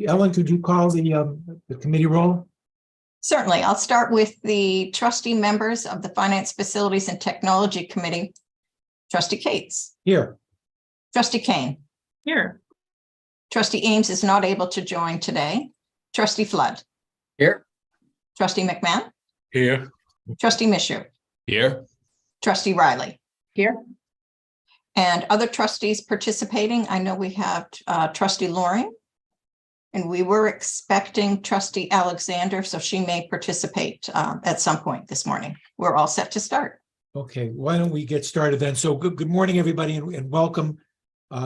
Ellen, could you call the committee roll? Certainly. I'll start with the trustee members of the Finance, Facilities, and Technology Committee. Trustee Cates. Here. Trustee Kane. Here. Trustee Ames is not able to join today. Trustee Flood. Here. Trustee McMahon. Here. Trustee Mishu. Here. Trustee Riley. Here. And other trustees participating, I know we have Trustee Loring. And we were expecting Trustee Alexander, so she may participate at some point this morning. We're all set to start. Okay, why don't we get started then? So good morning, everybody, and welcome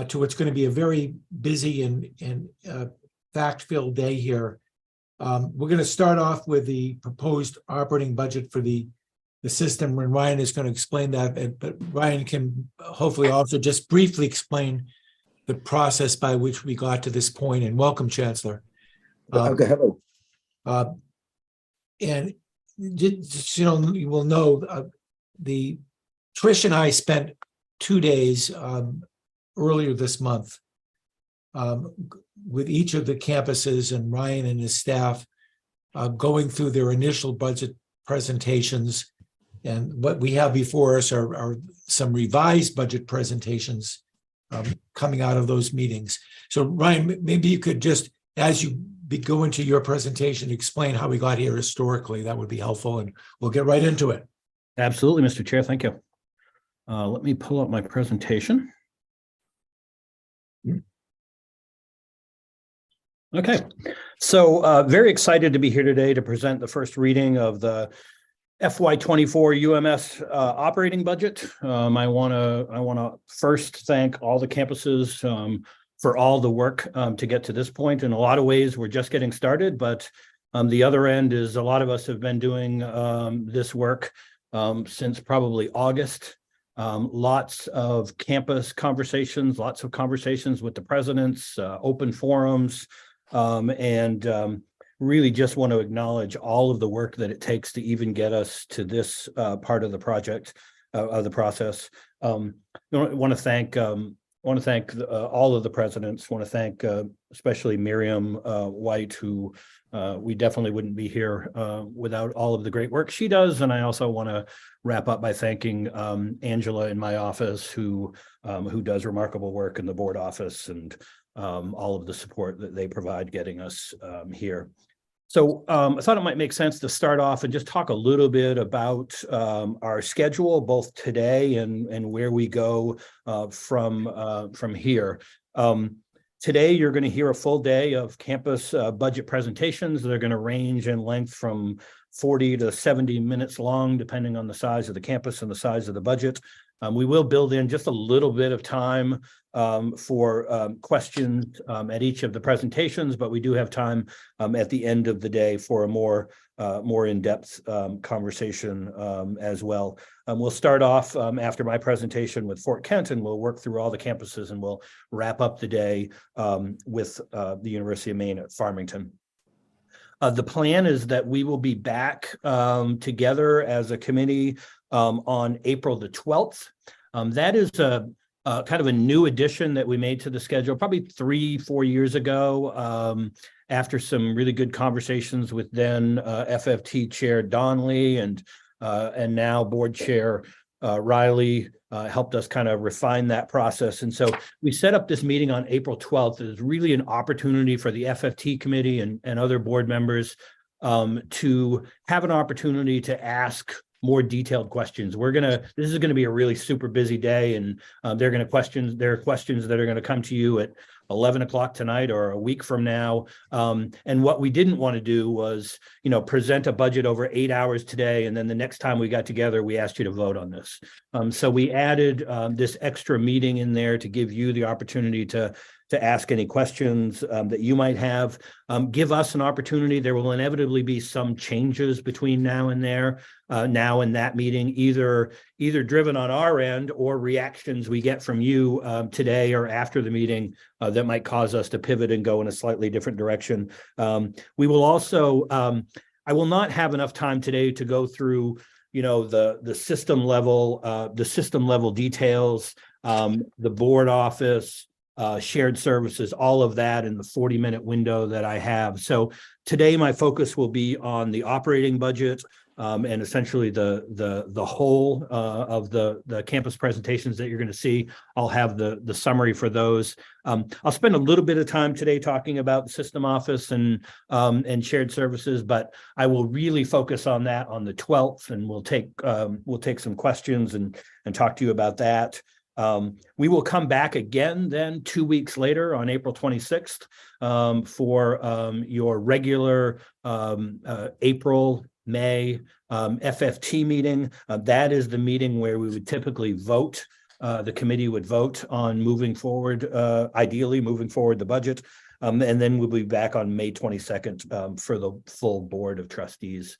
to what's going to be a very busy and fact-filled day here. We're going to start off with the proposed operating budget for the system, and Ryan is going to explain that, but Ryan can hopefully also just briefly explain the process by which we got to this point. And welcome, Chancellor. Okay, hello. And just, you will know the Trish and I spent 2 days earlier this month with each of the campuses, and Ryan and his staff going through their initial budget presentations. And what we have before us are some revised budget presentations coming out of those meetings. So Ryan, maybe you could just, as you go into your presentation, explain how we got here historically. That would be helpful, and we'll get right into it. Absolutely, Mr. Chair. Thank you. Let me pull up my presentation. Okay, so very excited to be here today to present the first reading of the FY24 UMS operating budget. I want to first thank all the campuses for all the work to get to this point. In a lot of ways, we're just getting started, but the other end is a lot of us have been doing this work since probably August. Lots of campus conversations, lots of conversations with the presidents, open forums, and really just want to acknowledge all of the work that it takes to even get us to this part of the project, of the process. Want to thank all of the presidents. Want to thank especially Miriam White, who we definitely wouldn't be here without all of the great work she does. And I also want to wrap up by thanking Angela in my office, who does remarkable work in the board office, and all of the support that they provide getting us here. So I thought it might make sense to start off and just talk a little bit about our schedule, both today and where we go from here. Today, you're going to hear a full day of campus budget presentations that are going to range in length from 40 to 70 minutes long, depending on the size of the campus and the size of the budget. We will build in just a little bit of time for questions at each of the presentations, but we do have time at the end of the day for a more in-depth conversation as well. We'll start off after my presentation with Fort Kent, and we'll work through all the campuses, and we'll wrap up the day with the University of Maine at Farmington. The plan is that we will be back together as a committee on April the 12th. That is a kind of a new addition that we made to the schedule probably 3-4 years ago, after some really good conversations with then FFT Chair Donnelly and now Board Chair Riley helped us kind of refine that process. And so we set up this meeting on April 12th as really an opportunity for the FFT committee and other board members to have an opportunity to ask more detailed questions. This is going to be a really super busy day, and there are questions that are going to come to you at 11 o'clock tonight or a week from now. And what we didn't want to do was, present a budget over 8 hours today, and then the next time we got together, we asked you to vote on this. So we added this extra meeting in there to give you the opportunity to ask any questions that you might have. Give us an opportunity. There will inevitably be some changes between now and that meeting, either driven on our end or reactions we get from you today or after the meeting that might cause us to pivot and go in a slightly different direction. We will also, I will not have enough time today to go through, the system level details, the board office, shared services, all of that in the 40-minute window that I have. So today my focus will be on the operating budget, and essentially the whole of the campus presentations that you're going to see. I'll have the summary for those. I'll spend a little bit of time today talking about the system office and shared services, but I will really focus on that on the 12th, and we'll take some questions and talk to you about that. We will come back again then 2 weeks later on April 26th for your regular April, May FFT meeting. That is the meeting where we would typically vote. The committee would vote on moving forward, ideally moving forward the budget. And then we'll be back on May 22nd for the full board of trustees,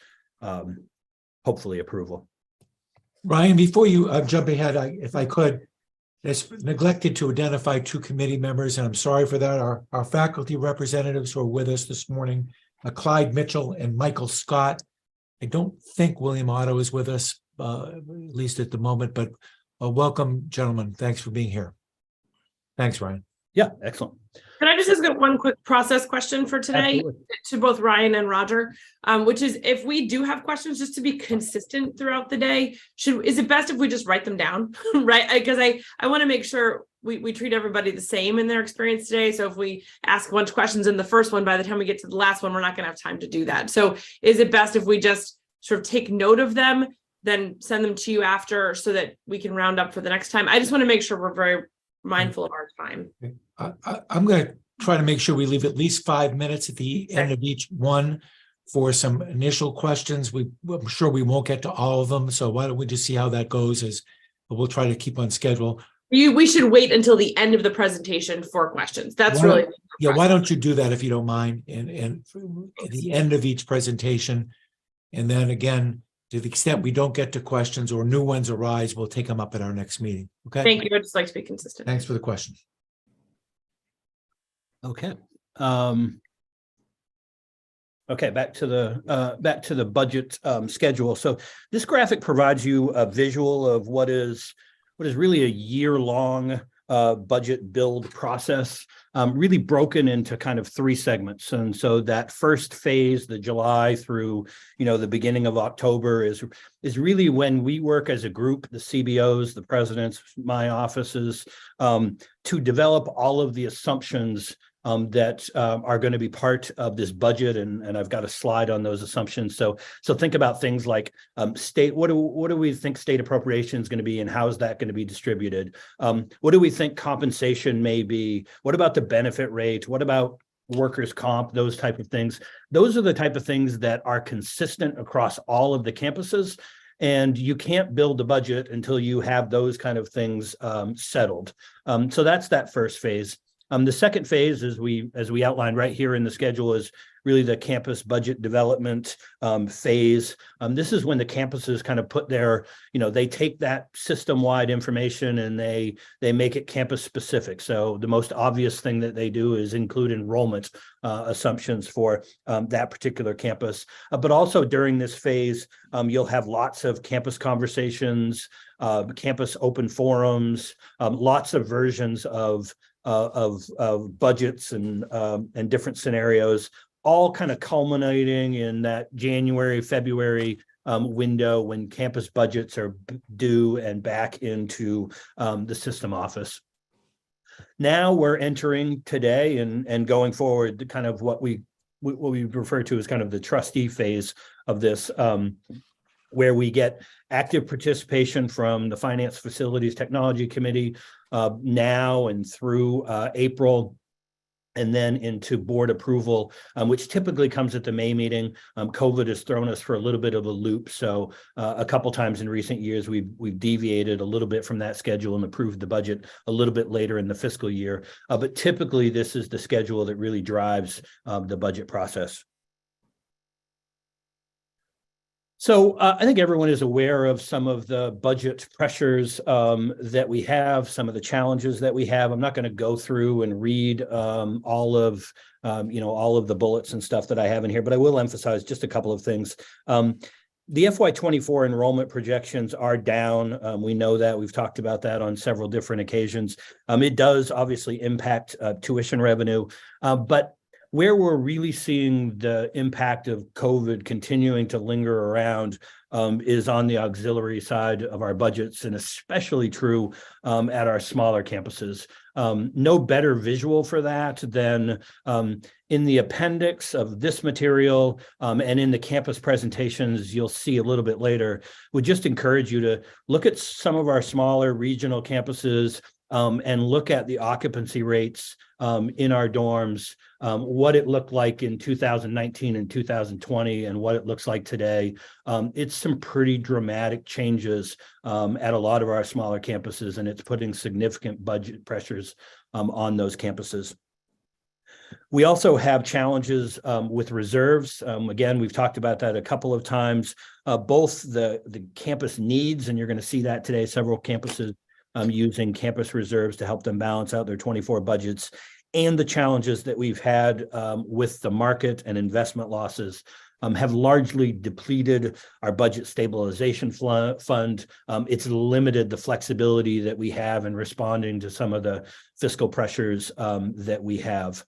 hopefully approval. Ryan, before you jump ahead, if I could, it's neglected to identify two committee members, and I'm sorry for that. Our faculty representatives who are with us this morning, Clyde Mitchell and Michael Scott. I don't think William Otto is with us, at least at the moment, but welcome, gentlemen. Thanks for being here. Thanks, Ryan. Yeah, excellent. Can I just ask one quick process question for today? Absolutely. To both Ryan and Roger, which is if we do have questions, just to be consistent throughout the day, is it best if we just write them down, right? Because I want to make sure we treat everybody the same in their experience today. So if we ask a bunch of questions in the first one, by the time we get to the last one, we're not going to have time to do that. So is it best if we just sort of take note of them, then send them to you after so that we can round up for the next time? I just want to make sure we're very mindful of our time. I'm going to try to make sure we leave at least 5 minutes at the end of each one for some initial questions. I'm sure we won't get to all of them, so why don't we just see how that goes, as we'll try to keep on schedule. We should wait until the end of the presentation for questions. That's really why don't you do that if you don't mind, and at the end of each presentation, and then again, to the extent we don't get to questions or new ones arise, we'll take them up at our next meeting. Okay. Thank you. I'd just like to be consistent. Thanks for the question. Okay. Okay, back to the budget schedule. So this graphic provides you a visual of what is really a year-long budget build process, really broken into kind of 3 segments. And so that first phase, the July through the beginning of October, is really when we work as a group, the CBOs, the presidents, my offices, to develop all of the assumptions that are going to be part of this budget, and I've got a slide on those assumptions. So think about things like state. What do we think state appropriation is going to be, and how is that going to be distributed? What do we think compensation may be? What about the benefit rate? What about workers' comp? Those type of things. Those are the type of things that are consistent across all of the campuses. And you can't build a budget until you have those kind of things settled. So that's that first phase. The second phase, as we outlined right here in the schedule, is really the campus budget development phase. This is when the campuses kind of put their, they take that system-wide information and they make it campus specific. So the most obvious thing that they do is include enrollment assumptions for that particular campus. But also during this phase, you'll have lots of campus conversations, campus open forums, lots of versions of budgets and different scenarios, all kind of culminating in that January, February window when campus budgets are due and back into the system office. Now we're entering today and going forward the kind of what we refer to as kind of the trustee phase of this, where we get active participation from the Finance Facilities Technology Committee now and through April, and then into board approval, which typically comes at the May meeting. COVID has thrown us for a little bit of a loop. So a couple times in recent years, we've deviated a little bit from that schedule and approved the budget a little bit later in the fiscal year. But typically, this is the schedule that really drives the budget process. So I think everyone is aware of some of the budget pressures that we have, some of the challenges that we have. I'm not going to go through and read all of the bullets and stuff that I have in here, but I will emphasize just a couple of things. The FY24 enrollment projections are down. We know that. We've talked about that on several different occasions. It does obviously impact tuition revenue, but where we're really seeing the impact of COVID continuing to linger around is on the auxiliary side of our budgets, and especially true at our smaller campuses. No better visual for that than in the appendix of this material and in the campus presentations you'll see a little bit later. Would just encourage you to look at some of our smaller regional campuses and look at the occupancy rates in our dorms, what it looked like in 2019 and 2020 and what it looks like today. It's some pretty dramatic changes at a lot of our smaller campuses, and it's putting significant budget pressures on those campuses. We also have challenges with reserves. Again, we've talked about that a couple of times. Both the campus needs, and you're going to see that today, several campuses using campus reserves to help them balance out their 24 budgets, and the challenges that we've had with the market and investment losses have largely depleted our budget stabilization fund. It's limited the flexibility that we have in responding to some of the fiscal pressures that we have.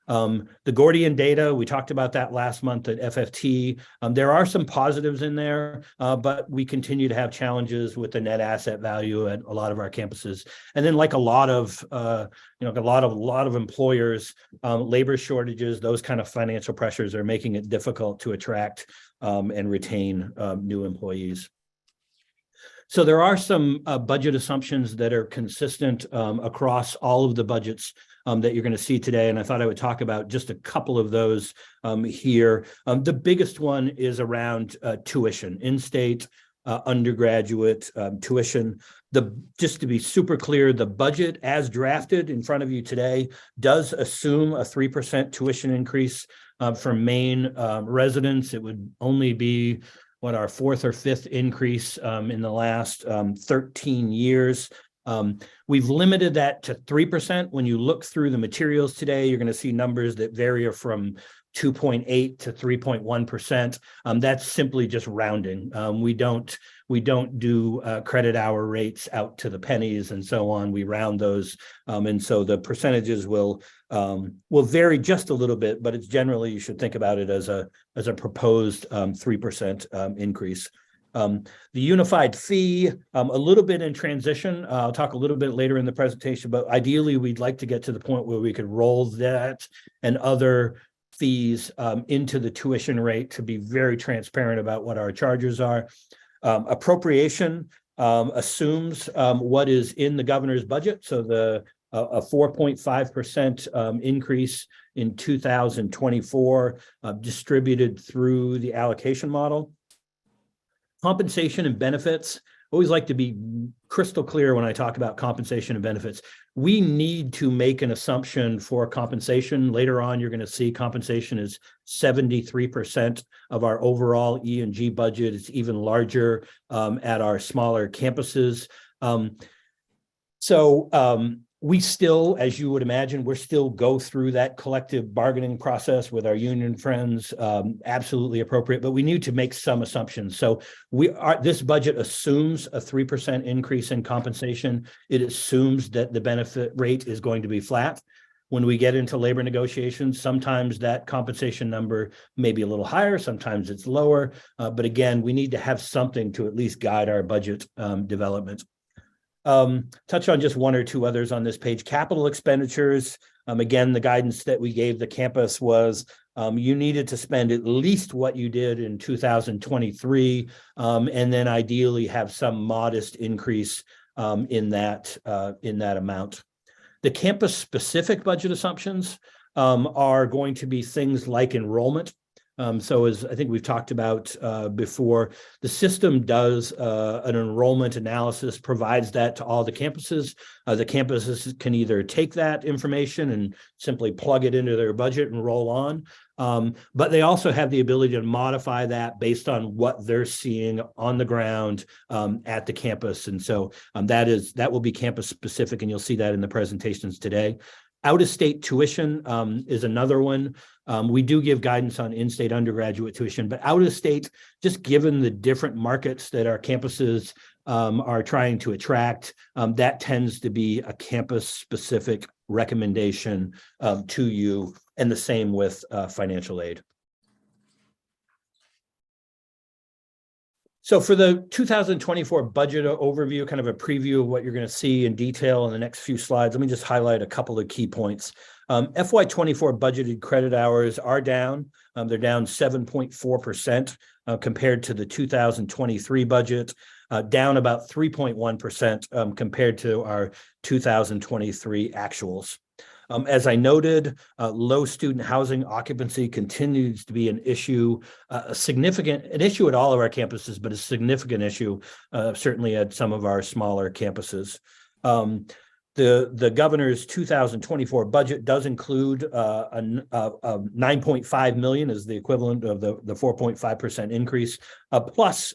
The Gordian data, we talked about that last month at FFT. There are some positives in there, but we continue to have challenges with the net asset value at a lot of our campuses. And then, like a lot of employers, labor shortages, those kind of financial pressures are making it difficult to attract and retain new employees. So there are some budget assumptions that are consistent across all of the budgets that you're going to see today. And I thought I would talk about just a couple of those here. The biggest one is around tuition, in-state undergraduate tuition. Just to be super clear, the budget as drafted in front of you today does assume a 3% tuition increase for Maine residents. It would only be our fourth or fifth increase in the last 13 years. We've limited that to 3%. When you look through the materials today, you're going to see numbers that vary from 2.8 to 3.1%. That's simply just rounding. We don't do credit hour rates out to the pennies and so on. We round those, and so the percentages will vary just a little bit, but it's generally, you should think about it as a proposed 3% increase. The unified fee, a little bit in transition. I'll talk a little bit later in the presentation, but ideally we'd like to get to the point where we could roll that and other fees into the tuition rate to be very transparent about what our charges are. Appropriation assumes what is in the governor's budget. So a 4.5% increase in 2024 distributed through the allocation model. Compensation and benefits. Always like to be crystal clear when I talk about compensation and benefits. We need to make an assumption for compensation. Later on, you're going to see compensation is 73% of our overall E&G budget. It's even larger at our smaller campuses. We still, as you would imagine, we're still go through that collective bargaining process with our union friends, absolutely appropriate, but we need to make some assumptions. So this budget assumes a 3% increase in compensation. It assumes that the benefit rate is going to be flat. When we get into labor negotiations, sometimes that compensation number may be a little higher, sometimes it's lower, but again, we need to have something to at least guide our budget development. Touch on just one or two others on this page. Capital expenditures. Again, the guidance that we gave the campus was you needed to spend at least what you did in 2023, and then ideally have some modest increase in that amount. The campus-specific budget assumptions are going to be things like enrollment. So as I think we've talked about before, the system does an enrollment analysis, provides that to all the campuses. The campuses can either take that information and simply plug it into their budget and roll on, but they also have the ability to modify that based on what they're seeing on the ground at the campus. And so that will be campus specific, and you'll see that in the presentations today. Out-of-state tuition is another one. We do give guidance on in-state undergraduate tuition, but out-of-state, just given the different markets that our campuses are trying to attract, that tends to be a campus-specific recommendation to you, and the same with financial aid. So for the 2024 budget overview, kind of a preview of what you're going to see in detail in the next few slides, let me just highlight a couple of key points. FY24 budgeted credit hours are down. They're down 7.4% compared to the 2023 budget, down about 3.1% compared to our 2023 actuals. As I noted, low student housing occupancy continues to be an issue, an issue at all of our campuses, but a significant issue, certainly at some of our smaller campuses. The governor's 2024 budget does include a $9.5 million as the equivalent of the 4.5% increase, plus,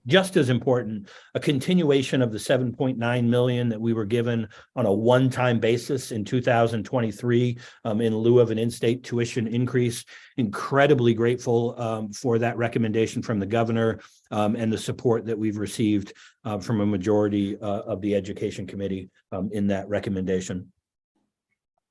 just as important, a continuation of the $7.9 million that we were given on a one-time basis in 2023 in lieu of an in-state tuition increase. Incredibly grateful for that recommendation from the governor and the support that we've received from a majority of the Education Committee in that recommendation.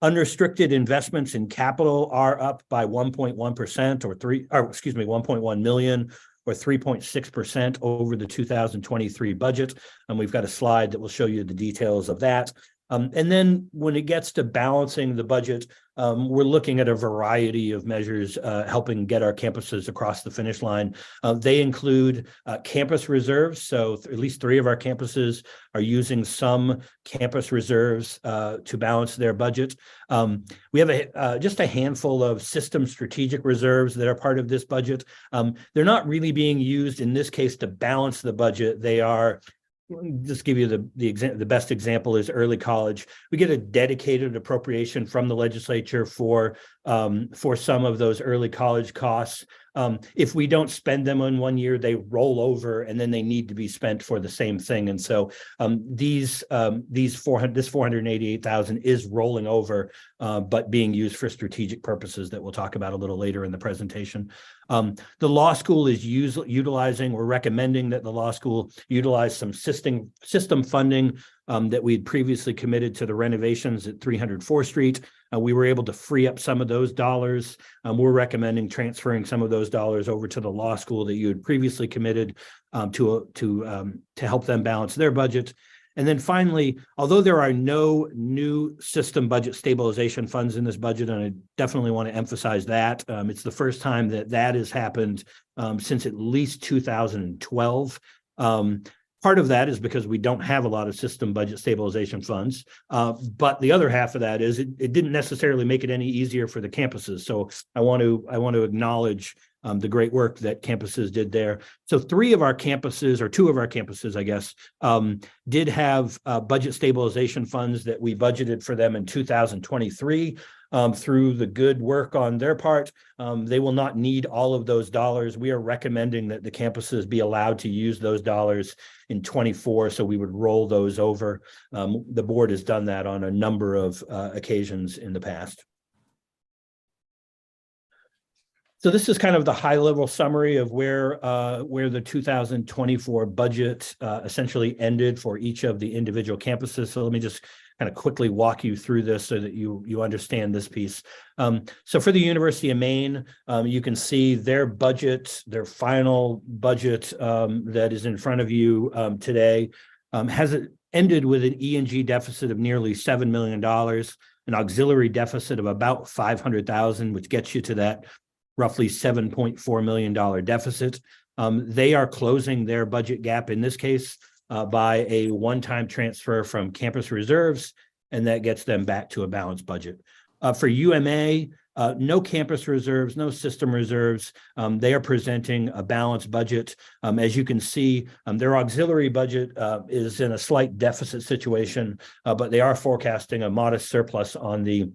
Unrestricted investments in capital are up by 1.1% $1.1 million. Or 3.6% over the 2023 budget. And we've got a slide that will show you the details of that. And then when it gets to balancing the budget, we're looking at a variety of measures helping get our campuses across the finish line. They include campus reserves. So at least 3 of our campuses are using some campus reserves to balance their budget. We have just a handful of system strategic reserves that are part of this budget. They're not really being used in this case to balance the budget. They are, just give you the best example is early college. We get a dedicated appropriation from the legislature for some of those early college costs. If we don't spend them in 1 year, they roll over and then they need to be spent for the same thing. And so this $488,000 is rolling over, but being used for strategic purposes that we'll talk about a little later in the presentation. The law school is we're recommending that the law school utilize some system funding that we'd previously committed to the renovations at 300 4th Street. We were able to free up some of those dollars. We're recommending transferring some of those dollars over to the law school that you had previously committed to help them balance their budget. And then finally, although there are no new system budget stabilization funds in this budget, and I definitely want to emphasize that, it's the first time that has happened since at least 2012. Part of that is because we don't have a lot of system budget stabilization funds. But the other half of that is it didn't necessarily make it any easier for the campuses. So I want to acknowledge the great work that campuses did there. So 2 of our campuses, I guess, did have budget stabilization funds that we budgeted for them in 2023. Through the good work on their part, they will not need all of those dollars. We are recommending that the campuses be allowed to use those dollars in 24, so we would roll those over. The board has done that on a number of occasions in the past. So this is kind of the high-level summary of where the 2024 budget essentially ended for each of the individual campuses. So let me just kind of quickly walk you through this so that you understand this piece. So for the University of Maine, you can see their budget, their final budget that is in front of you today, has ended with an E&G deficit of nearly $7 million, an auxiliary deficit of about $500,000, which gets you to that roughly $7.4 million deficit. They are closing their budget gap in this case by a one-time transfer from campus reserves, and that gets them back to a balanced budget. For UMA, no campus reserves, no system reserves. They are presenting a balanced budget. As you can see, their auxiliary budget is in a slight deficit situation, but they are forecasting a modest surplus on the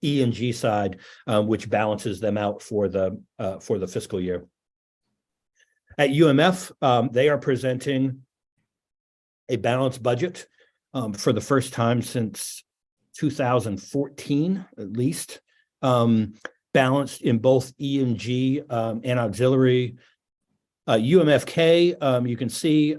E&G side, which balances them out for the fiscal year. At UMF, they are presenting a balanced budget for the first time since 2014, at least, balanced in both E&G and auxiliary. UMFK, you can see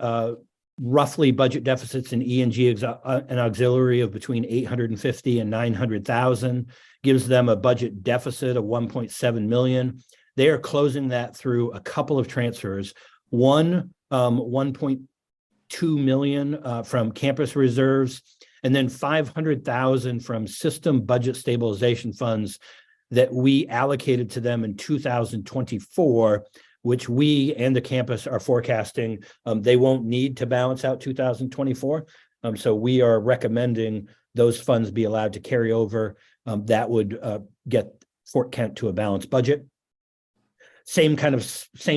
roughly budget deficits in E&G and auxiliary of between 850 and 900,000, gives them a budget deficit of 1.7 million. They are closing that through a couple of transfers. One, 1.2 million from campus reserves, and then 500,000 from system budget stabilization funds that we allocated to them in 2024, which we and the campus are forecasting they won't need to balance out 2024. So we are recommending those funds be allowed to carry over. That would get Fort Kent to a balanced budget. Same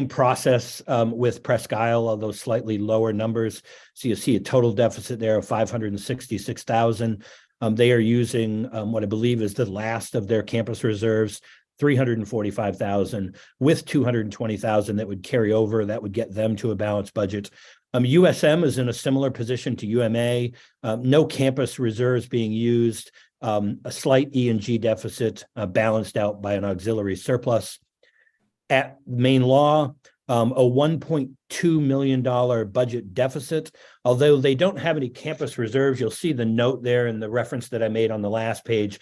process with Presque Isle, although slightly lower numbers. So you see a total deficit there of 566,000. They are using what I believe is the last of their campus reserves, 345,000, with 220,000 that would carry over. That would get them to a balanced budget. USM is in a similar position to UMA. No campus reserves being used. A slight E&G deficit balanced out by an auxiliary surplus. At Maine Law, a $1.2 million budget deficit. Although they don't have any campus reserves, you'll see the note there in the reference that I made on the last page.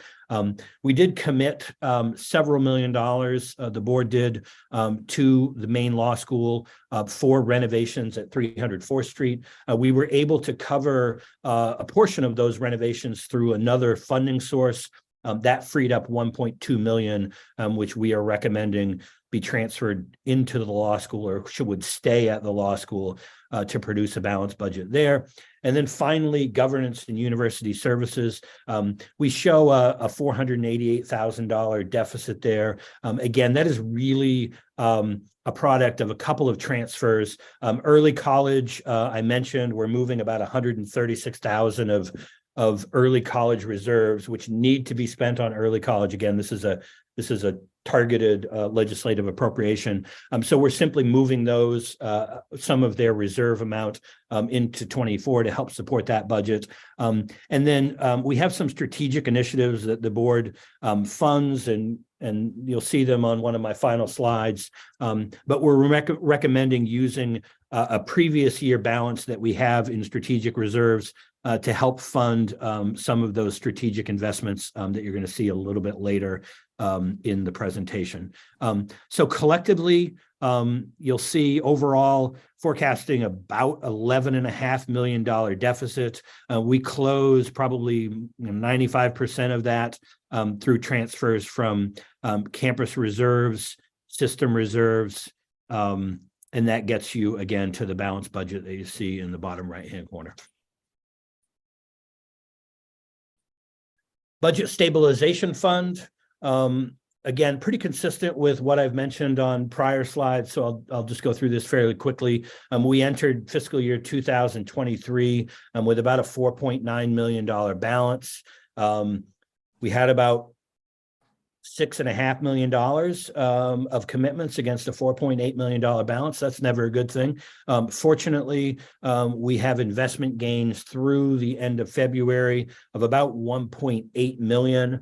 We did commit several $1 million, the board did, to the Maine Law School for renovations at 300 4th Street. We were able to cover a portion of those renovations through another funding source. That freed up 1.2 million, which we are recommending be transferred into the law school, or would stay at the law school to produce a balanced budget there. And then finally, governance and university services. We show a $488,000 deficit there. Again, that is really a product of a couple of transfers. Early college, I mentioned, we're moving about 136,000 of early college reserves, which need to be spent on early college. Again, this is a targeted legislative appropriation. So we're simply moving those, some of their reserve amount into 24 to help support that budget. And then we have some strategic initiatives that the board funds, and you'll see them on one of my final slides. But we're recommending using a previous year balance that we have in strategic reserves to help fund some of those strategic investments that you're going to see a little bit later in the presentation. So collectively, you'll see overall forecasting about $11.5 million deficit. We close probably 95% of that through transfers from campus reserves, system reserves, and that gets you again to the balanced budget that you see in the bottom right-hand corner. Budget Stabilization Fund, again, pretty consistent with what I've mentioned on prior slides, so I'll just go through this fairly quickly. We entered fiscal year 2023 with about a $4.9 million balance. We had about $6.5 million of commitments against a $4.8 million balance. That's never a good thing. Fortunately, we have investment gains through the end of February of about 1.8 million,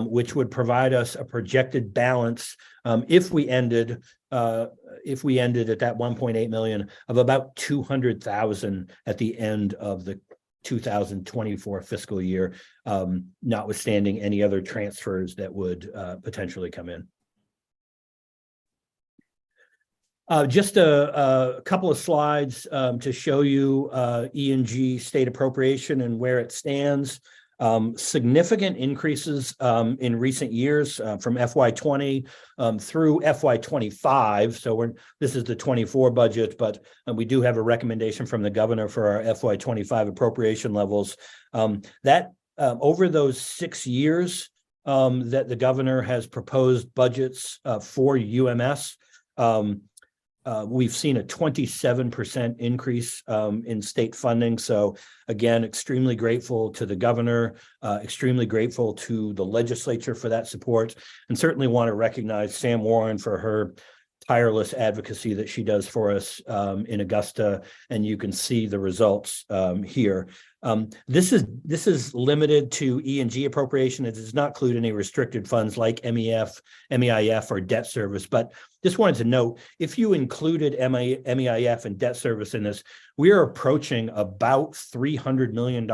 which would provide us a projected balance if we ended at that 1.8 million of about 200,000 at the end of the 2024 fiscal year, notwithstanding any other transfers that would potentially come in. Just a couple of slides to show you E&G state appropriation and where it stands. Significant increases in recent years from FY20 through FY25. So this is the 24 budget, but we do have a recommendation from the governor for our FY25 appropriation levels. That over those 6 years that the governor has proposed budgets for UMS, we've seen a 27% increase in state funding. So again, extremely grateful to the governor, extremely grateful to the legislature for that support, and certainly want to recognize Sam Warren for her tireless advocacy that she does for us in Augusta. And you can see the results here. This is limited to E&G appropriation. It does not include any restricted funds like MEIF or debt service. But just wanted to note, if you included MEIF and debt service in this, we are approaching about $300 million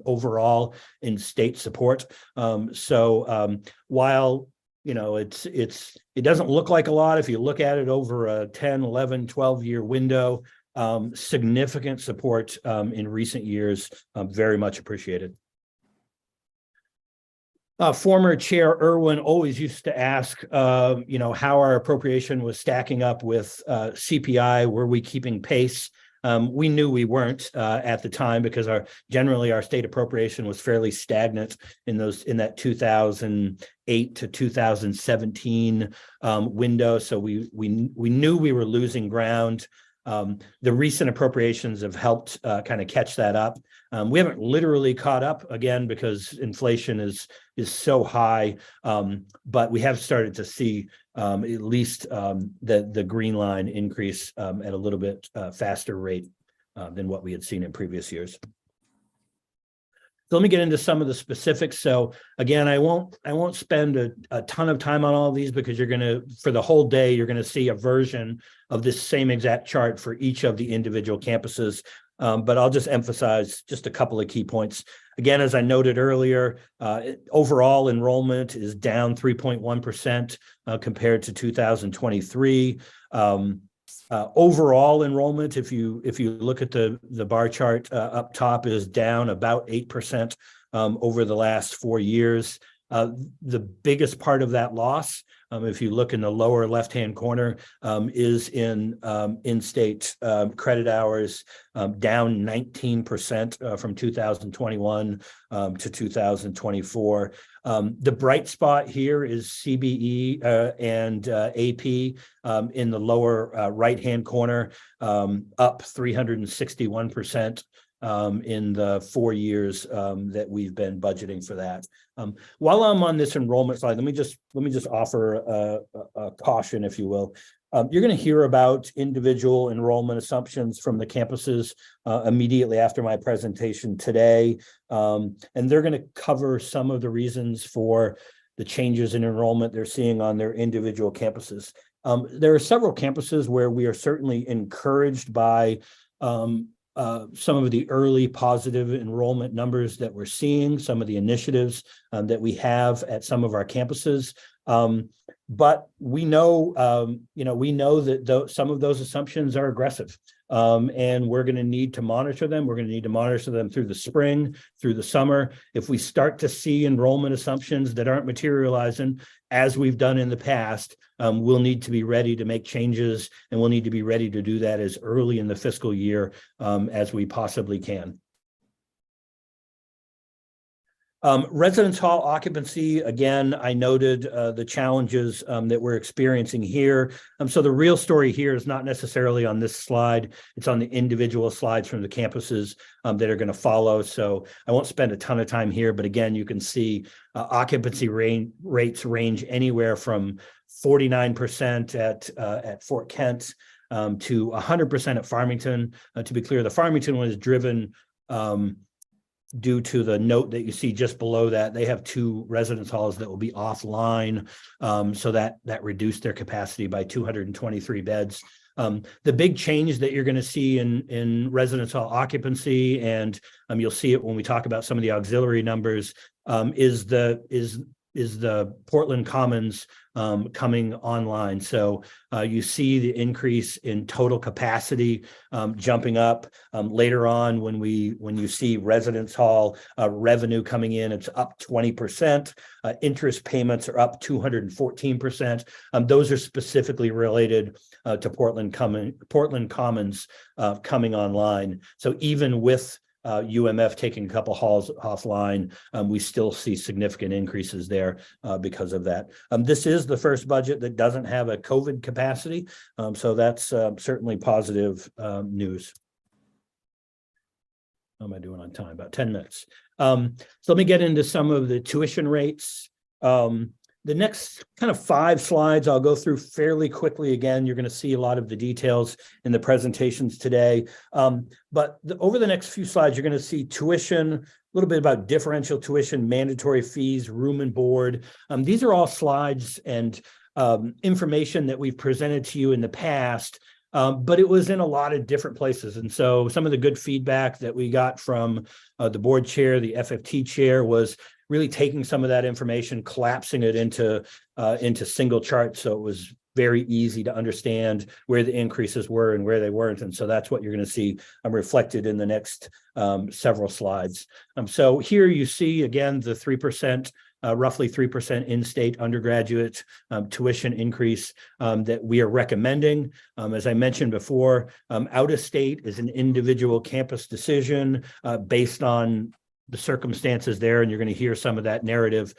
overall in state support. While it doesn't look like a lot, if you look at it over a 10, 11, 12-year window, significant support in recent years, very much appreciated. Former Chair Irwin always used to ask, how our appropriation was stacking up with CPI. Were we keeping pace? We knew we weren't at the time, because generally our state appropriation was fairly stagnant in that 2008 to 2017 window. So we knew we were losing ground. The recent appropriations have helped kind of catch that up. We haven't literally caught up again because inflation is so high, but we have started to see at least the green line increase at a little bit faster rate than what we had seen in previous years. So let me get into some of the specifics. So again, I won't spend a ton of time on all of these, because for the whole day, you're gonna see a version of this same exact chart for each of the individual campuses. But I'll just emphasize just a couple of key points. Again, as I noted earlier, overall enrollment is down 3.1% compared to 2023. Overall enrollment, if you look at the bar chart up top, is down about 8% over the last 4 years. The biggest part of that loss, if you look in the lower left-hand corner, is in-state credit hours, down 19% from 2021 to 2024. The bright spot here is CBE and AP in the lower right-hand corner, up 361%. In the 4 years that we've been budgeting for that. While I'm on this enrollment slide, let me just offer a caution, if you will. You're going to hear about individual enrollment assumptions from the campuses immediately after my presentation today, and they're going to cover some of the reasons for the changes in enrollment they're seeing on their individual campuses. There are several campuses where we are certainly encouraged by some of the early positive enrollment numbers that we're seeing, some of the initiatives that we have at some of our campuses. But we know, that some of those assumptions are aggressive, and we're going to need to monitor them. We're going to need to monitor them through the spring, through the summer. If we start to see enrollment assumptions that aren't materializing, as we've done in the past, we'll need to be ready to make changes, and we'll need to be ready to do that as early in the fiscal year as we possibly can. Residence hall occupancy, again, I noted the challenges that we're experiencing here. So the real story here is not necessarily on this slide. It's on the individual slides from the campuses that are going to follow. So I won't spend a ton of time here, but again, you can see occupancy rates range anywhere from 49% at Fort Kent to 100% at Farmington. To be clear, the Farmington one is driven due to the note that you see just below that. They have 2 residence halls that will be offline, so that reduced their capacity by 223 beds. The big change that you're going to see in residence hall occupancy, and you'll see it when we talk about some of the auxiliary numbers, is the Portland Commons coming online. So you see the increase in total capacity jumping up. Later on, when you see residence hall revenue coming in, it's up 20%. Interest payments are up 214%. Those are specifically related to Portland Commons coming online. So even with UMF taking a couple halls offline, we still see significant increases there because of that. This is the first budget that doesn't have a COVID capacity, so that's certainly positive news. How am I doing on time? About 10 minutes. So let me get into some of the tuition rates. The next kind of 5 slides I'll go through fairly quickly. Again, you're going to see a lot of the details in the presentations today. But over the next few slides, you're going to see tuition, a little bit about differential tuition, mandatory fees, room and board. These are all slides and information that we've presented to you in the past, but it was in a lot of different places. And so some of the good feedback that we got from the board chair, the FFT chair, was really taking some of that information, collapsing it into single charts. So it was very easy to understand where the increases were and where they weren't. And so that's what you're going to see reflected in the next several slides. So here you see, again, the 3%, roughly 3% in-state undergraduate tuition increase that we are recommending. As I mentioned before, out-of-state is an individual campus decision based on the circumstances there, and you're going to hear some of that narrative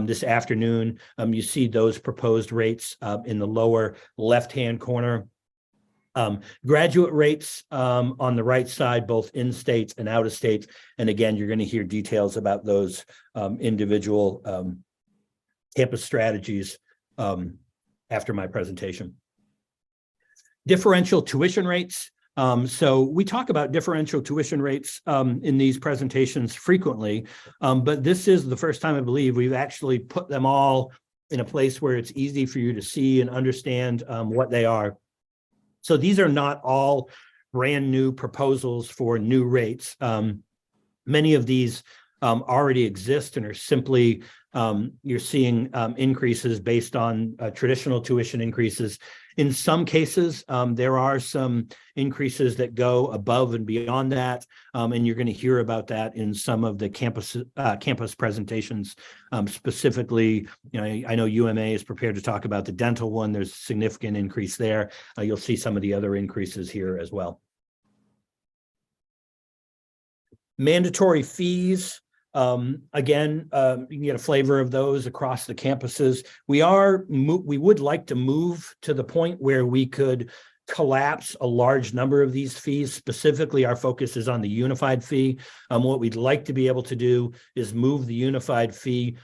this afternoon. You see those proposed rates in the lower left-hand corner. Graduate rates on the right side, both in-state and out-of-state. And again, you're going to hear details about those individual campus strategies after my presentation. Differential tuition rates. So we talk about differential tuition rates in these presentations frequently, but this is the first time I believe we've actually put them all in a place where it's easy for you to see and understand what they are. So these are not all brand new proposals for new rates. Many of these already exist and are simply, you're seeing increases based on traditional tuition increases. In some cases, there are some increases that go above and beyond that, and you're going to hear about that in some of the campus presentations. Specifically, I know UMA is prepared to talk about the dental one. There's a significant increase there. You'll see some of the other increases here as well. Mandatory fees. Again, you can get a flavor of those across the campuses. We would like to move to the point where we could collapse a large number of these fees. Specifically, our focus is on the unified fee. What we'd like to be able to do is move the unified fee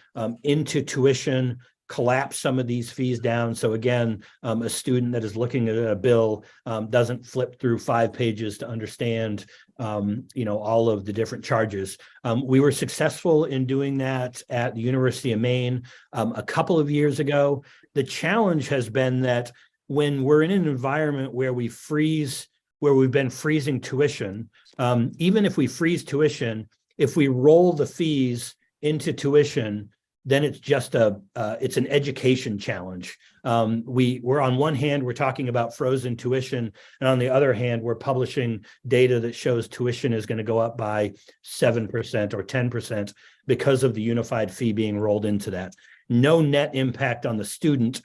into tuition, collapse some of these fees down. So again, a student that is looking at a bill doesn't flip through 5 pages to understand all of the different charges. We were successful in doing that at the University of Maine a couple of years ago. The challenge has been that when we're in an environment where we've been freezing tuition, even if we freeze tuition, if we roll the fees into tuition, then it's just it's an education challenge. We're on one hand, we're talking about frozen tuition, and on the other hand, we're publishing data that shows tuition is going to go up by 7% or 10% because of the unified fee being rolled into that. No net impact on the student.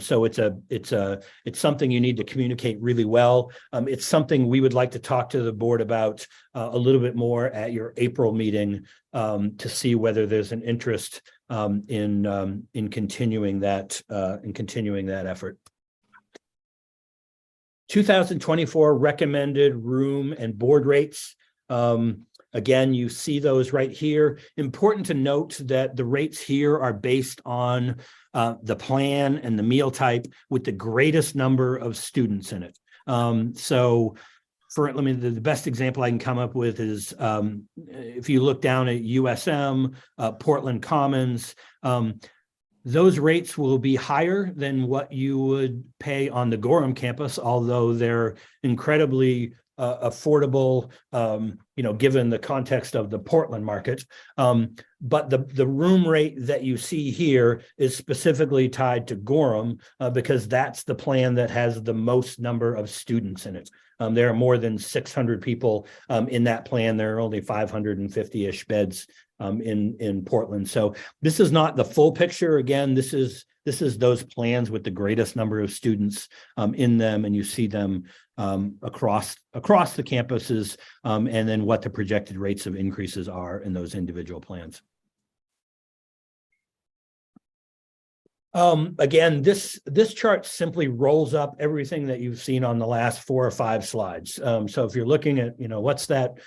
So it's something you need to communicate really well. It's something we would like to talk to the board about a little bit more at your April meeting to see whether there's an interest in continuing that effort. 2024 recommended room and board rates. Again, you see those right here. Important to note that the rates here are based on the plan and the meal type with the greatest number of students in it. So the best example I can come up with is if you look down at USM, Portland Commons, those rates will be higher than what you would pay on the Gorham campus, although they're incredibly affordable, given the context of the Portland market. But the room rate that you see here is specifically tied to Gorham because that's the plan that has the most number of students in it. There are more than 600 people in that plan. There are only 550-ish beds in Portland. So this is not the full picture. Again, this is those plans with the greatest number of students in them, and you see them across the campuses, and then what the projected rates of increases are in those individual plans. Again, this chart simply rolls up everything that you've seen on the last 4 or 5 slides. So if you're looking at, what's that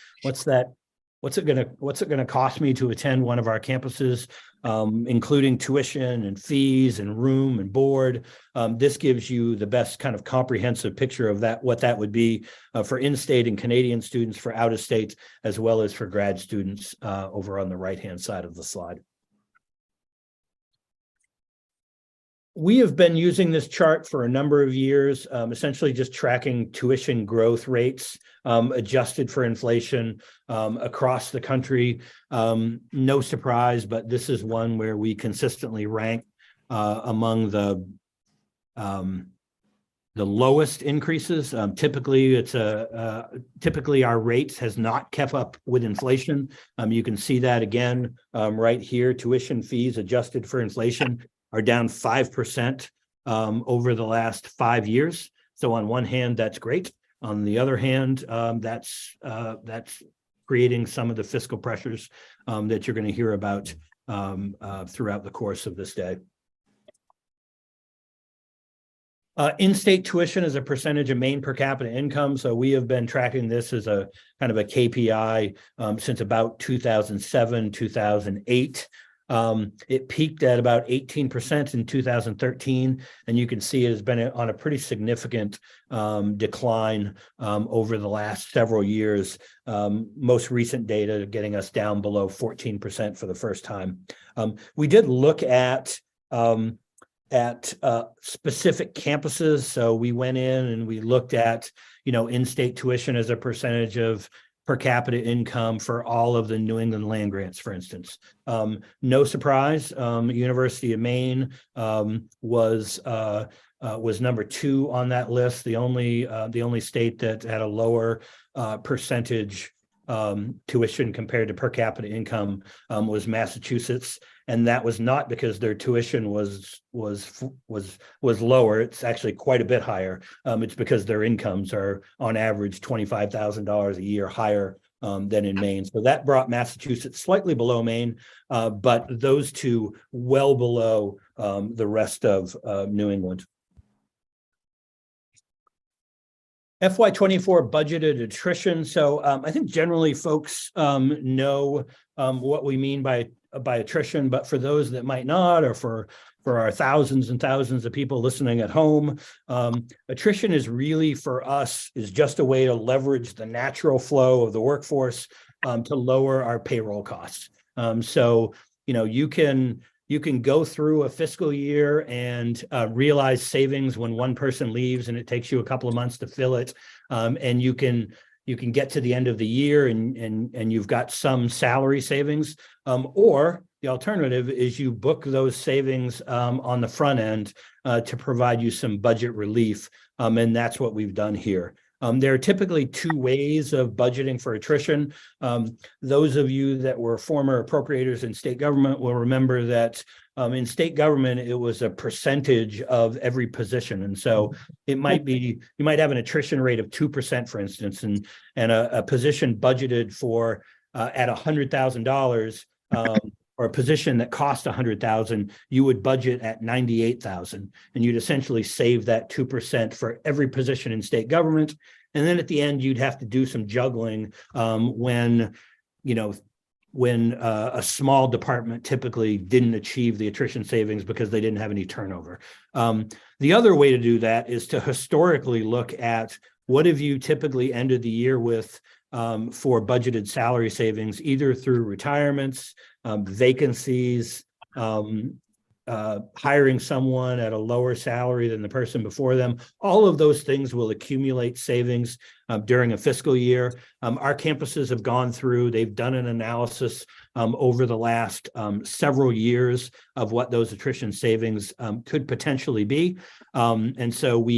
what's it gonna cost me to attend one of our campuses, including tuition and fees and room and board. This gives you the best kind of comprehensive picture of what that would be for in-state and Canadian students, for out-of-state, as well as for grad students over on the right-hand side of the slide. We have been using this chart for a number of years, essentially just tracking tuition growth rates adjusted for inflation across the country. No surprise, but this is one where we consistently rank among the lowest increases. Typically, typically our rates has not kept up with inflation. You can see that again right here. Tuition fees adjusted for inflation are down 5% over the last 5 years. So on one hand, that's great. On the other hand, that's creating some of the fiscal pressures that you're going to hear about throughout the course of this day. In-state tuition is a percentage of Maine per capita income. So we have been tracking this as a kind of a KPI since about 2007, 2008. It peaked at about 18% in 2013, and you can see it has been on a pretty significant decline over the last several years. Most recent data getting us down below 14% for the first time. We did look at specific campuses. So we went in and we looked at, in-state tuition as a percentage of per capita income for all of the New England land grants, for instance. No surprise, University of Maine was number 2 on that list. The only state that had a lower percentage tuition compared to per capita income was Massachusetts, and that was not because their tuition was lower. It's actually quite a bit higher. It's because their incomes are on average $25,000 a year higher than in Maine. So that brought Massachusetts slightly below Maine, but those two well below the rest of New England. FY24 budgeted attrition. So I think generally folks know what we mean by attrition, but for those that might not, or for our thousands and thousands of people listening at home, attrition is really for us is just a way to leverage the natural flow of the workforce to lower our payroll costs. So you can go through a fiscal year and realize savings when one person leaves, and it takes you a couple of months to fill it. And you can get to the end of the year and you've got some salary savings. Or the alternative is you book those savings on the front end to provide you some budget relief. And that's what we've done here. There are typically 2 ways of budgeting for attrition. Those of you that were former appropriators in state government will remember that in state government, it was a percentage of every position. And so it might be, you might have an attrition rate of 2%, for instance, and a position budgeted for at $100,000 or a position that cost $100,000, you would budget at $98,000, and you'd essentially save that 2% for every position in state government. And then at the end, you'd have to do some juggling when a small department typically didn't achieve the attrition savings because they didn't have any turnover. The other way to do that is to historically look at what have you typically ended the year with for budgeted salary savings, either through retirements, vacancies, hiring someone at a lower salary than the person before them. All of those things will accumulate savings during a fiscal year. Our campuses have gone through, they've done an analysis over the last several years of what those attrition savings could potentially be. And so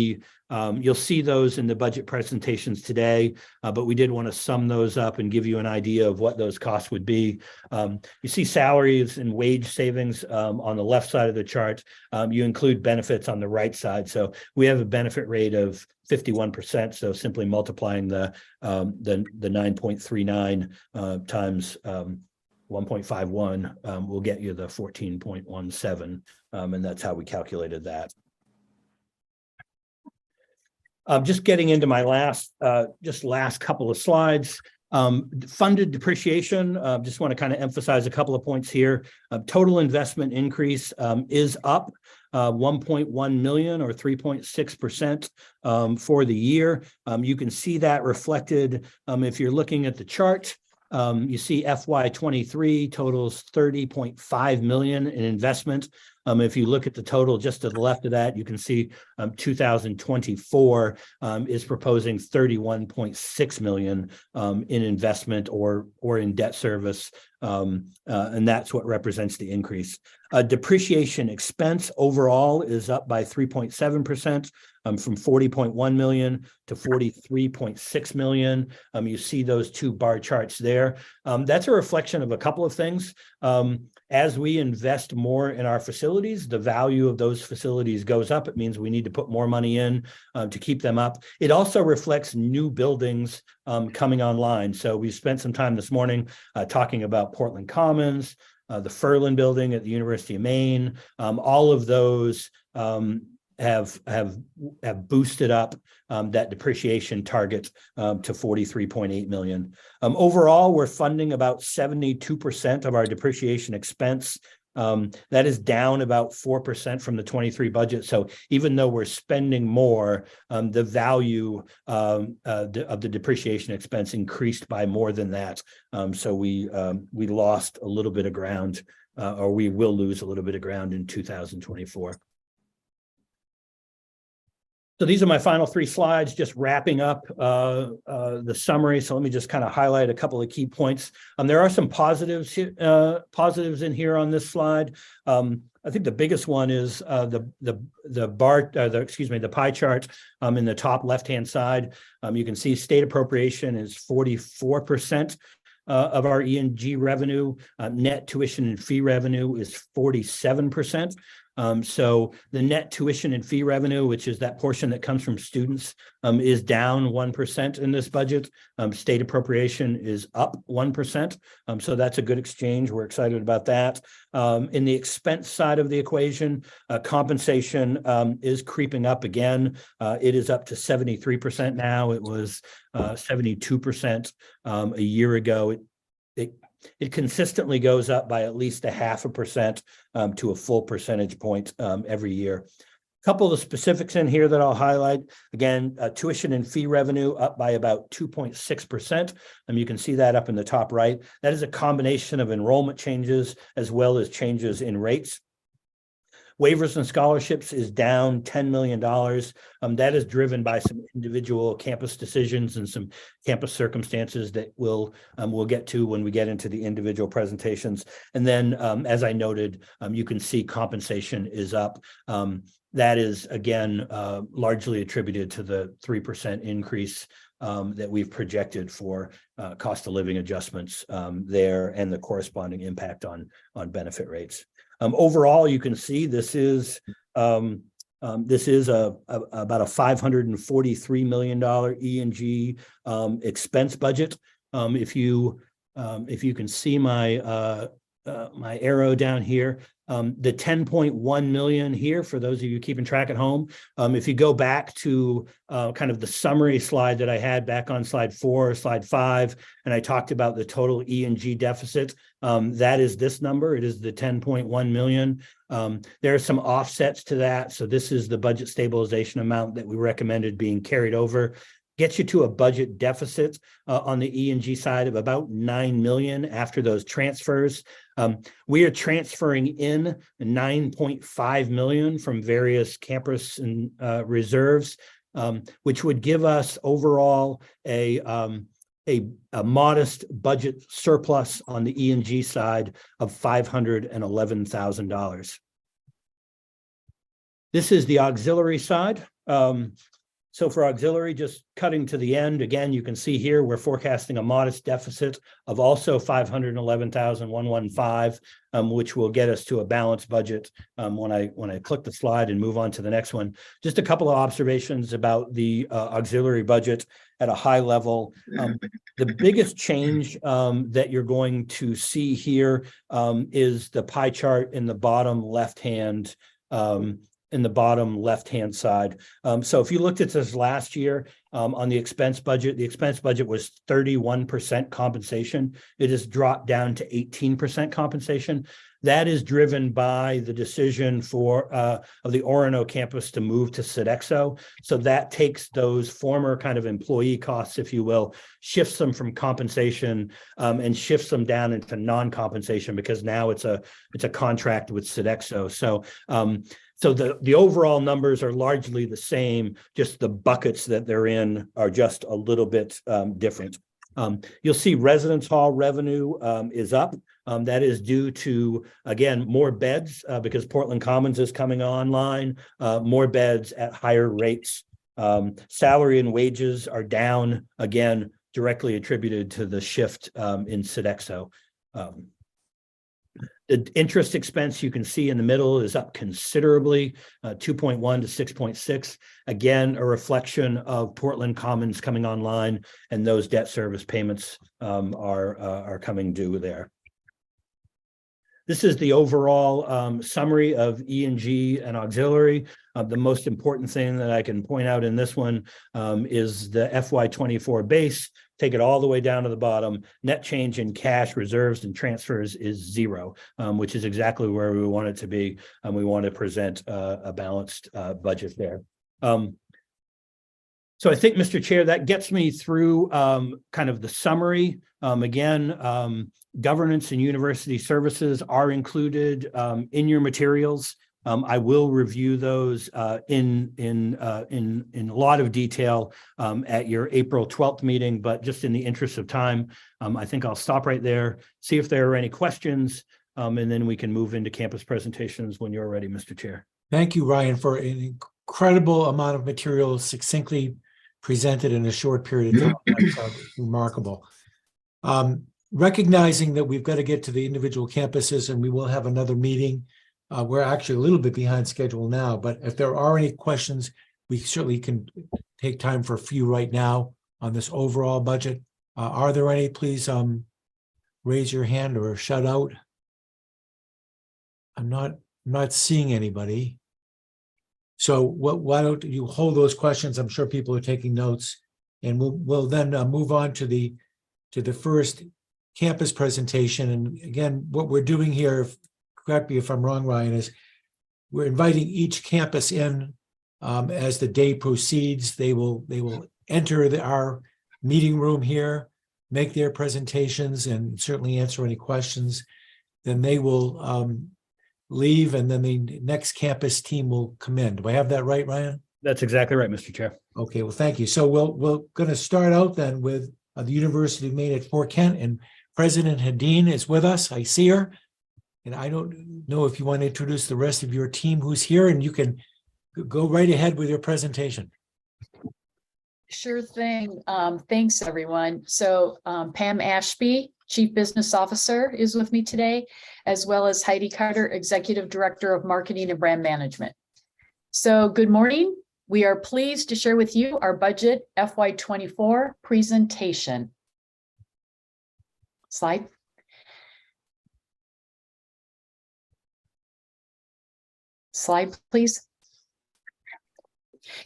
you'll see those in the budget presentations today, but we did want to sum those up and give you an idea of what those costs would be. You see salaries and wage savings on the left side of the chart. You include benefits on the right side. So we have a benefit rate of 51%. So simply multiplying the 9.39 times 1.51 will get you the 14.17, and that's how we calculated that. Just getting into my last couple of slides. Funded depreciation, just want to kind of emphasize a couple of points here. Total investment increase is up 1.1 million or 3.6% for the year. You can see that reflected if you're looking at the chart. You see FY23 totals 30.5 million in investment. If you look at the total just to the left of that, you can see 2024 is proposing 31.6 million in investment or in debt service. And that's what represents the increase. Depreciation expense overall is up by 3.7%. From 40.1 million to 43.6 million. You see those two bar charts there. That's a reflection of a couple of things. As we invest more in our facilities, the value of those facilities goes up. It means we need to put more money in to keep them up. It also reflects new buildings coming online. So we spent some time this morning talking about Portland Commons, the Furlan building at the University of Maine. All of those have boosted up that depreciation target to 43.8 million. Overall, we're funding about 72% of our depreciation expense. That is down about 4% from the 23 budget. So even though we're spending more, the value of the depreciation expense increased by more than that. So we lost a little bit of ground, or we will lose a little bit of ground in 2024. So these are my final three slides, just wrapping up the summary. So let me just kind of highlight a couple of key points. There are some positives in here on this slide. I think the biggest one is the pie chart in the top left-hand side. You can see state appropriation is 44% of our E&G revenue. Net tuition and fee revenue is 47%. So the net tuition and fee revenue, which is that portion that comes from students, is down 1% in this budget. State appropriation is up 1%. So that's a good exchange. We're excited about that. In the expense side of the equation, compensation is creeping up again. It is up to 73% now. It was 72% a year ago. It consistently goes up by at least 0.5% to a full percentage point every year. A couple of the specifics in here that I'll highlight. Again, tuition and fee revenue up by about 2.6%. You can see that up in the top right. That is a combination of enrollment changes as well as changes in rates. Waivers and scholarships is down $10 million. That is driven by some individual campus decisions and some campus circumstances that we'll get to when we get into the individual presentations. And then, as I noted, you can see compensation is up. That is, again, largely attributed to the 3% increase that we've projected for cost of living adjustments there and the corresponding impact on benefit rates. Overall, you can see this is about a $543 million E&G expense budget. If you can see my my arrow down here, the 10.1 million here, for those of you keeping track at home, if you go back to kind of the summary slide that I had back on slide 4 or slide 5, and I talked about the total E&G deficit, that is this number. It is the 10.1 million. There are some offsets to that. So this is the budget stabilization amount that we recommended being carried over. Gets you to a budget deficit on the E&G side of about 9 million after those transfers. We are transferring in 9.5 million from various campus and reserves, which would give us overall a modest budget surplus on the E&G side of $511,000. This is the auxiliary side. So for auxiliary, just cutting to the end, again, you can see here, we're forecasting a modest deficit of also 511,115, which will get us to a balanced budget when I click the slide and move on to the next one. Just a couple of observations about the auxiliary budget at a high level. The biggest change that you're going to see here is the pie chart in the bottom left-hand in the bottom left-hand side. So if you looked at this last year on the expense budget was 31% compensation. It has dropped down to 18% compensation. That is driven by the decision of the Orono campus to move to Sodexo. So that takes those former kind of employee costs, if you will, shifts them from compensation and shifts them down into non-compensation, because now it's a contract with Sodexo. So the overall numbers are largely the same, just the buckets that they're in are just a little bit different. You'll see residence hall revenue is up. That is due to, again, more beds because Portland Commons is coming online, more beds at higher rates. Salary and wages are down, again, directly attributed to the shift in Sodexo. The interest expense you can see in the middle is up considerably, 2.1 to 6.6. Again, a reflection of Portland Commons coming online, and those debt service payments are coming due there. This is the overall summary of E&G and auxiliary. The most important thing that I can point out in this one is the FY24 base. Take it all the way down to the bottom. Net change in cash, reserves, and transfers is 0, which is exactly where we want it to be. And we want to present a balanced budget there. So I think, Mr. Chair, that gets me through kind of the summary. Again, governance and university services are included in your materials. I will review those in a lot of detail at your April 12th meeting, but just in the interest of time, I think I'll stop right there, see if there are any questions, and then we can move into campus presentations when you're ready, Mr. Chair. Thank you, Ryan, for an incredible amount of material succinctly presented in a short period of time. That's remarkable. Recognizing that we've got to get to the individual campuses and we will have another meeting. We're actually a little bit behind schedule now, but if there are any questions, we certainly can take time for a few right now on this overall budget. Are there any? Please raise your hand or shout out. I'm not seeing anybody. So why don't you hold those questions? I'm sure people are taking notes, and we'll then move on to the first campus presentation. And again, what we're doing here, correct me if I'm wrong, Ryan, is we're inviting each campus in as the day proceeds. They will enter our meeting room here, make their presentations, and certainly answer any questions. Then they will leave, and then the next campus team will come in. Do I have that right, Ryan? That's exactly right, Mr. Chair. Okay, well, thank you. So we're going to start out then with the University of Maine at Fort Kent, and President Hedin is with us. I see her. And I don't know if you want to introduce the rest of your team who's here, and you can go right ahead with your presentation. Sure thing. Thanks, everyone. So Pam Ashby, Chief Business Officer, is with me today, as well as Heidi Carter, Executive Director of Marketing and Brand Management. So good morning. We are pleased to share with you our budget FY24 presentation. Slide. Slide, please.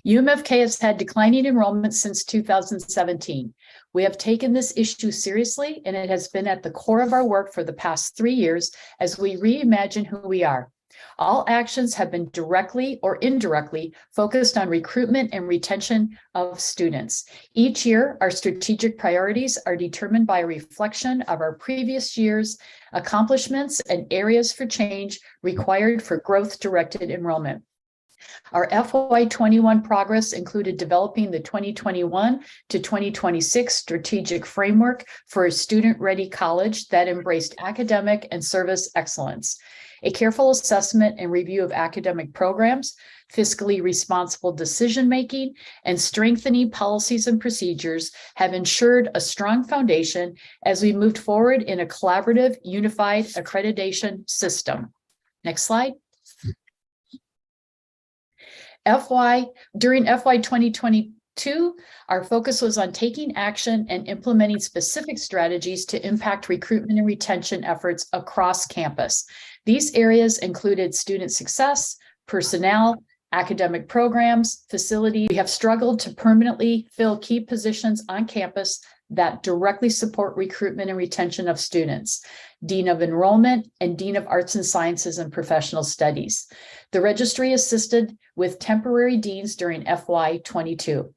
UMFK has had declining enrollment since 2017. We have taken this issue seriously, and it has been at the core of our work for the past 3 years as we reimagine who we are. All actions have been directly or indirectly focused on recruitment and retention of students. Each year, our strategic priorities are determined by a reflection of our previous year's accomplishments and areas for change required for growth-directed enrollment. Our FY21 progress included developing the 2021 to 2026 strategic framework for a student-ready college that embraced academic and service excellence. A careful assessment and review of academic programs, fiscally responsible decision-making, and strengthening policies and procedures have ensured a strong foundation as we moved forward in a collaborative, unified accreditation system. Next slide. During FY 2022, our focus was on taking action and implementing specific strategies to impact recruitment and retention efforts across campus. These areas included student success, personnel, academic programs, facilities. We have struggled to permanently fill key positions on campus that directly support recruitment and retention of students, Dean of Enrollment and Dean of Arts and Sciences and Professional Studies. The registry assisted with temporary deans during FY22.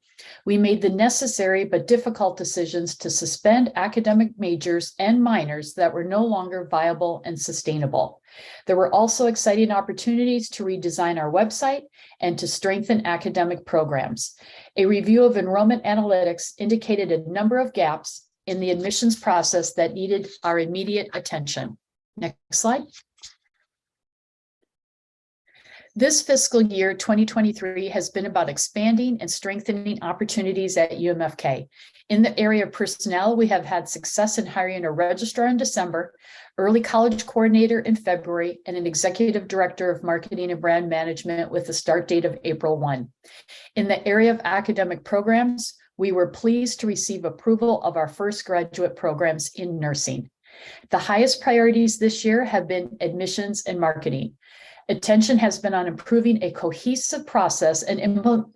We made the necessary but difficult decisions to suspend academic majors and minors that were no longer viable and sustainable. There were also exciting opportunities to redesign our website and to strengthen academic programs. A review of enrollment analytics indicated a number of gaps in the admissions process that needed our immediate attention. Next slide. This fiscal year, 2023, has been about expanding and strengthening opportunities at UMFK. In the area of personnel, we have had success in hiring a registrar in December, early college coordinator in February, and an executive director of marketing and brand management with a start date of April 1. In the area of academic programs, we were pleased to receive approval of our first graduate programs in nursing. The highest priorities this year have been admissions and marketing. Attention has been on improving a cohesive process and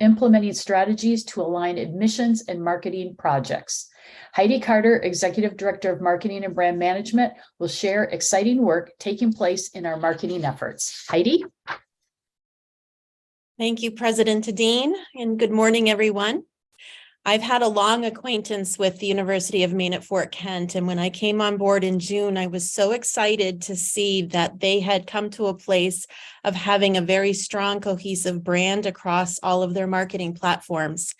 implementing strategies to align admissions and marketing projects. Heidi Carter, Executive Director of Marketing and Brand Management, will share exciting work taking place in our marketing efforts. Heidi? Thank you, President Dean, and good morning, everyone. I've had a long acquaintance with the University of Maine at Fort Kent, and when I came on board in June, I was so excited to see that they had come to a place of having a very strong, cohesive brand across all of their marketing platforms.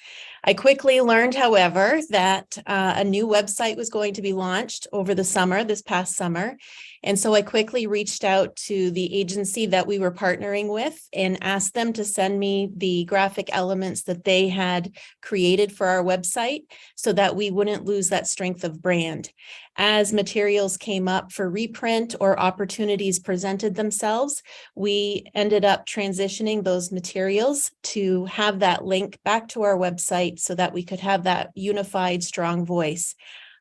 I quickly learned, however, that a new website was going to be launched over the summer, this past summer. And so I quickly reached out to the agency that we were partnering with and asked them to send me the graphic elements that they had created for our website so that we wouldn't lose that strength of brand. As materials came up for reprint or opportunities presented themselves, we ended up transitioning those materials to have that link back to our website so that we could have that unified, strong voice.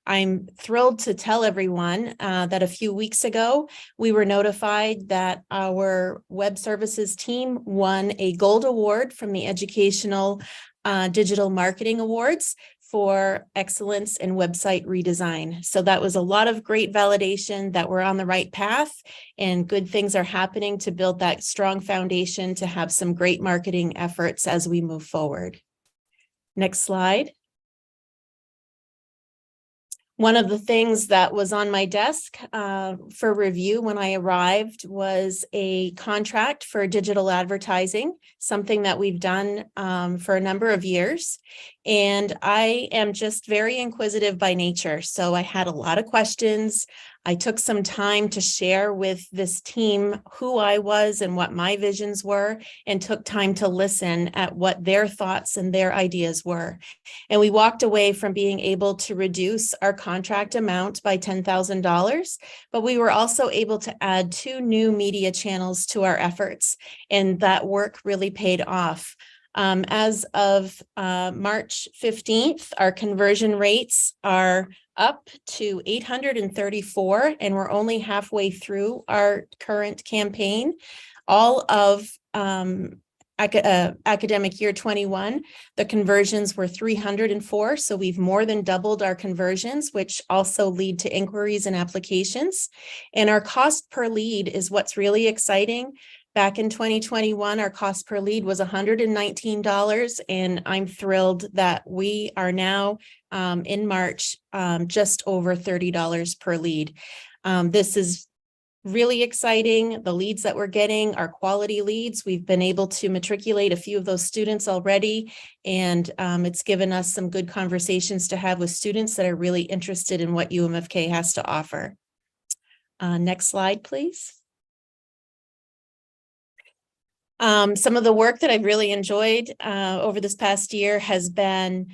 I'm thrilled to tell everyone that a few weeks ago, we were notified that our web services team won a gold award from the Educational Digital Marketing Awards for excellence in website redesign. So that was a lot of great validation that we're on the right path and good things are happening to build that strong foundation to have some great marketing efforts as we move forward. Next slide. One of the things that was on my desk for review when I arrived was a contract for digital advertising, something that we've done for a number of years. And I am just very inquisitive by nature. So I had a lot of questions. I took some time to share with this team who I was and what my visions were, and took time to listen at what their thoughts and their ideas were. And we walked away from being able to reduce our contract amount by $10,000, but we were also able to add 2 new media channels to our efforts, and that work really paid off. As of March 15th, our conversion rates are up to 834, and we're only halfway through our current campaign. All of academic year 21, the conversions were 304, so we've more than doubled our conversions, which also lead to inquiries and applications. And our cost per lead is what's really exciting. Back in 2021, our cost per lead was $119, and I'm thrilled that we are now in March just over $30 per lead. This is really exciting. The leads that we're getting are quality leads. We've been able to matriculate a few of those students already, and it's given us some good conversations to have with students that are really interested in what UMFK has to offer. Next slide, please. Some of the work that I've really enjoyed over this past year has been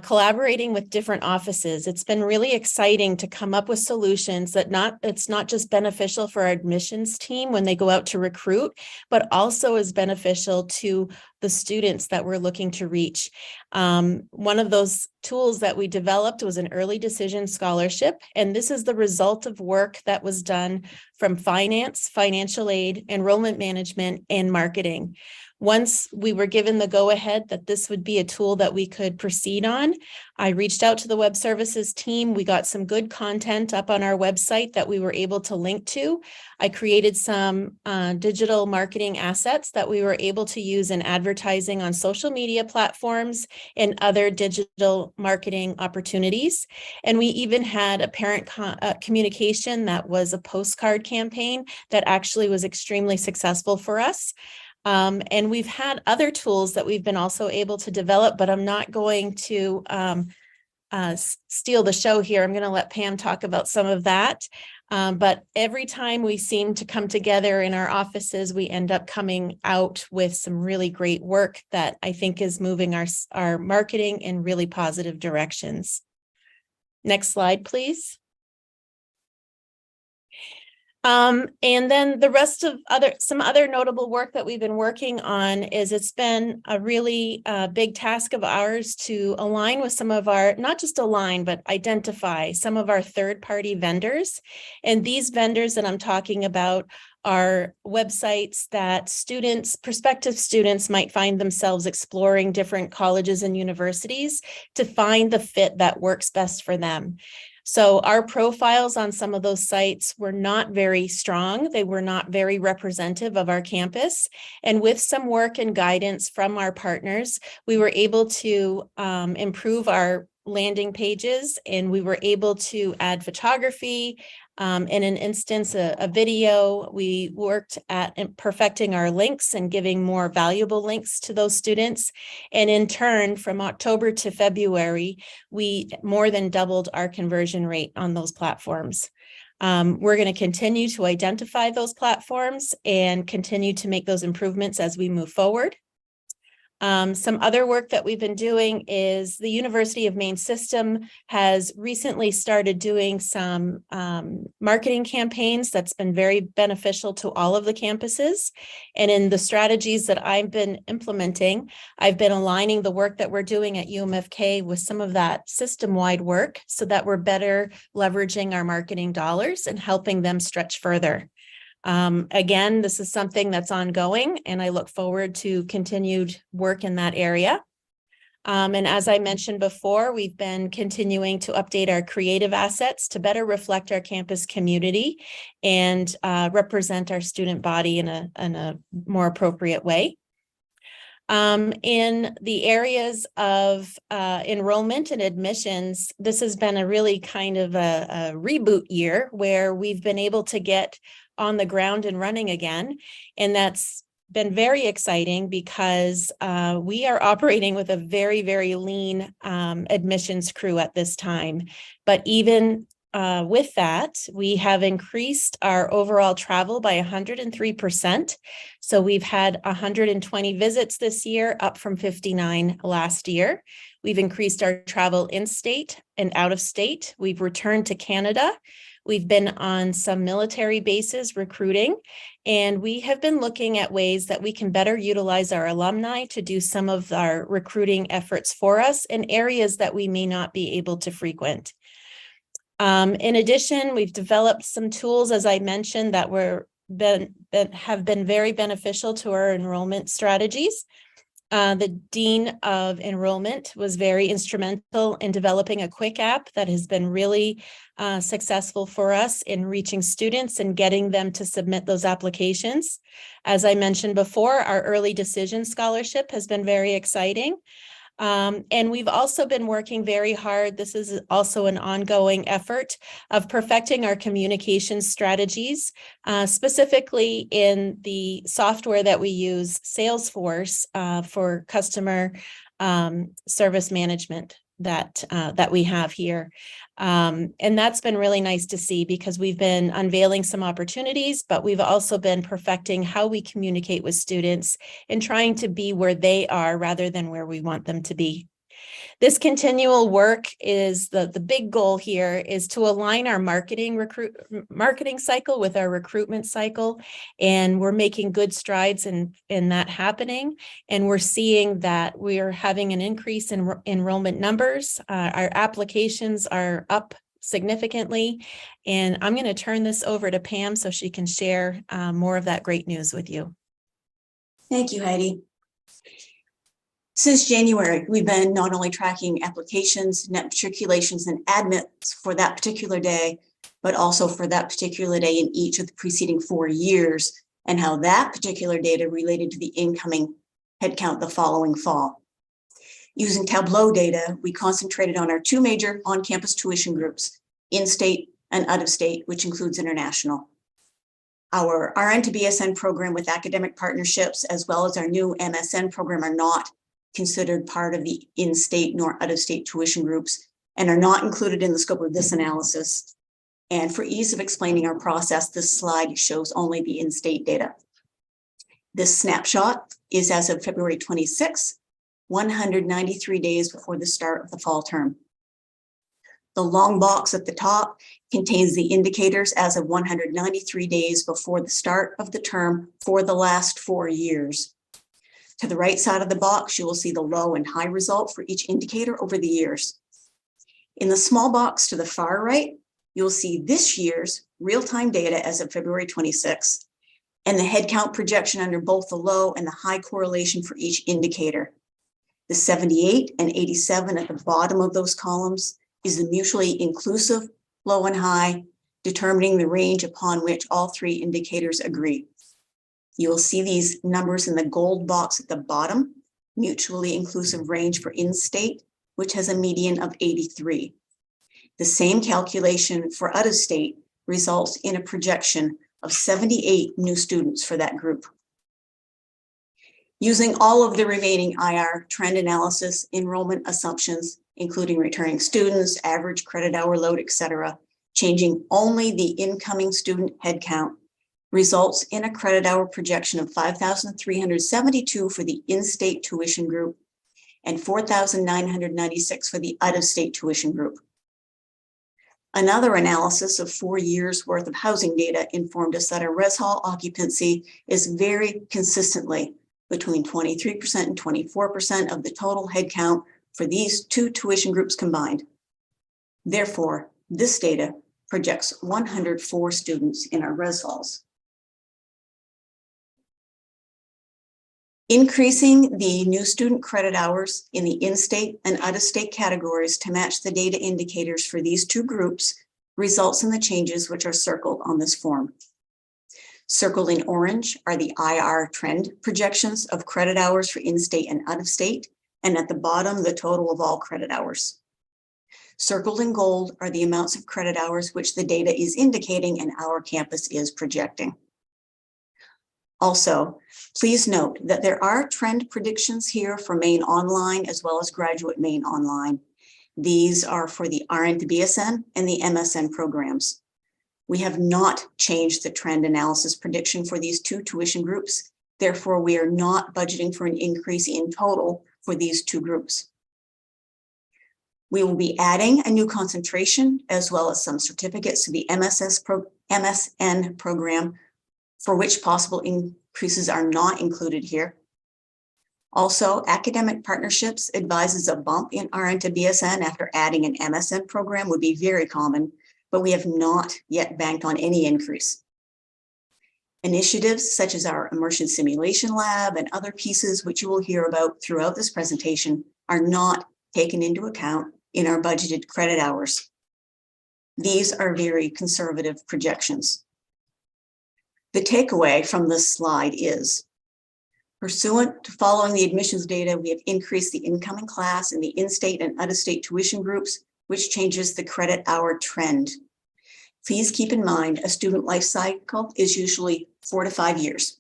collaborating with different offices. It's been really exciting to come up with solutions that it's not just beneficial for our admissions team when they go out to recruit, but also is beneficial to the students that we're looking to reach. One of those tools that we developed was an early decision scholarship, and this is the result of work that was done from finance, financial aid, enrollment management, and marketing. Once we were given the go-ahead that this would be a tool that we could proceed on, I reached out to the web services team. We got some good content up on our website that we were able to link to. I created some digital marketing assets that we were able to use in advertising on social media platforms and other digital marketing opportunities. And we even had a parent communication that was a postcard campaign that actually was extremely successful for us. And we've had other tools that we've been also able to develop, but I'm not going to steal the show here. I'm going to let Pam talk about some of that. But every time we seem to come together in our offices, we end up coming out with some really great work that I think is moving our marketing in really positive directions. Next slide, please. And then the rest of some other notable work that we've been working on is it's been a really big task of ours to align with some of our, not just align, but identify some of our third-party vendors. And these vendors that I'm talking about are websites that prospective students might find themselves exploring different colleges and universities to find the fit that works best for them. So our profiles on some of those sites were not very strong. They were not very representative of our campus. And with some work and guidance from our partners, we were able to improve our landing pages, and we were able to add photography, in an instance, a video. We worked at perfecting our links and giving more valuable links to those students. And in turn, from October to February, we more than doubled our conversion rate on those platforms. We're going to continue to identify those platforms and continue to make those improvements as we move forward. Some other work that we've been doing is the University of Maine system has recently started doing some marketing campaigns that's been very beneficial to all of the campuses. And in the strategies that I've been implementing, I've been aligning the work that we're doing at UMFK with some of that system-wide work so that we're better leveraging our marketing dollars and helping them stretch further. Again, this is something that's ongoing, and I look forward to continued work in that area. And as I mentioned before, we've been continuing to update our creative assets to better reflect our campus community and represent our student body in a more appropriate way. In the areas of enrollment and admissions, this has been a really kind of a reboot year where we've been able to get on the ground and running again. And that's been very exciting because we are operating with a very, very lean admissions crew at this time. But even with that, we have increased our overall travel by 103%. So we've had 120 visits this year, up from 59 last year. We've increased our travel in-state and out-of-state. We've returned to Canada. We've been on some military bases recruiting, and we have been looking at ways that we can better utilize our alumni to do some of our recruiting efforts for us in areas that we may not be able to frequent. In addition, we've developed some tools, as I mentioned, that have been very beneficial to our enrollment strategies. The Dean of Enrollment was very instrumental in developing a quick app that has been really successful for us in reaching students and getting them to submit those applications. As I mentioned before, our early decision scholarship has been very exciting. And we've also been working very hard. This is also an ongoing effort of perfecting our communication strategies, specifically in the software that we use, Salesforce, for customer service management that we have here. And that's been really nice to see because we've been unveiling some opportunities, but we've also been perfecting how we communicate with students and trying to be where they are rather than where we want them to be. This continual work is the big goal here is to align our marketing cycle with our recruitment cycle. And we're making good strides in that happening. And we're seeing that we are having an increase in enrollment numbers. Our applications are up significantly. And I'm going to turn this over to Pam so she can share more of that great news with you. Thank you, Heidi. Since January, we've been not only tracking applications, net matriculations, and admits for that particular day, but also for that particular day in each of the preceding 4 years, and how that particular data related to the incoming headcount the following fall. Using Tableau data, we concentrated on our 2 major on-campus tuition groups, in-state and out-of-state, which includes international. Our RN to BSN program with academic partnerships, as well as our new MSN program, are not considered part of the in-state nor out-of-state tuition groups and are not included in the scope of this analysis. And for ease of explaining our process, this slide shows only the in-state data. This snapshot is as of February 26, 193 days before the start of the fall term. The long box at the top contains the indicators as of 193 days before the start of the term for the last 4 years. To the right side of the box, you will see the low and high result for each indicator over the years. In the small box to the far right, you'll see this year's real-time data as of February 26, and the headcount projection under both the low and the high correlation for each indicator. The 78 and 87 at the bottom of those columns is the mutually inclusive low and high, determining the range upon which all 3 indicators agree. You will see these numbers in the gold box at the bottom, mutually inclusive range for in-state, which has a median of 83. The same calculation for out-of-state results in a projection of 78 new students for that group. Using all of the remaining IR trend analysis, enrollment assumptions, including returning students, average credit hour load, etc., changing only the incoming student headcount results in a credit hour projection of 5,372 for the in-state tuition group and 4,996 for the out-of-state tuition group. Another analysis of 4 years worth of housing data informed us that our res hall occupancy is very consistently between 23% and 24% of the total headcount for these 2 tuition groups combined. Therefore, this data projects 104 students in our res halls. Increasing the new student credit hours in the in-state and out-of-state categories to match the data indicators for these 2 groups results in the changes which are circled on this form. Circled in orange are the IR trend projections of credit hours for in-state and out-of-state, and at the bottom, the total of all credit hours. Circled in gold are the amounts of credit hours which the data is indicating and our campus is projecting. Also, please note that there are trend predictions here for Maine Online as well as Graduate Maine Online. These are for the RN to BSN and the MSN programs. We have not changed the trend analysis prediction for these 2 tuition groups. Therefore, we are not budgeting for an increase in total for these 2 groups. We will be adding a new concentration as well as some certificates to the MSN program, for which possible increases are not included here. Also, Academic Partnerships advises a bump in RN to BSN after adding an MSN program would be very common, but we have not yet banked on any increase. Initiatives such as our immersion simulation lab and other pieces which you will hear about throughout this presentation are not taken into account in our budgeted credit hours. These are very conservative projections. The takeaway from this slide is, pursuant to following the admissions data, we have increased the incoming class in the in-state and out-of-state tuition groups, which changes the credit hour trend. Please keep in mind a student life cycle is usually 4 to 5 years.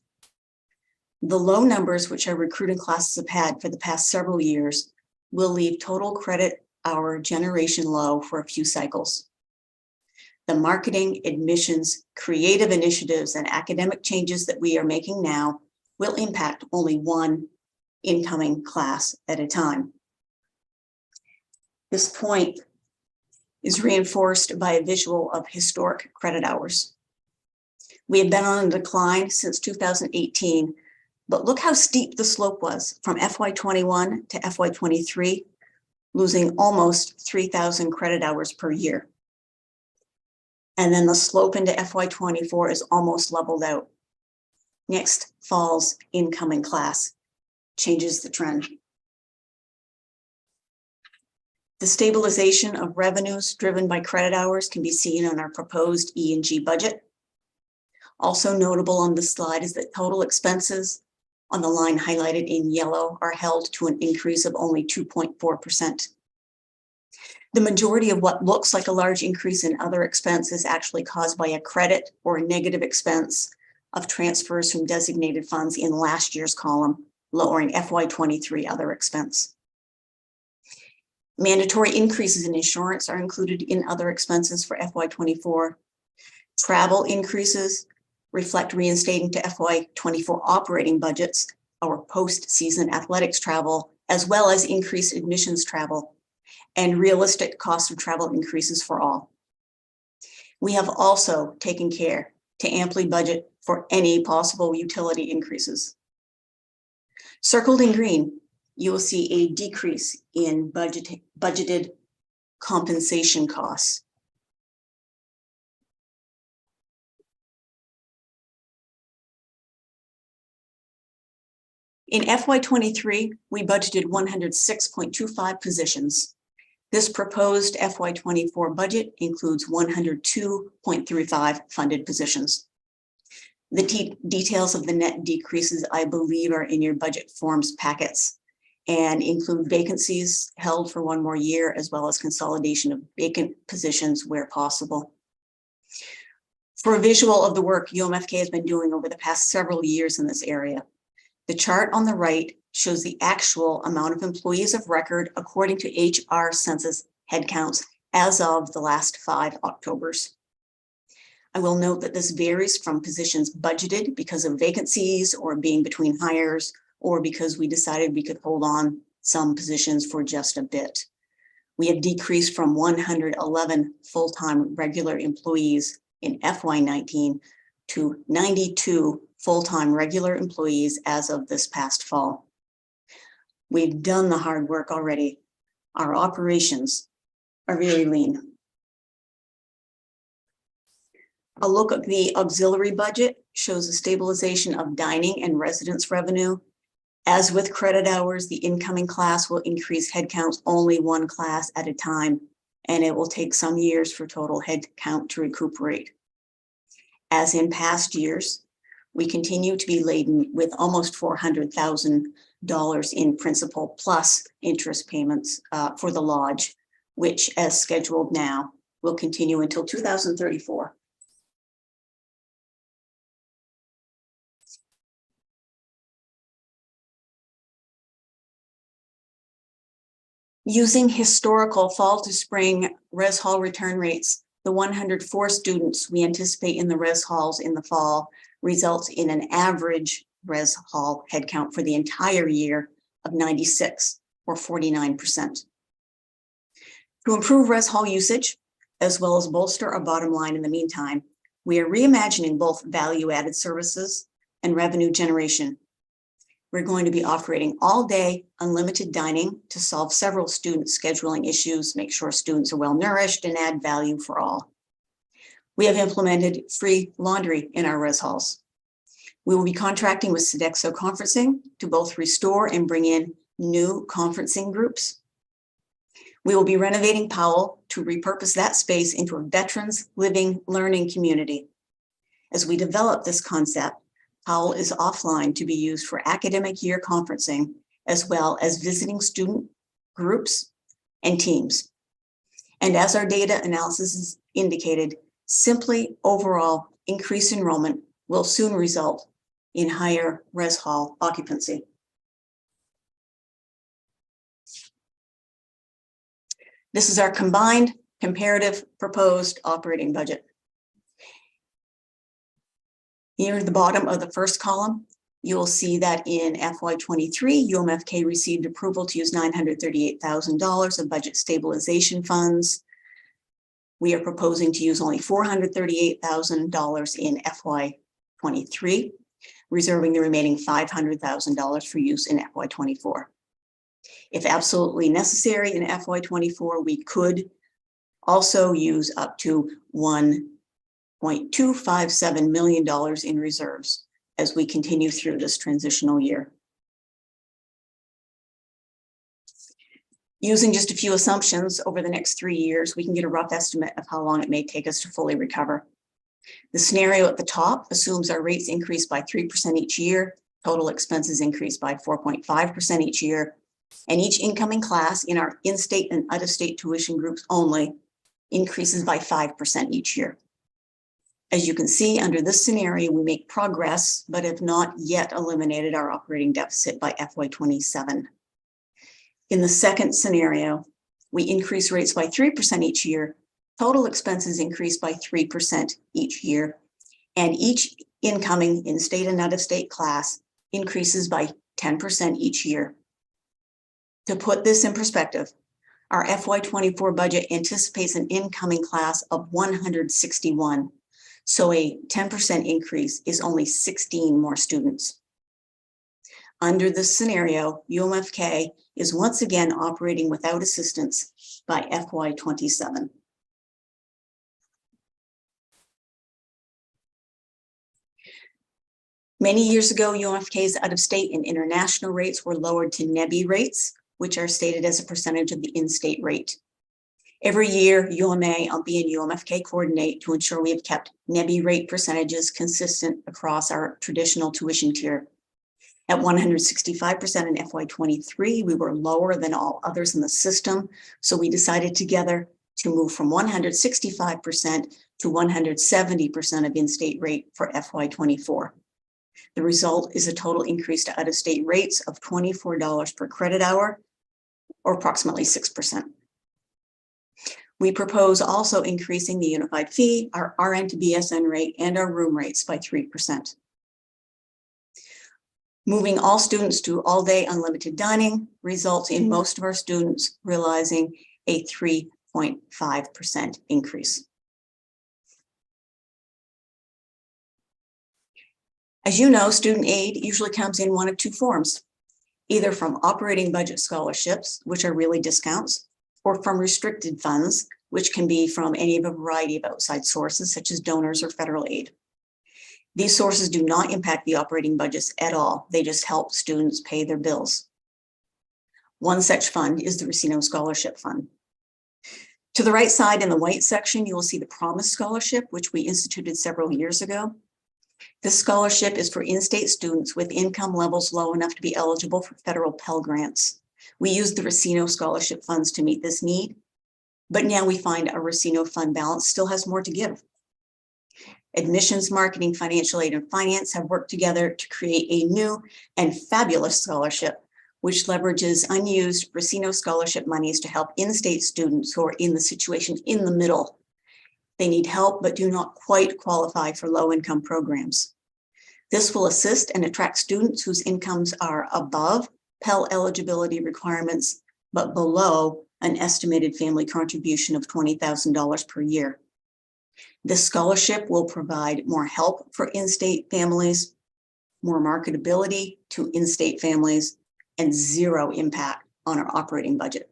The low numbers which our recruiting classes have had for the past several years will leave total credit hour generation low for a few cycles. The marketing, admissions, creative initiatives, and academic changes that we are making now will impact only one incoming class at a time. This point is reinforced by a visual of historic credit hours. We have been on a decline since 2018, but look how steep the slope was from FY21 to FY23, losing almost 3,000 credit hours per year. And then the slope into FY24 is almost leveled out. Next fall's incoming class changes the trend. The stabilization of revenues driven by credit hours can be seen on our proposed E&G budget. Also notable on this slide is that total expenses on the line highlighted in yellow are held to an increase of only 2.4%. The majority of what looks like a large increase in other expense is actually caused by a credit or a negative expense of transfers from designated funds in last year's column, lowering FY23 other expense. Mandatory increases in insurance are included in other expenses for FY24. Travel increases reflect reinstating to FY24 operating budgets, our post-season athletics travel, as well as increased admissions travel, and realistic cost of travel increases for all. We have also taken care to amply budget for any possible utility increases. Circled in green, you will see a decrease in budgeted compensation costs. In FY23, we budgeted 106.25 positions. This proposed FY24 budget includes 102.35 funded positions. The details of the net decreases, I believe, are in your budget forms packets and include vacancies held for one more year, as well as consolidation of vacant positions where possible. For a visual of the work UMFK has been doing over the past several years in this area, the chart on the right shows the actual amount of employees of record according to HR census headcounts as of the last 5 Octobers. I will note that this varies from positions budgeted because of vacancies or being between hires, or because we decided we could hold on some positions for just a bit. We have decreased from 111 full-time regular employees in FY19 to 92 full-time regular employees as of this past fall. We've done the hard work already. Our operations are very lean. A look at the auxiliary budget shows a stabilization of dining and residence revenue. As with credit hours, the incoming class will increase headcounts only one class at a time, and it will take some years for total headcount to recuperate. As in past years, we continue to be laden with almost $400,000 in principal plus interest payments for the lodge, which, as scheduled now, will continue until 2034. Using historical fall to spring res hall return rates, the 104 students we anticipate in the res halls in the fall results in an average res hall headcount for the entire year of 96, or 49%. To improve res hall usage, as well as bolster our bottom line in the meantime, we are reimagining both value-added services and revenue generation. We're going to be operating all-day unlimited dining to solve several student scheduling issues, make sure students are well-nourished, and add value for all. We have implemented free laundry in our res halls. We will be contracting with Sodexo Conferencing to both restore and bring in new conferencing groups. We will be renovating Powell to repurpose that space into a veterans living learning community. As we develop this concept, Powell is offline to be used for academic year conferencing, as well as visiting student groups and teams. And as our data analysis has indicated, simply overall increased enrollment will soon result in higher res hall occupancy. This is our combined comparative proposed operating budget. Here at the bottom of the first column, you'll see that in FY23, UMFK received approval to use $938,000 of budget stabilization funds. We are proposing to use only $438,000 in FY23, reserving the remaining $500,000 for use in FY24. If absolutely necessary in FY24, we could also use up to $1.257 million in reserves as we continue through this transitional year. Using just a few assumptions over the next 3 years, we can get a rough estimate of how long it may take us to fully recover. The scenario at the top assumes our rates increase by 3% each year, total expenses increase by 4.5% each year, and each incoming class in our in-state and out-of-state tuition groups only increases by 5% each year. As you can see, under this scenario, we make progress, but have not yet eliminated our operating deficit by FY27. In the second scenario, we increase rates by 3% each year, total expenses increase by 3% each year, and each incoming in-state and out-of-state class increases by 10% each year. To put this in perspective, our FY24 budget anticipates an incoming class of 161, so a 10% increase is only 16 more students. Under this scenario, UMFK is once again operating without assistance by FY27. Many years ago, UMFK's out-of-state and international rates were lowered to NEBI rates, which are stated as a percentage of the in-state rate. Every year, UMA, LB, and UMFK coordinate to ensure we have kept NEBI rate percentages consistent across our traditional tuition tier. At 165% in FY23, we were lower than all others in the system, so we decided together to move from 165% to 170% of in-state rate for FY24. The result is a total increase to out-of-state rates of $24 per credit hour, or approximately 6%. We propose also increasing the unified fee, our RN to BSN rate, and our room rates by 3%. Moving all students to all-day unlimited dining results in most of our students realizing a 3.5% increase. As you know, student aid usually comes in one of two forms, either from operating budget scholarships, which are really discounts, or from restricted funds, which can be from any of a variety of outside sources, such as donors or federal aid. These sources do not impact the operating budgets at all. They just help students pay their bills. One such fund is the Racino Scholarship Fund. To the right side in the white section, you will see the Promise Scholarship, which we instituted several years ago. This scholarship is for in-state students with income levels low enough to be eligible for federal Pell Grants. We used the Racino Scholarship funds to meet this need, but now we find our Racino fund balance still has more to give. Admissions, marketing, financial aid, and finance have worked together to create a new and fabulous scholarship, which leverages unused Racino Scholarship monies to help in-state students who are in the situation in the middle. They need help, but do not quite qualify for low-income programs. This will assist and attract students whose incomes are above Pell eligibility requirements, but below an estimated family contribution of $20,000 per year. This scholarship will provide more help for in-state families, more marketability to in-state families, and zero impact on our operating budget.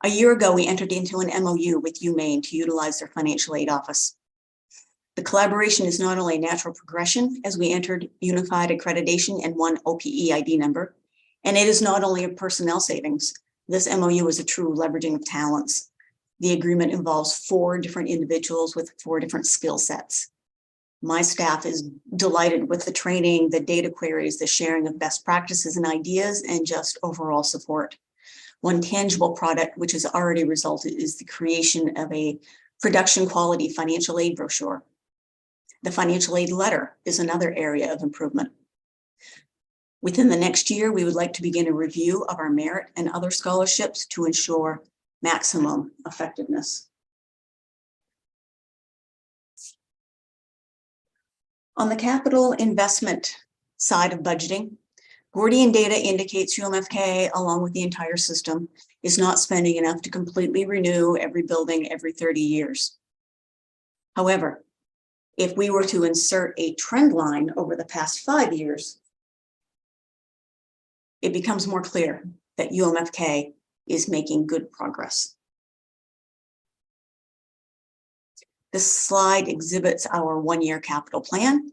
A year ago, we entered into an MOU with UMaine to utilize their financial aid office. The collaboration is not only a natural progression as we entered unified accreditation and one OPE ID number, and it is not only a personnel savings. This MOU is a true leveraging of talents. The agreement involves 4 different individuals with 4 different skill sets. My staff is delighted with the training, the data queries, the sharing of best practices and ideas, and just overall support. One tangible product which has already resulted is the creation of a production quality financial aid brochure. The financial aid letter is another area of improvement. Within the next year, we would like to begin a review of our merit and other scholarships to ensure maximum effectiveness. On the capital investment side of budgeting, Gordian data indicates UMFK, along with the entire system, is not spending enough to completely renew every building every 30 years. However, if we were to insert a trend line over the past 5 years, it becomes more clear that UMFK is making good progress. This slide exhibits our 1-year capital plan.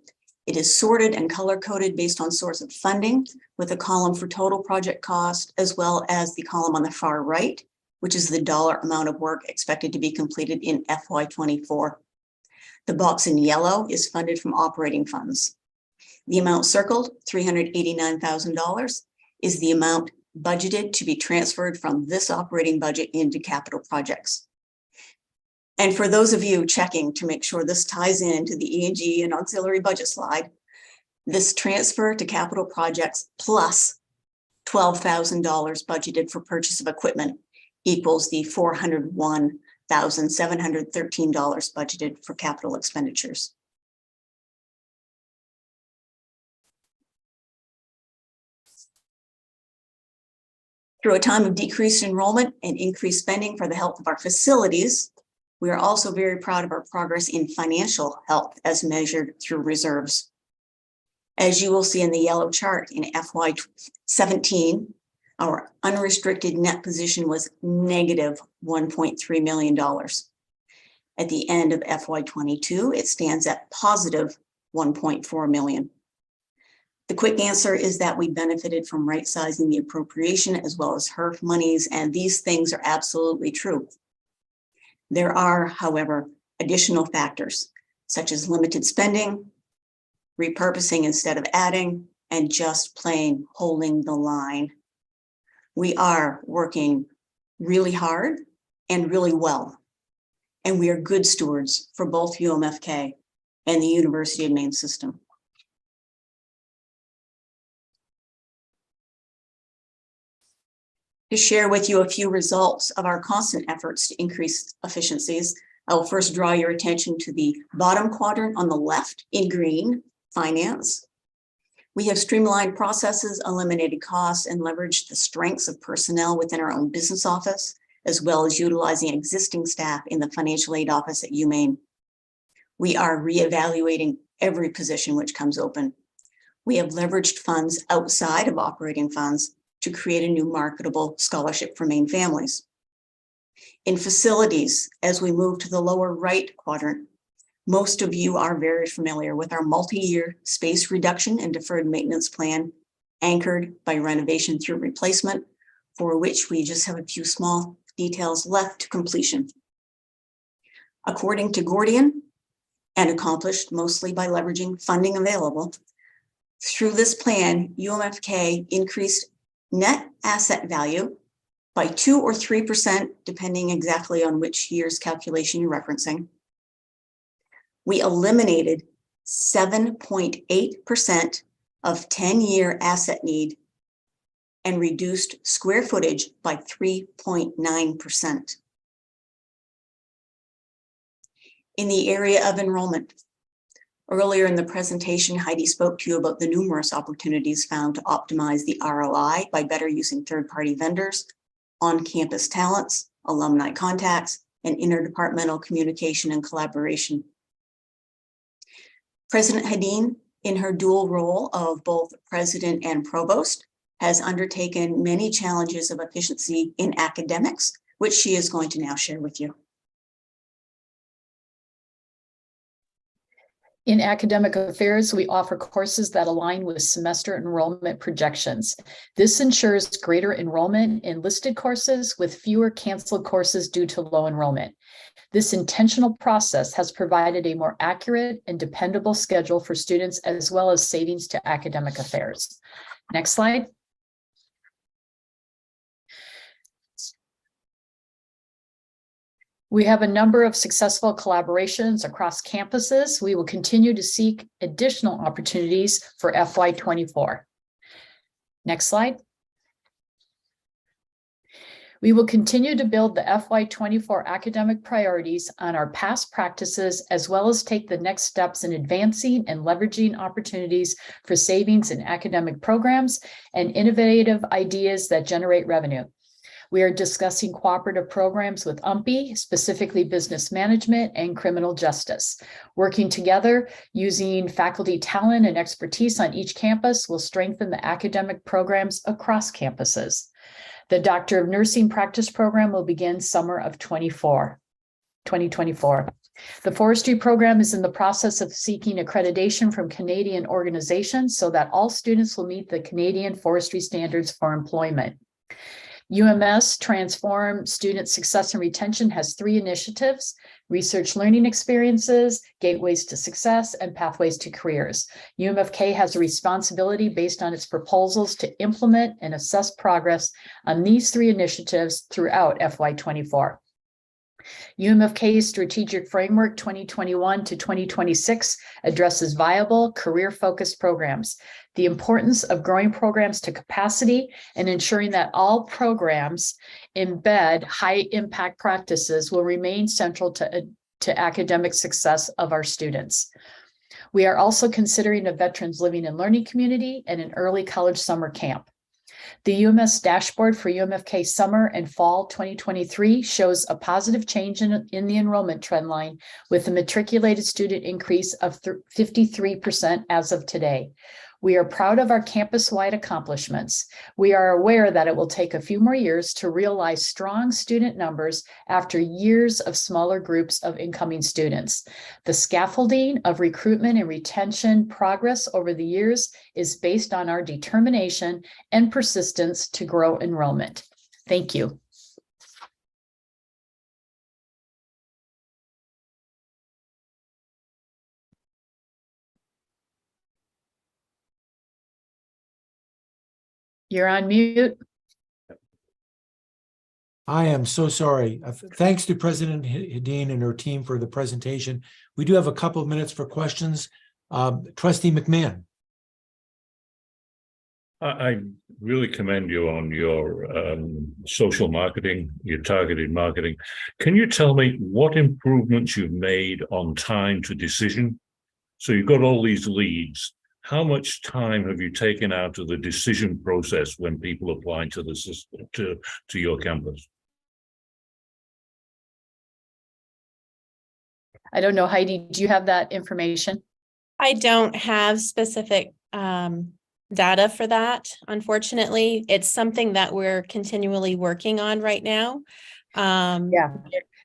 It is sorted and color-coded based on source of funding, with a column for total project cost, as well as the column on the far right, which is the dollar amount of work expected to be completed in FY24. The box in yellow is funded from operating funds. The amount circled, $389,000, is the amount budgeted to be transferred from this operating budget into capital projects. And for those of you checking to make sure this ties into the E&G and auxiliary budget slide, this transfer to capital projects plus $12,000 budgeted for purchase of equipment equals the $401,713 budgeted for capital expenditures. Through a time of decreased enrollment and increased spending for the health of our facilities, we are also very proud of our progress in financial health as measured through reserves. As you will see in the yellow chart, in FY17, our unrestricted net position was negative $1.3 million. At the end of FY22, it stands at positive $1.4 million. The quick answer is that we benefited from right-sizing the appropriation as well as HERF monies, and these things are absolutely true. There are, however, additional factors, such as limited spending, repurposing instead of adding, and just plain holding the line. We are working really hard and really well, and we are good stewards for both UMFK and the University of Maine system. To share with you a few results of our constant efforts to increase efficiencies, I will first draw your attention to the bottom quadrant on the left in green, finance. We have streamlined processes, eliminated costs, and leveraged the strengths of personnel within our own business office, as well as utilizing existing staff in the financial aid office at UMaine. We are reevaluating every position which comes open. We have leveraged funds outside of operating funds to create a new marketable scholarship for Maine families. In facilities, as we move to the lower right quadrant, most of you are very familiar with our multi-year space reduction and deferred maintenance plan, anchored by renovation through replacement, for which we just have a few small details left to completion. According to Gordian, and accomplished mostly by leveraging funding available, through this plan, UMFK increased net asset value by 2 or 3%, depending exactly on which year's calculation you're referencing. We eliminated 7.8% of 10-year asset need and reduced square footage by 3.9%. In the area of enrollment, earlier in the presentation, Heidi spoke to you about the numerous opportunities found to optimize the ROI by better using third-party vendors, on-campus talents, alumni contacts, and interdepartmental communication and collaboration. President Hedin, in her dual role of both president and provost, has undertaken many challenges of efficiency in academics, which she is going to now share with you. In academic affairs, we offer courses that align with semester enrollment projections. This ensures greater enrollment in listed courses with fewer canceled courses due to low enrollment. This intentional process has provided a more accurate and dependable schedule for students, as well as savings to academic affairs. Next slide. We have a number of successful collaborations across campuses. We will continue to seek additional opportunities for FY24. Next slide. We will continue to build the FY24 academic priorities on our past practices, as well as take the next steps in advancing and leveraging opportunities for savings in academic programs and innovative ideas that generate revenue. We are discussing cooperative programs with UMPI, specifically business management and criminal justice. Working together, using faculty talent and expertise on each campus will strengthen the academic programs across campuses. The Doctor of Nursing practice program will begin summer of 2024. The forestry program is in the process of seeking accreditation from Canadian organizations so that all students will meet the Canadian forestry standards for employment. UMS Transform Student Success and Retention has 3 initiatives: research learning experiences, gateways to success, and pathways to careers. UMFK has a responsibility based on its proposals to implement and assess progress on these 3 initiatives throughout FY24. UMFK's Strategic Framework 2021 to 2026 addresses viable, career-focused programs, the importance of growing programs to capacity, and ensuring that all programs embed high-impact practices will remain central to academic success of our students. We are also considering a Veterans Living and Learning Community and an early college summer camp. The UMS dashboard for UMFK summer and fall 2023 shows a positive change in the enrollment trend line with a matriculated student increase of 53% as of today. We are proud of our campus-wide accomplishments. We are aware that it will take a few more years to realize strong student numbers after years of smaller groups of incoming students. The scaffolding of recruitment and retention progress over the years is based on our determination and persistence to grow enrollment. Thank you. You're on mute. I am so sorry. Thanks to President Hedin and her team for the presentation. We do have a couple of minutes for questions. Trustee McMahon. I really commend you on your social marketing, your targeted marketing. Can you tell me what improvements you've made on time to decision? So you've got all these leads. How much time have you taken out of the decision process when people apply to the system, to your campus? I don't know, Heidi, do you have that information? I don't have specific data for that. Unfortunately, it's something that we're continually working on right now. Yeah.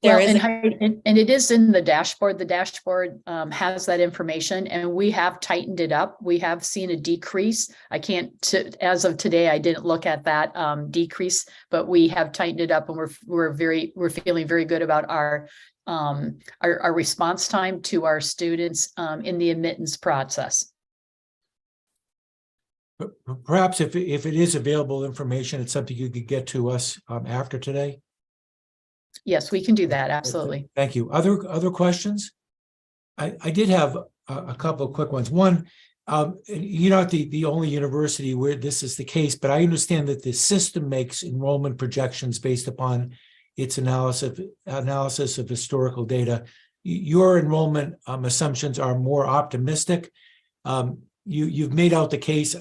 There Well, is and it is in the dashboard. The dashboard has that information, and we have tightened it up. We have seen a decrease. I can't, as of today, I didn't look at that decrease, but we have tightened it up, and we're feeling very good about our response time to our students in the admittance process. Perhaps if it is available information, it's something you could get to us after today. Yes, we can do that. Absolutely. Thank you. Other questions? I did have a couple of quick ones. One, you're not the only university where this is the case, but I understand that the system makes enrollment projections based upon its analysis of historical data. Your enrollment assumptions are more optimistic. You've made out the case,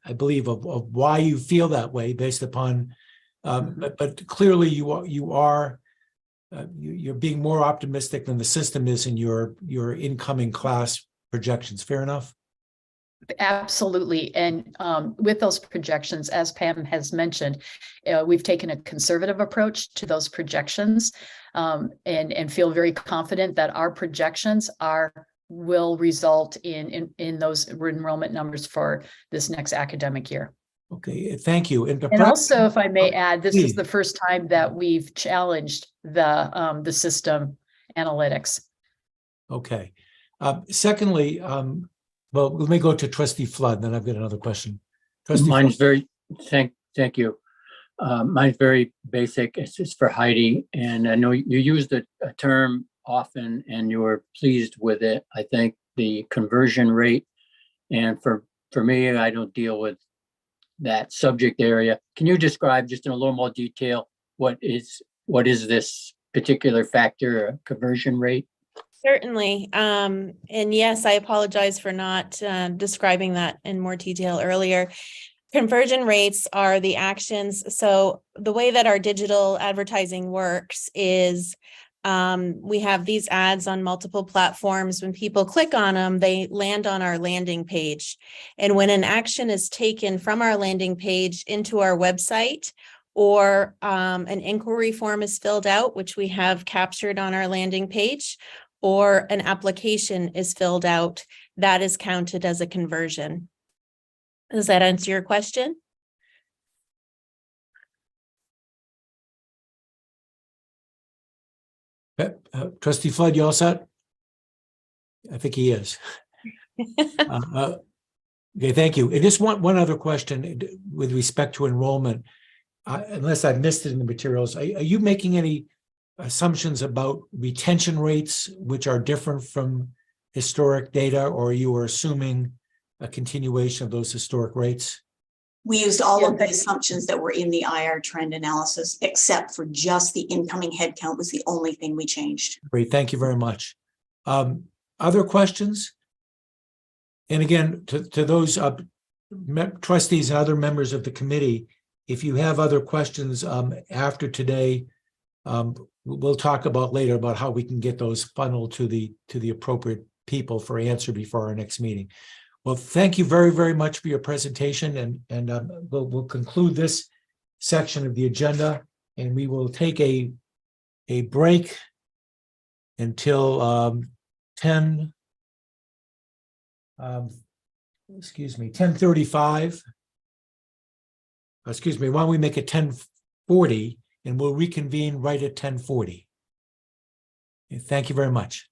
I believe, of why you feel that way based upon, but clearly you're being more optimistic than the system is in your incoming class projections. Fair enough? Absolutely. And with those projections, as Pam has mentioned, we've taken a conservative approach to those projections and feel very confident that our projections will result in those enrollment numbers for this next academic year. Okay, thank you. And also, if I may add, this Please. is the first time that we've challenged the system analytics. Okay. Secondly, well, let me go to Trustee Flood, then I've got another question. Trustee Mine's Flood. very, thank you. Mine's very basic. It's just for Heidi. And I know you used a term often and you were pleased with it. I think the conversion rate, and for me, I don't deal with that subject area. Can you describe just in a little more detail what is this particular factor, conversion rate? certainly. And yes, I apologize for not describing that in more detail earlier. Conversion rates are the actions. So the way that our digital advertising works is we have these ads on multiple platforms. When people click on them, they land on our landing page. And when an action is taken from our landing page into our website, or an inquiry form is filled out, which we have captured on our landing page, or an application is filled out, that is counted as a conversion. Does that answer your question? Trustee Flood, you all set? I think he is. Okay, thank you. And just one other question with respect to enrollment. Unless I missed it in the materials, are you making any assumptions about retention rates which are different from historic data, or you are assuming a continuation of those historic rates? We used all of the assumptions that were in the IR trend analysis, except for just the incoming headcount was the only thing we changed. Great, thank you very much. Other questions? And again, to those trustees and other members of the committee, if you have other questions after today, we'll talk about later about how we can get those funneled to the appropriate people for answer before our next meeting. Well, thank you very, very much for your presentation, and we'll conclude this section of the agenda, and we will take a break until 10:35. Excuse me, why don't we make it 10:40, and we'll reconvene right at 10:40. Thank you very much.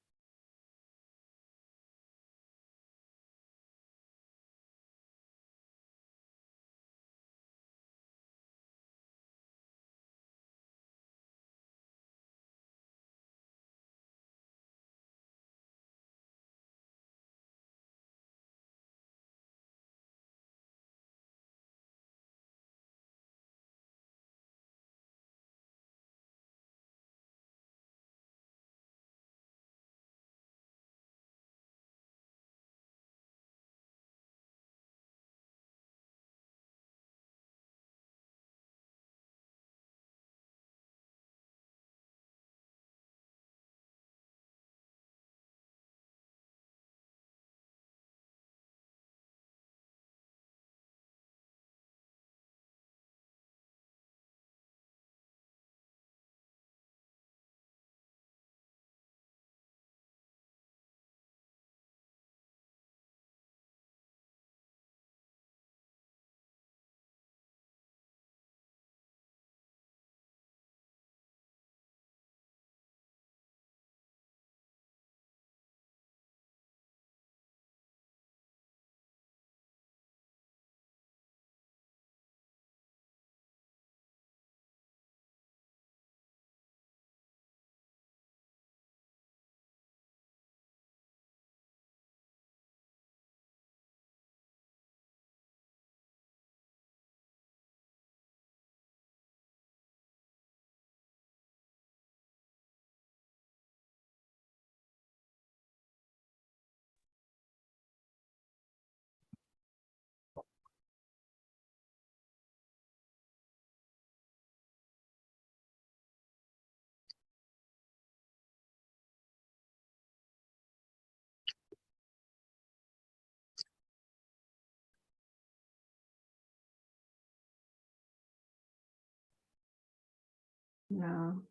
No.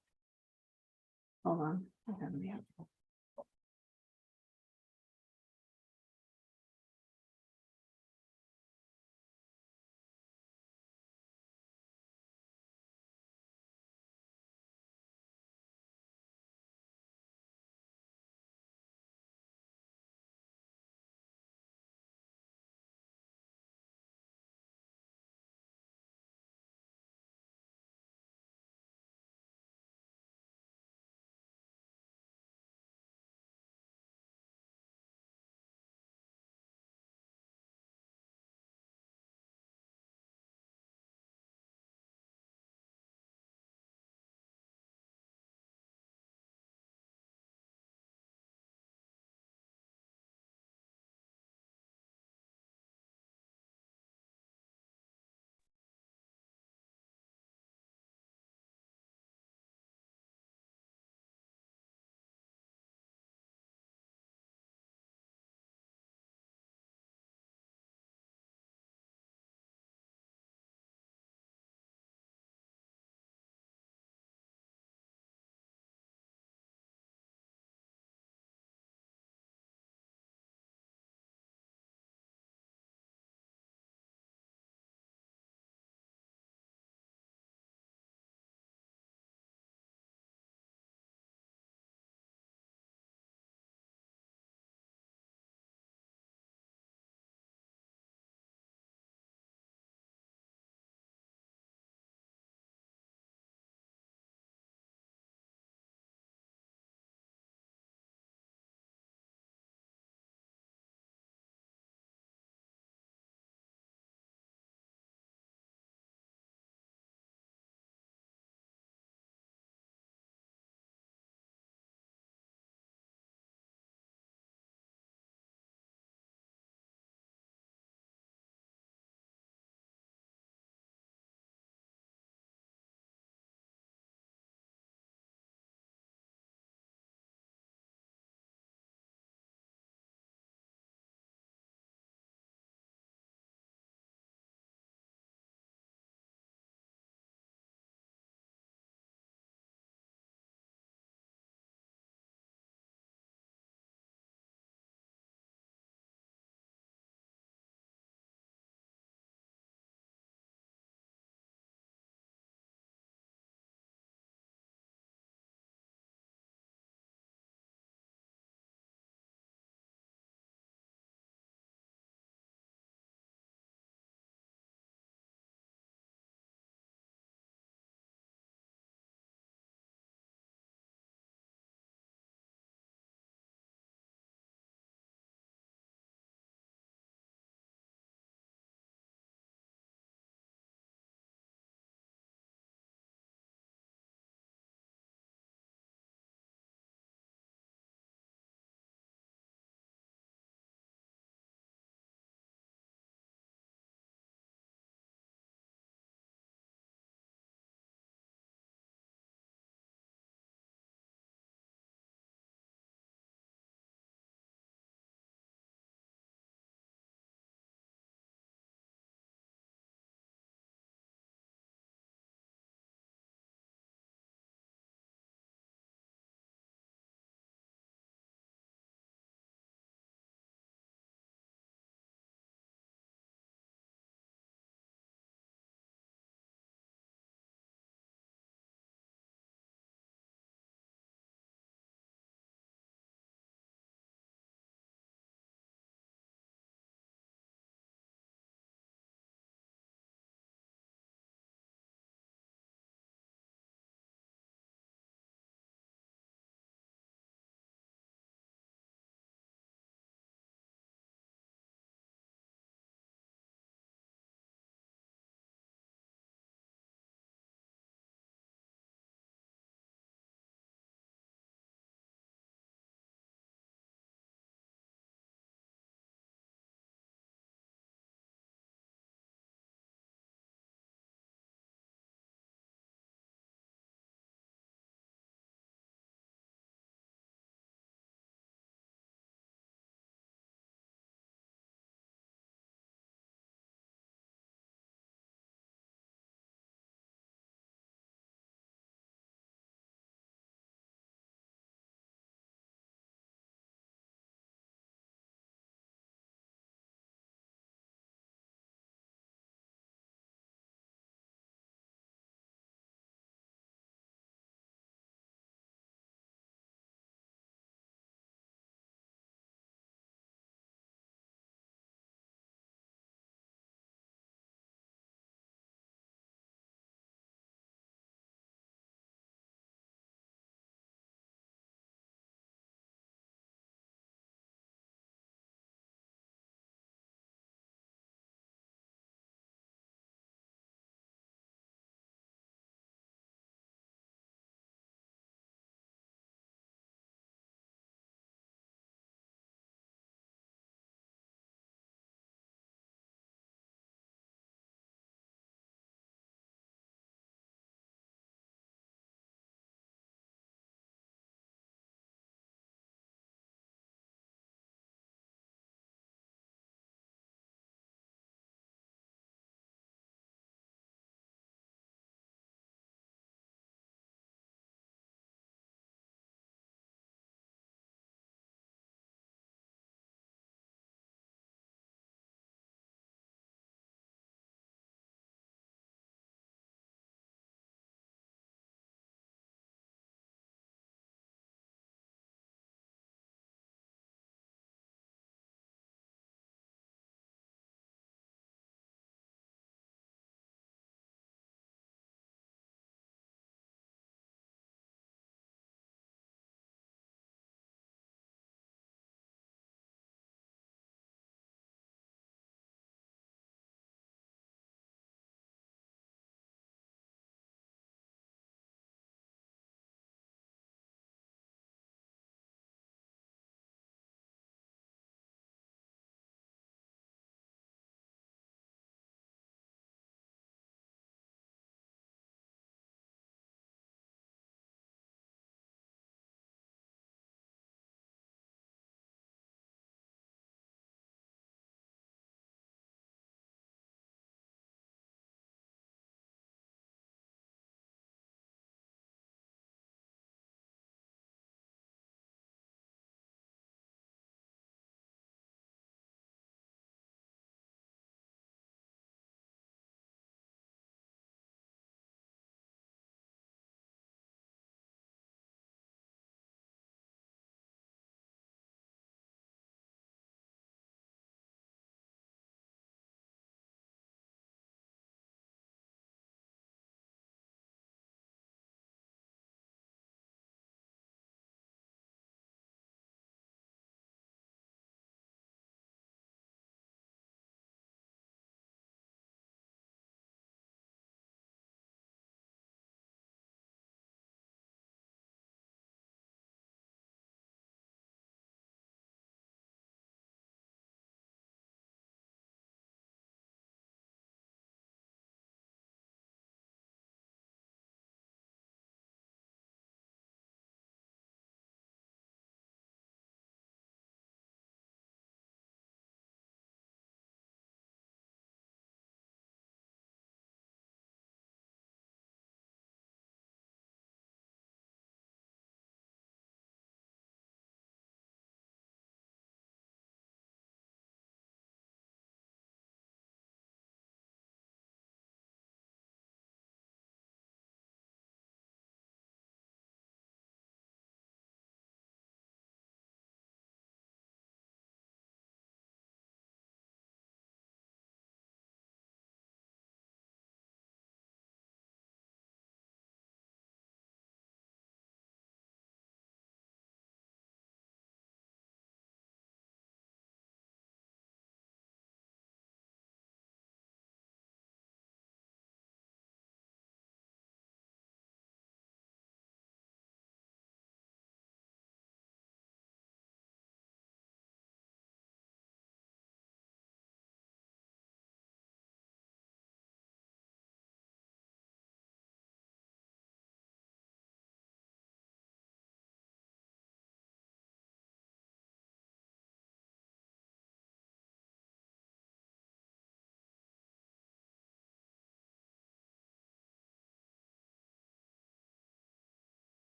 Hold on. I have the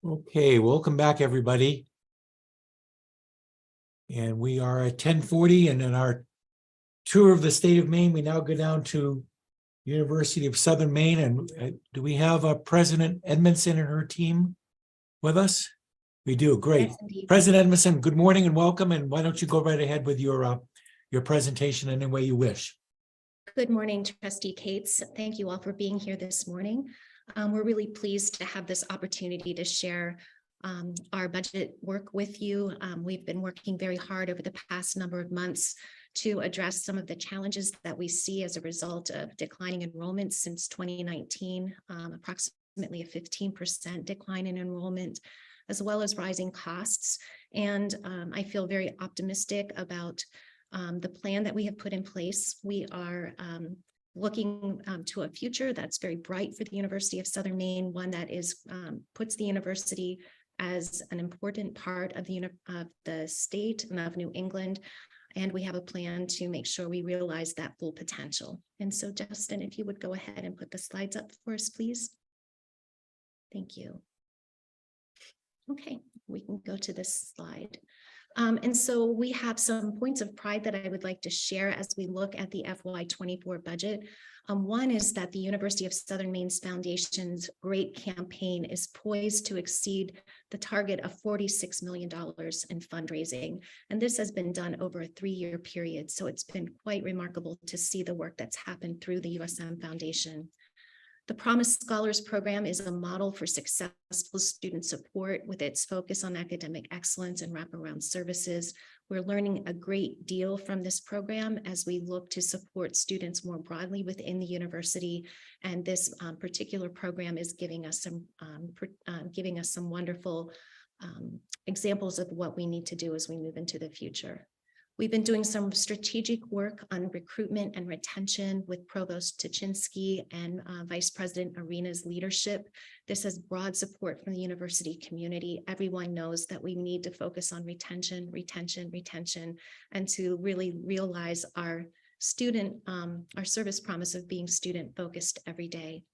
Okay, welcome back, everybody. And we are at 10:40, and in our tour of the state of Maine, we now go down to University of Southern Maine. And do we have President Edmondson and her team with us? We do, great. Yes, indeed. President Edmondson, good morning and welcome. And why don't you go right ahead with your presentation any way you wish. Good morning, Trustee Cates. Thank you all for being here this morning. We're really pleased to have this opportunity to share our budget work with you. We've been working very hard over the past number of months to address some of the challenges that we see as a result of declining enrollment since 2019, approximately a 15% decline in enrollment, as well as rising costs. And I feel very optimistic about the plan that we have put in place. We are looking to a future that's very bright for the University of Southern Maine, one that is puts the university as an important part of the state and of New England. And we have a plan to make sure we realize that full potential. And so, Justin, if you would go ahead and put the slides up for us, please. Thank you. Okay, we can go to this slide. And so we have some points of pride that I would like to share as we look at the FY24 budget. One is that the University of Southern Maine's Foundation's Great Campaign is poised to exceed the target of $46 million in fundraising. And this has been done over a 3-year period. So it's been quite remarkable to see the work that's happened through the USM Foundation. The Promise Scholars Program is a model for successful student support with its focus on academic excellence and wraparound services. We're learning a great deal from this program as we look to support students more broadly within the university. And this particular program is giving us some wonderful examples of what we need to do as we move into the future. We've been doing some strategic work on recruitment and retention with Provost Tuchinski and Vice President Arena's leadership. This has broad support from the university community. Everyone knows that we need to focus on retention, and to really realize our service promise of being student focused every day.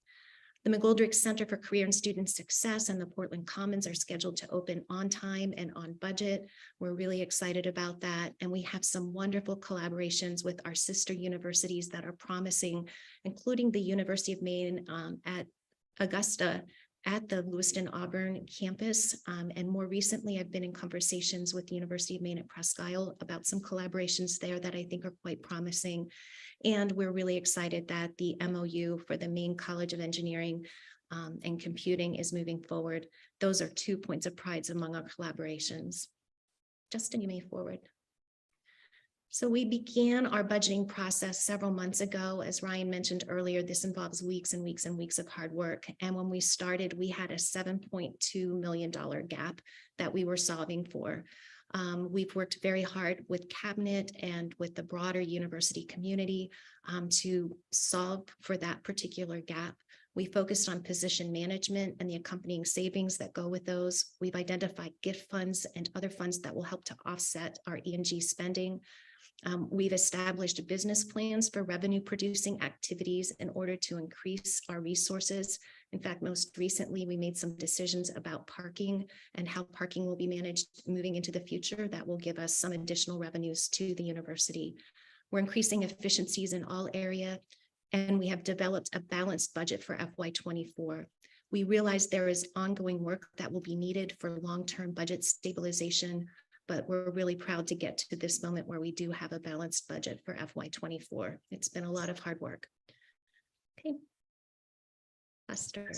The McGoldrick Center for Career and Student Success and the Portland Commons are scheduled to open on time and on budget. We're really excited about that. And we have some wonderful collaborations with our sister universities that are promising, including the University of Maine at Augusta, at the Lewiston Auburn campus. And more recently, I've been in conversations with the University of Maine at Presque Isle about some collaborations there that I think are quite promising. And we're really excited that the MOU for the Maine College of Engineering and Computing is moving forward. Those are 2 points of pride among our collaborations. Justin, you may forward. So we began our budgeting process several months ago. As Ryan mentioned earlier, this involves weeks and weeks and weeks of hard work. And when we started, we had a $7.2 million gap that we were solving for. We've worked very hard with Cabinet and with the broader university community to solve for that particular gap. We focused on position management and the accompanying savings that go with those. We've identified gift funds and other funds that will help to offset our E&G spending. We've established business plans for revenue producing activities in order to increase our resources. In fact, most recently, we made some decisions about parking and how parking will be managed moving into the future that will give us some additional revenues to the university. We're increasing efficiencies in all areas, and we have developed a balanced budget for FY24. We realize there is ongoing work that will be needed for long-term budget stabilization, but we're really proud to get to this moment where we do have a balanced budget for FY24. It's been a lot of hard work. Okay. Lester.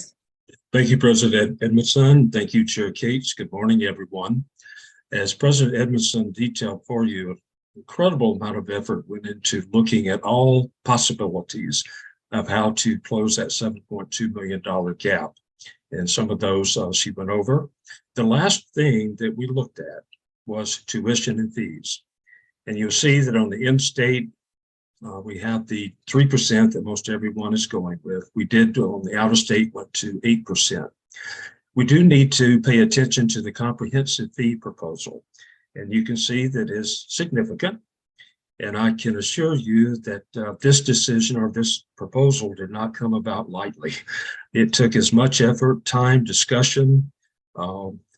Thank you, President Edmondson. Thank you, Chair Cates. Good morning, everyone. As President Edmondson detailed for you, an incredible amount of effort went into looking at all possibilities of how to close that $7.2 million gap. And some of those she went over. The last thing that we looked at was tuition and fees. And you'll see that on the in-state, we have the 3% that most everyone is going with. We did on the out-of-state went to 8%. We do need to pay attention to the comprehensive fee proposal. And you can see that is significant. And I can assure you that this decision or this proposal did not come about lightly. It took as much effort, time, discussion,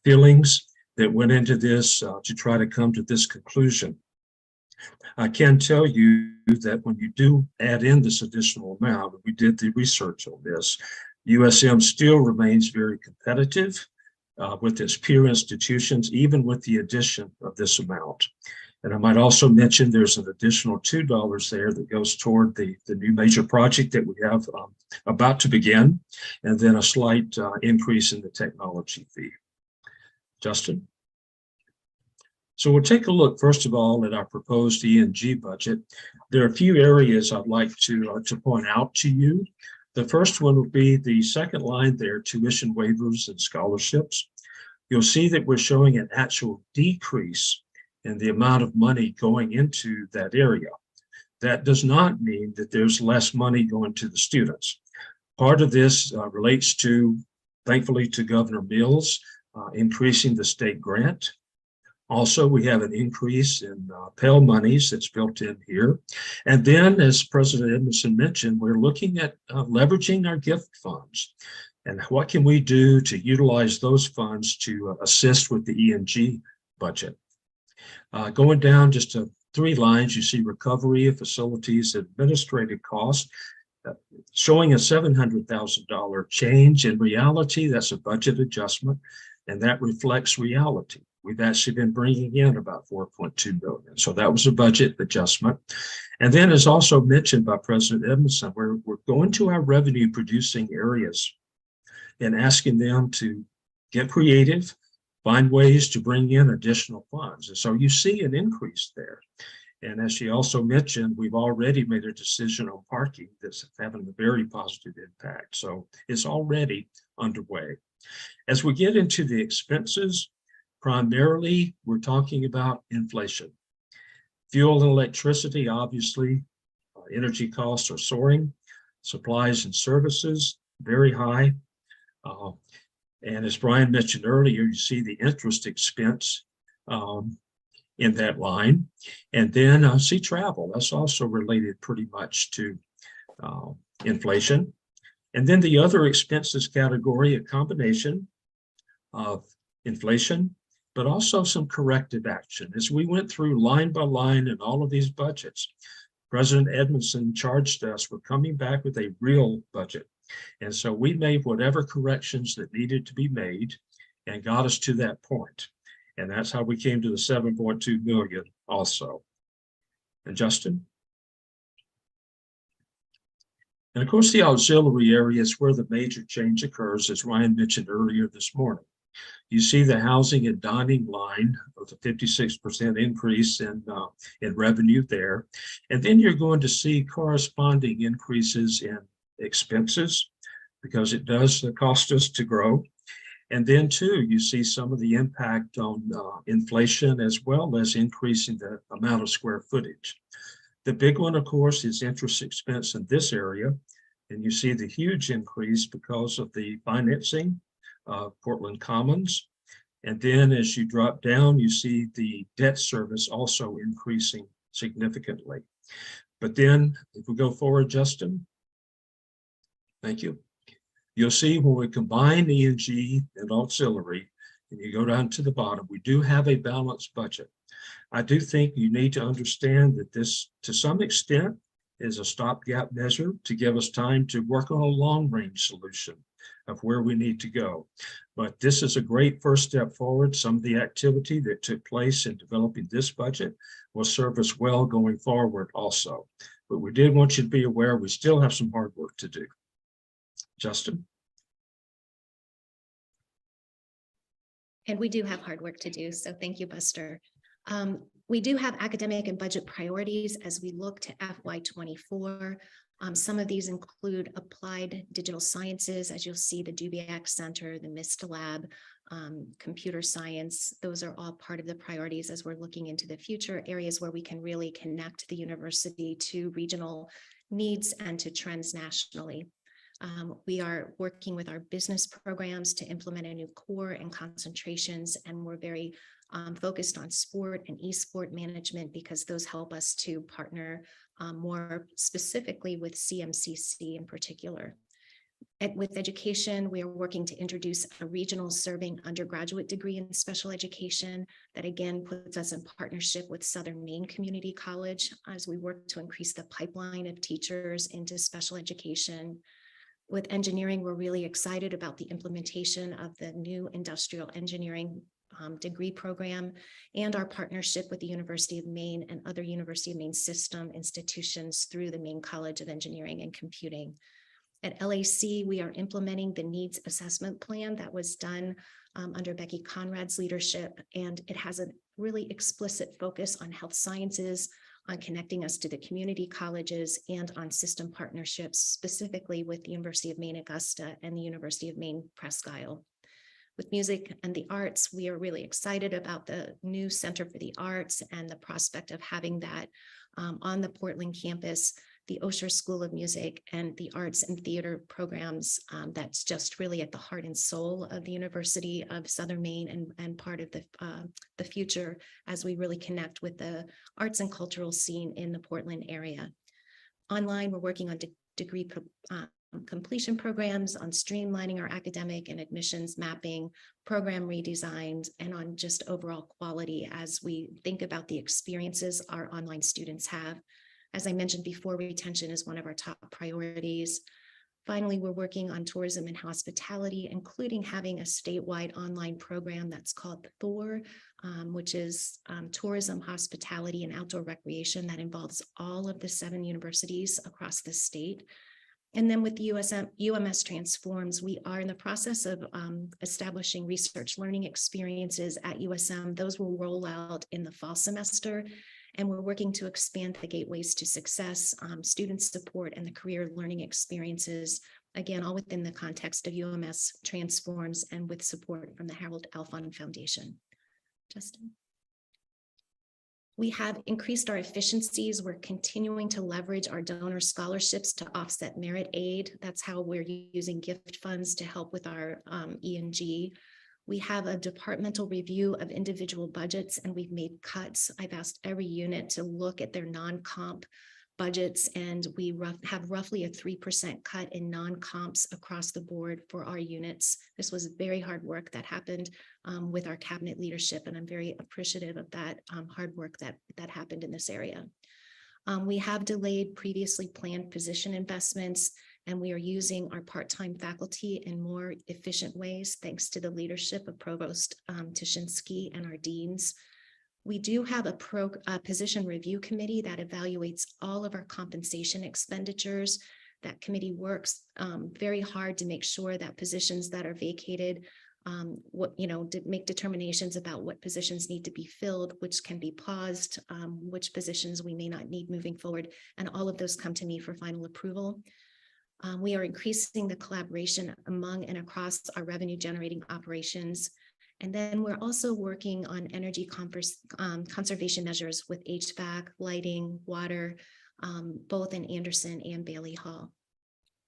feelings that went into this to try to come to this conclusion. I can tell you that when you do add in this additional amount, we did the research on this, USM still remains very competitive with its peer institutions, even with the addition of this amount. And I might also mention there's an additional $2 there that goes toward the new major project that we have about to begin, and then a slight increase in the technology fee. Justin? So we'll take a look, first of all, at our proposed E&G budget. There are a few areas I'd like to point out to you. The first one would be the second line there, tuition waivers and scholarships. You'll see that we're showing an actual decrease in the amount of money going into that area. That does not mean that there's less money going to the students. Part of this relates to, thankfully, to Governor Mills increasing the state grant. Also, we have an increase in Pell monies that's built in here. And then, as President Edmondson mentioned, we're looking at leveraging our gift funds. And what can we do to utilize those funds to assist with the E&G budget? Going down just to 3 lines, you see recovery of facilities administrative costs, showing a $700,000 change. In reality, that's a budget adjustment, and that reflects reality. We've actually been bringing in about $4.2 billion. So that was a budget adjustment. And then, as also mentioned by President Edmondson, we're going to our revenue producing areas and asking them to get creative, find ways to bring in additional funds. And so you see an increase there. And as she also mentioned, we've already made a decision on parking that's having a very positive impact. So it's already underway. As we get into the expenses, primarily, we're talking about inflation. Fuel and electricity, obviously, energy costs are soaring. Supplies and services, very high. And as Brian mentioned earlier, you see the interest expense in that line. And then see travel, that's also related pretty much to inflation. And then the other expenses category, a combination of inflation, but also some corrective action. As we went through line by line in all of these budgets, President Edmondson charged us with coming back with a real budget. And so we made whatever corrections that needed to be made and got us to that point. And that's how we came to the 7.2 million also. And Justin? And of course, the auxiliary area is where the major change occurs, as Ryan mentioned earlier this morning. You see the housing and dining line of the 56% increase in revenue there. And then you're going to see corresponding increases in expenses because it does cost us to grow. And then too, you see some of the impact on inflation as well as increasing the amount of square footage. The big one, of course, is interest expense in this area. And you see the huge increase because of the financing of Portland Commons. And then as you drop down, you see the debt service also increasing significantly. But then if we go forward, Justin, thank you. You'll see when we combine E&G and auxiliary, and you go down to the bottom, we do have a balanced budget. I do think you need to understand that this, to some extent, is a stopgap measure to give us time to work on a long-range solution of where we need to go. But this is a great first step forward. Some of the activity that took place in developing this budget will serve us well going forward also. But we did want you to be aware we still have some hard work to do. Justin? And we do have hard work to do, so thank you, Buster. We do have academic and budget priorities as we look to FY24. Some of these include applied digital sciences, as you'll see the Dubiac Center, the MIST Lab, computer science. Those are all part of the priorities as we're looking into the future, areas where we can really connect the university to regional needs and to trends nationally. We are working with our business programs to implement a new core and concentrations, and we're very focused on sport and e-sport management because those help us to partner more specifically with CMCC in particular. With education, we are working to introduce a regional serving undergraduate degree in special education that again puts us in partnership with Southern Maine Community College as we work to increase the pipeline of teachers into special education. With engineering, we're really excited about the implementation of the new industrial engineering degree program and our partnership with the University of Maine and other University of Maine system institutions through the Maine College of Engineering and Computing. At LAC, we are implementing the needs assessment plan that was done under Becky Conrad's leadership, and it has a really explicit focus on health sciences, on connecting us to the community colleges, and on system partnerships, specifically with the University of Maine Augusta and the University of Maine Presque Isle. With music and the arts, we are really excited about the new Center for the Arts and the prospect of having that on the Portland campus, the Osher School of Music and the arts and theater programs that's just really at the heart and soul of the University of Southern Maine and part of the future as we really connect with the arts and cultural scene in the Portland area. Online, we're working on degree completion programs, on streamlining our academic and admissions mapping, program redesigns, and on just overall quality as we think about the experiences our online students have. As I mentioned before, retention is one of our top priorities. Finally, we're working on tourism and hospitality, including having a statewide online program that's called THOR, which is tourism, hospitality, and outdoor recreation that involves all of the 7 universities across the state. And then with UMS Transforms, we are in the process of establishing research learning experiences at USM. Those will roll out in the fall semester. And we're working to expand the gateways to success, student support, and the career learning experiences, again, all within the context of UMS Transforms and with support from the Harold Alfond Foundation. Justin. We have increased our efficiencies. We're continuing to leverage our donor scholarships to offset merit aid. That's how we're using gift funds to help with our E&G. We have a departmental review of individual budgets and we've made cuts. I've asked every unit to look at their non-comp budgets and we have roughly a 3% cut in non-comps across the board for our units. This was very hard work that happened with our cabinet leadership and I'm very appreciative of that hard work that happened in this area. We have delayed previously planned position investments and we are using our part-time faculty in more efficient ways, thanks to the leadership of Provost Tishinsky and our deans. We do have a position review committee that evaluates all of our compensation expenditures. That committee works very hard to make sure that positions that are vacated, to make determinations about what positions need to be filled, which can be paused, which positions we may not need moving forward, and all of those come to me for final approval. We are increasing the collaboration among and across our revenue generating operations. And then we're also working on energy conservation measures with HVAC, lighting, water, both in Anderson and Bailey Hall.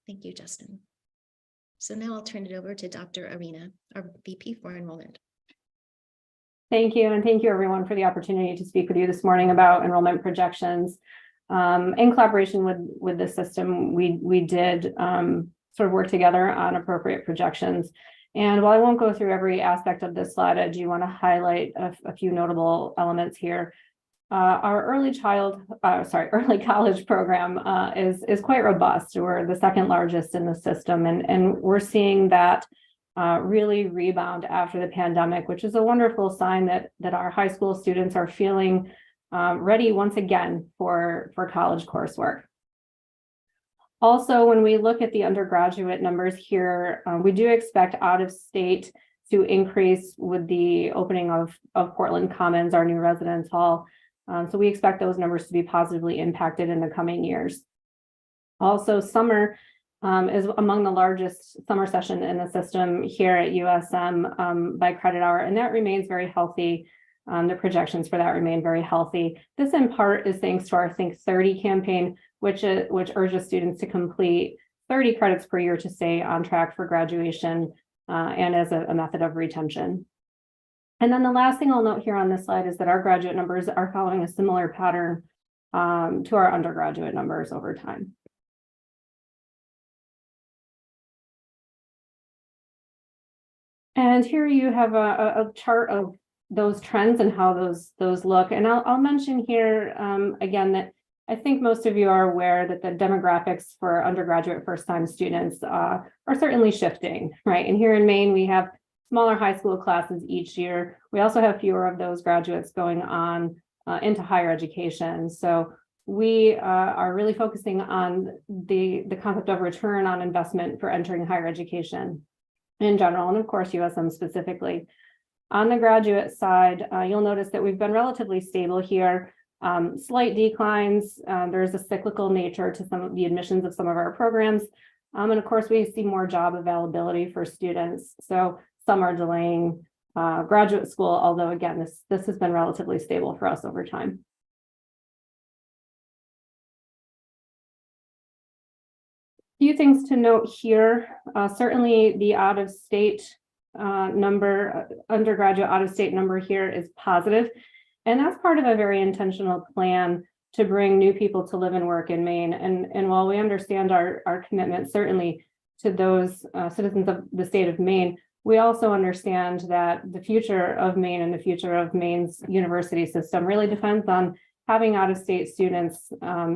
Thank you, Justin. So now I'll turn it over to Dr. Arena, our VP for enrollment. Thank you. And thank you everyone for the opportunity to speak with you this morning about enrollment projections. In collaboration with the system, we did sort of work together on appropriate projections. And while I won't go through every aspect of this slide, I do want to highlight a few notable elements here. Our early college program is quite robust. We're the second largest in the system, and we're seeing that really rebound after the pandemic, which is a wonderful sign that our high school students are feeling ready once again for college coursework. Also, when we look at the undergraduate numbers here, we do expect out of state to increase with the opening of Portland Commons, our new residence hall. So we expect those numbers to be positively impacted in the coming years. Also, summer is among the largest summer session in the system here at USM by credit hour, and that remains very healthy. The projections for that remain very healthy. This in part is thanks to our Think 30 campaign, which urges students to complete 30 credits per year to stay on track for graduation and as a method of retention. And then the last thing I'll note here on this slide is that our graduate numbers are following a similar pattern to our undergraduate numbers over time. And here you have a chart of those trends and how those look. And I'll mention here again that I think most of you are aware that the demographics for undergraduate first-time students are certainly shifting, right? And here in Maine, we have smaller high school classes each year. We also have fewer of those graduates going on into higher education. So we are really focusing on the concept of return on investment for entering higher education in general, and of course, USM specifically. On the graduate side, you'll notice that we've been relatively stable here. Slight declines. There's a cyclical nature to some of the admissions of some of our programs. And of course, we see more job availability for students. So some are delaying graduate school, although again, this has been relatively stable for us over time. Few things to note here. Certainly the out-of-state undergraduate out-of-state number here is positive. And that's part of a very intentional plan to bring new people to live and work in Maine. And while we understand our commitment certainly to those citizens of the state of Maine, we also understand that the future of Maine and the future of Maine's university system really depends on having out-of-state students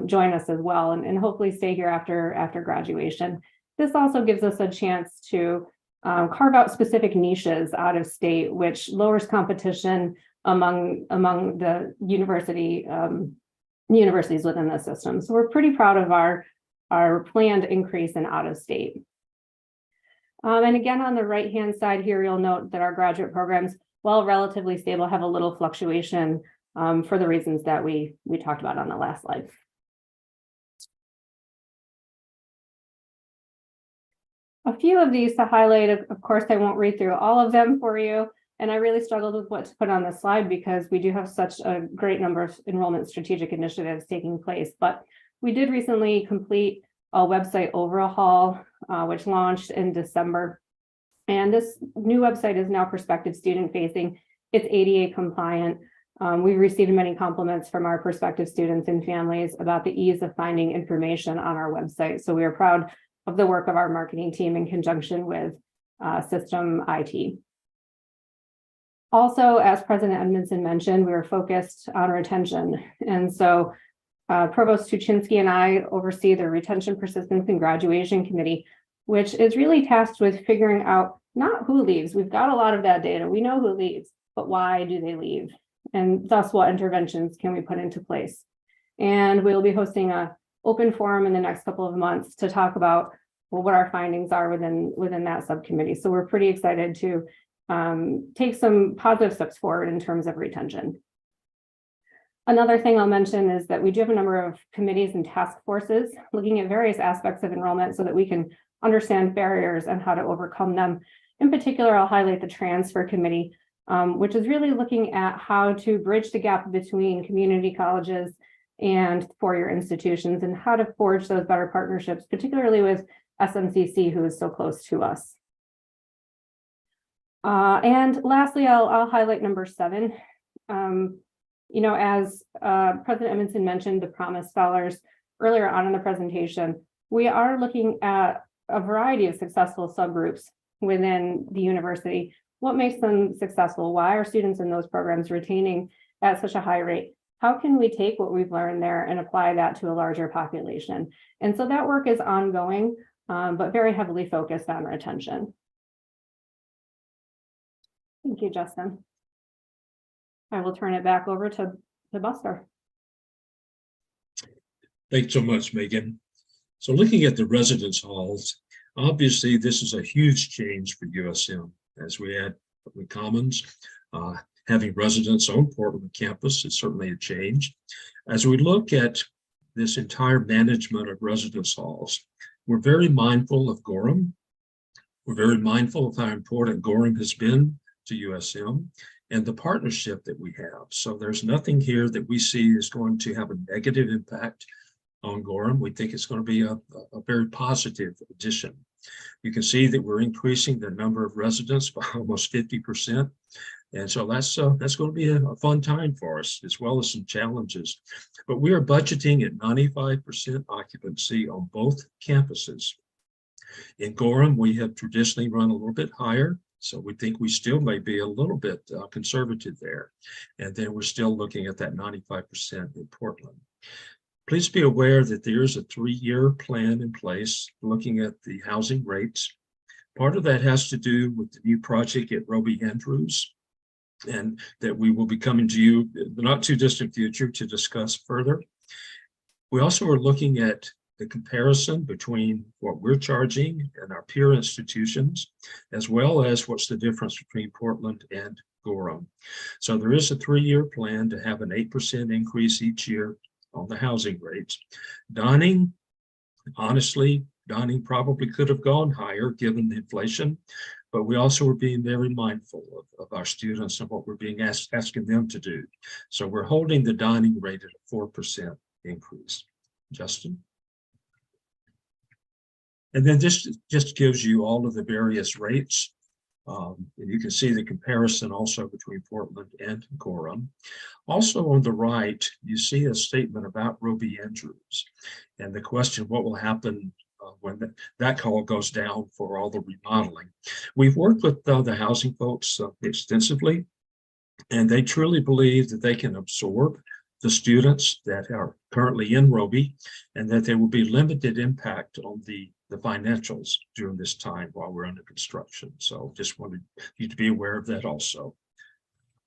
join us as well and hopefully stay here after graduation. This also gives us a chance to carve out specific niches out of state, which lowers competition among the universities within the system. So we're pretty proud of our planned increase in out of state. And again, on the right-hand side here, you'll note that our graduate programs, while relatively stable, have a little fluctuation for the reasons that we talked about on the last slide. A few of these to highlight, of course, I won't read through all of them for you. And I really struggled with what to put on this slide because we do have such a great number of enrollment strategic initiatives taking place. But we did recently complete a website overhaul, which launched in December. And this new website is now prospective student facing. It's ADA compliant. We've received many compliments from our prospective students and families about the ease of finding information on our website. So we are proud of the work of our marketing team in conjunction with System IT. Also, as President Edmondson mentioned, we are focused on retention. And so Provost Tuchinski and I oversee the Retention, Persistence, and Graduation Committee, which is really tasked with figuring out not who leaves. We've got a lot of that data. We know who leaves, but why do they leave? And thus, what interventions can we put into place? And we'll be hosting an open forum in the next couple of months to talk about what our findings are within that subcommittee. So we're pretty excited to take some positive steps forward in terms of retention. Another thing I'll mention is that we do have a number of committees and task forces looking at various aspects of enrollment so that we can understand barriers and how to overcome them. In particular, I'll highlight the transfer committee, which is really looking at how to bridge the gap between community colleges and four-year institutions and how to forge those better partnerships, particularly with SMCC, who is so close to us. And lastly, I'll highlight number 7. As President Edmondson mentioned, the Promise Scholars earlier on in the presentation, we are looking at a variety of successful subgroups within the university. What makes them successful? Why are students in those programs retaining at such a high rate? How can we take what we've learned there and apply that to a larger population? And so that work is ongoing, but very heavily focused on retention. Thank you, Justin. I will turn it back over to Buster. Thanks so much, Megan. So looking at the residence halls, obviously this is a huge change for USM as we add the commons. Having residents on Portland campus is certainly a change. As we look at this entire management of residence halls, we're very mindful of Gorham. We're very mindful of how important Gorham has been to USM and the partnership that we have. So there's nothing here that we see is going to have a negative impact on Gorham. We think it's going to be a very positive addition. You can see that we're increasing the number of residents by almost 50%. And so that's going to be a fun time for us, as well as some challenges. But we are budgeting at 95% occupancy on both campuses. In Gorham, we have traditionally run a little bit higher So we think we still may be a little bit conservative there. And then we're still looking at that 95% in Portland. Please be aware that there is a 3-year plan in place looking at the housing rates. Part of that has to do with the new project at Robey Andrews, and that we will be coming to you in the not too distant future to discuss further. We also are looking at the comparison between what we're charging and our peer institutions, as well as what's the difference between Portland and Gorham. So there is a 3-year plan to have an 8% increase each year on the housing rates. Donning, honestly, Donning probably could have gone higher given the inflation, but we also are being very mindful of our students and what we're being asking them to do. So we're holding the Donning rate at a 4% increase. Justin? And then this just gives you all of the various rates. And you can see the comparison also between Portland and Gorham. Also on the right, you see a statement about Robey Andrews and the question, what will happen when that call goes down for all the remodeling. We've worked with the housing folks extensively, and they truly believe that they can absorb the students that are currently in Robey, and that there will be limited impact on the financials during this time while we're under construction. So just wanted you to be aware of that also.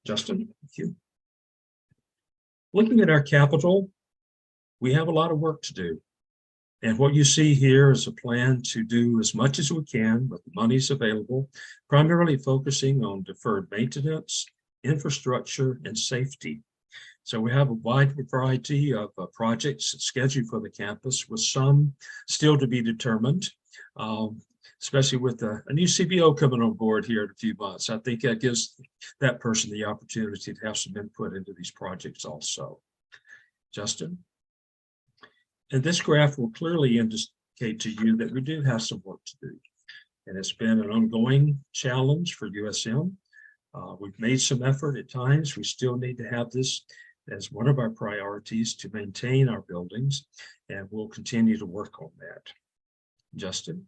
Justin, thank you. Looking at our capital, we have a lot of work to do. And what you see here is a plan to do as much as we can with the monies available, primarily focusing on deferred maintenance, infrastructure, and safety. So we have a wide variety of projects scheduled for the campus, with some still to be determined, especially with a new CBO coming on board here in a few months. I think that gives that person the opportunity to have some input into these projects also. Justin? And this graph will clearly indicate to you that we do have some work to do. And it's been an ongoing challenge for USM. We've made some effort at times. We still need to have this as one of our priorities to maintain our buildings, and we'll continue to work on that. Justin?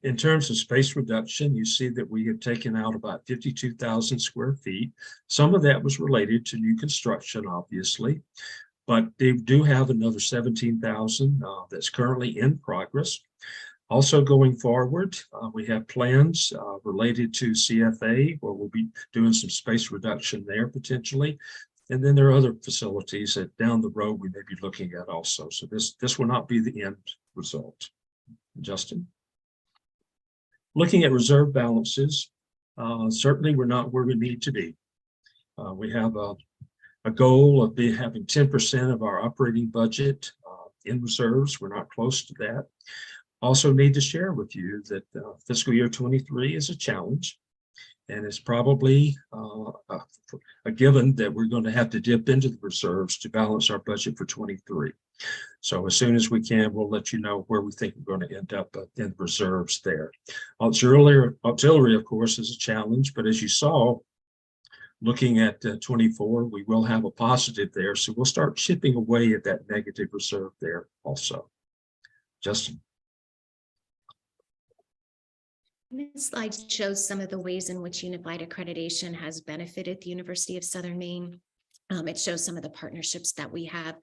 In terms of space reduction, you see that we have taken out about 52,000 square feet. Some of that was related to new construction, obviously, but they do have another 17,000 that's currently in progress. Also going forward, we have plans related to CFA, where we'll be doing some space reduction there potentially. And then there are other facilities that down the road we may be looking at also. So this will not be the end result. Justin? Looking at reserve balances, certainly we're not where we need to be. We have a goal of having 10% of our operating budget in reserves. We're not close to that. Also need to share with you that fiscal year 23 is a challenge, and it's probably a given that we're going to have to dip into the reserves to balance our budget for 23. So as soon as we can, we'll let you know where we think we're going to end up in reserves there. Auxiliary, of course, is a challenge, but as you saw, looking at 24, we will have a positive there. So we'll start chipping away at that negative reserve there also. Justin? This slide shows some of the ways in which unified accreditation has benefited the University of Southern Maine. It shows some of the partnerships that we have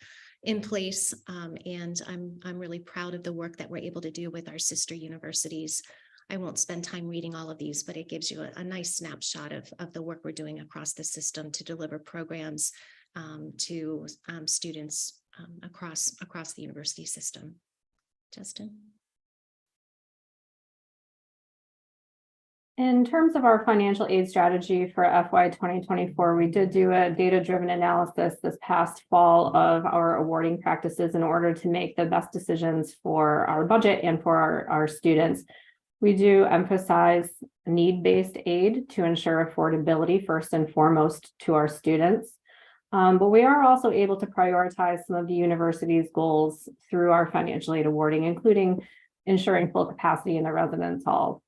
in place, and I'm really proud of the work that we're able to do with our sister universities. I won't spend time reading all of these, but it gives you a nice snapshot of the work we're doing across the system to deliver programs to students across the university system. Justin? In terms of our financial aid strategy for FY 2024, we did do a data-driven analysis this past fall of our awarding practices in order to make the best decisions for our budget and for our students. We do emphasize need-based aid to ensure affordability first and foremost to our students. But we are also able to prioritize some of the university's goals through our financial aid awarding, including ensuring full capacity in the residence hall.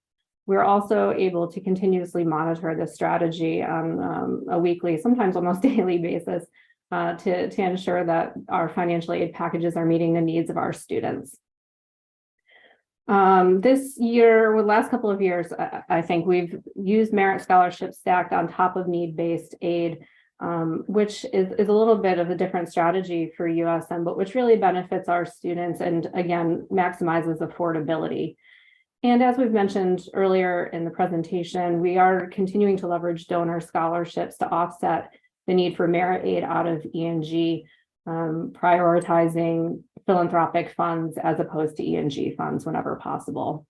We're also able to continuously monitor this strategy on a weekly, sometimes almost daily basis to ensure that our financial aid packages are meeting the needs of our students. This year, or the last couple of years, I think we've used merit scholarships stacked on top of need-based aid, which is a little bit of a different strategy for USM, but which really benefits our students and again, maximizes affordability. And as we've mentioned earlier in the presentation, we are continuing to leverage donor scholarships to offset the need for merit aid out of E&G, prioritizing philanthropic funds as opposed to E&G funds whenever possible.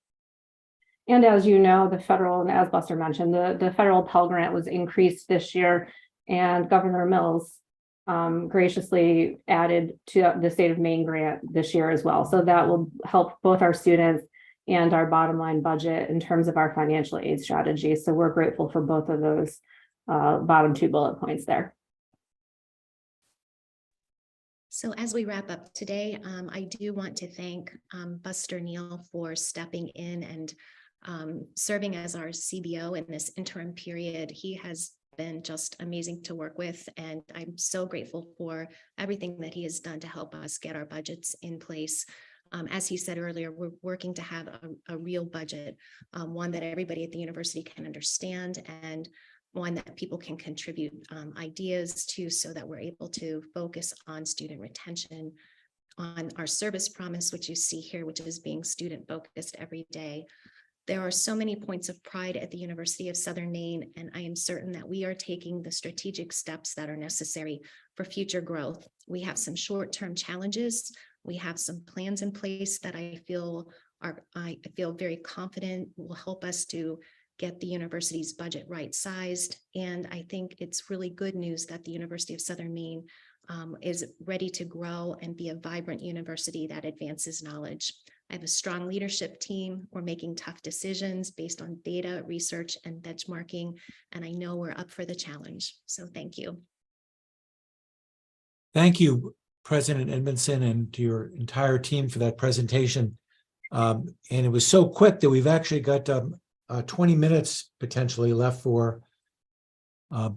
And as you know, the federal, and as Buster mentioned, the federal Pell Grant was increased this year, and Governor Mills graciously added to the state of Maine grant this year as well. So that will help both our students and our bottom line budget in terms of our financial aid strategy. So we're grateful for both of those bottom two bullet points there. So as we wrap up today, I do want to thank Buster Neal for stepping in and serving as our CBO in this interim period. He has been just amazing to work with, and I'm so grateful for everything that he has done to help us get our budgets in place. As he said earlier, we're working to have a real budget, one that everybody at the university can understand, and one that people can contribute ideas to, so that we're able to focus on student retention, on our service promise, which you see here, which is being student focused every day. There are so many points of pride at the University of Southern Maine, and I am certain that we are taking the strategic steps that are necessary for future growth. We have some short-term challenges. We have some plans in place that I feel very confident will help us to get the university's budget right-sized. And I think it's really good news that the University of Southern Maine is ready to grow and be a vibrant university that advances knowledge. I have a strong leadership team. We're making tough decisions based on data, research, and benchmarking, and I know we're up for the challenge. So thank you. Thank you, President Edmondson, and to your entire team for that presentation. And it was so quick that we've actually got 20 minutes potentially left for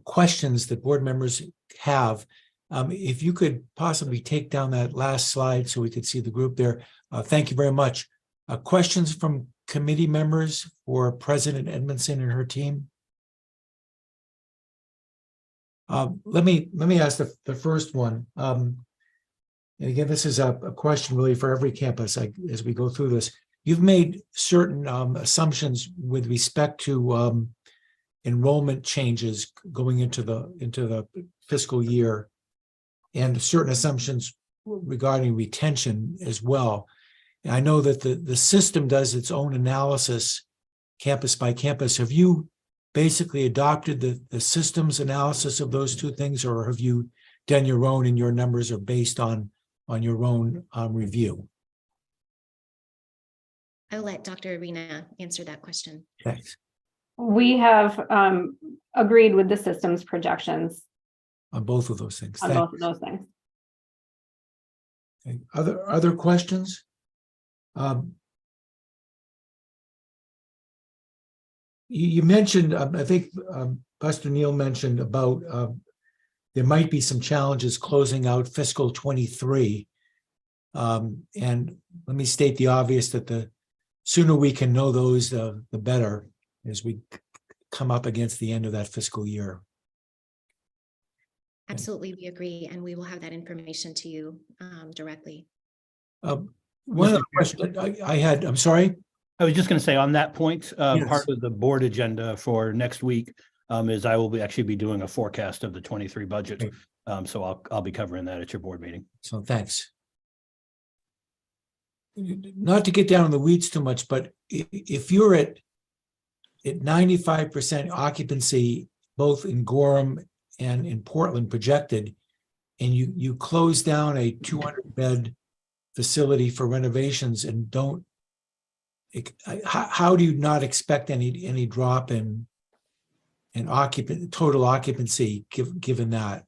questions that board members have. If you could possibly take down that last slide so we could see the group there. Thank you very much. Questions from committee members for President Edmondson and her team? Let me ask the first one. And again, this is a question really for every campus as we go through this. You've made certain assumptions with respect to enrollment changes going into the fiscal year, and certain assumptions regarding retention as well. And I know that the system does its own analysis campus by campus. Have you basically adopted the system's analysis of those two things, or have you done your own and your numbers are based on your own review? I'll let Dr. Arena answer that question. Thanks. We have agreed with the system's projections On both of those things. on both of those things. Okay. Other questions? You mentioned, I think Buster Neal mentioned about there might be some challenges closing out fiscal 23. And let me state the obvious, that the sooner we can know those, the better, as we come up against the end of that fiscal year. Absolutely, we agree, and we will have that information to you directly. One other question I had, I'm sorry? I was just going to say on that point, Yes. part of the board agenda for next week is I will actually be doing a forecast of the 23 budget. Okay. So I'll be covering that at your board meeting. So thanks. Not to get down in the weeds too much, but if you're at 95% occupancy, both in Gorham and in Portland projected, and you close down a 200-bed facility for renovations and don't, how do you not expect any drop in total occupancy given that?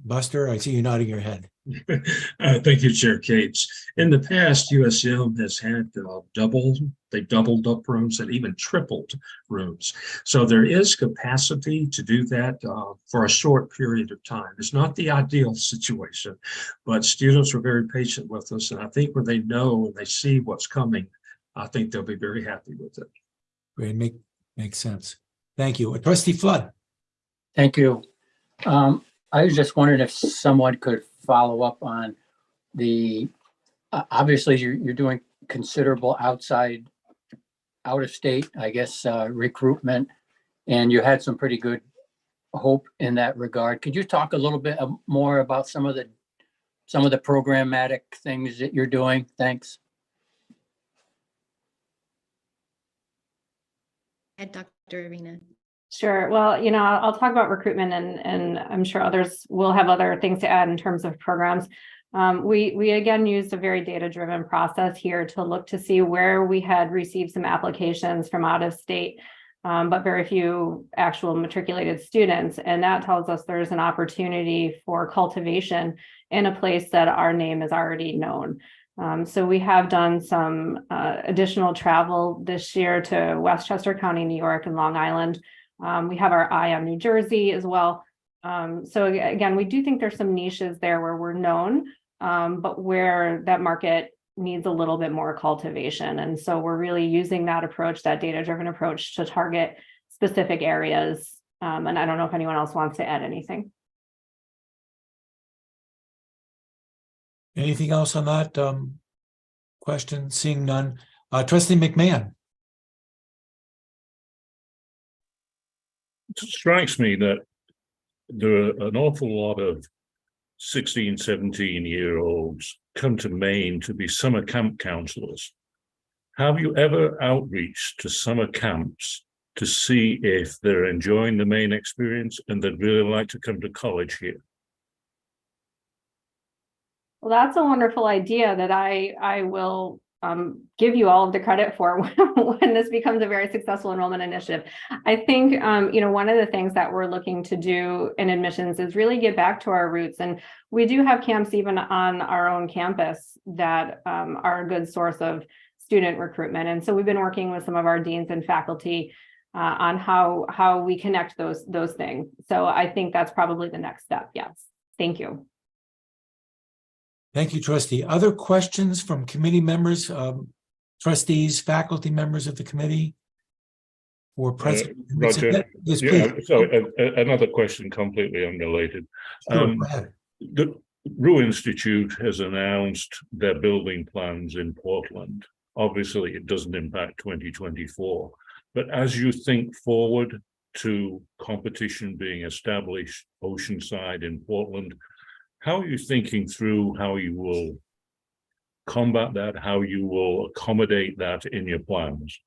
Buster, I see you nodding your head. Thank you, Chair Cates. In the past, USM has had they've doubled up rooms and even tripled rooms. So there is capacity to do that for a short period of time. It's not the ideal situation, but students are very patient with us. And I think when they know and they see what's coming, I think they'll be very happy with it. Great, makes sense. Thank you. Trustee Flood. Thank you. I was just wondering if someone could follow up on the, obviously you're doing considerable out of state, I guess, recruitment, and you had some pretty good hope in that regard. Could you talk a little bit more about some of the programmatic things that you're doing? Thanks. And Dr. Arena. Sure. Well, I'll talk about recruitment and I'm sure others will have other things to add in terms of programs. We again used a very data-driven process here to look to see where we had received some applications from out of state, but very few actual matriculated students. And that tells us there's an opportunity for cultivation in a place that our name is already known. So we have done some additional travel this year to Westchester County, New York, and Long Island. We have our eye on New Jersey as well. So again, we do think there's some niches there where we're known, but where that market needs a little bit more cultivation. And so we're really using that approach, that data-driven approach, to target specific areas. And I don't know if anyone else wants to add anything. Anything else on that question? Seeing none. Trustee McMahon. It strikes me that there are an awful lot of 16, 17-year-olds come to Maine to be summer camp counselors. Have you ever outreached to summer camps to see if they're enjoying the Maine experience and they'd really like to come to college here? Well, that's a wonderful idea that I will give you all of the credit for when this becomes a very successful enrollment initiative. I think, one of the things that we're looking to do in admissions is really get back to our roots. And we do have camps even on our own campus that are a good source of student recruitment. And so we've been working with some of our deans and faculty on how we connect those things. So I think that's probably the next step. Yes. Thank you. Thank you, trustee. Other questions from committee members, trustees, faculty members of the committee? Or President? Roger, Yes, yeah, please. so another question completely unrelated. Sure, go ahead. The Rue Institute has announced their building plans in Portland. Obviously, it doesn't impact 2024. But as you think forward to competition being established Oceanside in Portland, how are you thinking through how you will combat that, how you will accommodate that in your plans?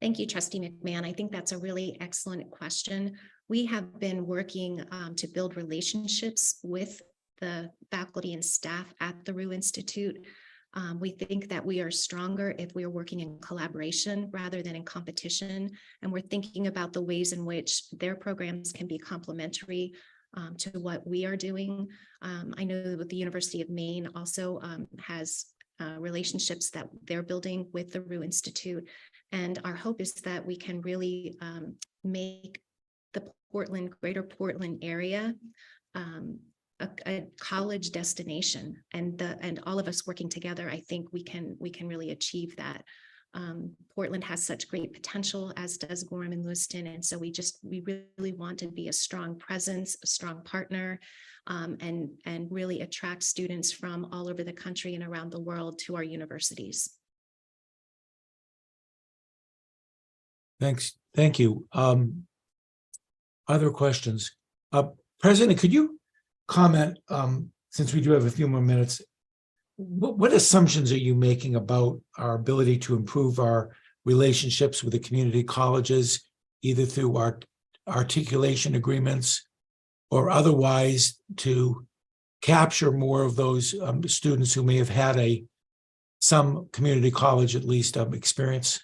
Thank you, Trustee McMahon. I think that's a really excellent question. We have been working to build relationships with the faculty and staff at the Rue Institute. We think that we are stronger if we are working in collaboration rather than in competition. And we're thinking about the ways in which their programs can be complementary to what we are doing. I know that the University of Maine also has relationships that they're building with the Rue Institute. And our hope is that we can really make the greater Portland area a college destination, and all of us working together, I think we can really achieve that. Portland has such great potential, as does Gorham and Lewiston, and so we really want to be a strong presence, a strong partner, and really attract students from all over the country and around the world to our universities. Thanks. Thank you. Other questions? President, could you comment, since we do have a few more minutes, what assumptions are you making about our ability to improve our relationships with the community colleges, either through our articulation agreements or otherwise, to capture more of those students who may have had some community college at least experience?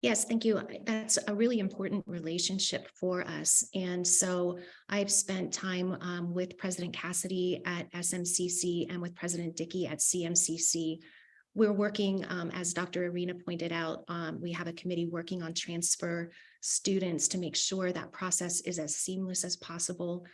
Yes, thank you. That's a really important relationship for us. And so I've spent time with President Cassidy at SMCC and with President Dickey at CMCC. We're working, as Dr. Arena pointed out, we have a committee working on transfer students to make sure that process is as seamless as possible.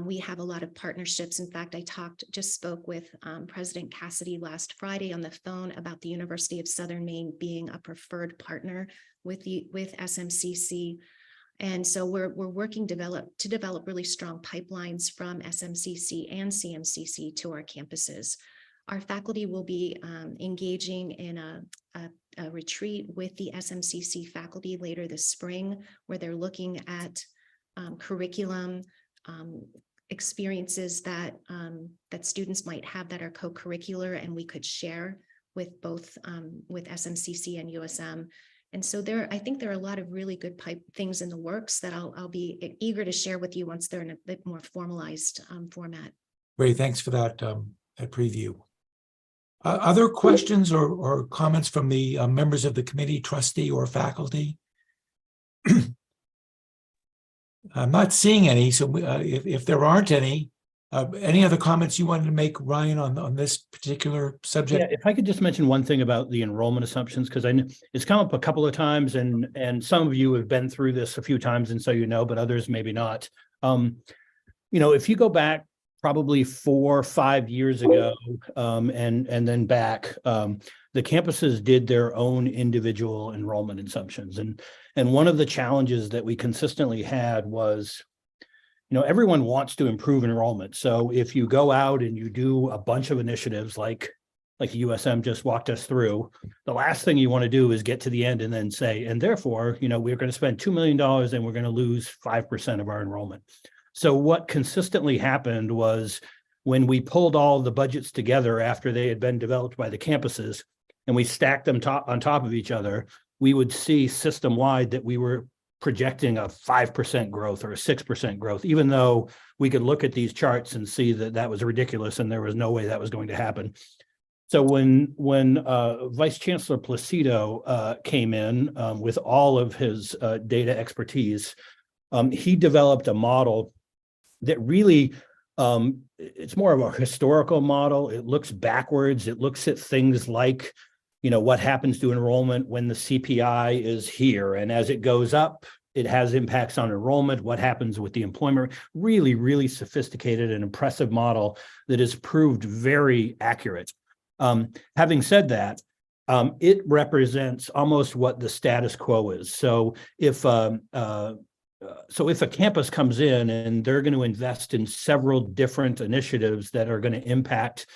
We have a lot of partnerships. In fact, I just spoke with President Cassidy last Friday on the phone about the University of Southern Maine being a preferred partner with SMCC. And so we're working to develop really strong pipelines from SMCC and CMCC to our campuses. Our faculty will be engaging in a retreat with the SMCC faculty later this spring, where they're looking at curriculum experiences that students might have that are co-curricular, and we could share with both with SMCC and USM. And so I think there are a lot of really good things in the works that I'll be eager to share with you once they're in a bit more formalized format. Great, thanks for that preview. Other questions or comments from the members of the committee, trustee or faculty? I'm not seeing any, so if there aren't any other comments you wanted to make, Ryan, on this particular subject? Yeah, if I could just mention one thing about the enrollment assumptions, because I know it's come up a couple of times, and some of you have been through this a few times, and so you know, but others maybe not. If you go back probably 4 or 5 years ago, and then back, the campuses did their own individual enrollment assumptions, and one of the challenges that we consistently had was, everyone wants to improve enrollment. So if you go out and you do a bunch of initiatives like USM just walked us through, the last thing you want to do is get to the end and then say, and therefore, we're going to spend $2 million and we're going to lose 5% of our enrollment. So what consistently happened was, when we pulled all the budgets together after they had been developed by the campuses and we stacked them on top of each other, we would see system-wide that we were projecting a 5% growth or a 6% growth, even though we could look at these charts and see that that was ridiculous and there was no way that was going to happen. So when Vice Chancellor Placido came in with all of his data expertise, he developed a model that really, it's more of a historical model. It looks backwards. It looks at things like, what happens to enrollment when the CPI is here, and as it goes up, it has impacts on enrollment. What happens with the employment? Really, really sophisticated and impressive model that has proved very accurate. Having said that, it represents almost what the status quo is. So if a campus comes in and they're going to invest in several different initiatives that are going to impact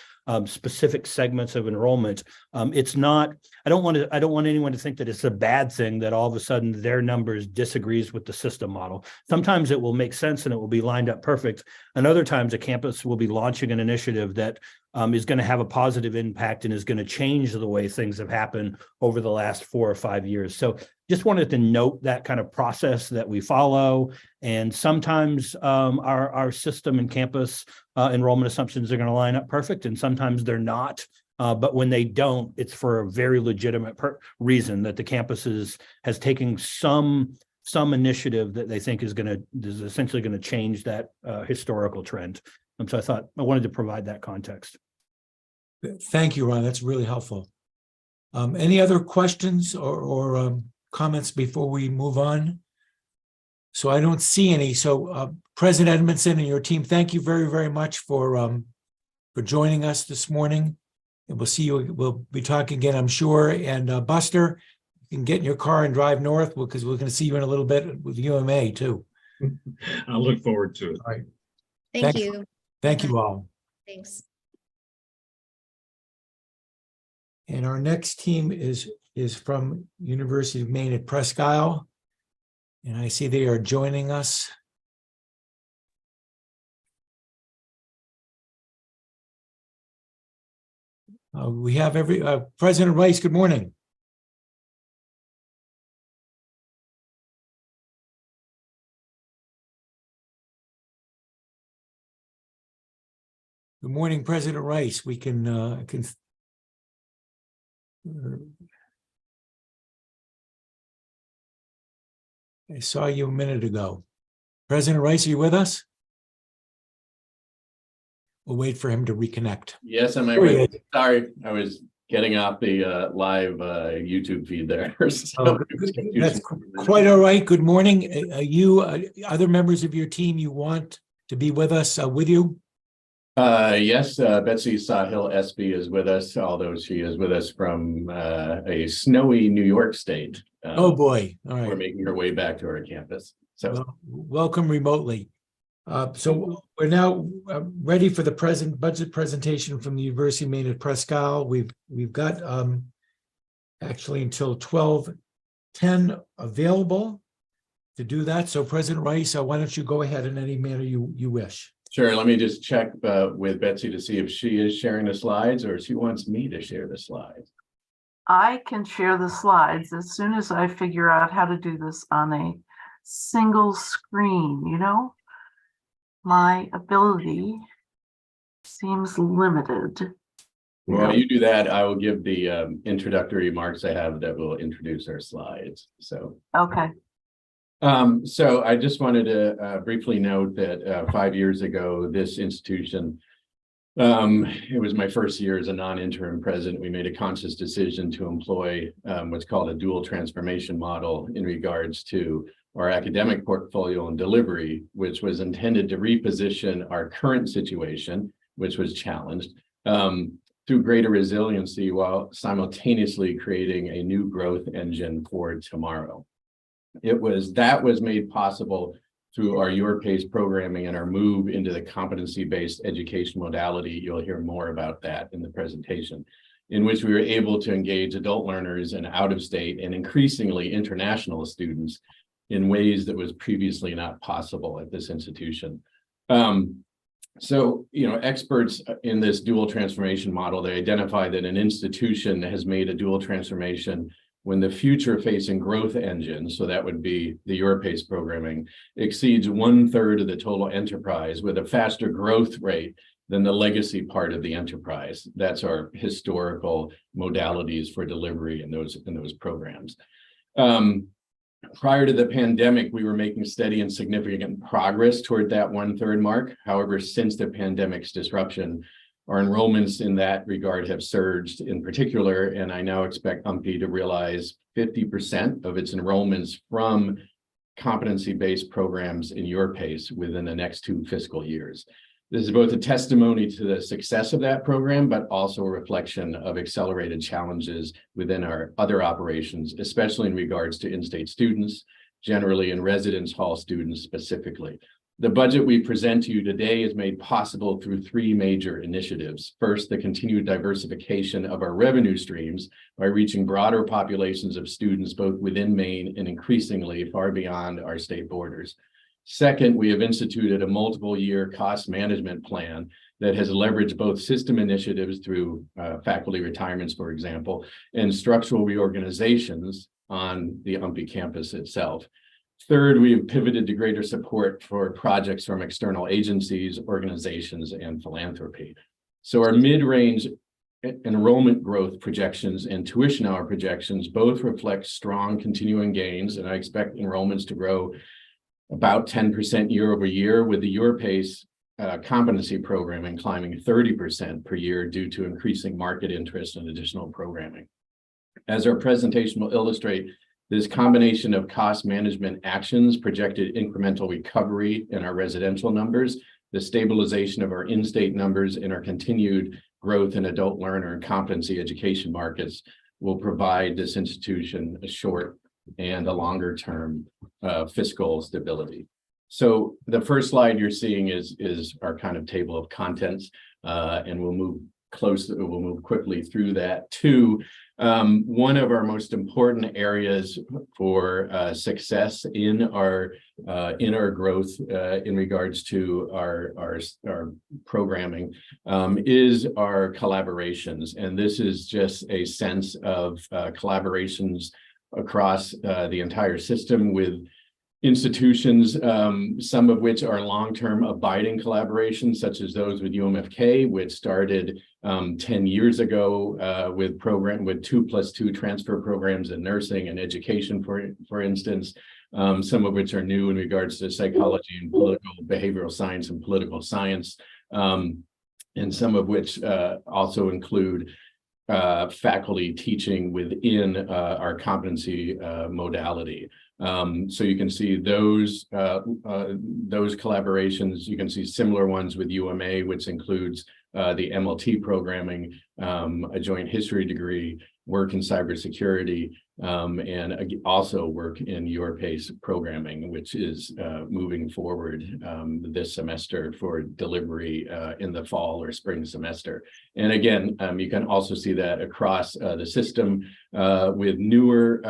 specific segments of enrollment, it's not, I don't want anyone to think that it's a bad thing that all of a sudden their numbers disagrees with the system model. Sometimes it will make sense and it will be lined up perfect. And other times a campus will be launching an initiative that is going to have a positive impact and is going to change the way things have happened over the last 4 or 5 years. So just wanted to note that kind of process that we follow. And sometimes our system and campus enrollment assumptions are going to line up perfect, and sometimes they're not. But when they don't, it's for a very legitimate reason, that the campus has taken some initiative that they think is essentially going to change that historical trend. So I wanted to provide that context. Thank you, Ron. That's really helpful. Any other questions or comments before we move on? So I don't see any. So President Edmondson and your team, thank you very, very much for joining us this morning. And we'll see you. We'll be talking again, I'm sure. And Buster, you can get in your car and drive north, because we're going to see you in a little bit with UMA too. I look forward to it. All right. Thank you. Thank you all. Thanks. And our next team is from University of Maine at Presque Isle. And I see they are joining us. We have President Rice, good morning. Good morning, President Rice. We can I saw you a minute ago. President Rice, are you with us? We'll wait for him to reconnect. Yes, am I with? Sorry, I was getting off the live YouTube feed there. So that's quite all right. Good morning. You, other members of your team, you want to be with us, with you? Yes, Betsy Sahil SB is with us, although she is with us from a snowy New York State. Oh, boy. All We're right. making our way back to our campus. So Well, welcome remotely. So we're now ready for the budget presentation from the University of Maine at Presque Isle. We've got actually until 12:10 available to do that. So President Rice, why don't you go ahead in any manner you wish. sure, let me just check with Betsy to see if she is sharing the slides or she wants me to share the slides. I can share the slides as soon as I figure out how to do this on a single screen, you know? My ability seems limited. While you do that, I will give the introductory remarks I have that will introduce our slides. So. Okay. So I just wanted to briefly note that 5 years ago, this institution, it was my first year as a non-interim president. We made a conscious decision to employ what's called a dual transformation model in regards to our academic portfolio and delivery, which was intended to reposition our current situation, which was challenged, through greater resiliency while simultaneously creating a new growth engine for tomorrow. That was made possible through our Your Pace programming and our move into the competency-based education modality. You'll hear more about that in the presentation, in which we were able to engage adult learners and out-of-state and increasingly international students in ways that was previously not possible at this institution. So, experts in this dual transformation model, they identify that an institution has made a dual transformation when the future-facing growth engine, so that would be the Your Pace programming, exceeds 1/3 of the total enterprise with a faster growth rate than the legacy part of the enterprise. That's our historical modalities for delivery in those programs. Prior to the pandemic, we were making steady and significant progress toward that 1/3 mark. However, since the pandemic's disruption, our enrollments in that regard have surged in particular, and I now expect UMPE to realize 50% of its enrollments from competency-based programs in Your Pace within the next 2 fiscal years. This is both a testimony to the success of that program, but also a reflection of accelerated challenges within our other operations, especially in regards to in-state students, generally, and residence hall students specifically. The budget we present to you today is made possible through 3 major initiatives. First, the continued diversification of our revenue streams by reaching broader populations of students both within Maine and increasingly far beyond our state borders. Second, we have instituted a multiple-year cost management plan that has leveraged both system initiatives through faculty retirements, for example, and structural reorganizations on the UMPE campus itself. Third, we have pivoted to greater support for projects from external agencies, organizations, and philanthropy. So our mid-range enrollment growth projections and tuition hour projections both reflect strong continuing gains, and I expect enrollments to grow about 10% year over year, with the Your Pace competency programming climbing 30% per year due to increasing market interest and additional programming. As our presentation will illustrate, this combination of cost management actions, projected incremental recovery in our residential numbers, the stabilization of our in-state numbers, and our continued growth in adult learner and competency education markets will provide this institution a short and a longer term fiscal stability. So the first slide you're seeing is our kind of table of contents, and we'll move quickly through that too. One of our most important areas for success in our growth in regards to our programming is our collaborations, and this is just a sense of collaborations across the entire system with institutions, some of which are long-term abiding collaborations, such as those with UMFK, which started 10 years ago with 2+2 transfer programs in nursing and education, for instance, some of which are new in regards to psychology and political behavioral science and political science, and some of which also include faculty teaching within our competency modality. So you can see those collaborations. You can see similar ones with UMA, which includes the MLT programming, a joint history degree, work in cybersecurity, and also work in Your Pace programming, which is moving forward this semester for delivery in the fall or spring semester. And again, you can also see that across the system with newer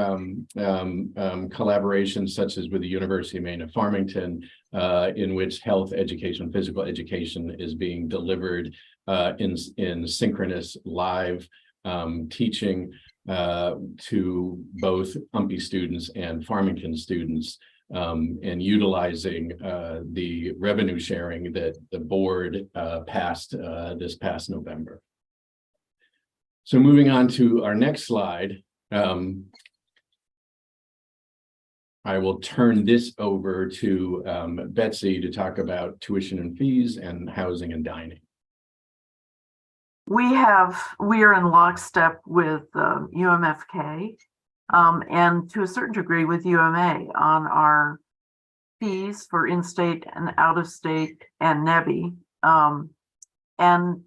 collaborations, such as with the University of Maine at Farmington, in which health education, physical education is being delivered in synchronous live teaching to both UMPE students and Farmington students, and utilizing the revenue sharing that the board passed this past November. So moving on to our next slide, I will turn this over to Betsy to talk about tuition and fees and housing and dining. We are in lockstep with UMFK and to a certain degree with UMA on our fees for in-state and out-of-state and NEBI. And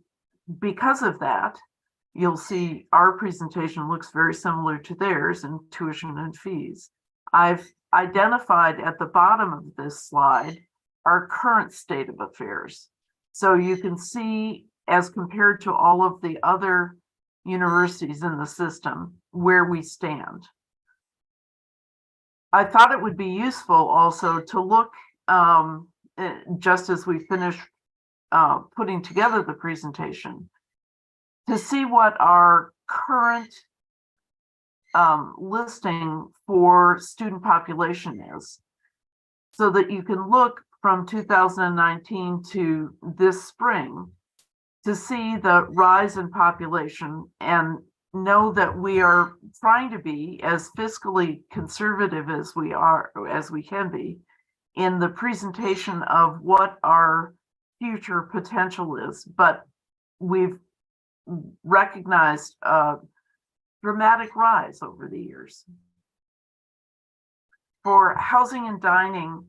because of that, you'll see our presentation looks very similar to theirs in tuition and fees. I've identified at the bottom of this slide our current state of affairs. So you can see, as compared to all of the other universities in the system, where we stand. I thought it would be useful also to look, just as we finish putting together the presentation, to see what our current listing for student population is, so that you can look from 2019 to this spring to see the rise in population and know that we are trying to be as fiscally conservative as we can be in the presentation of what our future potential is. But we've recognized a dramatic rise over the years. For housing and dining,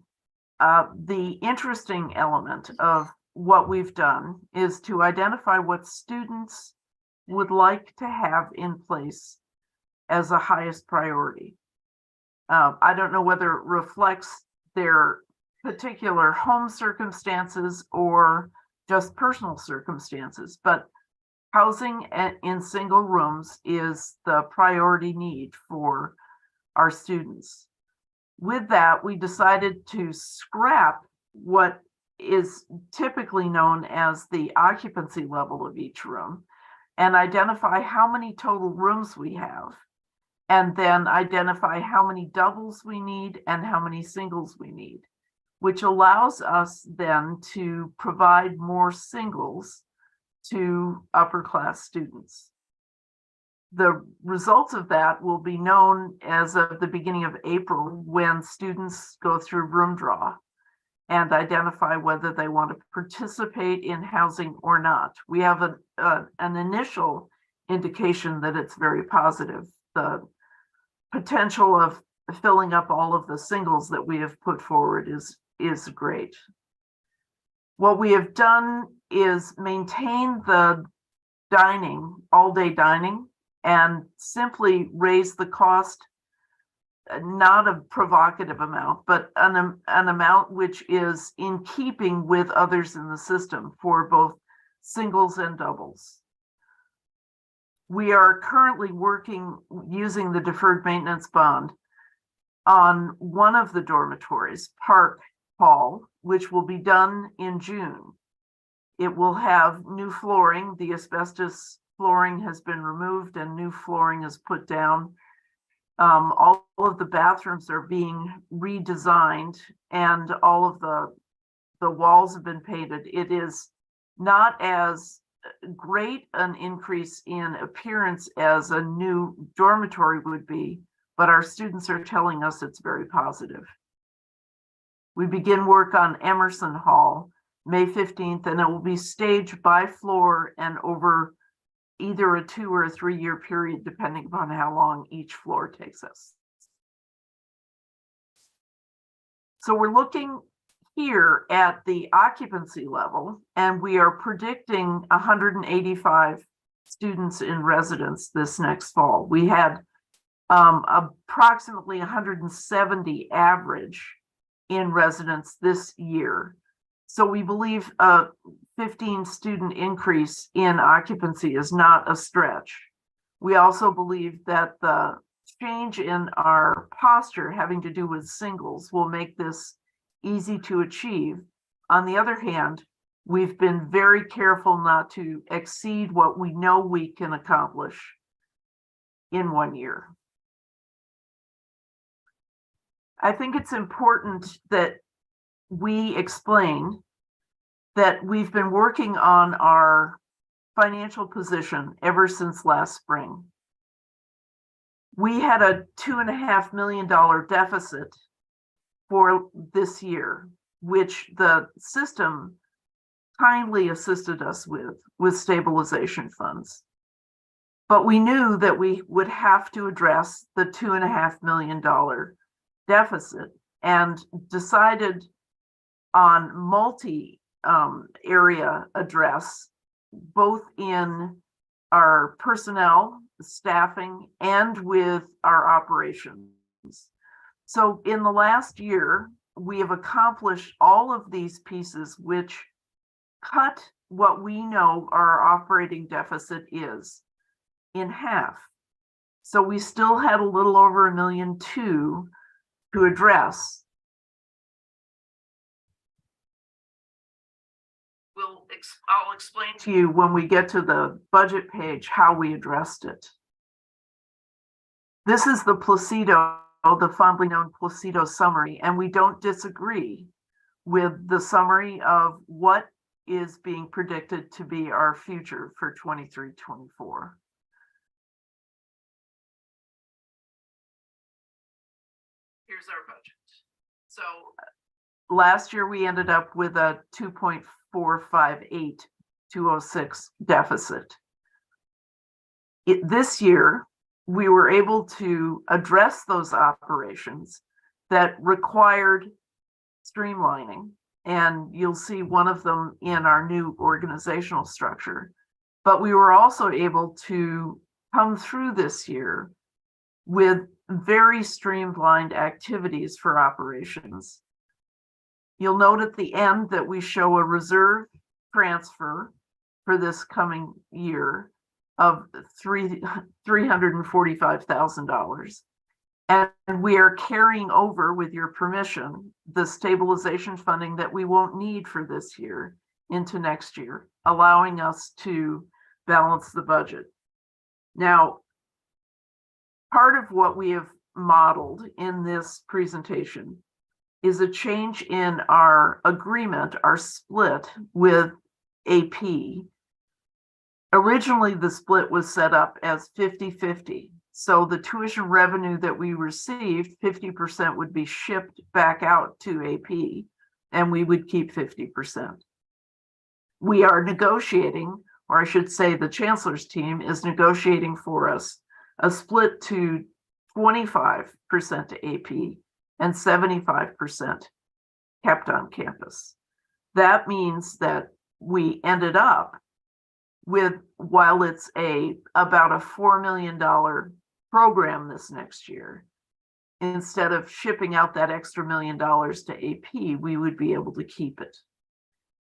the interesting element of what we've done is to identify what students would like to have in place as a highest priority. I don't know whether it reflects their particular home circumstances or just personal circumstances, but housing in single rooms is the priority need for our students. With that, we decided to scrap what is typically known as the occupancy level of each room and identify how many total rooms we have, and then identify how many doubles we need and how many singles we need, which allows us then to provide more singles to upper class students. The results of that will be known as of the beginning of April, when students go through room draw and identify whether they want to participate in housing or not. We have an initial indication that it's very positive. The potential of filling up all of the singles that we have put forward is great. What we have done is maintain the dining, all-day dining, and simply raise the cost, not a provocative amount, but an amount which is in keeping with others in the system for both singles and doubles. We are currently working using the deferred maintenance bond on one of the dormitories, Park Hall, which will be done in June. It will have new flooring. The asbestos flooring has been removed and new flooring is put down. All of the bathrooms are being redesigned and all of the walls have been painted. It is not as great an increase in appearance as a new dormitory would be, but our students are telling us it's very positive. We begin work on Emerson Hall May 15th, and it will be staged by floor and over either a 2 or a 3 year period, depending upon how long each floor takes us. So we're looking here at the occupancy level, and we are predicting 185 students in residence this next fall. We had approximately 170 average in residence this year. So we believe a 15 student increase in occupancy is not a stretch. We also believe that the change in our posture having to do with singles will make this easy to achieve. On the other hand, we've been very careful not to exceed what we know we can accomplish in 1 year. I think it's important that we explain that we've been working on our financial position ever since last spring. We had a $2.5 million deficit for this year, which the system kindly assisted us with stabilization funds. But we knew that we would have to address the $2.5 million deficit and decided on multi-area address, both in our personnel, staffing, and with our operations. So in the last year, we have accomplished all of these pieces, which cut what we know our operating deficit is in half. So we still had a little over $1.2 million to address. I'll explain to you when we get to the budget page how we addressed it. This is the Placido, the fondly known Placido summary, and we don't disagree with the summary of what is being predicted to be our future for 23-24. Here's our budget. So last year we ended up with a 2.458206 deficit. This year we were able to address those operations that required streamlining, and you'll see one of them in our new organizational structure. But we were also able to come through this year with very streamlined activities for operations. You'll note at the end that we show a reserve transfer for this coming year of $345,000. And we are carrying over, with your permission, the stabilization funding that we won't need for this year into next year, allowing us to balance the budget. Now, part of what we have modeled in this presentation is a change in our agreement, our split with AP. Originally, the split was set up as 50-50. So the tuition revenue that we received, 50% would be shipped back out to AP, and we would keep 50%. We are negotiating, or I should say the chancellor's team is negotiating for us, a split to 25% to AP and 75% kept on campus. That means that we ended up with, while it's about a $4 million program this next year, instead of shipping out that extra $1 million to AP, we would be able to keep it.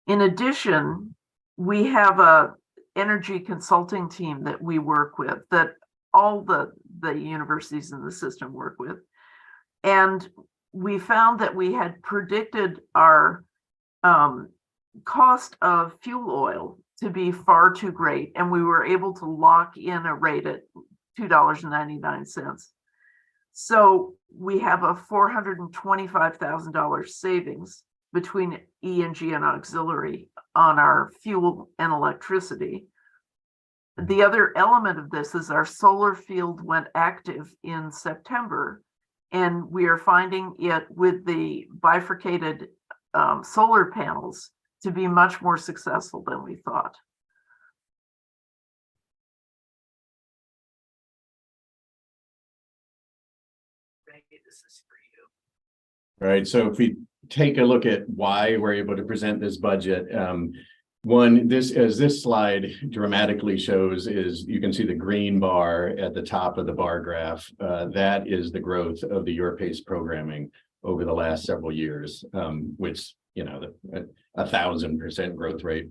In addition, we have a energy consulting team that we work with, that all the universities in the system work with. And we found that we had predicted our cost of fuel oil to be far too great, and we were able to lock in a rate at $2.99. So we have a $425,000 savings between E&G and auxiliary on our fuel and electricity. The other element of this is our solar field went active in September, and we are finding it with the bifurcated solar panels to be much more successful than we thought. This is for you. All right, so if we take a look at why we're able to present this budget, one, as this slide dramatically shows, is you can see the green bar at the top of the bar graph. That is the growth of the Your Pace programming over the last several years, which, you know, 1,000% growth rate.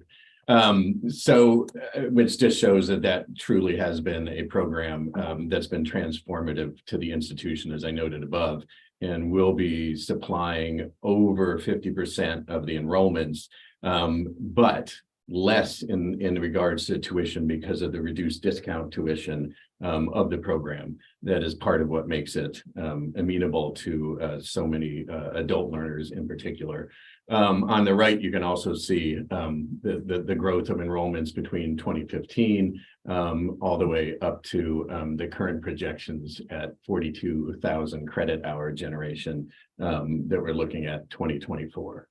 Which just shows that that truly has been a program that's been transformative to the institution, as I noted above, and will be supplying over 50% of the enrollments, but less in regards to tuition because of the reduced discount tuition of the program. That is part of what makes it amenable to so many adult learners in particular. On the right, you can also see the growth of enrollments between 2015 all the way up to the current projections at 42,000 credit hour generation that we're looking at 2024.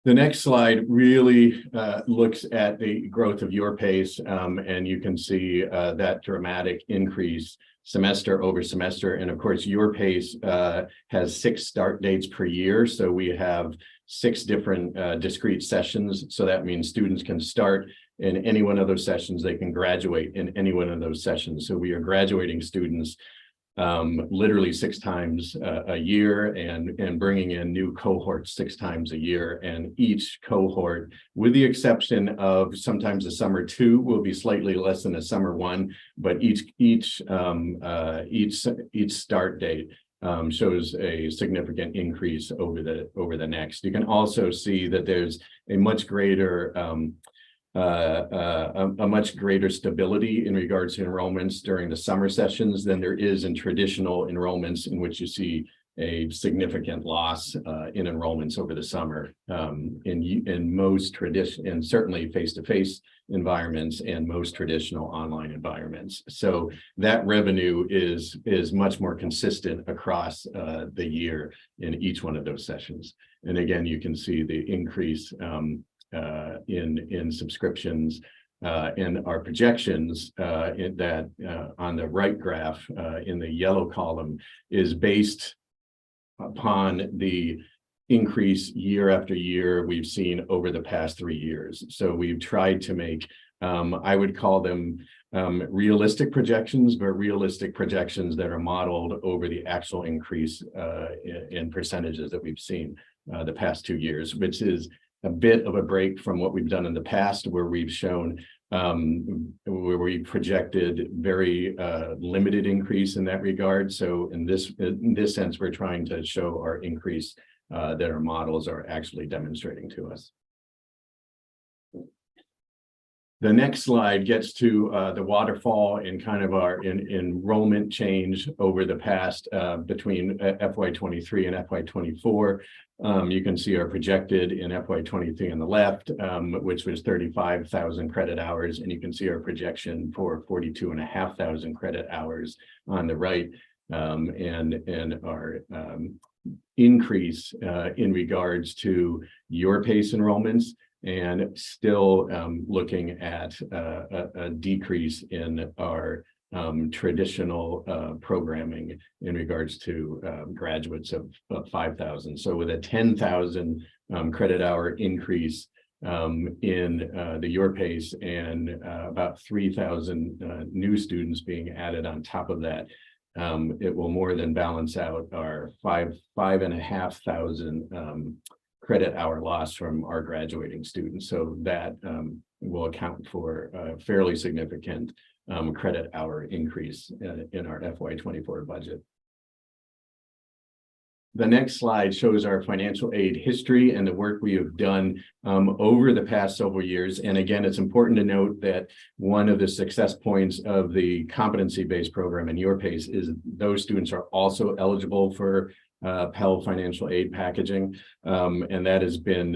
The next slide really looks at the growth of Your Pace, and you can see that dramatic increase semester over semester. And of course, Your Pace has 6 start dates per year. So we have 6 different discrete sessions. So that means students can start in any one of those sessions. They can graduate in any one of those sessions. So we are graduating students literally 6 times a year and bringing in new cohorts 6 times a year. And each cohort, with the exception of sometimes a summer 2 will be slightly less than a summer 1, but each start date shows a significant increase over the next. You can also see that there's a much greater stability in regards to enrollments during the summer sessions than there is in traditional enrollments, in which you see a significant loss in enrollments over the summer in most traditional and certainly face-to-face environments and most traditional online environments. So that revenue is much more consistent across the year in each one of those sessions. And again, you can see the increase in subscriptions and our projections on the right graph in the yellow column is based upon the increase year after year we've seen over the past 3 years. So we've tried to make, I would call them realistic projections, but realistic projections that are modeled over the actual increase in percentages that we've seen the past 2 years, which is a bit of a break from what we've done in the past, where we've shown where we projected very limited increase in that regard. So in this sense, we're trying to show our increase that our models are actually demonstrating to us. The next slide gets to the waterfall and kind of our enrollment change over the past between FY23 and FY24. You can see our projected in FY23 on the left, which was 35,000 credit hours, and you can see our projection for 42,500 credit hours on the right, and our increase in regards to Your Pace enrollments, and still looking at a decrease in our traditional programming in regards to graduates of 5,000. So with a 10,000 credit hour increase in the Your Pace and about 3,000 new students being added on top of that, it will more than balance out our 5,500 credit hour loss from our graduating students. So that will account for a fairly significant credit hour increase in our FY24 budget. The next slide shows our financial aid history and the work we have done over the past several years. And again, it's important to note that one of the success points of the competency-based program in Your Pace is those students are also eligible for Pell financial aid packaging, and that has been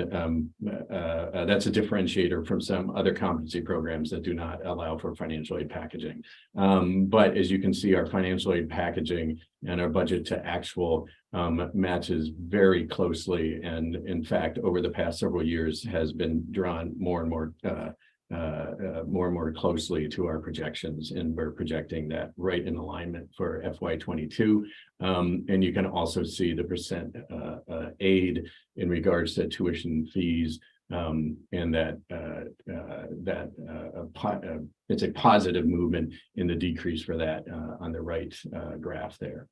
that's a differentiator from some other competency programs that do not allow for financial aid packaging. But as you can see, our financial aid packaging and our budget to actual matches very closely, and in fact over the past several years has been drawn more and more more and more closely to our projections, and we're projecting that right in alignment for FY22. And you can also see the percent aid in regards to tuition fees, and that it's a positive movement in the decrease for that on the right graph there.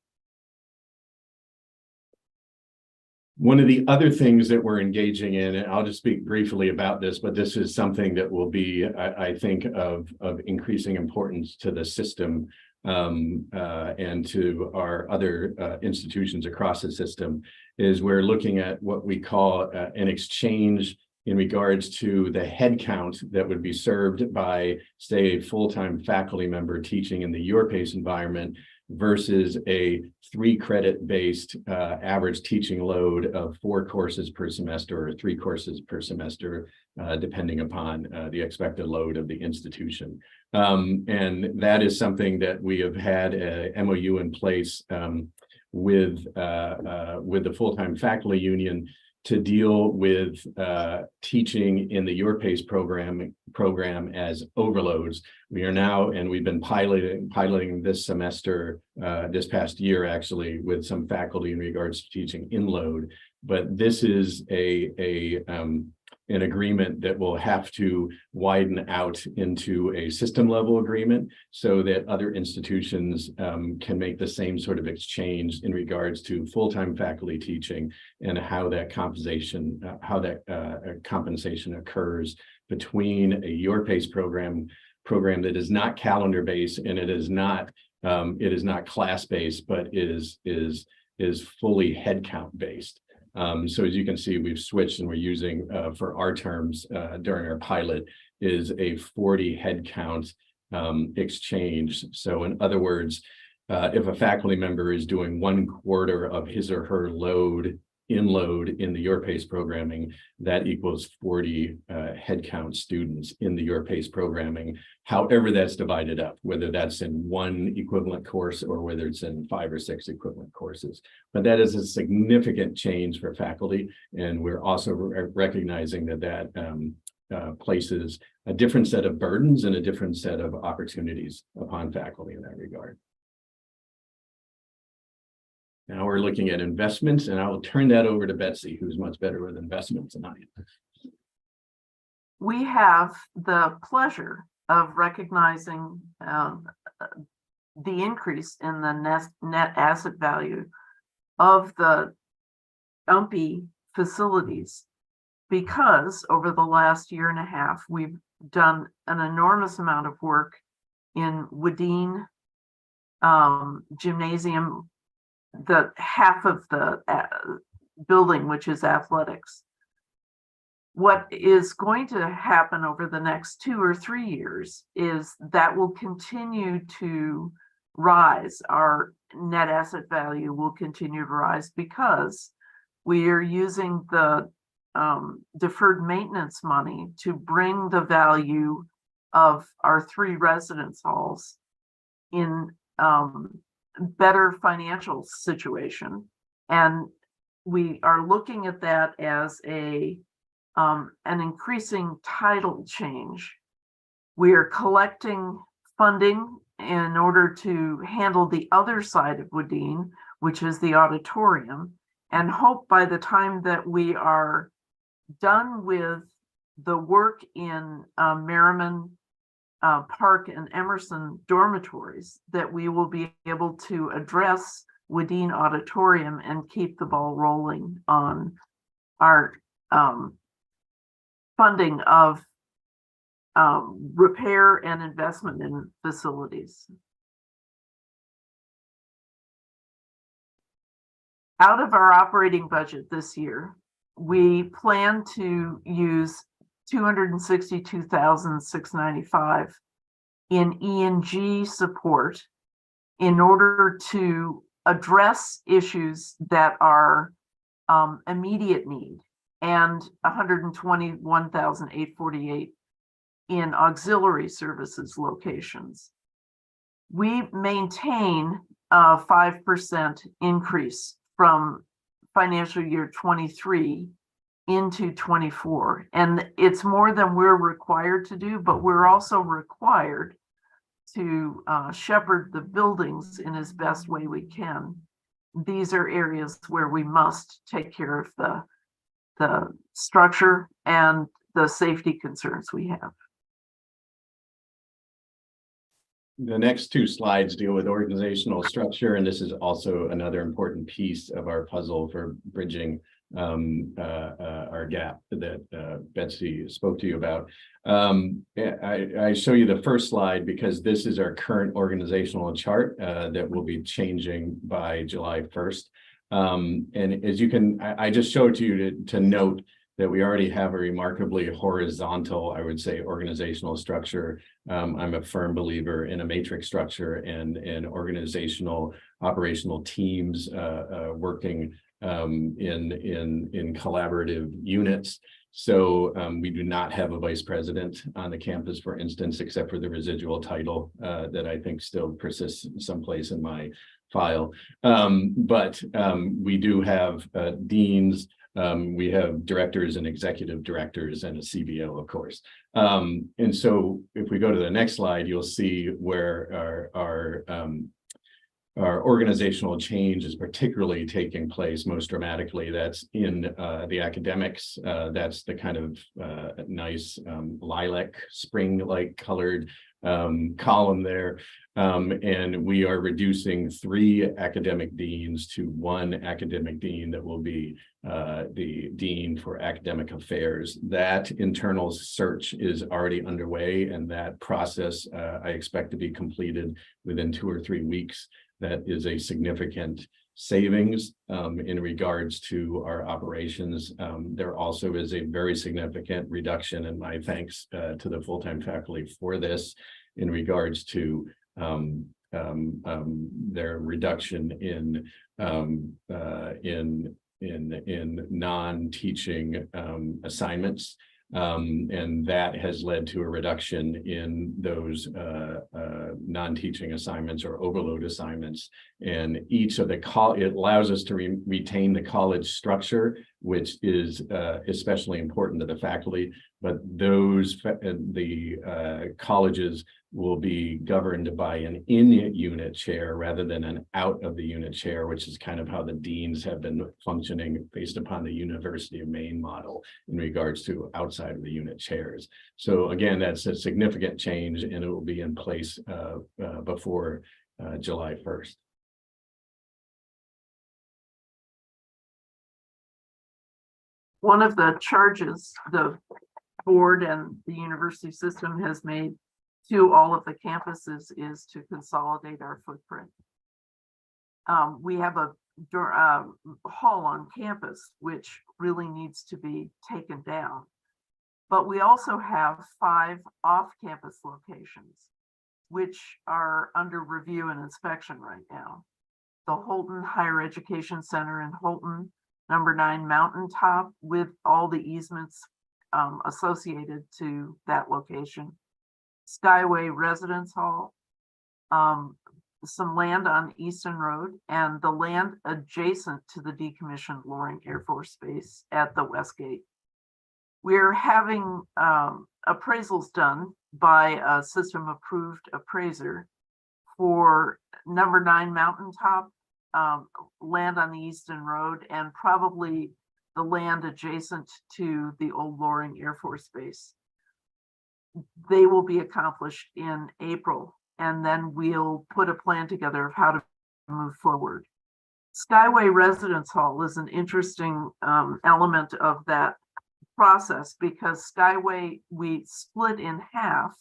One of the other things that we're engaging in, and I'll just speak briefly about this, but this is something that will be, I think, of increasing importance to the system and to our other institutions across the system, is we're looking at what we call an exchange in regards to the headcount that would be served by, say, a full-time faculty member teaching in the YourPace environment versus a 3-credit based average teaching load of 4 courses per semester or 3 courses per semester, depending upon the expected load of the institution. And that is something that we have had a MOU in place with the full-time faculty union to deal with teaching in the YourPace program as overloads. We are now, and we've been piloting this semester, this past year actually, with some faculty in regards to teaching in load. But this is an agreement that will have to widen out into a system level agreement so that other institutions can make the same sort of exchange in regards to full-time faculty teaching and how that compensation occurs between a YourPace program that is not calendar based, and it is not class based, but is fully headcount based. So as you can see, we've switched, and we're using for our terms during our pilot is a 40 headcount exchange. So in other words, if a faculty member is doing 1/4 of his or her load in the YourPace programming, that equals 40 headcount students in the YourPace programming, however that's divided up, whether that's in 1 equivalent course or whether it's in 5 or 6 equivalent courses. But that is a significant change for faculty, and we're also recognizing that places a different set of burdens and a different set of opportunities upon faculty in that regard. Now we're looking at investments, and I will turn that over to Betsy, who's much better with investments than I am. We have the pleasure of recognizing the increase in the net asset value of the UMPI facilities, because over the last 1.5 years, we've done an enormous amount of work in Wadeen Gymnasium, the half of the building, which is athletics. What is going to happen over the next 2 or 3 years is that will continue to rise. Our net asset value will continue to rise because we are using the deferred maintenance money to bring the value of our 3 residence halls in better financial situation, and we are looking at that as an increasing tidal change. We are collecting funding in order to handle the other side of Wadeen, which is the auditorium, and hope by the time that we are done with the work in Merriman Park and Emerson dormitories, that we will be able to address Wadeen Auditorium and keep the ball rolling on our funding of repair and investment in facilities. Out of our operating budget this year, we plan to use $262,695 in E&G support in order to address issues that are immediate need, and $121,848 in auxiliary services locations. We maintain a 5% increase from financial year 23 into 24. And it's more than we're required to do, but we're also required to shepherd the buildings in as best way we can. These are areas where we must take care of the structure and the safety concerns we have. The next two slides deal with organizational structure, and this is also another important piece of our puzzle for bridging our gap that Betsy spoke to you about. I show you the first slide because this is our current organizational chart that will be changing by July 1st. And as you can, I just showed to you to note that we already have a remarkably horizontal, I would say, organizational structure. I'm a firm believer in a matrix structure and organizational operational teams working in collaborative units. So we do not have a vice president on the campus, for instance, except for the residual title that I think still persists someplace in my file. But we do have deans. We have directors and executive directors and a CBO, of course. And so if we go to the next slide, you'll see where our organizational change is particularly taking place most dramatically. That's in the academics. That's the kind of nice lilac, spring-like colored column there. And we are reducing 3 academic deans to 1 academic dean that will be the dean for academic affairs. That internal search is already underway, and that process I expect to be completed within 2 or 3 weeks. That is a significant savings in regards to our operations. There also is a very significant reduction, and my thanks to the full-time faculty for this, in regards to their reduction in non-teaching assignments. And that has led to a reduction in those non-teaching assignments or overload assignments. And each of it allows us to retain the college structure, which is especially important to the faculty. But the colleges will be governed by an in-unit chair rather than an out-of-the-unit chair, which is kind of how the deans have been functioning based upon the University of Maine model in regards to outside of the unit chairs. So again, that's a significant change, and it will be in place before July 1st. One of the charges the board and the university system has made to all of the campuses is to consolidate our footprint. We have a hall on campus, which really needs to be taken down. But we also have 5 off-campus locations, which are under review and inspection right now. The Holton Higher Education Center in Holton, number 9 Mountaintop, with all the easements associated to that location. Skyway Residence Hall, some land on Easton Road, and the land adjacent to the decommissioned Loring Air Force Base at the West Gate. We're having appraisals done by a system approved appraiser for number 9 Mountaintop, land on the Easton Road, and probably the land adjacent to the old Loring Air Force Base. They will be accomplished in April, and then we'll put a plan together of how to move forward. Skyway Residence Hall is an interesting element of that process, because Skyway, we split in half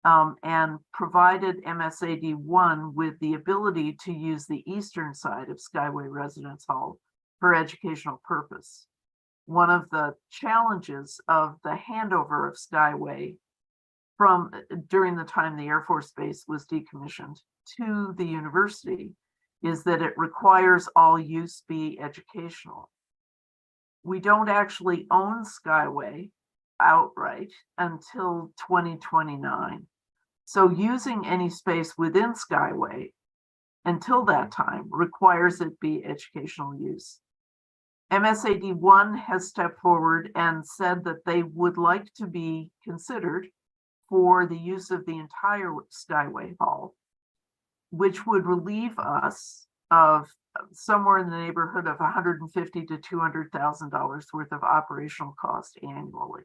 and provided MSAD1 with the ability to use the eastern side of Skyway Residence Hall for educational purpose. One of the challenges of the handover of Skyway from during the time the Air Force Base was decommissioned to the university is that it requires all use be educational. We don't actually own Skyway outright until 2029. So using any space within Skyway until that time requires it be educational use. MSAD 1 has stepped forward and said that they would like to be considered for the use of the entire Skyway Hall, which would relieve us of somewhere in the neighborhood of $150,000 to $200,000 worth of operational cost annually.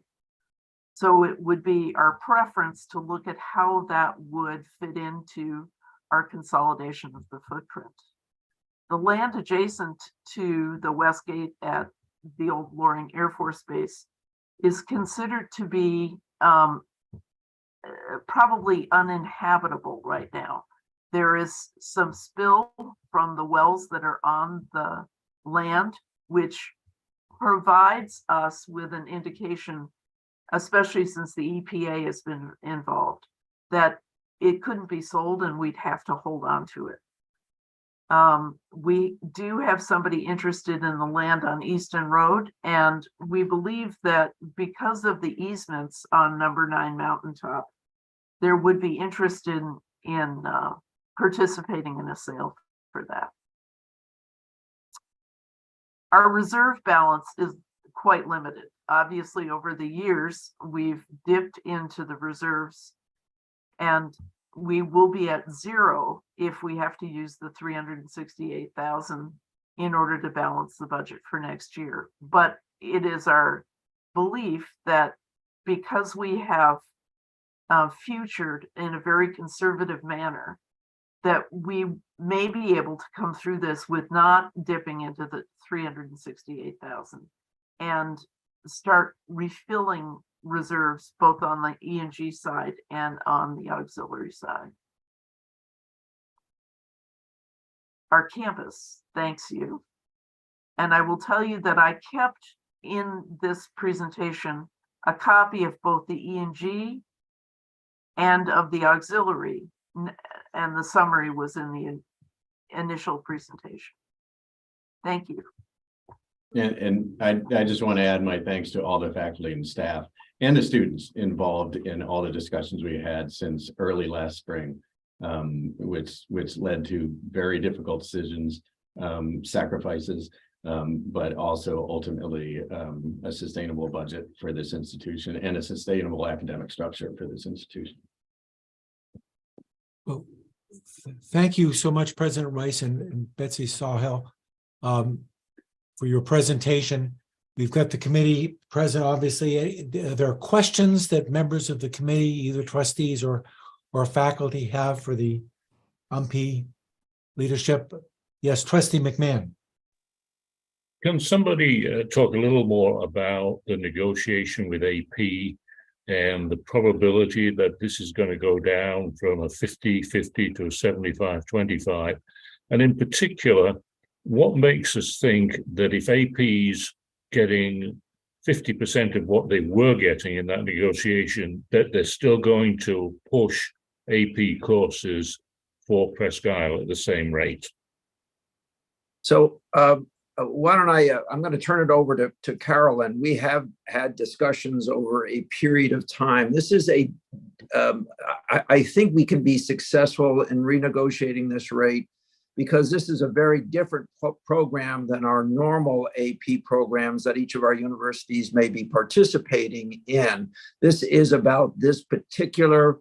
So it would be our preference to look at how that would fit into our consolidation of the footprint. The land adjacent to the West Gate at the old Loring Air Force Base is considered to be probably uninhabitable right now. There is some spill from the wells that are on the land, which provides us with an indication, especially since the EPA has been involved, that it couldn't be sold and we'd have to hold on to it. We do have somebody interested in the land on Easton Road, and we believe that because of the easements on number 9 Mountaintop, there would be interest in participating in a sale for that. Our reserve balance is quite limited. Obviously, over the years, we've dipped into the reserves, and we will be at zero if we have to use the $368,000 in order to balance the budget for next year. But it is our belief that because we have futured in a very conservative manner, that we may be able to come through this with not dipping into the $368,000 and start refilling reserves both on the E&G side and on the auxiliary side. Our campus thanks you. And I will tell you that I kept in this presentation a copy of both the E&G and of the auxiliary, and the summary was in the initial presentation. Thank you. And I just want to add my thanks to all the faculty and staff and the students involved in all the discussions we had since early last spring, which led to very difficult decisions, sacrifices, but also ultimately a sustainable budget for this institution and a sustainable academic structure for this institution. Well, thank you so much, President Rice and Betsy Sawhill, for your presentation. We've got the committee present, obviously. There are questions that members of the committee, either trustees or faculty, have for the UMPE leadership. Yes, Trustee McMahon. Can somebody talk a little more about the negotiation with AP and the probability that this is going to go down from a 50-50 to a 75-25? And in particular, what makes us think that if AP's getting 50% of what they were getting in that negotiation, that they're still going to push AP courses for Presque Isle at the same rate? So why don't I'm going to turn it over to Carolyn. We have had discussions over a period of time. This is I think we can be successful in renegotiating this rate because this is a very different program than our normal AP programs that each of our universities may be participating in. This is about this particular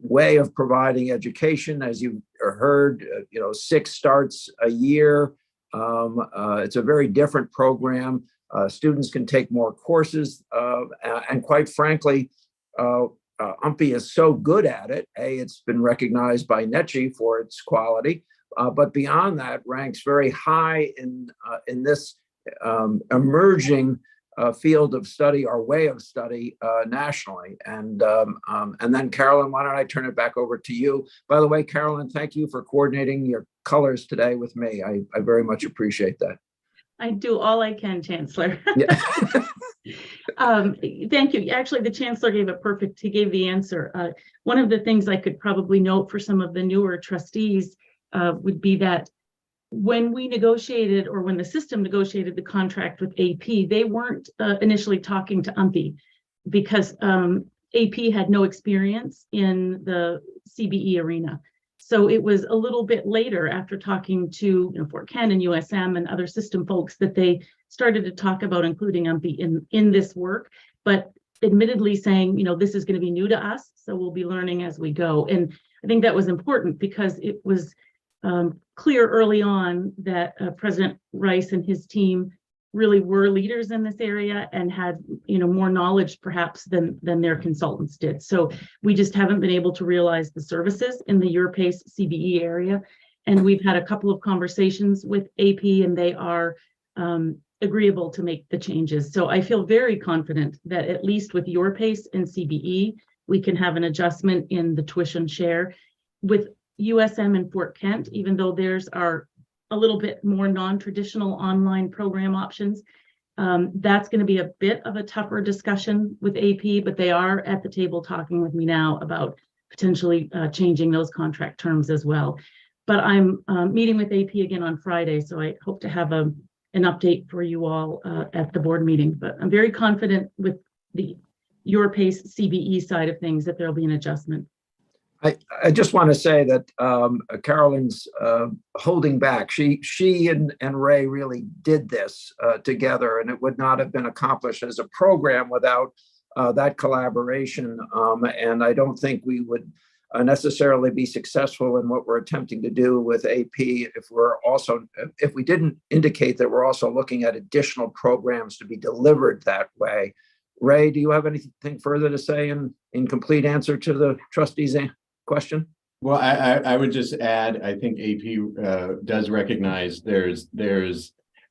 way of providing education. As you heard, 6 starts a year. It's a very different program. Students can take more courses, and quite frankly, UMPE is so good at it. It's been recognized by NETCHI for its quality, but beyond that, ranks very high in this emerging field of study or way of study nationally. And then Carolyn, why don't I turn it back over to you? By the way, Carolyn, thank you for coordinating your colors today with me. I very much appreciate that. I do all I can, Chancellor. Yeah. Thank you. Actually, the Chancellor he gave the answer. One of the things I could probably note for some of the newer trustees would be that when we negotiated, or when the system negotiated the contract with AP, they weren't initially talking to UMPE because AP had no experience in the CBE arena. So it was a little bit later, after talking to Fort Kent and USM and other system folks, that they started to talk about including UMPI in this work, but admittedly saying, this is going to be new to us, so we'll be learning as we go. And I think that was important because it was clear early on that President Rice and his team really were leaders in this area and had more knowledge perhaps than their consultants did. So we just haven't been able to realize the services in the EURPACE CBE area. And we've had a couple of conversations with AP, and they are agreeable to make the changes. So I feel very confident that at least with EURPACE and CBE, we can have an adjustment in the tuition share. With USM and Fort Kent, even though theirs are a little bit more non-traditional online program options, that's going to be a bit of a tougher discussion with AP, but they are at the table talking with me now about potentially changing those contract terms as well. But I'm meeting with AP again on Friday, so I hope to have an update for you all at the board meeting. But I'm very confident with the EURPACE CBE side of things that there'll be an adjustment. I just want to say that Carolyn's holding back. She and Ray really did this together, and it would not have been accomplished as a program without that collaboration. And I don't think we would necessarily be successful in what we're attempting to do with AP if we didn't indicate that we're also looking at additional programs to be delivered that way. Ray, do you have anything further to say in complete answer to the trustee's question? Well, I would just add, I think AP does recognize there's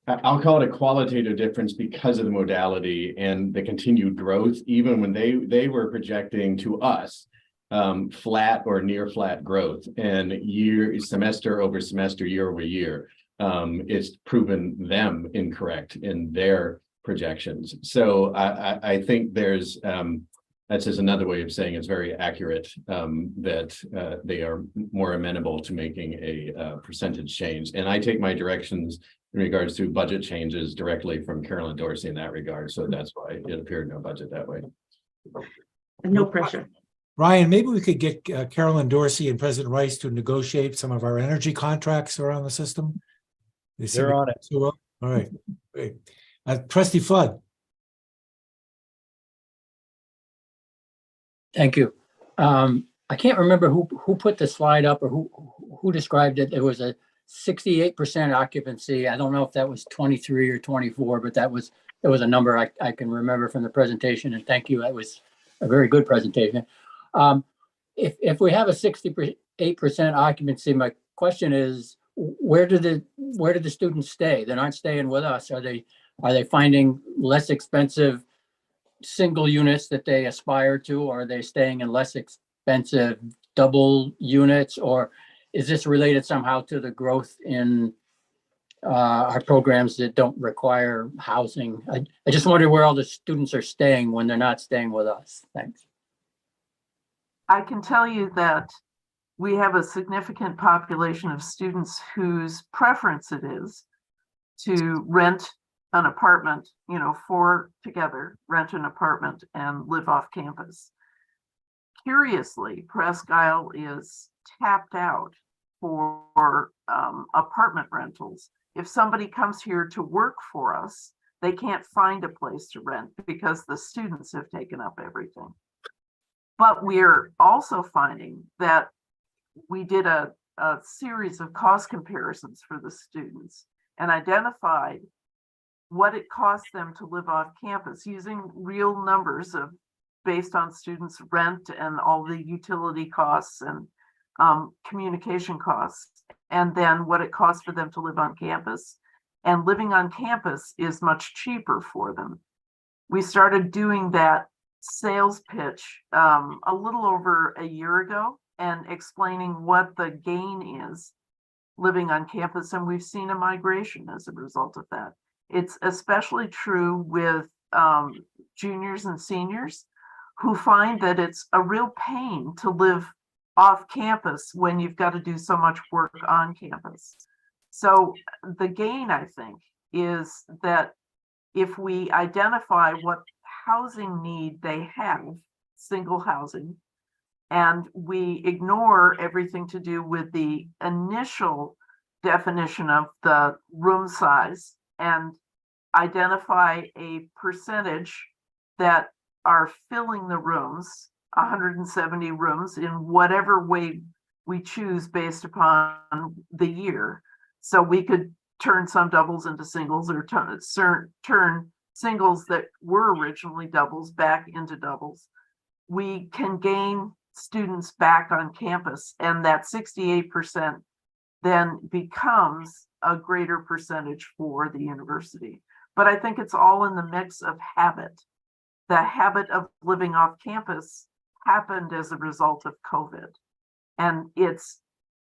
I'll call it a qualitative difference because of the modality and the continued growth, even when they were projecting to us flat or near flat growth, and semester over semester, year over year, it's proven them incorrect in their projections. So I think there's that's just another way of saying it's very accurate that they are more amenable to making a percentage change. And I take my directions in regards to budget changes directly from Carolyn Dorsey in that regard. So that's why it appeared no budget that way. No pressure. Ryan, maybe we could get Carolyn Dorsey and President Rice to negotiate some of our energy contracts around the system. They're on it. All right, great. Trustee Flood. Thank you. I can't remember who put the slide up or who described it. There was a 68% occupancy. I don't know if that was 23 or 24, but that was a number I can remember from the presentation. And thank you. That was a very good presentation. If we have a 68% occupancy, my question is, where do the students stay? They're not staying with us. Are they finding less expensive single units that they aspire to, or are they staying in less expensive double units, or is this related somehow to the growth in our programs that don't require housing? I just wonder where all the students are staying when they're not staying with us. Thanks. I can tell you that we have a significant population of students whose preference it is to rent an apartment, 4 together, rent an apartment and live off campus. Curiously, Presque Isle is tapped out for apartment rentals. If somebody comes here to work for us, they can't find a place to rent because the students have taken up everything. But we're also finding that we did a series of cost comparisons for the students and identified what it costs them to live off campus using real numbers based on students' rent and all the utility costs and communication costs, and then what it costs for them to live on campus. And living on campus is much cheaper for them. We started doing that sales pitch a little over a year ago and explaining what the gain is living on campus, and we've seen a migration as a result of that. It's especially true with juniors and seniors who find that it's a real pain to live off campus when you've got to do so much work on campus. So the gain, I think, is that if we identify what housing need they have, single housing, And we ignore everything to do with the initial definition of the room size and identify a percentage that are filling the rooms, 170 rooms, in whatever way we choose based upon the year. So we could turn some doubles into singles, or turn singles that were originally doubles back into doubles. We can gain students back on campus, and that 68% then becomes a greater percentage for the university. But I think it's all in the mix of habit. The habit of living off campus happened as a result of COVID. And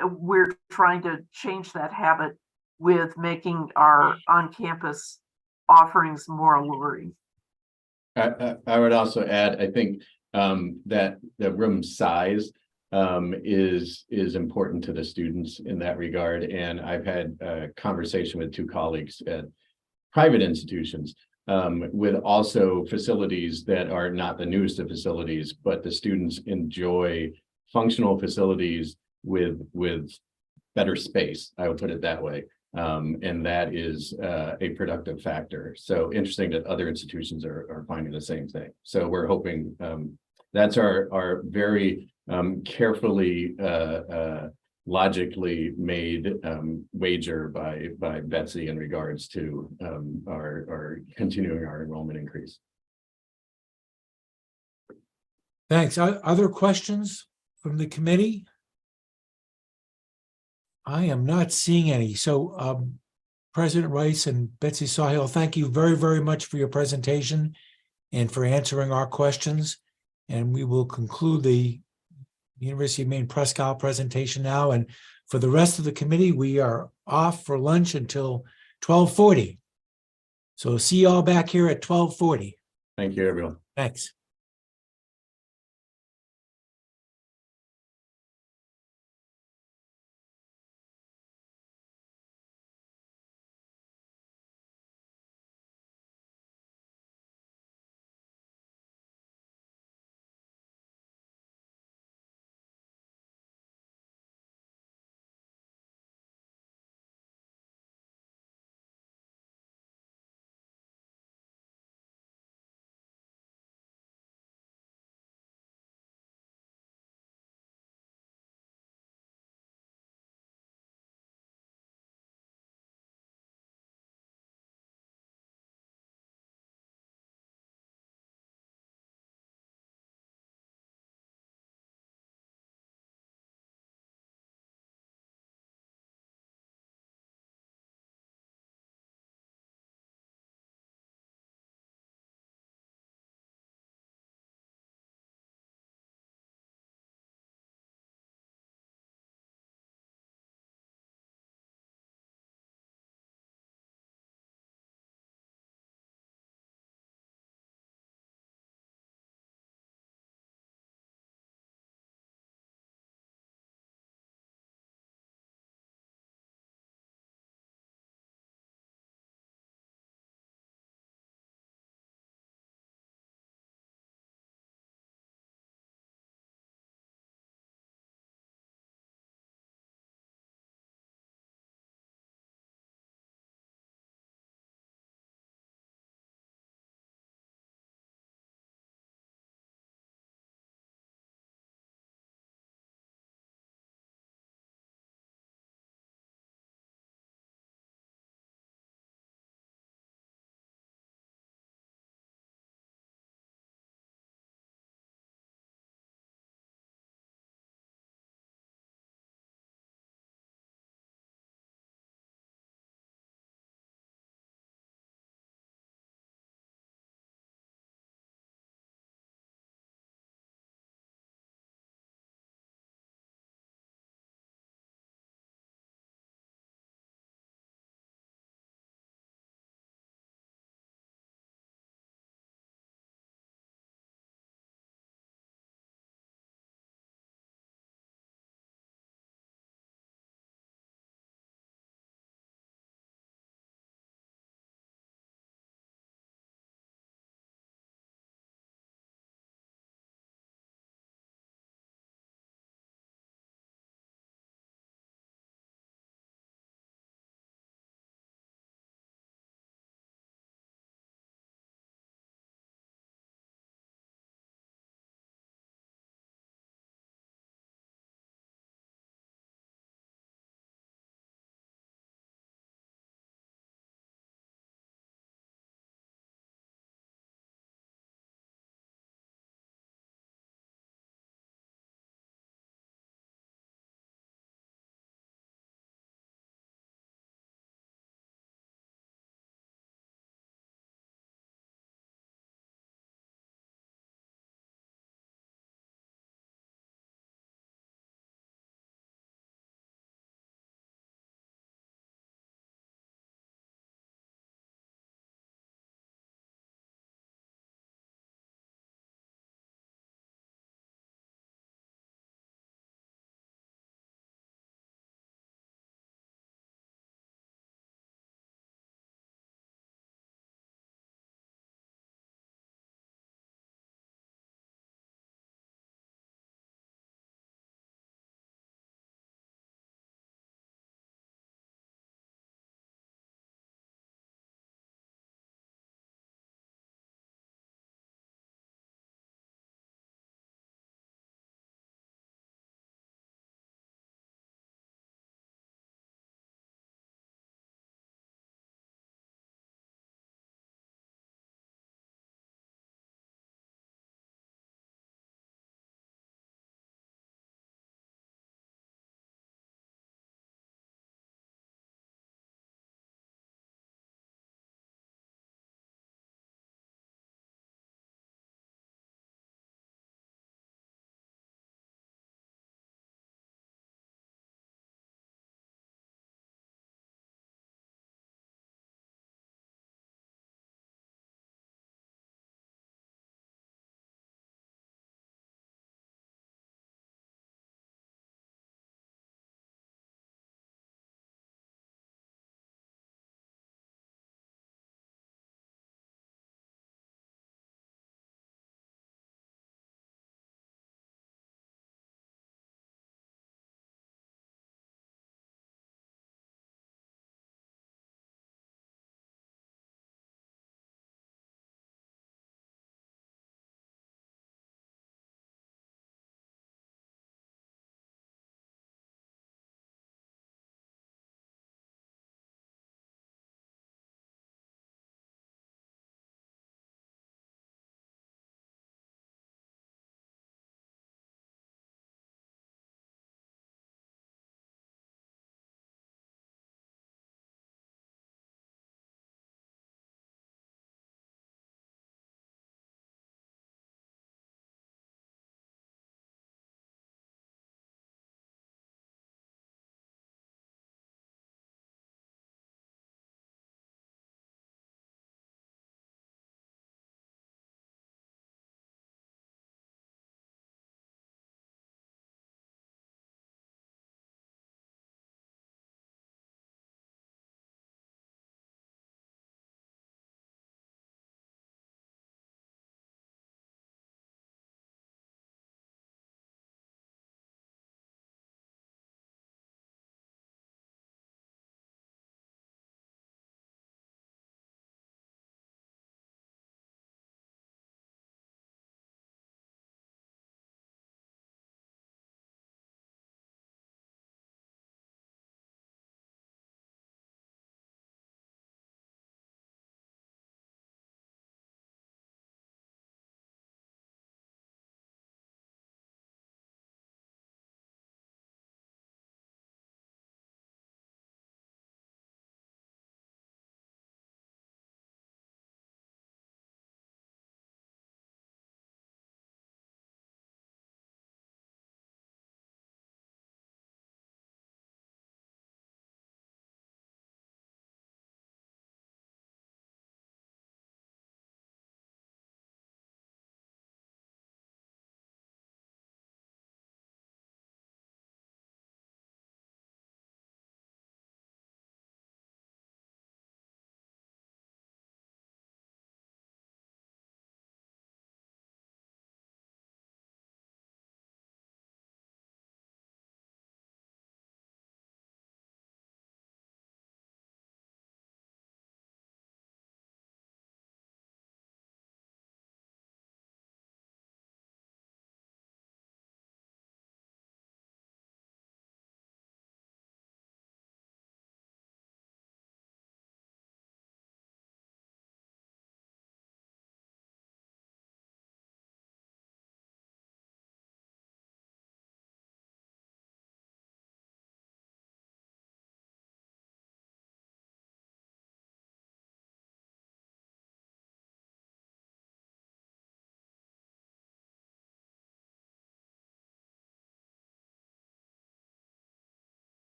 we're trying to change that habit with making our on-campus offerings more alluring. I would also add, I think that the room size is important to the students in that regard. And I've had a conversation with 2 colleagues at private institutions with also facilities that are not the newest of facilities, but the students enjoy functional facilities with better space. I would put it that way. And that is a productive factor. So interesting that other institutions are finding the same thing. So we're hoping that's our very carefully logically made wager by Betsy in regards to our continuing our enrollment increase. Thanks. Other questions from the committee? I am not seeing any. So President Rice and Betsy Sawhill, thank you very, very much for your presentation and for answering our questions. And we will conclude the University of Maine Prescott presentation now. And for the rest of the committee, we are off for lunch until 12:40. So see you all back here at 12:40. Thank you, everyone. Thanks.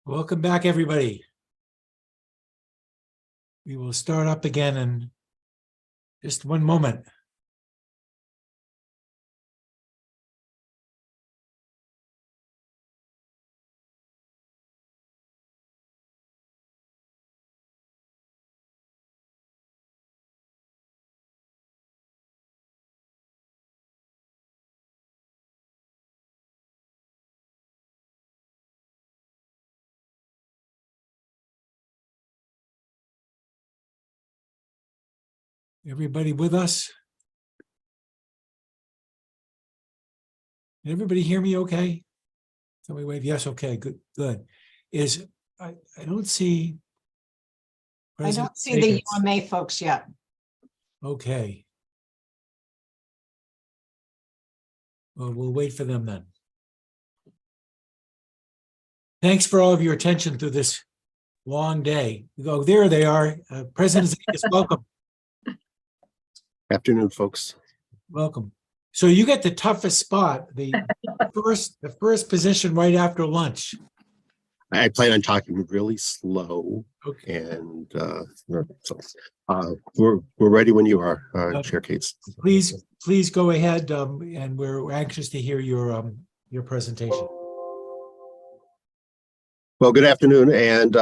Welcome back, everybody. We will start up again in just one moment. Everybody with us? Can everybody hear me okay? Somebody wave yes, okay, good, good. I don't see. I don't see the UMA folks yet. Okay. Well, we'll wait for them then. Thanks for all of your attention through this long day. Oh, there they are. President Zekas, welcome. Afternoon, folks. Welcome. So you get the toughest spot, the first position right after lunch. I plan on talking really slow. Okay. And we're ready when you are, Chair Cates. Please go ahead, and we're anxious to hear your presentation. Well, good afternoon, and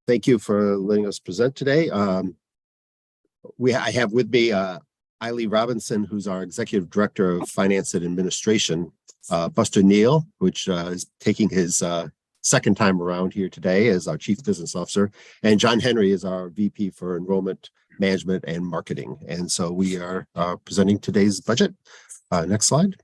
thank you for letting us present today. I have with me Eileen Robinson, who's our Executive Director of Finance and Administration, Buster Neal, which is taking his second time around here today as our Chief Business Officer, and John Henry is our VP for Enrollment Management and Marketing. And so we are presenting today's budget. Next slide.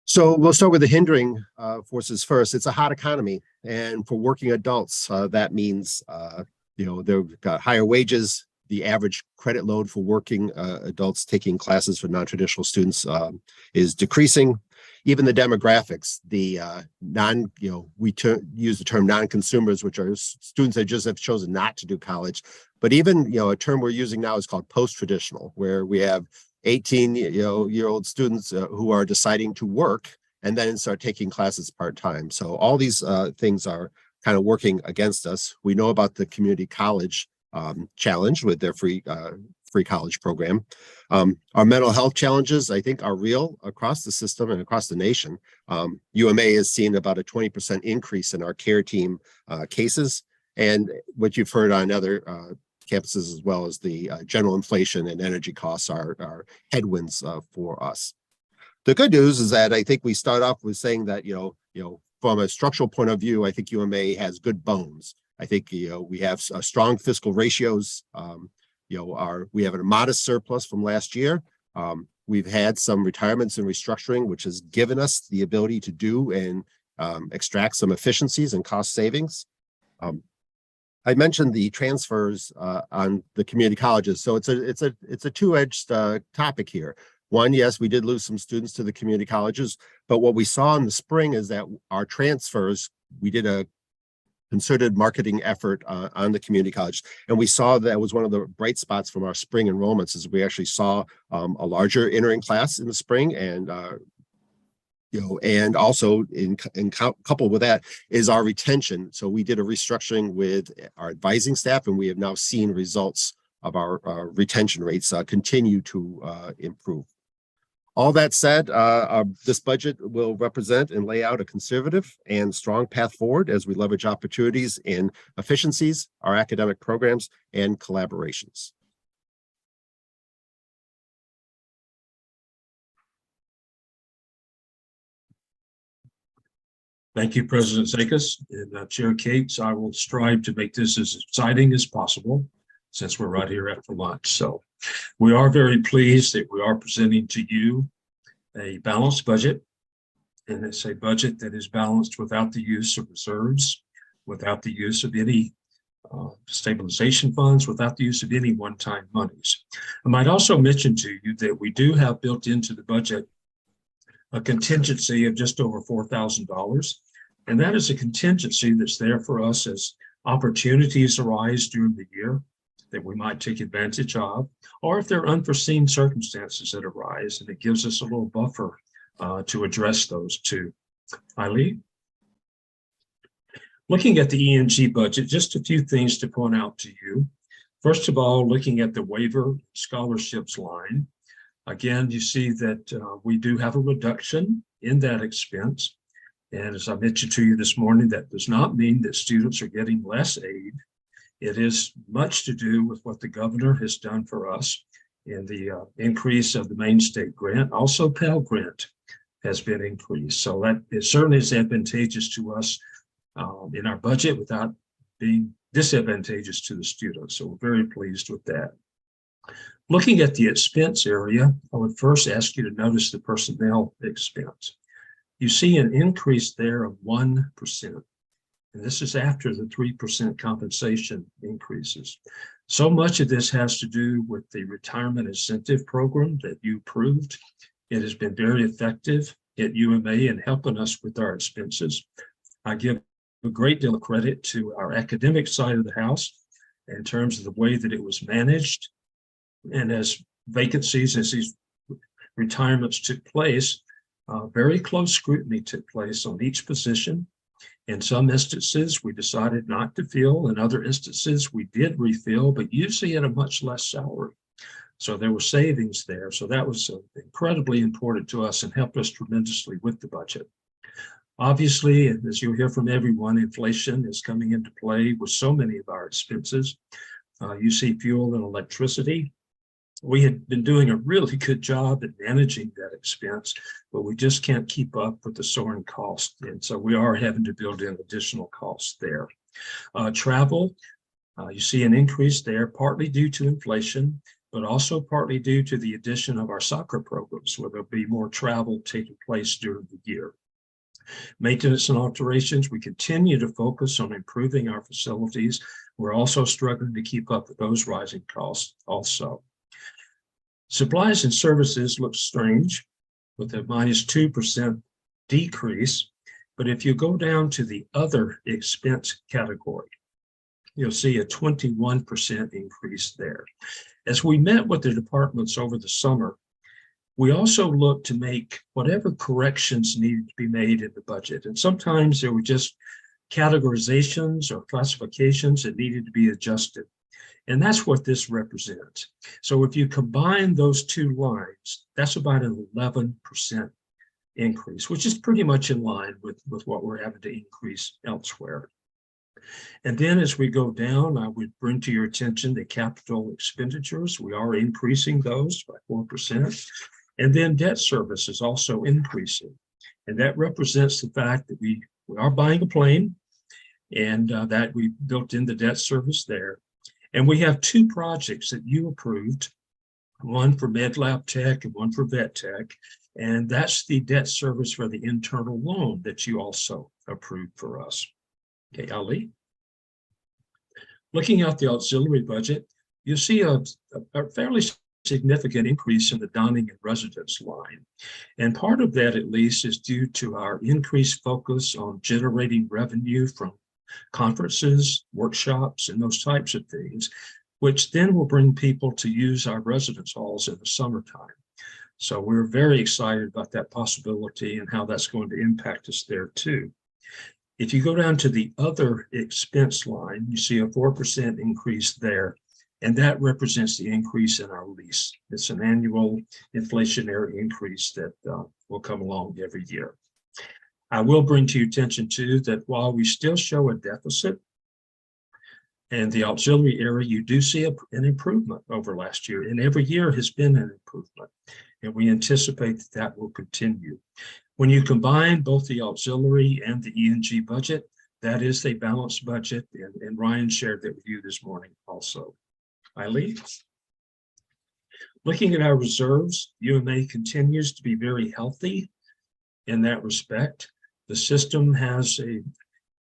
So we'll start with the hindering forces first. It's a hot economy, and for working adults, that means they've got higher wages. The average credit load for working adults taking classes for non-traditional students is decreasing. Even the demographics, the use the term non-consumers, which are students that just have chosen not to do college. But even, a term we're using now is called post-traditional, where we have 18-year-old students who are deciding to work and then start taking classes part-time. So all these things are kind of working against us. We know about the community college challenge with their free college program. Our mental health challenges, I think, are real across the system and across the nation. UMA has seen about a 20% increase in our care team cases, and what you've heard on other campuses as well as the general inflation and energy costs are headwinds for us. The good news is that I think we start off with saying that from a structural point of view, I think UMA has good bones. I think we have strong fiscal ratios. We have a modest surplus from last year. We've had some retirements and restructuring, which has given us the ability to do and extract some efficiencies and cost savings. I mentioned the transfers on the community colleges, so it's a two-edged topic here. One, yes, we did lose some students to the community colleges, but what we saw in the spring is that our transfers, we did a concerted marketing effort on the community college. And we saw that was one of the bright spots from our spring enrollments is we actually saw a larger entering class in the spring, and and also coupled with that is our retention. So we did a restructuring with our advising staff, and we have now seen results of our retention rates continue to improve. All that said, this budget will represent and lay out a conservative and strong path forward as we leverage opportunities in efficiencies, our academic programs, and collaborations. Thank you, President Zekas. And Chair Cates, I will strive to make this as exciting as possible since we're right here after lunch. So we are very pleased that we are presenting to you a balanced budget. And it's a budget that is balanced without the use of reserves, without the use of any stabilization funds, without the use of any one-time monies. I might also mention to you that we do have built into the budget a contingency of just over $4,000. And that is a contingency that's there for us as opportunities arise during the year that we might take advantage of, or if there are unforeseen circumstances that arise, and it gives us a little buffer to address those too. Eileen? Looking at the ENG budget, just a few things to point out to you. First of all, looking at the waiver scholarships line, again, you see that we do have a reduction in that expense. And as I mentioned to you this morning, that does not mean that students are getting less aid. It is much to do with what the governor has done for us in the increase of the Maine State Grant. Also, Pell Grant has been increased. So that it certainly is advantageous to us in our budget without being disadvantageous to the students. So we're very pleased with that. Looking at the expense area, I would first ask you to notice the personnel expense. You see an increase there of 1%. And this is after the 3% compensation increases. So much of this has to do with the retirement incentive program that you approved. It has been very effective at UMA in helping us with our expenses. I give a great deal of credit to our academic side of the house in terms of the way that it was managed. And as vacancies, as these retirements took place, very close scrutiny took place on each position. In some instances, we decided not to fill. In other instances, we did refill, but usually at a much less salary. So there were savings there. So that was incredibly important to us and helped us tremendously with the budget. Obviously, as you'll hear from everyone, inflation is coming into play with so many of our expenses. You see fuel and electricity. We had been doing a really good job at managing that expense, but we just can't keep up with the soaring cost. And so we are having to build in additional costs there. Travel, you see an increase there, partly due to inflation, but also partly due to the addition of our soccer programs, where there'll be more travel taking place during the year. Maintenance and alterations, we continue to focus on improving our facilities. We're also struggling to keep up with those rising costs also. Supplies and services look strange with a -2% decrease, but if you go down to the other expense category, you'll see a 21% increase there. As we met with the departments over the summer, we also looked to make whatever corrections needed to be made in the budget. And sometimes there were just categorizations or classifications that needed to be adjusted. And that's what this represents. So if you combine those two lines, that's about an 11% increase, which is pretty much in line with what we're having to increase elsewhere. And then as we go down, I would bring to your attention the capital expenditures. We are increasing those by 4%. And then debt service is also increasing. And that represents the fact that we are buying a plane and that we built in the debt service there. And we have two projects that you approved, one for MedLab Tech and one for Vet Tech. And that's the debt service for the internal loan that you also approved for us. Okay, Ali. Looking at the auxiliary budget, you see a fairly significant increase in the dining and residence line. And part of that, at least, is due to our increased focus on generating revenue from conferences, workshops, and those types of things, which then will bring people to use our residence halls in the summertime. So we're very excited about that possibility and how that's going to impact us there too. If you go down to the other expense line, you see a 4% increase there. And that represents the increase in our lease. It's an annual inflationary increase that will come along every year. I will bring to your attention too that while we still show a deficit in the auxiliary area, you do see an improvement over last year, and every year has been an improvement. And we anticipate that that will continue. When you combine both the auxiliary and the ENG budget, that is a balanced budget, and Ryan shared that with you this morning also. Eileen. Looking at our reserves, UMA continues to be very healthy in that respect. The system has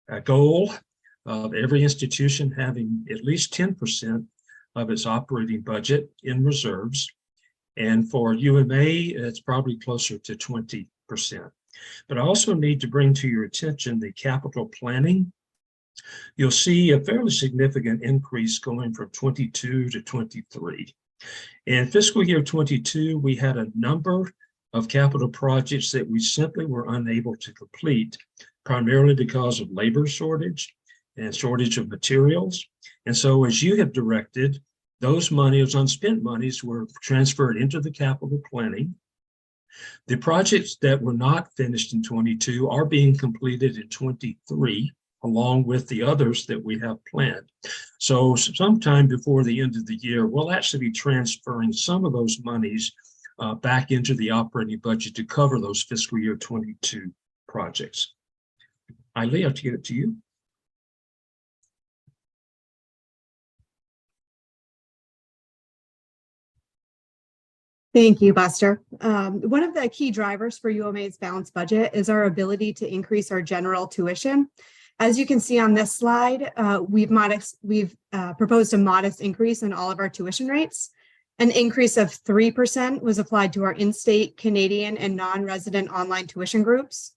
a goal of every institution having at least 10% of its operating budget in reserves. And for UMA, it's probably closer to 20%. But I also need to bring to your attention the capital planning. You'll see a fairly significant increase going from 22 to 23. In fiscal year 22, we had a number of capital projects that we simply were unable to complete primarily because of labor shortage and shortage of materials. And so as you have directed, those monies, unspent monies, were transferred into the capital planning. The projects that were not finished in 22 are being completed in 23, along with the others that we have planned. So sometime before the end of the year, we'll actually be transferring some of those monies back into the operating budget to cover those fiscal year 22 projects. Eileen, I'll give it to you. Thank you, Buster. One of the key drivers for UMA's balanced budget is our ability to increase our general tuition. As you can see on this slide, we've proposed a modest increase in all of our tuition rates. An increase of 3% was applied to our in-state, Canadian, and non-resident online tuition groups.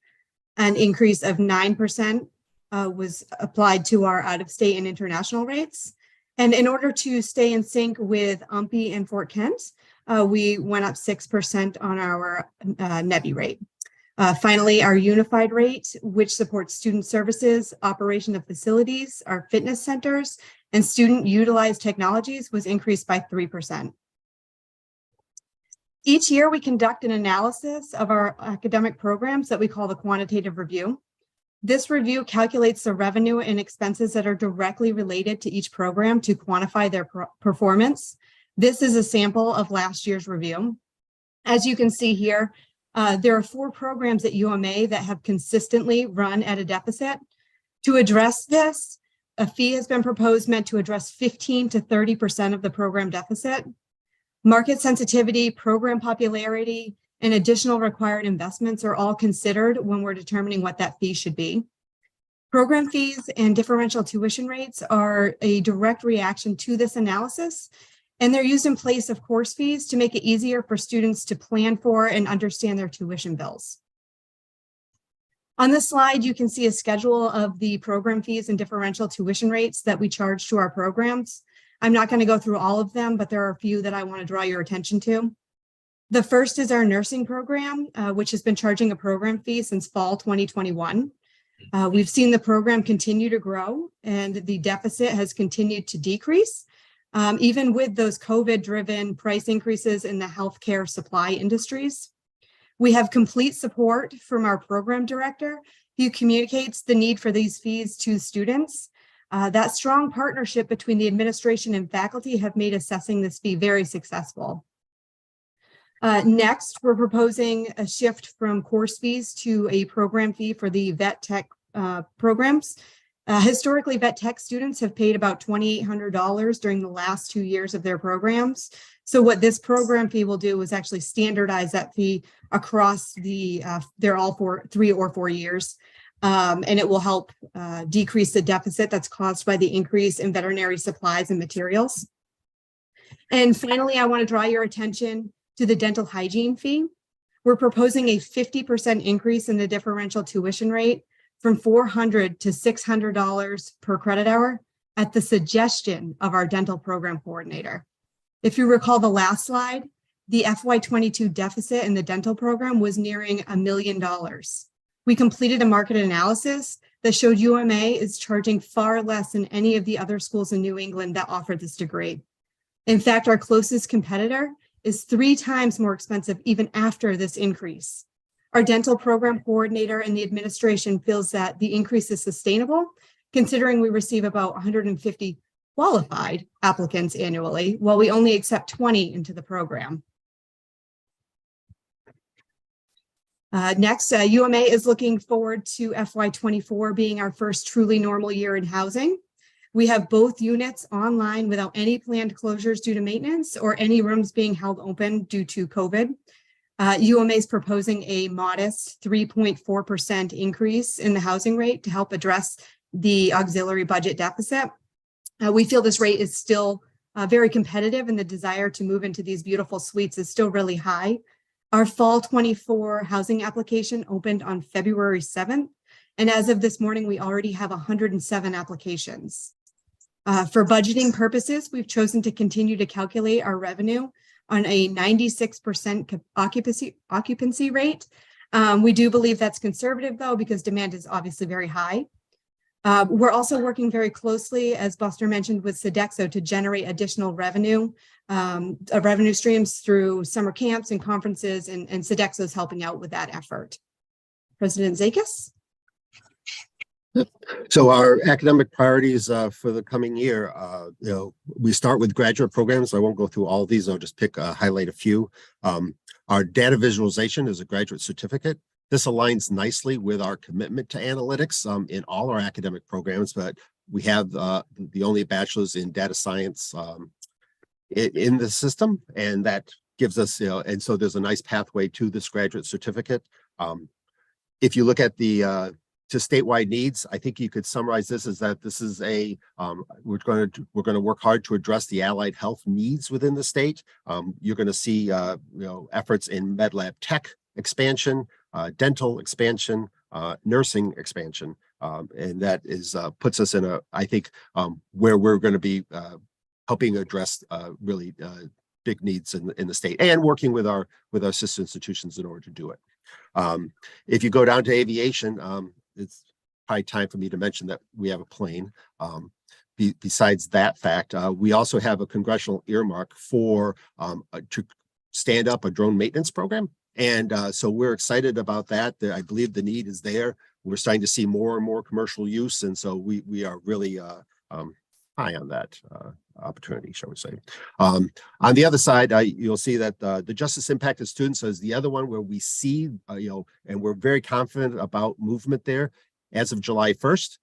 An increase of 9% was applied to our out-of-state and international rates. And in order to stay in sync with UMPI and Fort Kent, we went up 6% on our NEVI rate. Finally, our unified rate, which supports student services, operation of facilities, our fitness centers, and student utilized technologies, was increased by 3%. Each year, we conduct an analysis of our academic programs that we call the quantitative review. This review calculates the revenue and expenses that are directly related to each program to quantify their performance. This is a sample of last year's review. As you can see here, there are 4 programs at UMA that have consistently run at a deficit. To address this, a fee has been proposed meant to address 15 to 30% of the program deficit. Market sensitivity, program popularity, and additional required investments are all considered when we're determining what that fee should be. Program fees and differential tuition rates are a direct reaction to this analysis, and they're used in place of course fees to make it easier for students to plan for and understand their tuition bills. On this slide, you can see a schedule of the program fees and differential tuition rates that we charge to our programs. I'm not going to go through all of them, but there are a few that I want to draw your attention to. The first is our nursing program, which has been charging a program fee since fall 2021. We've seen the program continue to grow, and the deficit has continued to decrease, even with those COVID-driven price increases in the healthcare supply industries. We have complete support from our program director, who communicates the need for these fees to students. That strong partnership between the administration and faculty have made assessing this fee very successful. Next, we're proposing a shift from course fees to a program fee for the vet tech programs. Historically, vet tech students have paid about $2,800 during the last 2 years of their programs. So what this program fee will do is actually standardize that fee across they're all 3 or 4 years. And it will help decrease the deficit that's caused by the increase in veterinary supplies and materials. And finally, I want to draw your attention to the dental hygiene fee. We're proposing a 50% increase in the differential tuition rate from $400 to $600 per credit hour at the suggestion of our dental program coordinator. If you recall the last slide, the FY22 deficit in the dental program was nearing $1 million. We completed a market analysis that showed UMA is charging far less than any of the other schools in New England that offer this degree. In fact, our closest competitor is 3 times more expensive even after this increase. Our dental program coordinator and the administration feels that the increase is sustainable, considering we receive about 150 qualified applicants annually, while we only accept 20 into the program. Next, UMA is looking forward to FY24 being our first truly normal year in housing. We have both units online without any planned closures due to maintenance or any rooms being held open due to COVID. UMA is proposing a modest 3.4% increase in the housing rate to help address the auxiliary budget deficit. We feel this rate is still very competitive, and the desire to move into these beautiful suites is still really high. Our fall 24 housing application opened on February 7th, and as of this morning, we already have 107 applications. For budgeting purposes, we've chosen to continue to calculate our revenue on a 96% occupancy rate. We do believe that's conservative though, because demand is obviously very high. We're also working very closely, as Buster mentioned, with Sodexo to generate additional revenue streams through summer camps and conferences, and Sodexo is helping out with that effort. President Zakis? So our academic priorities for the coming year, we start with graduate programs. I won't go through all of these. I'll just highlight a few. Our data visualization is a graduate certificate. This aligns nicely with our commitment to analytics in all our academic programs, but we have the only bachelor's in data science in the system, and that gives us, and so there's a nice pathway to this graduate certificate. If you look at the to statewide needs, I think you could summarize this as that this is we're going to work hard to address the allied health needs within the state. You're going to see efforts in med lab tech expansion, dental expansion, nursing expansion, and that is puts us in I think where we're going to be helping address really big needs in the state, and working with our sister institutions in order to do it. If you go down to aviation, it's probably time for me to mention that we have a plane. Besides that fact, we also have a congressional earmark for to stand up a drone maintenance program. And so we're excited about that. I believe the need is there. We're starting to see more and more commercial use. And so we are really high on that opportunity, shall we say. On the other side, you'll see that the justice impacted students is the other one where we see, and we're very confident about movement there. As of July 1st,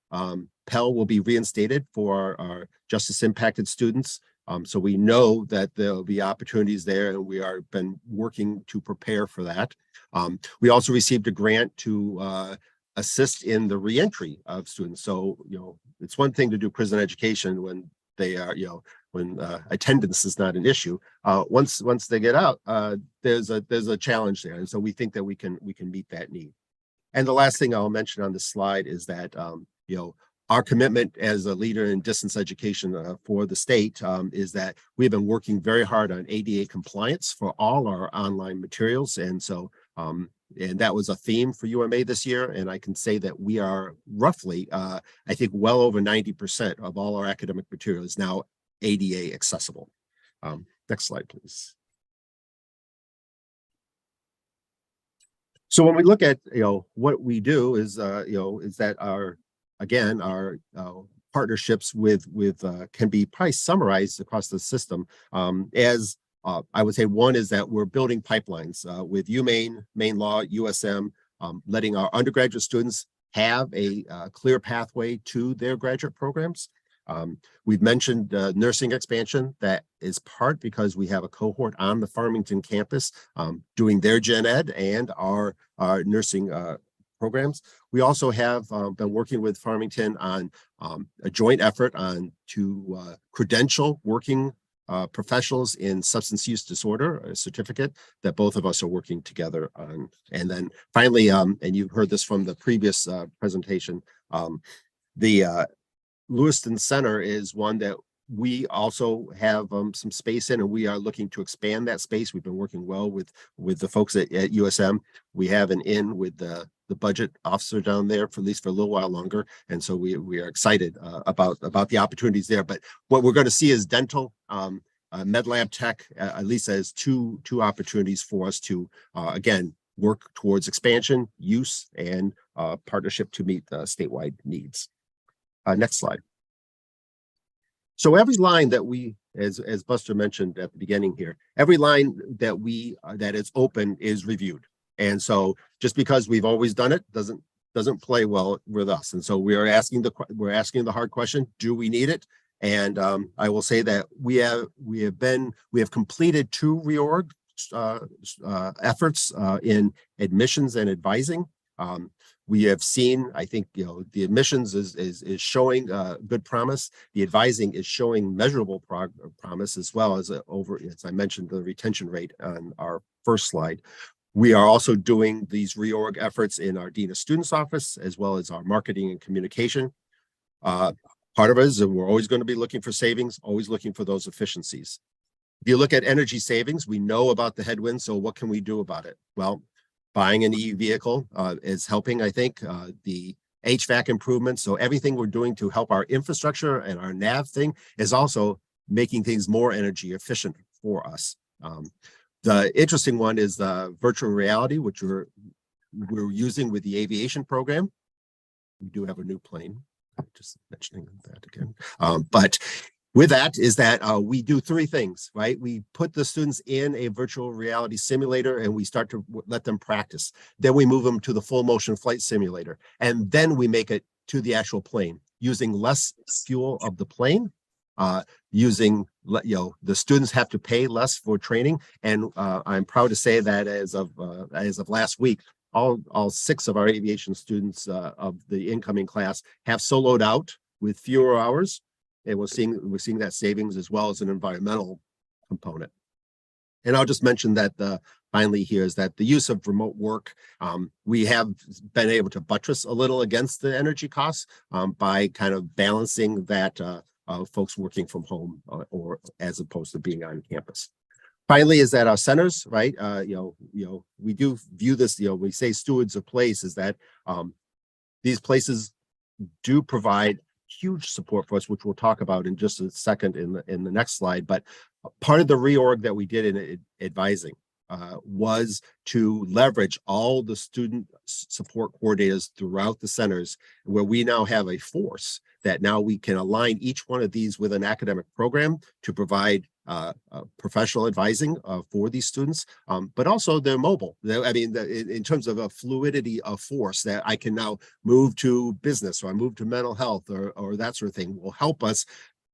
Pell will be reinstated for our justice impacted students. So we know that there'll be opportunities there, and we are been working to prepare for that. We also received a grant to assist in the reentry of students. So, it's one thing to do prison education when they are, when attendance is not an issue. Once they get out, there's a challenge there, and so we think that we can meet that need. And the last thing I'll mention on this slide is that our commitment as a leader in distance education for the state is that we've been working very hard on ADA compliance for all our online materials, and so and that was a theme for UMA this year. And I can say that we are roughly, I think, well over 90% of all our academic material is now ADA accessible. Next slide, please. So when we look at what we do is is that our partnerships with can be probably summarized across the system as I would say one is that we're building pipelines with UMaine, Maine Law, USM, letting our undergraduate students have a clear pathway to their graduate programs. We've mentioned nursing expansion. That is part because we have a cohort on the Farmington campus doing their gen ed and our nursing programs. We also have been working with Farmington on a joint effort to credential working professionals in substance use disorder, a certificate that both of us are working together on. And then finally, and you've heard this from the previous presentation, the Lewiston Center is one that we also have some space in, and we are looking to expand that space. We've been working well with the folks at USM. We have an in with the budget officer down there for at least for a little while longer, and so we are excited about the opportunities there. But what we're going to see is dental, med lab tech, at least as two opportunities for us to again work towards expansion, use, and partnership to meet statewide needs. Next slide. So every line that we, as Buster mentioned at the beginning here, every line that is open is reviewed. And so just because we've always done it doesn't play well with us. And so we're asking the hard question: do we need it? And I will say that we have completed 2 reorg efforts in admissions and advising. We have seen, I think, the admissions is showing good promise. The advising is showing measurable promise, as well as as I mentioned, the retention rate on our first slide. We are also doing these reorg efforts in our Dean of Students office, as well as our marketing and communication. Part of it is that we're always going to be looking for savings, always looking for those efficiencies. If you look at energy savings, we know about the headwinds. So what can we do about it? Well, buying an e-vehicle is helping, I think, the HVAC improvements. So everything we're doing to help our infrastructure and our nav thing is also making things more energy efficient for us. The interesting one is the virtual reality, which we're using with the aviation program. We do have a new plane, just mentioning that again. But with that is that we do three things, right? We put the students in a virtual reality simulator and we start to let them practice. Then we move them to the full motion flight simulator. And then we make it to the actual plane using less fuel of the plane, using, the students have to pay less for training. And I'm proud to say that as of last week, all 6 of our aviation students of the incoming class have soloed out with fewer hours. And we're seeing that savings as well as an environmental component. And I'll just mention that finally here is that the use of remote work, we have been able to buttress a little against the energy costs by kind of balancing that folks working from home or as opposed to being on campus. Finally, is that our centers, right? We do view this, we say stewards of place, is that these places do provide huge support for us, which we'll talk about in just a second in the next slide. But part of the reorg that we did in advising was to leverage all the student support coordinators throughout the centers, where we now have a force that now we can align each one of these with an academic program to provide professional advising for these students, but also they're mobile. In terms of a fluidity of force, that I can now move to business or I move to mental health or that sort of thing will help us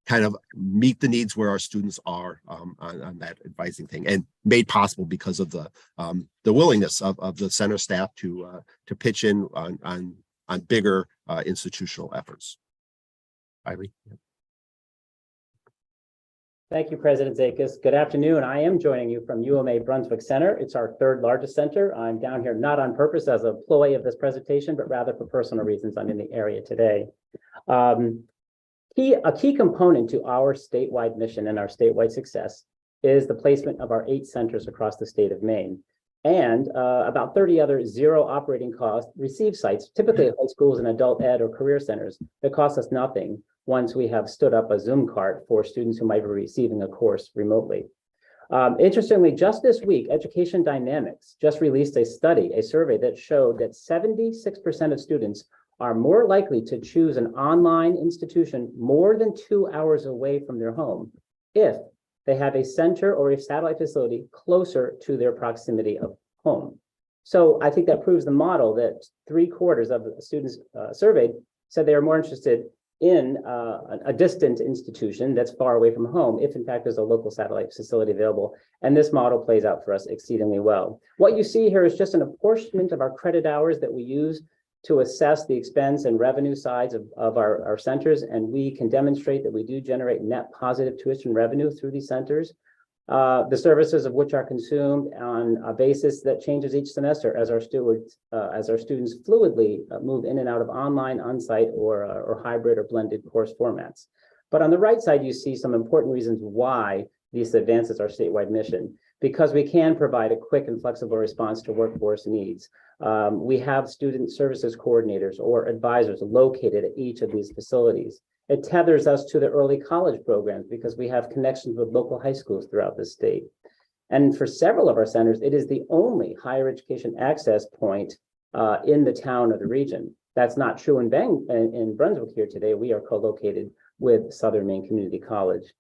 kind of meet the needs where our students are on that advising thing, and made possible because of the willingness of the center staff to pitch in on bigger institutional efforts. Irene. Thank you, President Zakis. Good afternoon. I am joining you from UMA Brunswick Center. It's our 3rd largest center. I'm down here not on purpose as a ploy of this presentation, but rather for personal reasons. I'm in the area today. A key component to our statewide mission and our statewide success is the placement of our 8 centers across the state of Maine. And about 30 other zero operating cost receive sites, typically at high schools and adult ed or career centers, that cost us nothing once we have stood up a Zoom cart for students who might be receiving a course remotely. Interestingly, just this week, Education Dynamics just released a survey that showed that 76% of students are more likely to choose an online institution more than 2 hours away from their home if they have a center or a satellite facility closer to their proximity of home. So I think that proves the model that 3/4 of the students surveyed said they are more interested in a distant institution that's far away from home, if in fact there's a local satellite facility available. And this model plays out for us exceedingly well. What you see here is just an apportionment of our credit hours that we use to assess the expense and revenue sides of our centers. And we can demonstrate that we do generate net positive tuition revenue through these centers. The services of which are consumed on a basis that changes each semester as our students fluidly move in and out of online, on-site, or hybrid or blended course formats. But on the right side, you see some important reasons why this advances our statewide mission. Because we can provide a quick and flexible response to workforce needs. We have student services coordinators or advisors located at each of these facilities. It tethers us to the early college programs because we have connections with local high schools throughout the state. And for several of our centers, it is the only higher education access point in the town or the region. That's not true in Brunswick here today. We are co-located with Southern Maine Community College.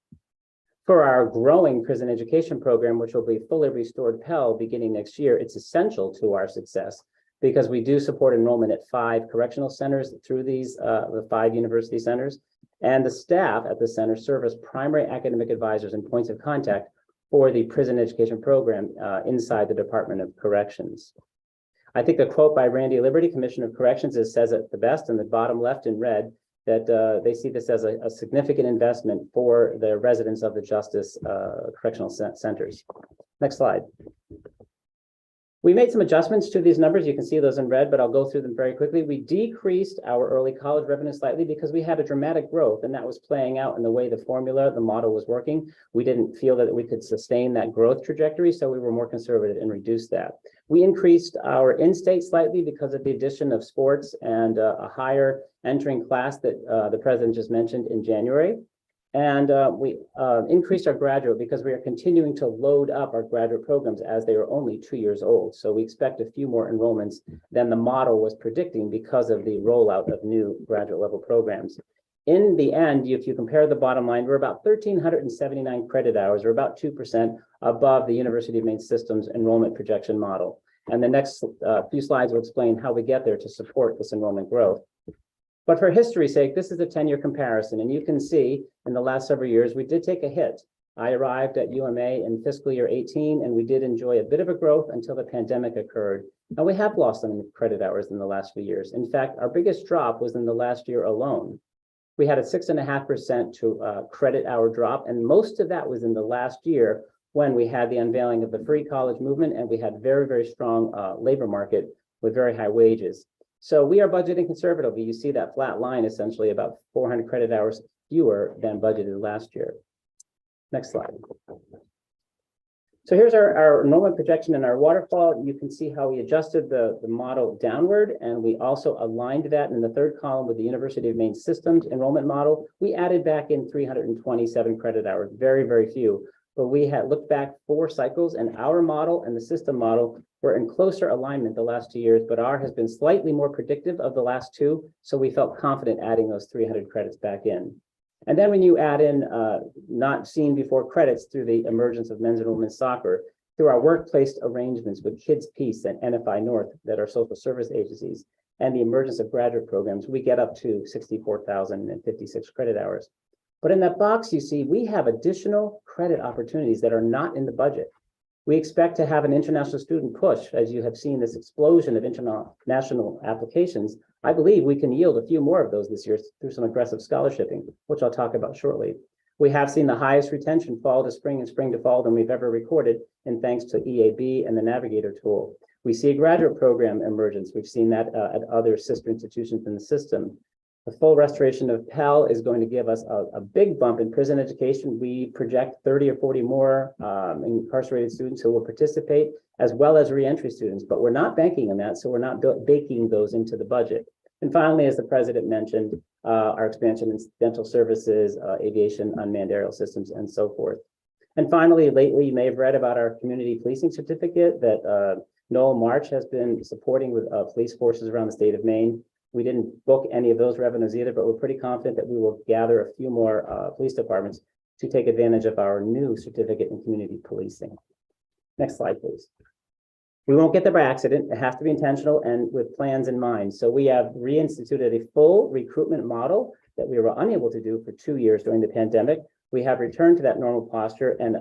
For our growing prison education program, which will be fully restored Pell beginning next year, it's essential to our success because we do support enrollment at 5 correctional centers through these, the 5 university centers. And the staff at the center serve as primary academic advisors and points of contact for the prison education program inside the Department of Corrections. I think the quote by Randy Liberty, Commissioner of Corrections, says it the best in the bottom left in red, that they see this as a significant investment for the residents of the Justice Correctional Centers. Next slide. We made some adjustments to these numbers. You can see those in red, but I'll go through them very quickly. We decreased our early college revenue slightly because we had a dramatic growth, and that was playing out in the way the model was working. We didn't feel that we could sustain that growth trajectory, so we were more conservative and reduced that. We increased our in-state slightly because of the addition of sports and a higher entering class that the president just mentioned in January. And we increased our graduate because we are continuing to load up our graduate programs as they are only 2 years old. So we expect a few more enrollments than the model was predicting because of the rollout of new graduate level programs. In the end, if you compare the bottom line, we're about 1,379 credit hours, or about 2% above the University of Maine System's enrollment projection model. And the next few slides will explain how we get there to support this enrollment growth. But for history's sake, this is a 10-year comparison, and you can see in the last several years, we did take a hit. I arrived at UMA in fiscal year 18, and we did enjoy a bit of a growth until the pandemic occurred. And we have lost some credit hours in the last few years. In fact, our biggest drop was in the last year alone. We had a 6.5% to credit hour drop, and most of that was in the last year when we had the unveiling of the free college movement, and we had very, very strong labor market with very high wages. So we are budgeting conservatively. You see that flat line, essentially about 400 credit hours fewer than budgeted last year. Next slide. So here's our enrollment projection and our waterfall. You can see how we adjusted the model downward, and we also aligned that in the third column with the University of Maine Systems enrollment model. We added back in 327 credit hours, very, very few. But we had looked back 4 cycles, and our model and the system model were in closer alignment the last 2 years, but ours has been slightly more predictive of the last 2. So we felt confident adding those 300 credits back in. And then when you add in not seen before credits through the emergence of men's and women's soccer, through our workplace arrangements with Kids Peace and NFI North that are social service agencies, and the emergence of graduate programs, we get up to 64,056 credit hours. But in that box, you see, we have additional credit opportunities that are not in the budget. We expect to have an international student push, as you have seen this explosion of international applications. I believe we can yield a few more of those this year through some aggressive scholarshiping, which I'll talk about shortly. We have seen the highest retention fall to spring and spring to fall than we've ever recorded, and thanks to EAB and the Navigator tool. We see a graduate program emergence. We've seen that at other sister institutions in the system. The full restoration of Pell is going to give us a big bump in prison education. We project 30 or 40 more incarcerated students who will participate, as well as reentry students, but we're not banking on that, so we're not baking those into the budget. And finally, as the president mentioned, our expansion in dental services, aviation, unmanned aerial systems, and so forth. And finally, lately, you may have read about our community policing certificate that Noel March has been supporting with police forces around the state of Maine. We didn't book any of those revenues either, but we're pretty confident that we will gather a few more police departments to take advantage of our new certificate in community policing. Next slide, please. We won't get there by accident. It has to be intentional and with plans in mind. So we have reinstituted a full recruitment model that we were unable to do for 2 years during the pandemic. We have returned to that normal posture and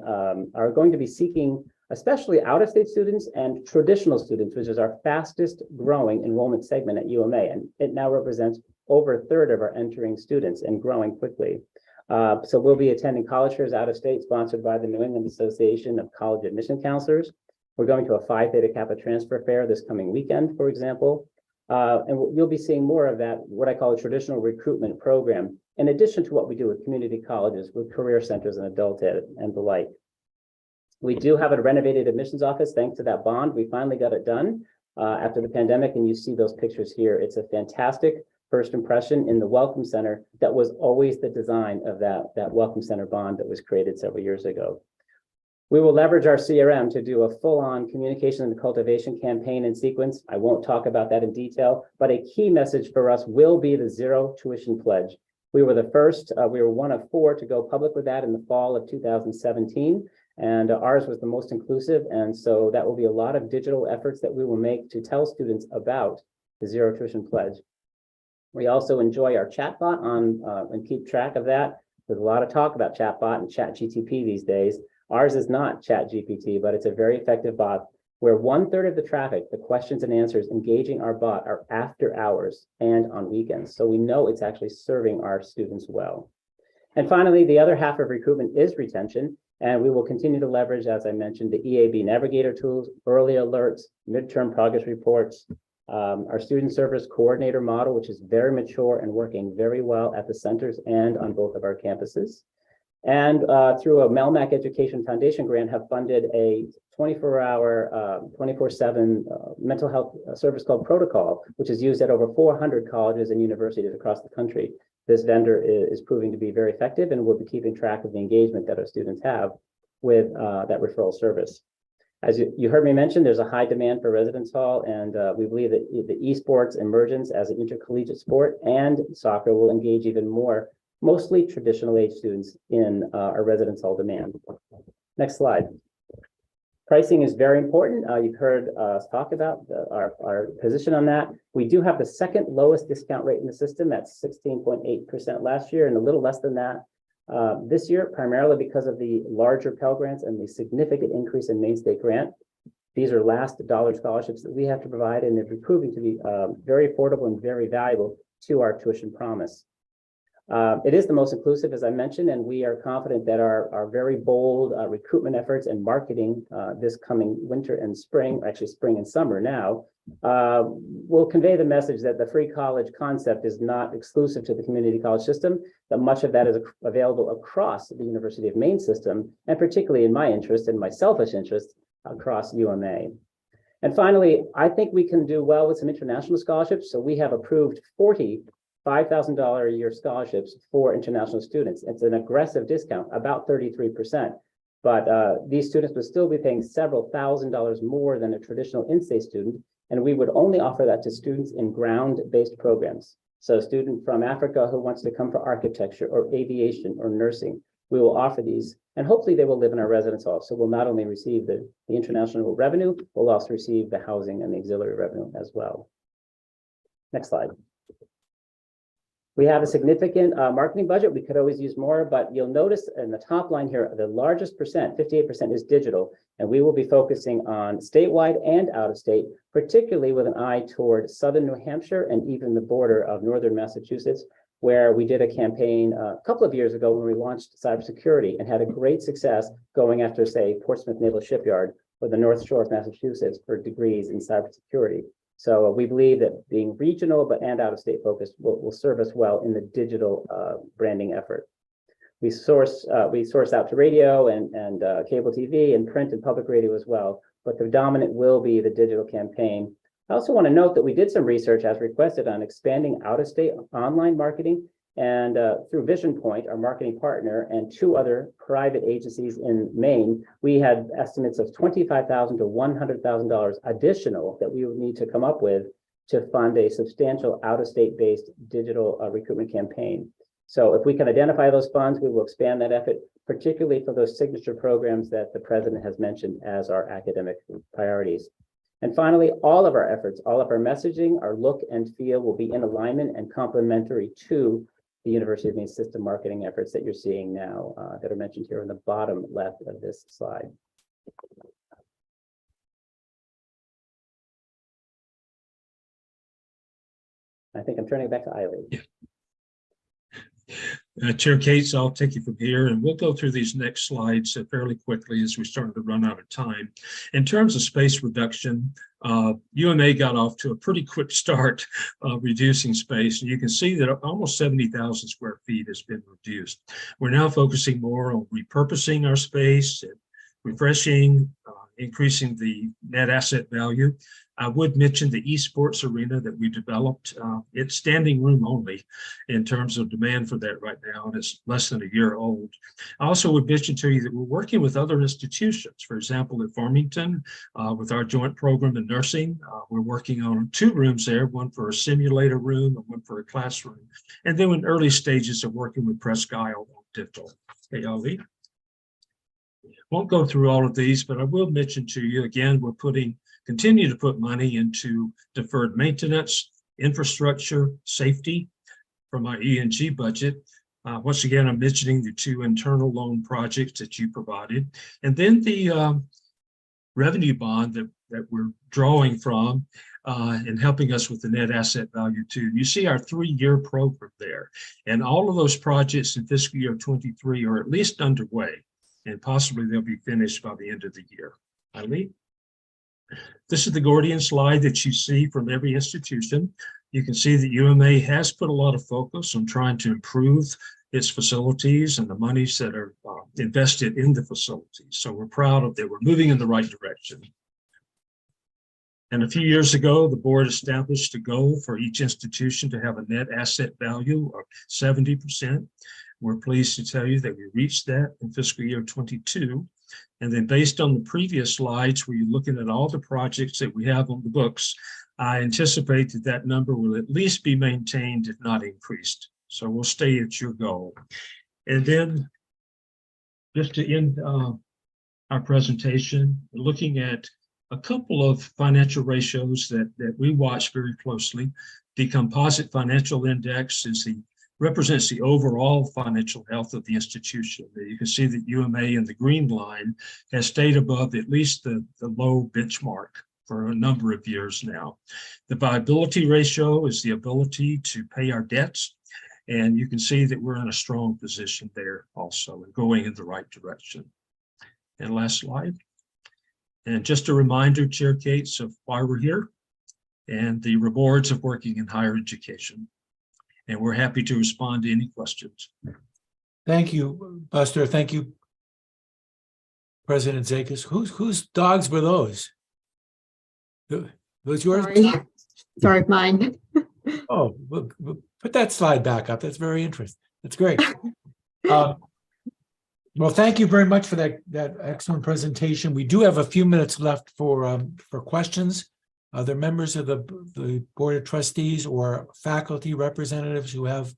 are going to be seeking especially out-of-state students and traditional students, which is our fastest growing enrollment segment at UMA. And it now represents over a third of our entering students and growing quickly. So we'll be attending college fairs out of state sponsored by the New England Association of College Admission Counselors. We're going to a Phi Theta Kappa transfer fair this coming weekend, for example. And you'll be seeing more of that, what I call a traditional recruitment program, in addition to what we do with community colleges, with career centers and adult ed and the like. We do have a renovated admissions office, thanks to that bond. We finally got it done after the pandemic, and you see those pictures here. It's a fantastic first impression in the Welcome Center. That was always the design of that Welcome Center bond that was created several years ago. We will leverage our CRM to do a full-on communication and cultivation campaign in sequence. I won't talk about that in detail, but a key message for us will be the zero tuition pledge. We were the first, we were one of 4 to go public with that in the fall of 2017. And ours was the most inclusive. And so that will be a lot of digital efforts that we will make to tell students about the zero tuition pledge. We also enjoy our chatbot and keep track of that. There's a lot of talk about chatbot and ChatGPT these days. Ours is not ChatGPT, but it's a very effective bot where 1/3 of the traffic, the questions and answers engaging our bot, are after hours and on weekends. So we know it's actually serving our students well. And finally, the other half of recruitment is retention. And we will continue to leverage, as I mentioned, the EAB Navigator tools, early alerts, midterm progress reports, our student service coordinator model, which is very mature and working very well at the centers and on both of our campuses. And through a Melmac Education Foundation grant, have funded a 24-hour, 24/7 mental health service called Protocol, which is used at over 400 colleges and universities across the country. This vendor is proving to be very effective, and we'll be keeping track of the engagement that our students have with that referral service. As you heard me mention, there's a high demand for residence hall, and we believe that the esports emergence as an intercollegiate sport and soccer will engage even more, mostly traditional age students in our residence hall demand. Next slide. Pricing is very important. You've heard us talk about our position on that. We do have the second lowest discount rate in the system at 16.8% last year, and a little less than that this year, primarily because of the larger Pell Grants and the significant increase in Maine State Grant. These are last dollar scholarships that we have to provide, and they're proving to be very affordable and very valuable to our tuition promise. It is the most inclusive, as I mentioned, and we are confident that our very bold recruitment efforts and marketing this coming winter and spring, actually spring and summer now, will convey the message that the free college concept is not exclusive to the community college system, that much of that is available across the University of Maine system, and particularly in my interest and my selfish interest across UMA. And finally, I think we can do well with some international scholarships. So we have approved 40 $5,000 a year scholarships for international students. It's an aggressive discount, about 33%. But these students would still be paying several $1,000s more than a traditional in-state student. And we would only offer that to students in ground-based programs. So a student from Africa who wants to come for architecture or aviation or nursing, we will offer these, and hopefully they will live in our residence hall. So we'll not only receive the international revenue, we'll also receive the housing and the auxiliary revenue as well. Next slide. We have a significant marketing budget. We could always use more, but you'll notice in the top line here, the largest percent, 58%, is digital. And we will be focusing on statewide and out of state, particularly with an eye toward southern New Hampshire and even the border of northern Massachusetts, where we did a campaign a couple of years ago when we launched cybersecurity and had a great success going after, say, Portsmouth Naval Shipyard or the North Shore of Massachusetts for degrees in cybersecurity. So we believe that being regional but and out of state focused will serve us well in the digital branding effort. We source out to radio and cable TV and print and public radio as well, but the dominant will be the digital campaign. I also want to note that we did some research as requested on expanding out of state online marketing, and through Vision Point, our marketing partner, and 2 other private agencies in Maine, we had estimates of $25,000 to $100,000 additional that we would need to come up with to fund a substantial out-of-state based digital recruitment campaign. So if we can identify those funds, we will expand that effort, particularly for those signature programs that the president has mentioned as our academic priorities. And finally, all of our efforts, all of our messaging, our look and feel will be in alignment and complementary to the University of Maine system marketing efforts that you're seeing now that are mentioned here on the bottom left of this slide. I think I'm turning it back to Eileen. Chair Cates, I'll take you from here, and we'll go through these next slides fairly quickly as we start to run out of time. In terms of space reduction, UMA got off to a pretty quick start reducing space, and you can see that almost 70,000 square feet has been reduced. We're now focusing more on repurposing our space, refreshing, increasing the net asset value. I would mention the esports arena that we developed. It's standing room only in terms of demand for that right now, and it's less than a year old. I also would mention to you that we're working with other institutions. For example, at Farmington, with our joint program in nursing, we're working on 2 rooms there, one for a simulator room and one for a classroom. And then in early stages of working with Presque Isle on dental. Okay, Ali. Won't go through all of these, but I will mention to you again, we're continue to put money into deferred maintenance, infrastructure, safety from our E&G budget. Once again, I'm mentioning the 2 internal loan projects that you provided, and then the revenue bond that we're drawing from and helping us with the net asset value too. You see our 3-year program there, and all of those projects in fiscal year 23 are at least underway, and possibly they'll be finished by the end of the year. Eileen? This is the Gordian slide that you see from every institution. You can see that UMA has put a lot of focus on trying to improve its facilities and the monies that are invested in the facilities. So we're proud of that. We're moving in the right direction. And a few years ago, the board established a goal for each institution to have a net asset value of 70%. We're pleased to tell you that we reached that in fiscal year 22. And then based on the previous slides, where you're looking at all the projects that we have on the books, I anticipate that that number will at least be maintained, if not increased. So we'll stay at your goal. And then just to end our presentation, looking at a couple of financial ratios that we watch very closely. The Composite Financial Index represents the overall financial health of the institution. You can see that UMA in the green line has stayed above at least the low benchmark for a number of years now. The viability ratio is the ability to pay our debts. And you can see that we're in a strong position there also and going in the right direction. And last slide. And just a reminder, Chair Cates, of why we're here and the rewards of working in higher education. And we're happy to respond to any questions. Thank you, Buster. Thank you, President Zekas. Whose dogs were those? Those yours? Sorry, mine. Oh, we'll put that slide back up. That's very interesting. That's great. Well, thank you very much for that excellent presentation. We do have a few minutes left for questions. Are there members of the Board of Trustees or faculty representatives who have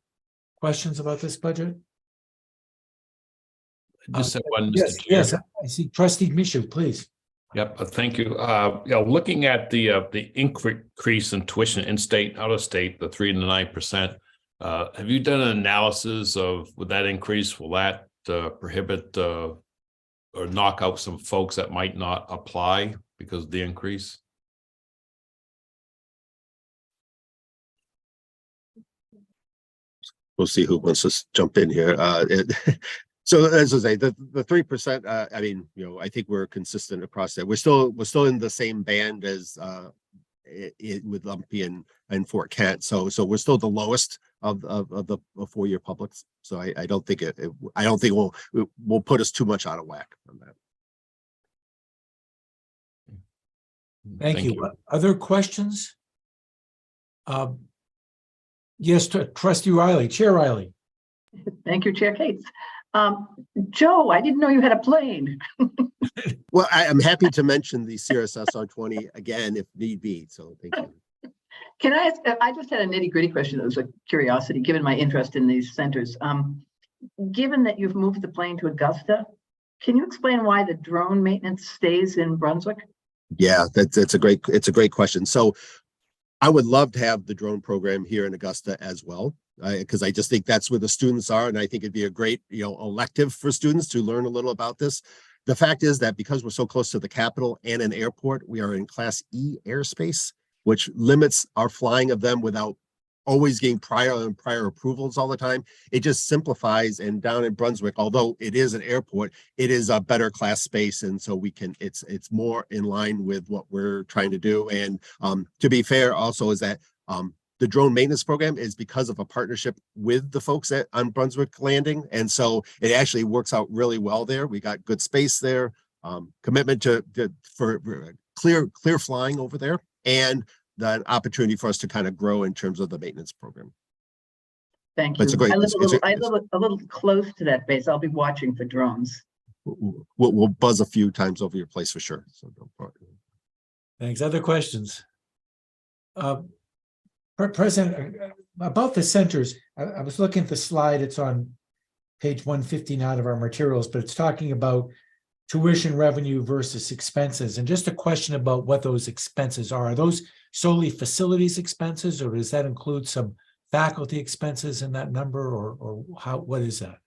questions about this budget? I just have one, Mr. Yes, Chair. yes, I see. Trustee Mishu, please. Yep, thank you. Looking at the increase in tuition in-state, out-of-state, the 3 to 9%, have you done an analysis of with that increase, will that prohibit or knock out some folks that might not apply because of the increase? We'll see who wants to jump in here. So as I say, the 3%, I mean, I think we're consistent across that. We're still in the same band as with Lumpy and Fort Kent. So we're still the lowest of the four-year publics. So I don't think it will put us too much out of whack on that. Thank you. Other questions? Yes, Trustee Riley, Chair Riley. Thank you, Chair Cates. Joe, I didn't know you had a plane. Well, I'm happy to mention the CRSS R20 again if need be. So thank you. Can I ask? I just had a nitty-gritty question that was a curiosity, given my interest in these centers. Given that you've moved the plane to Augusta, can you explain why the drone maintenance stays in Brunswick? Yeah, it's a great question. So I would love to have the drone program here in Augusta as well, because I just think that's where the students are, and I think it'd be a great, elective for students to learn a little about this. The fact is that because we're so close to the Capitol and an airport, we are in Class E airspace, which limits our flying of them without always getting prior approvals all the time. It just simplifies, and down in Brunswick, although it is an airport, it is a better class space, and so it's more in line with what we're trying to do. And to be fair, also is that the drone maintenance program is because of a partnership with the folks on Brunswick Landing, and so it actually works out really well there. We got good space there, commitment for clear flying over there, and the opportunity for us to kind of grow in terms of the maintenance program. Thank you. I live a little close to that base. I'll be watching for drones. We'll buzz a few times over your place for sure. So Thanks. Other questions? President, about the centers, I was looking at the slide. It's on page 159 of our materials, but it's talking about tuition revenue versus expenses. And just a question about what those expenses are. Are those solely facilities expenses, or does that include some faculty expenses in that number, or what is that?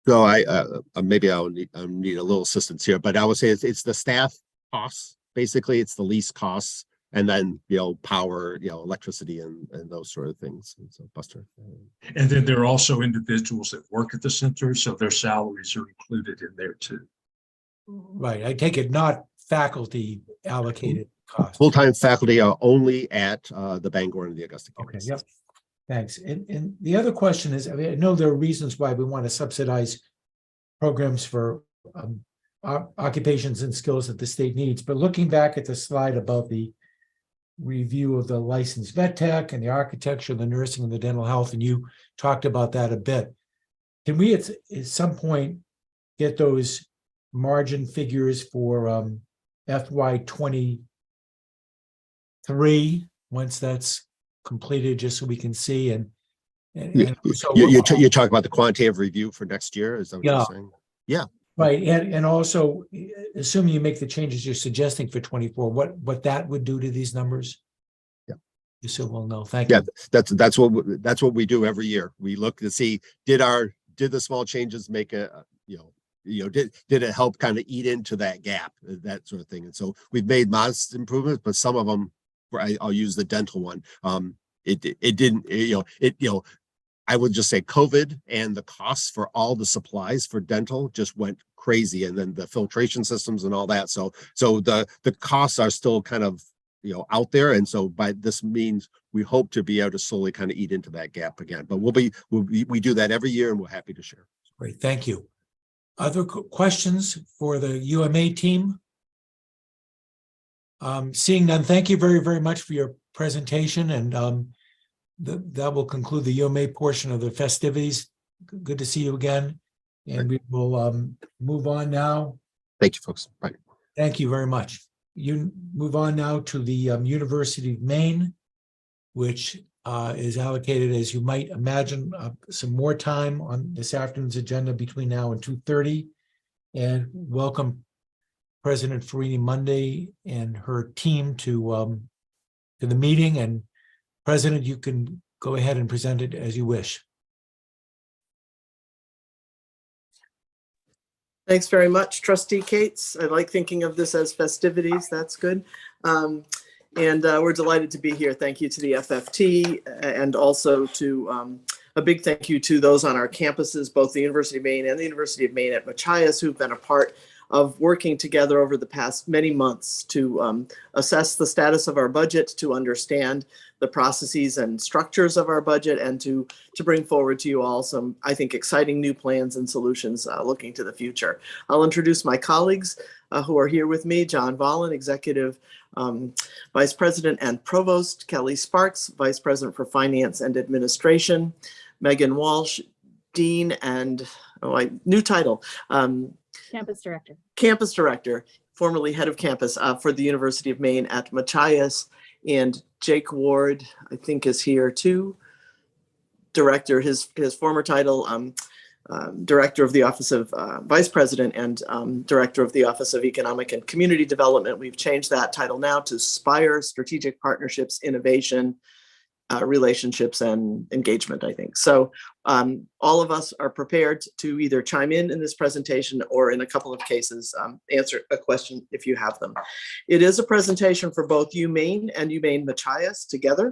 So maybe I'll need a little assistance here, but I would say it's the staff costs. Basically, it's the lease costs, and then power, electricity, and those sort of things. And so, Buster. And then there are also individuals that work at the center, so their salaries are included in there too. Right. I take it not faculty allocated costs. Full-time faculty are only at the Bangor and the Augusta campus. Okay. Yep. Thanks. And the other question is, I mean, I know there are reasons why we want to subsidize programs for occupations and skills that the state needs, but looking back at the slide about the review of the licensed vet tech and the architecture, the nursing and the dental health, and you talked about that a bit. Can we at some point get those margin figures for FY23 once that's completed, just so we can see? And so You talk about the quantitative review for next year, is that what you're saying? Yeah. Right, and also, assuming you make the changes you're suggesting for 24, what that would do to these numbers? Yeah. Just so we'll know. Thank you. Yeah, that's what we do every year. We look to see, did the small changes make a, did it help kind of eat into that gap, that sort of thing. And so we've made modest improvements, but some of them, I'll use the dental one. It didn't, I would just say COVID and the costs for all the supplies for dental just went crazy, and then the filtration systems and all that. So the costs are still kind of, out there. And so by this means we hope to be able to slowly kind of eat into that gap again, but we do that every year, and we're happy to share. Great, thank you. Other questions for the UMA team? Seeing none, thank you very, very much for your presentation, and that will conclude the UMA portion of the festivities. Good to see you again, and we will move on now. Thank you, folks. Bye. Thank you very much. You move on now to the University of Maine, which is allocated, as you might imagine, some more time on this afternoon's agenda between now and 2:30. And welcome President Farini Monday and her team to the meeting. And President, you can go ahead and present it as you wish. Thanks very much, Trustee Cates. I like thinking of this as festivities. That's good. And we're delighted to be here. Thank you to the FFT, and also to a big thank you to those on our campuses, both the University of Maine and the University of Maine at Machias, who've been a part of working together over the past many months to assess the status of our budget, to understand the processes and structures of our budget, and to bring forward to you all some, I think, exciting new plans and solutions looking to the future. I'll introduce my colleagues who are here with me: John Volin, Executive Vice President and Provost; Kelly Sparks, Vice President for Finance and Administration; Megan Walsh, Dean and, new title, Campus Director. Campus Director, formerly Head of Campus for the University of Maine at Machias; and Jake Ward, I think, is here too. Director, his former title, Director of the Office of Vice President and Director of the Office of Economic and Community Development. We've changed that title now to SPIRE, Strategic Partnerships, Innovation, Relationships and Engagement, I think. So all of us are prepared to either chime in this presentation, or in a couple of cases, answer a question if you have them. It is a presentation for both UMaine and UMaine Machias together.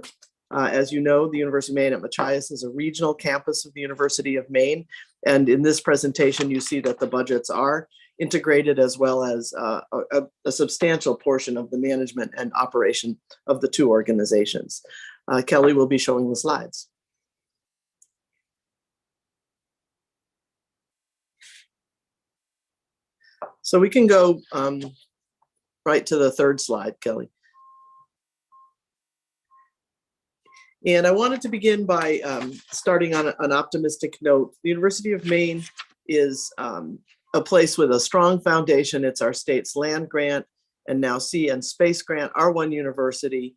As you know, the University of Maine at Machias is a regional campus of the University of Maine. And in this presentation, you see that the budgets are integrated, as well as a substantial portion of the management and operation of the two organizations. Kelly will be showing the slides. So we can go right to the third slide, Kelly. And I wanted to begin by starting on an optimistic note. The University of Maine is a place with a strong foundation. It's our state's land grant and now sea and space grant, R1 University,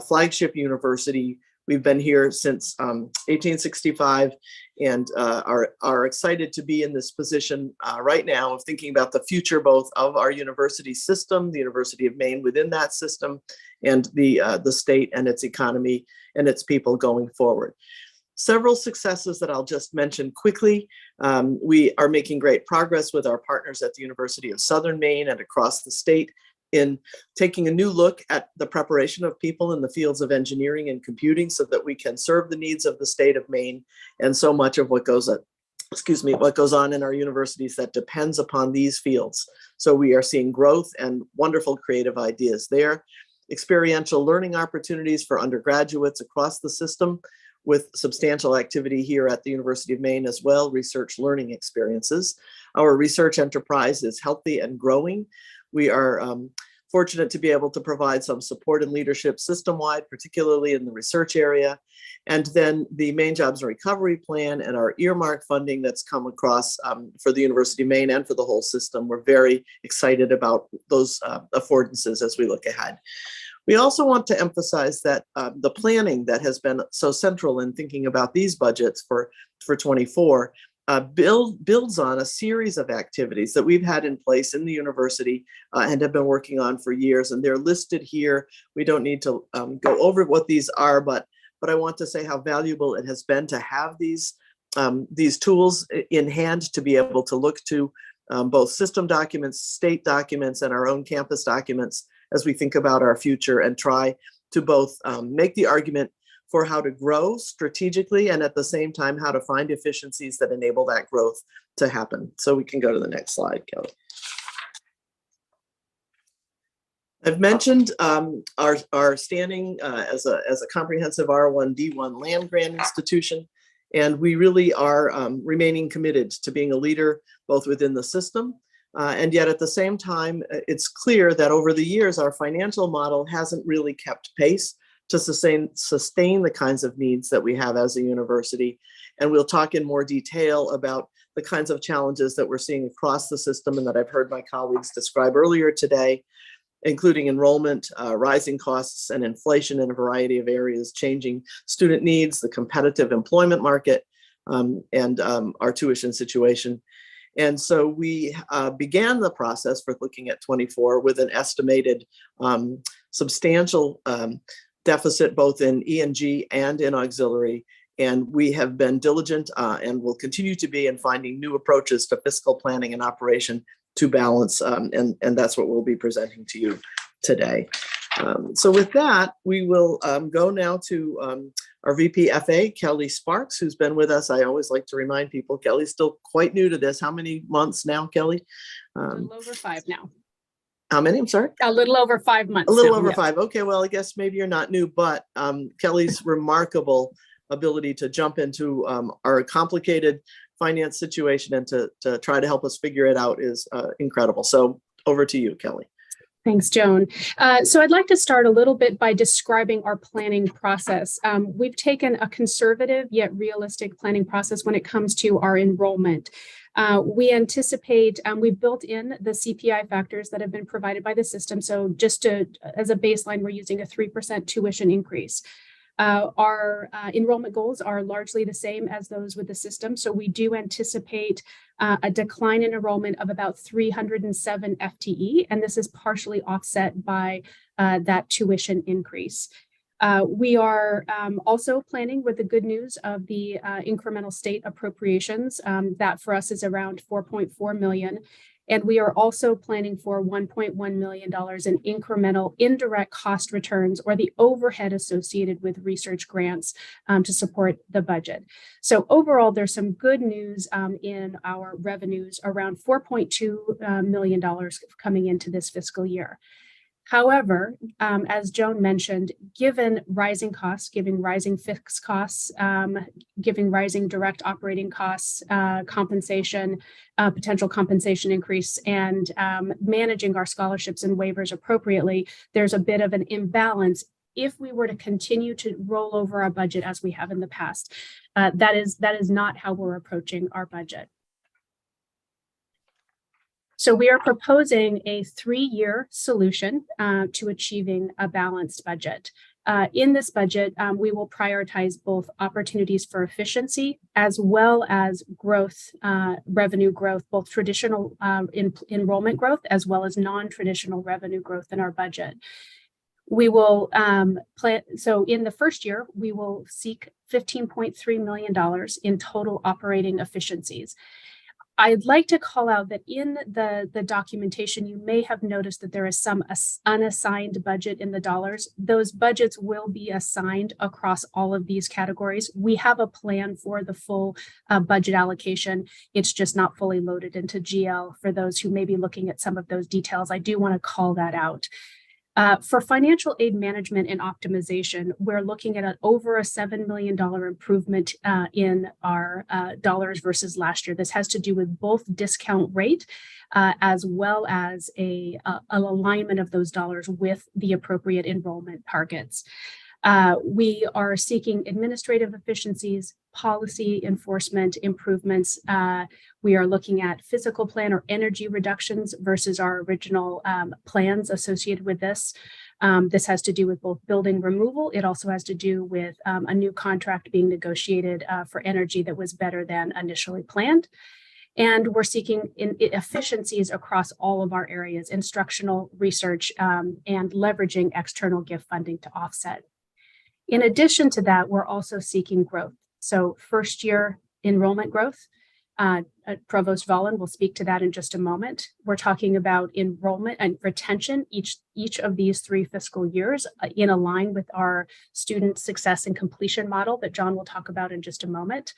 flagship university. We've been here since 1865 and are excited to be in this position right now of thinking about the future both of our university system, the University of Maine within that system, and the state and its economy and its people going forward. Several successes that I'll just mention quickly. We are making great progress with our partners at the University of Southern Maine and across the state in taking a new look at the preparation of people in the fields of engineering and computing so that we can serve the needs of the state of Maine and so much of what goes on in our universities that depends upon these fields. So we are seeing growth and wonderful creative ideas there. Experiential learning opportunities for undergraduates across the system. with substantial activity here at the University of Maine as well, research learning experiences. Our research enterprise is healthy and growing. We are fortunate to be able to provide some support and leadership system-wide, particularly in the research area. And then the Maine Jobs and Recovery Plan and our earmark funding that's come across for the University of Maine and for the whole system. We're very excited about those affordances as we look ahead. We also want to emphasize that the planning that has been so central in thinking about these budgets for 24 builds on a series of activities that we've had in place in the university and have been working on for years, and they're listed here. We don't need to go over what these are, but I want to say how valuable it has been to have these tools in hand to be able to look to both system documents, state documents, and our own campus documents as we think about our future and try to both make the argument for how to grow strategically and at the same time how to find efficiencies that enable that growth to happen. So we can go to the next slide, Kelly. I've mentioned our standing as a comprehensive R1D1 land grant institution, and we really are remaining committed to being a leader both within the system and yet at the same time, it's clear that over the years, our financial model hasn't really kept pace to sustain the kinds of needs that we have as a university. And we'll talk in more detail about the kinds of challenges that we're seeing across the system and that I've heard my colleagues describe earlier today, including enrollment, rising costs and inflation in a variety of areas, changing student needs, the competitive employment market, and our tuition situation. And so we began the process for looking at 24 with an estimated substantial deficit both in E&G and in auxiliary. And we have been diligent and will continue to be in finding new approaches to fiscal planning and operation to balance. And that's what we'll be presenting to you today. So with that, we will go now to our VP FA, Kelly Sparks, who's been with us. I always like to remind people, Kelly's still quite new to this. How many months now, Kelly? A little over 5 now. How many? I'm sorry? A little over 5 months. A little now, over yeah. 5. Okay, well, I guess maybe you're not new, but Kelly's remarkable ability to jump into our complicated finance situation and to try to help us figure it out is incredible. So over to you, Kelly. Thanks, Joan. So I'd like to start a little bit by describing our planning process. We've taken a conservative yet realistic planning process when it comes to our enrollment. We anticipate, we've built in the CPI factors that have been provided by the system. So just as a baseline, we're using a 3% tuition increase. Our enrollment goals are largely the same as those with the system. So we do anticipate a decline in enrollment of about 307 FTE, and this is partially offset by that tuition increase. We are also planning with the good news of the incremental state appropriations. That for us is around $4.4 million. And we are also planning for $1.1 million in incremental indirect cost returns or the overhead associated with research grants to support the budget. So overall, there's some good news in our revenues, around $4.2 million coming into this fiscal year. However, as Joan mentioned, given rising costs, given rising fixed costs, given rising direct operating costs, compensation, potential compensation increase, and managing our scholarships and waivers appropriately, there's a bit of an imbalance if we were to continue to roll over our budget as we have in the past. That is not how we're approaching our budget. So we are proposing a 3-year solution to achieving a balanced budget. In this budget, we will prioritize both opportunities for efficiency as well as growth, revenue growth, both traditional enrollment growth as well as non-traditional revenue growth in our budget. We will so in the first year, we will seek $15.3 million in total operating efficiencies. I'd like to call out that in the documentation, you may have noticed that there is some unassigned budget in the dollars. Those budgets will be assigned across all of these categories. We have a plan for the full budget allocation. It's just not fully loaded into GL for those who may be looking at some of those details. I do want to call that out. For financial aid management and optimization, we're looking at over a $7 million improvement in our dollars versus last year. This has to do with both discount rate as well as an alignment of those dollars with the appropriate enrollment targets. We are seeking administrative efficiencies, policy enforcement improvements. We are looking at physical plan or energy reductions versus our original plans associated with this. This has to do with both building removal. It also has to do with a new contract being negotiated for energy that was better than initially planned. And we're seeking efficiencies across all of our areas, instructional, research, and leveraging external gift funding to offset. In addition to that, we're also seeking growth. So first year enrollment growth, Provost Volin will speak to that in just a moment. We're talking about enrollment and retention each of these 3 fiscal years in a line with our student success and completion model that John will talk about in just a moment.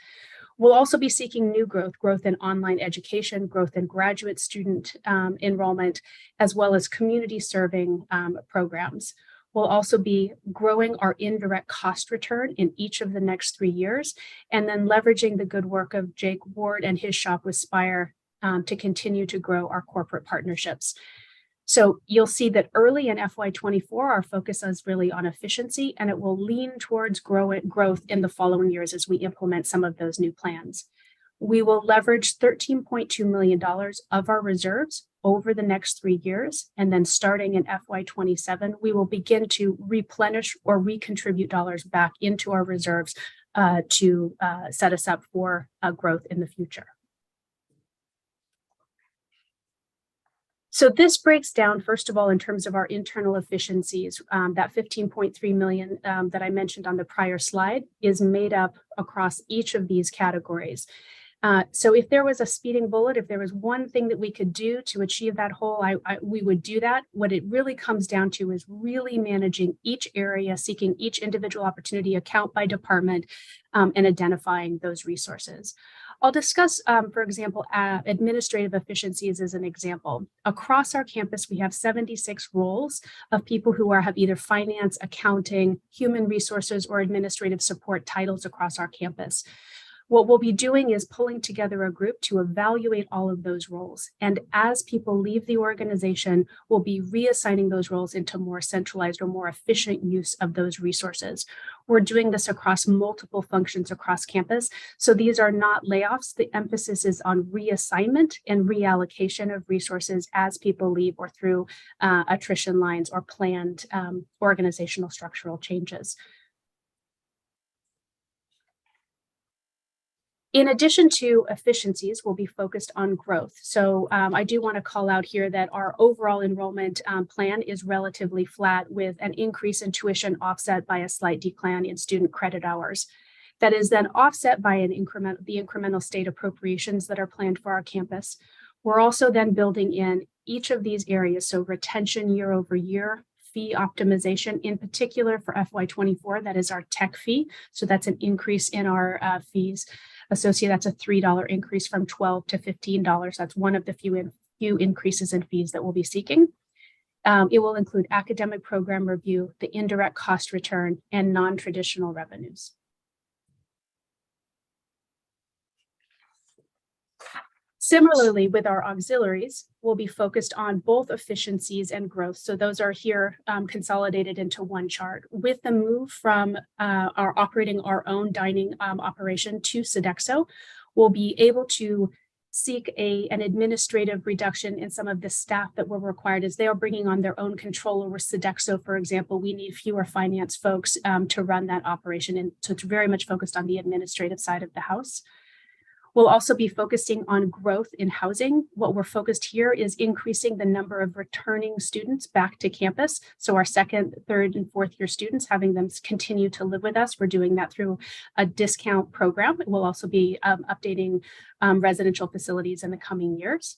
We'll also be seeking new growth in online education, growth in graduate student enrollment, as well as community serving programs. We'll also be growing our indirect cost return in each of the next 3 years, and then leveraging the good work of Jake Ward and his Shop with Spire to continue to grow our corporate partnerships. So you'll see that early in FY24, our focus is really on efficiency, and it will lean towards growth in the following years as we implement some of those new plans. We will leverage $13.2 million of our reserves over the next 3 years. And then starting in FY27, we will begin to replenish or recontribute dollars back into our reserves to set us up for growth in the future. So this breaks down, first of all, in terms of our internal efficiencies. That $15.3 million that I mentioned on the prior slide is made up across each of these categories. So if there was a speeding bullet, if there was one thing that we could do to achieve that whole, we would do that. What it really comes down to is really managing each area, seeking each individual opportunity account by department, and identifying those resources. I'll discuss, for example, administrative efficiencies as an example. Across our campus, we have 76 roles of people who have either finance, accounting, human resources, or administrative support titles across our campus. What we'll be doing is pulling together a group to evaluate all of those roles. And as people leave the organization, we'll be reassigning those roles into more centralized or more efficient use of those resources. We're doing this across multiple functions across campus. So these are not layoffs. The emphasis is on reassignment and reallocation of resources as people leave or through attrition lines or planned organizational structural changes. In addition to efficiencies, we'll be focused on growth. So I do want to call out here that our overall enrollment plan is relatively flat with an increase in tuition offset by a slight decline in student credit hours. That is then offset by the incremental state appropriations that are planned for our campus. We're also then building in each of these areas, so retention year over year, fee optimization, in particular for FY24, that is our tech fee. So that's an increase in our fees associated. That's a $3 increase from $12 to $15. That's one of the few increases in fees that we'll be seeking. It will include academic program review, the indirect cost return, and non-traditional revenues. Similarly, with our auxiliaries, we'll be focused on both efficiencies and growth. So those are here consolidated into one chart. With the move from operating our own dining operation to Sodexo, we'll be able to seek an administrative reduction in some of the staff that were required as they are bringing on their own control over Sodexo. For example, we need fewer finance folks to run that operation. And so it's very much focused on the administrative side of the house. We'll also be focusing on growth in housing. What we're focused here is increasing the number of returning students back to campus. So our second, third, and fourth year students, having them continue to live with us. We're doing that through a discount program. We'll also be updating residential facilities in the coming years.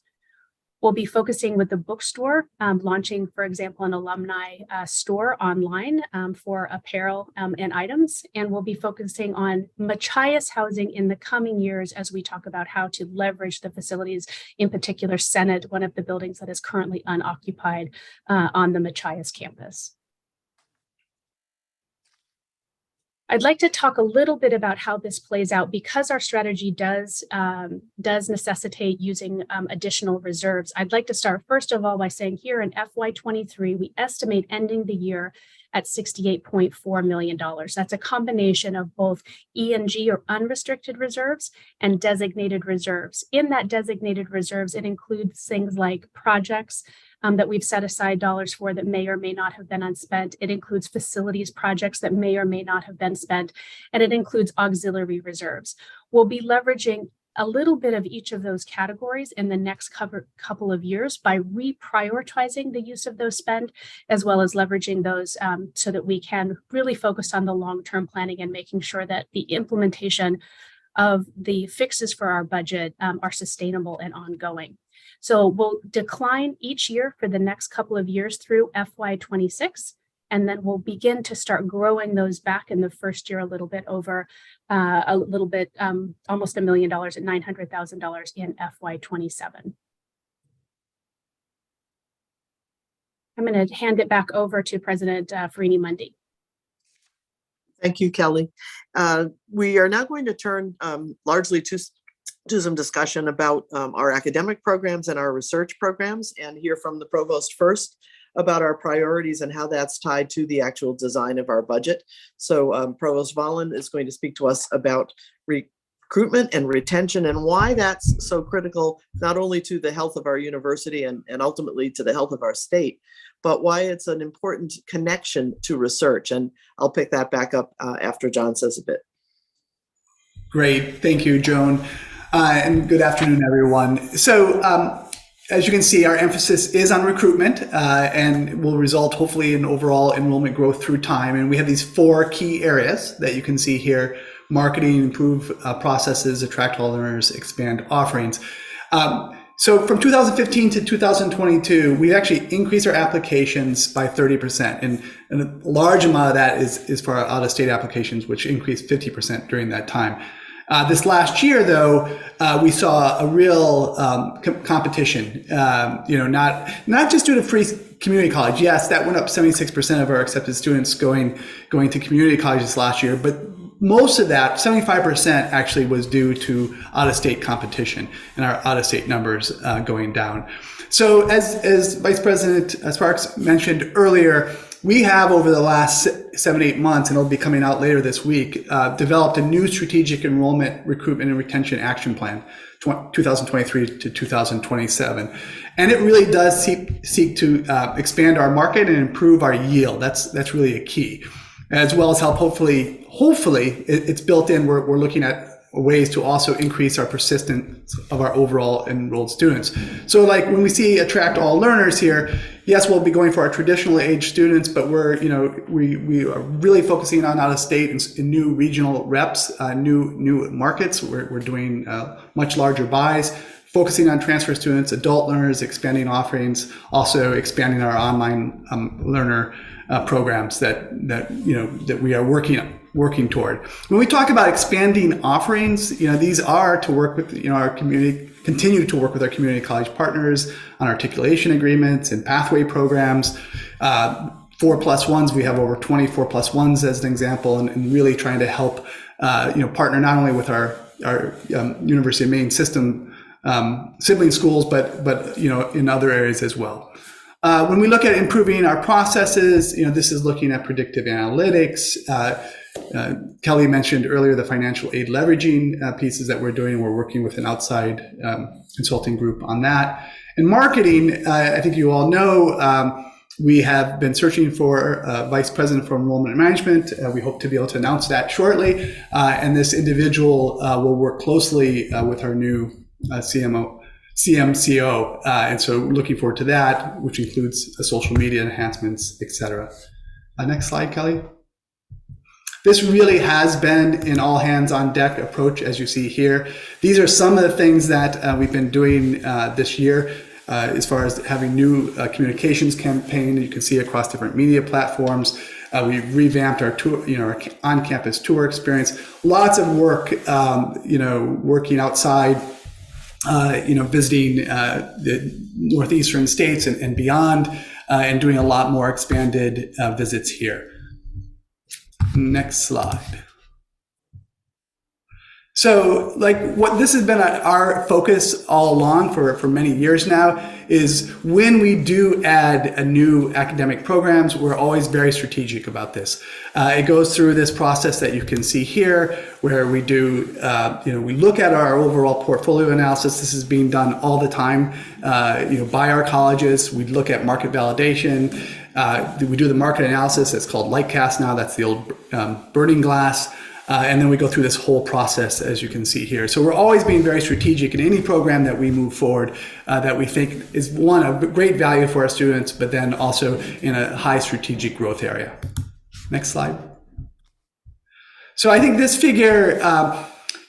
We'll be focusing with the bookstore, launching, for example, an alumni store online for apparel and items. And we'll be focusing on Machias housing in the coming years as we talk about how to leverage the facilities, in particular Senate, one of the buildings that is currently unoccupied on the Machias campus. I'd like to talk a little bit about how this plays out because our strategy does necessitate using additional reserves. I'd like to start first of all by saying here in FY23, we estimate ending the year at $68.4 million. That's a combination of both E&G or unrestricted reserves and designated reserves. In that designated reserves, it includes things like projects that we've set aside dollars for that may or may not have been unspent. It includes facilities projects that may or may not have been spent, and it includes auxiliary reserves. We'll be leveraging a little bit of each of those categories in the next couple of years by reprioritizing the use of those spend, as well as leveraging those so that we can really focus on the long-term planning and making sure that the implementation of the fixes for our budget are sustainable and ongoing. So we'll decline each year for the next couple of years through FY26, and then we'll begin to start growing those back in the first year a little bit over almost $1 million at $900,000 in FY27. I'm going to hand it back over to President Farini-Mundy. Thank you, Kelly. We are now going to turn largely to some discussion about our academic programs and our research programs, and hear from the provost first about our priorities and how that's tied to the actual design of our budget. So Provost Volin is going to speak to us about recruitment and retention and why that's so critical, not only to the health of our university and ultimately to the health of our state, but why it's an important connection to research. And I'll pick that back up after John says a bit. Great, thank you, Joan. And good afternoon, everyone. So as you can see, our emphasis is on recruitment and will result hopefully in overall enrollment growth through time. And we have these 4 key areas that you can see here: marketing, improve processes, attract all learners, expand offerings. So from 2015 to 2022, we actually increased our applications by 30%. And a large amount of that is for our out-of-state applications, which increased 50% during that time. This last year, though, we saw a real competition, not just due to free community college. Yes, that went up 76% of our accepted students going to community colleges last year, but most of that, 75% actually was due to out-of-state competition and our out-of-state numbers going down. So as Vice President Sparks mentioned earlier, we have over the last 7-8 months, and it'll be coming out later this week, developed a new strategic enrollment, recruitment, and retention action plan, 2023 to 2027. And it really does seek to expand our market and improve our yield. That's really a key, as well as help hopefully it's built in. We're looking at ways to also increase our persistence of our overall enrolled students. So like when we see attract all learners here, yes, we'll be going for our traditional age students, but we are really focusing on out of state and new regional reps, new markets. We're doing much larger buys, focusing on transfer students, adult learners, expanding offerings, also expanding our online learner programs that we are working toward. When we talk about expanding offerings, these are to work with our community, continue to work with our community college partners on articulation agreements and pathway programs. 4+1s, we have over 20 4+1s as an example, and really trying to help partner not only with our University of Maine system sibling schools, but in other areas as well. When we look at improving our processes, this is looking at predictive analytics. Kelly mentioned earlier the financial aid leveraging pieces that we're doing. We're working with an outside consulting group on that. And marketing, I think you all know, we have been searching for a vice president for enrollment management. We hope to be able to announce that shortly. And this individual will work closely with our new CMCO. And so we're looking forward to that, which includes social media enhancements, et cetera. Next slide, Kelly. This really has been an all hands on deck approach, as you see here. These are some of the things that we've been doing this year. as far as having new communications campaign. You can see across different media platforms. We revamped our tour, our on-campus tour experience. Lots of work, working outside, visiting the northeastern states and beyond, and doing a lot more expanded visits here. Next slide. So what this has been our focus all along for many years now is when we do add a new academic programs, we're always very strategic about this. It goes through this process that you can see here where we do, we look at our overall portfolio analysis. This is being done all the time, by our colleges. We look at market validation. We do the market analysis. It's called Lightcast now. That's the old Burning Glass. And then we go through this whole process, as you can see here. So we're always being very strategic in any program that we move forward that we think is, one, of great value for our students, but then also in a high strategic growth area. Next slide. So I think this figure,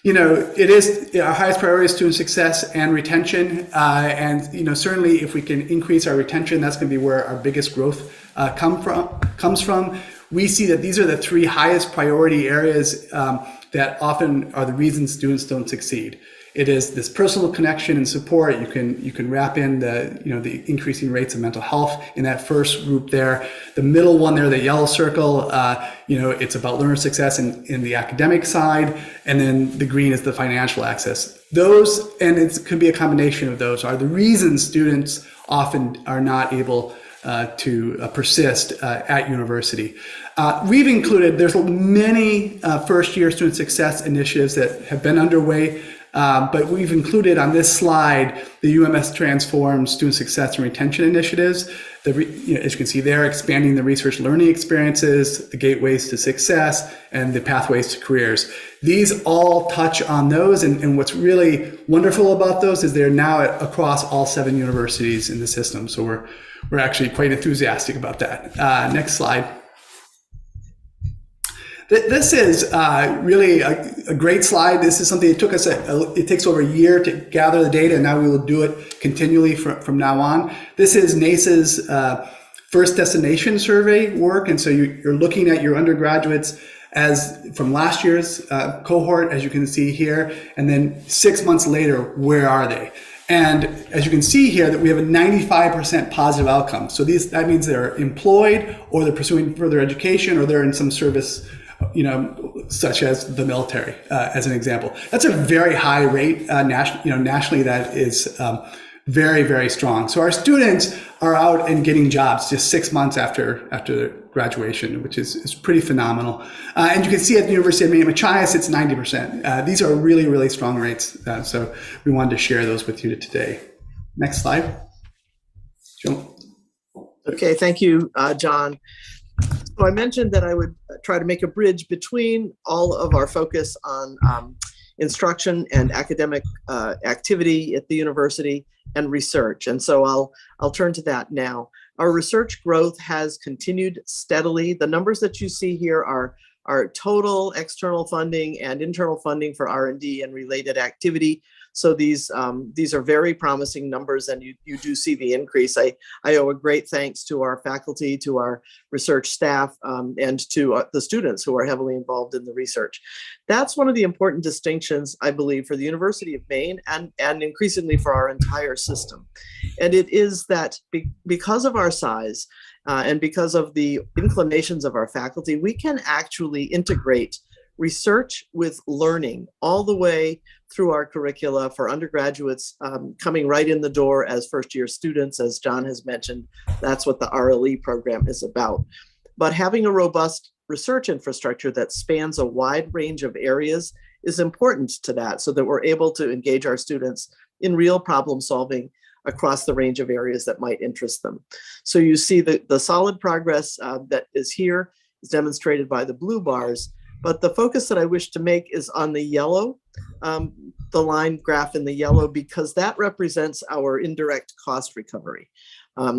it is our highest priority is student success and retention. And certainly if we can increase our retention, that's going to be where our biggest growth comes from. We see that these are the three highest priority areas that often are the reasons students don't succeed. It is this personal connection and support. You can wrap in the increasing rates of mental health in that first group there. The middle one there, the yellow circle, it's about learner success in the academic side, and then the green is the financial access. Those, and it could be a combination of those, are the reasons students often are not able to persist at university. We've included, there's many first-year student success initiatives that have been underway, but we've included on this slide the UMS Transform student success and retention initiatives. As you can see there, expanding the research learning experiences, the gateways to success, and the pathways to careers. These all touch on those, and what's really wonderful about those is they're now across all 7 universities in the system. So we're actually quite enthusiastic about that. Next slide. This is really a great slide. This is something that took us, it takes over a year to gather the data, and now we will do it continually from now on. This is NACE's first destination survey work. And so you're looking at your undergraduates as from last year's cohort, as you can see here, and then 6 months later, where are they? And as you can see here, that we have a 95% positive outcome. So that means they're employed, or they're pursuing further education, or they're in some service, such as the military, as an example. That's a very high rate nationally. That is very, very strong. So our students are out and getting jobs just 6 months after graduation, which is pretty phenomenal. And you can see at the University of Maine-Machias, it's 90%. These are really, really strong rates. So we wanted to share those with you today. Next slide. Joe. Okay, thank you, John. So I mentioned that I would try to make a bridge between all of our focus on instruction and academic activity at the university and research. And so I'll turn to that now. Our research growth has continued steadily. The numbers that you see here are total external funding and internal funding for R&D and related activity. So these are very promising numbers, and you do see the increase. I owe a great thanks to our faculty, to our research staff, and to the students who are heavily involved in the research. That's one of the important distinctions, I believe, for the University of Maine and increasingly for our entire system. And it is that because of our size and because of the inclinations of our faculty, we can actually integrate research with learning all the way through our curricula for undergraduates coming right in the door as first-year students. As John has mentioned, that's what the RLE program is about. But having a robust research infrastructure that spans a wide range of areas is important to that, so that we're able to engage our students in real problem solving across the range of areas that might interest them. So you see the solid progress that is here is demonstrated by the blue bars. But the focus that I wish to make is on the yellow, the line graph in the yellow, because that represents our indirect cost recovery.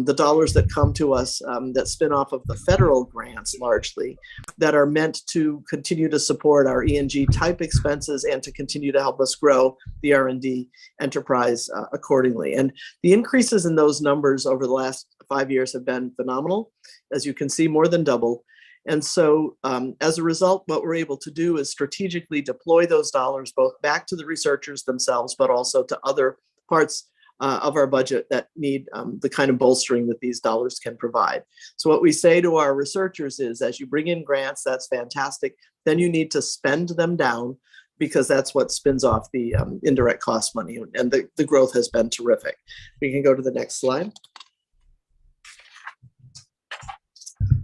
the dollars that come to us that spin off of the federal grants largely that are meant to continue to support our E&G type expenses and to continue to help us grow the R&D enterprise accordingly. And the increases in those numbers over the last 5 years have been phenomenal. As you can see, more than double. And so as a result, what we're able to do is strategically deploy those dollars both back to the researchers themselves, but also to other parts of our budget that need the kind of bolstering that these dollars can provide. So what we say to our researchers is, as you bring in grants, that's fantastic. Then you need to spend them down, because that's what spins off the indirect cost money. And the growth has been terrific. We can go to the next slide.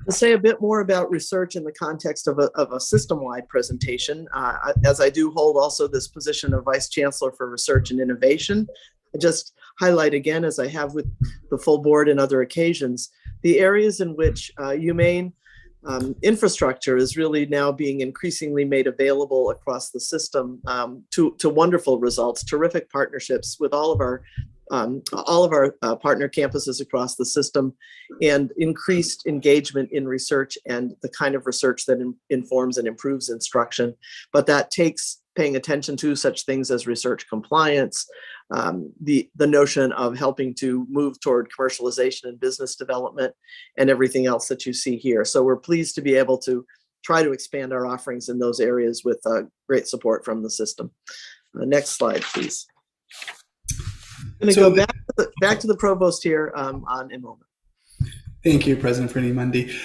To say a bit more about research in the context of a system-wide presentation, as I do hold also this position of Vice Chancellor for Research and Innovation, I just highlight again, as I have with the full board and other occasions, the areas in which UMaine infrastructure is really now being increasingly made available across the system to wonderful results, terrific partnerships with all of our partner campuses across the system, and increased engagement in research and the kind of research that informs and improves instruction. But that takes paying attention to such things as research compliance, the notion of helping to move toward commercialization and business development, and everything else that you see here. So we're pleased to be able to try to expand our offerings in those areas with great support from the system. Next slide, please. I'm going to go back to the provost here on enrollment. Thank you, President Fernie-Mundy.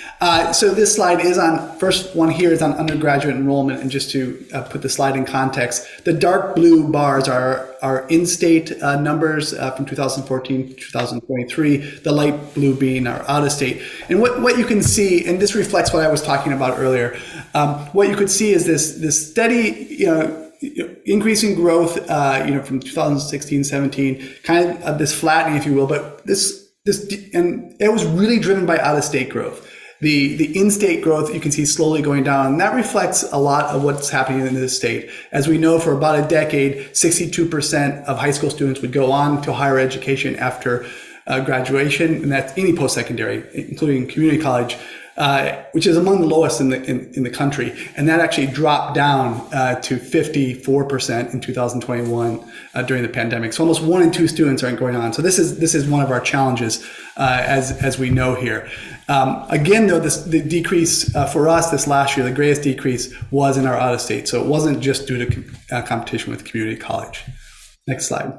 So this slide is on, first one here is on undergraduate enrollment. And just to put the slide in context, the dark blue bars are in-state numbers from 2014 to 2023, the light blue being our out-of-state. And what you can see, and this reflects what I was talking about earlier, what you could see is this steady, increasing growth, from 2016, 17, kind of this flattening, if you will, but this, and it was really driven by out-of-state growth. The in-state growth you can see slowly going down, and that reflects a lot of what's happening in this state. As we know, for about a decade, 62% of high school students would go on to higher education after graduation, and that's any post-secondary, including community college, which is among the lowest in the country, and that actually dropped down to 54% in 2021 during the pandemic. So almost 1 in 2 students aren't going on. So this is one of our challenges as we know here. Again, though, the decrease for us this last year, the greatest decrease was in our out-of-state. So it wasn't just due to competition with community college. Next slide.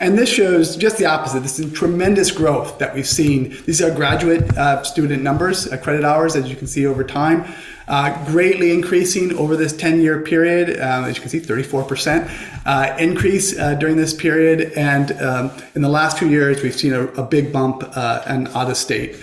And this shows just the opposite. This is tremendous growth that we've seen. These are graduate student numbers, credit hours, as you can see over time, greatly increasing over this 10-year period. As you can see, 34% increase during this period. And in the last 2 years, we've seen a big bump in out-of-state.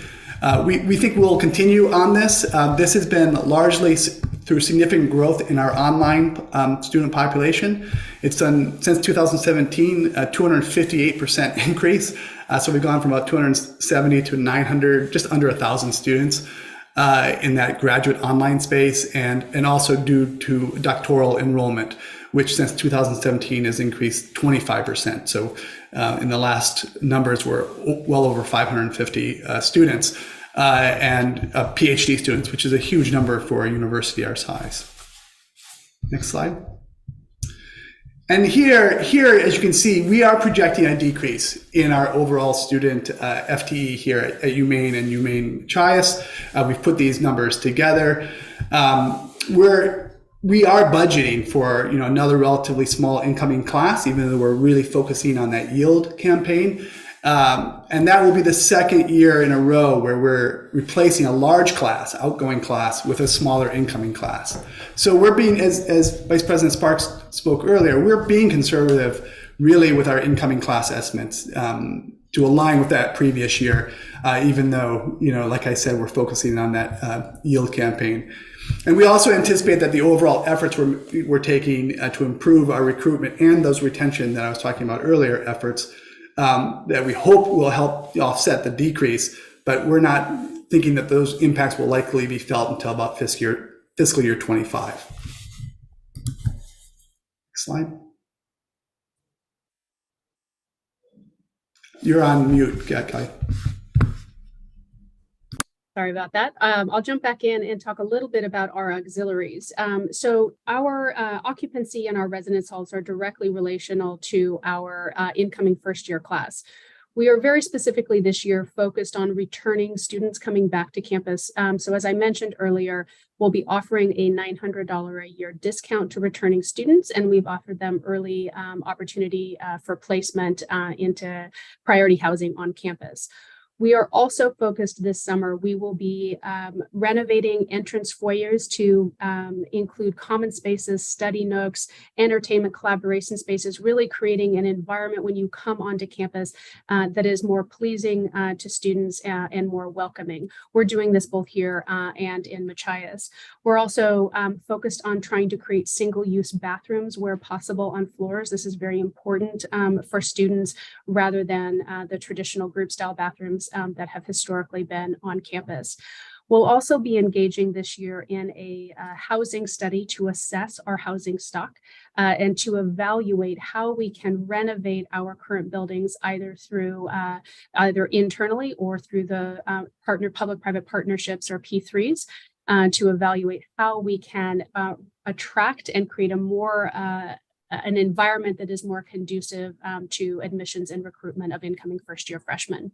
We think we'll continue on this. This has been largely through significant growth in our online student population. It's done since 2017, a 258% increase. So we've gone from about 270 to 900, just under 1,000 students in that graduate online space, and also due to doctoral enrollment, which since 2017 has increased 25%. So in the last numbers, we're well over 550 students. And PhD students, which is a huge number for a university our size. Next slide. And here, as you can see, we are projecting a decrease in our overall student FTE here at UMaine and UMaine Chias. We've put these numbers together. We are budgeting for another relatively small incoming class, even though we're really focusing on that yield campaign. And that will be the second year in a row where we're replacing a large class, outgoing class, with a smaller incoming class. So we're being, as Vice President Sparks spoke earlier, we're being conservative really with our incoming class estimates to align with that previous year, even though, like I said, we're focusing on that yield campaign. And we also anticipate that the overall efforts we're taking to improve our recruitment and those retention that I was talking about earlier efforts that we hope will help offset the decrease, but we're not thinking that those impacts will likely be felt until about fiscal year 25. Next slide. You're on mute, Kelly. Sorry about that. I'll jump back in and talk a little bit about our auxiliaries. So our occupancy in our residence halls are directly relational to our incoming first year class. We are very specifically this year focused on returning students coming back to campus. So as I mentioned earlier, we'll be offering a $900 a year discount to returning students, and we've offered them early opportunity for placement into priority housing on campus. We are also focused this summer. We will be renovating entrance foyers to include common spaces, study nooks, entertainment collaboration spaces, really creating an environment when you come onto campus that is more pleasing to students and more welcoming. We're doing this both here and in Machias. We're also focused on trying to create single-use bathrooms where possible on floors. This is very important for students rather than the traditional group-style bathrooms that have historically been on campus. We'll also be engaging this year in a housing study to assess our housing stock and to evaluate how we can renovate our current buildings either through either internally or through the public-private partnerships or P3s to evaluate how we can attract and create a more an environment that is more conducive to admissions and recruitment of incoming first-year freshmen.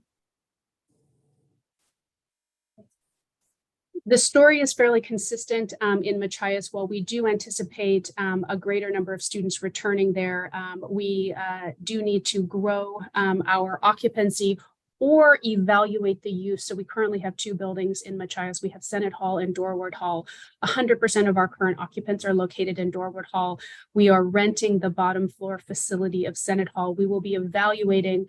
The story is fairly consistent in Machias. While we do anticipate a greater number of students returning there, we do need to grow our occupancy or evaluate the use. So we currently have two buildings in Machias. We have Senate Hall and Dorward Hall. 100% of our current occupants are located in Dorward Hall. We are renting the bottom floor facility of Senate Hall. We will be evaluating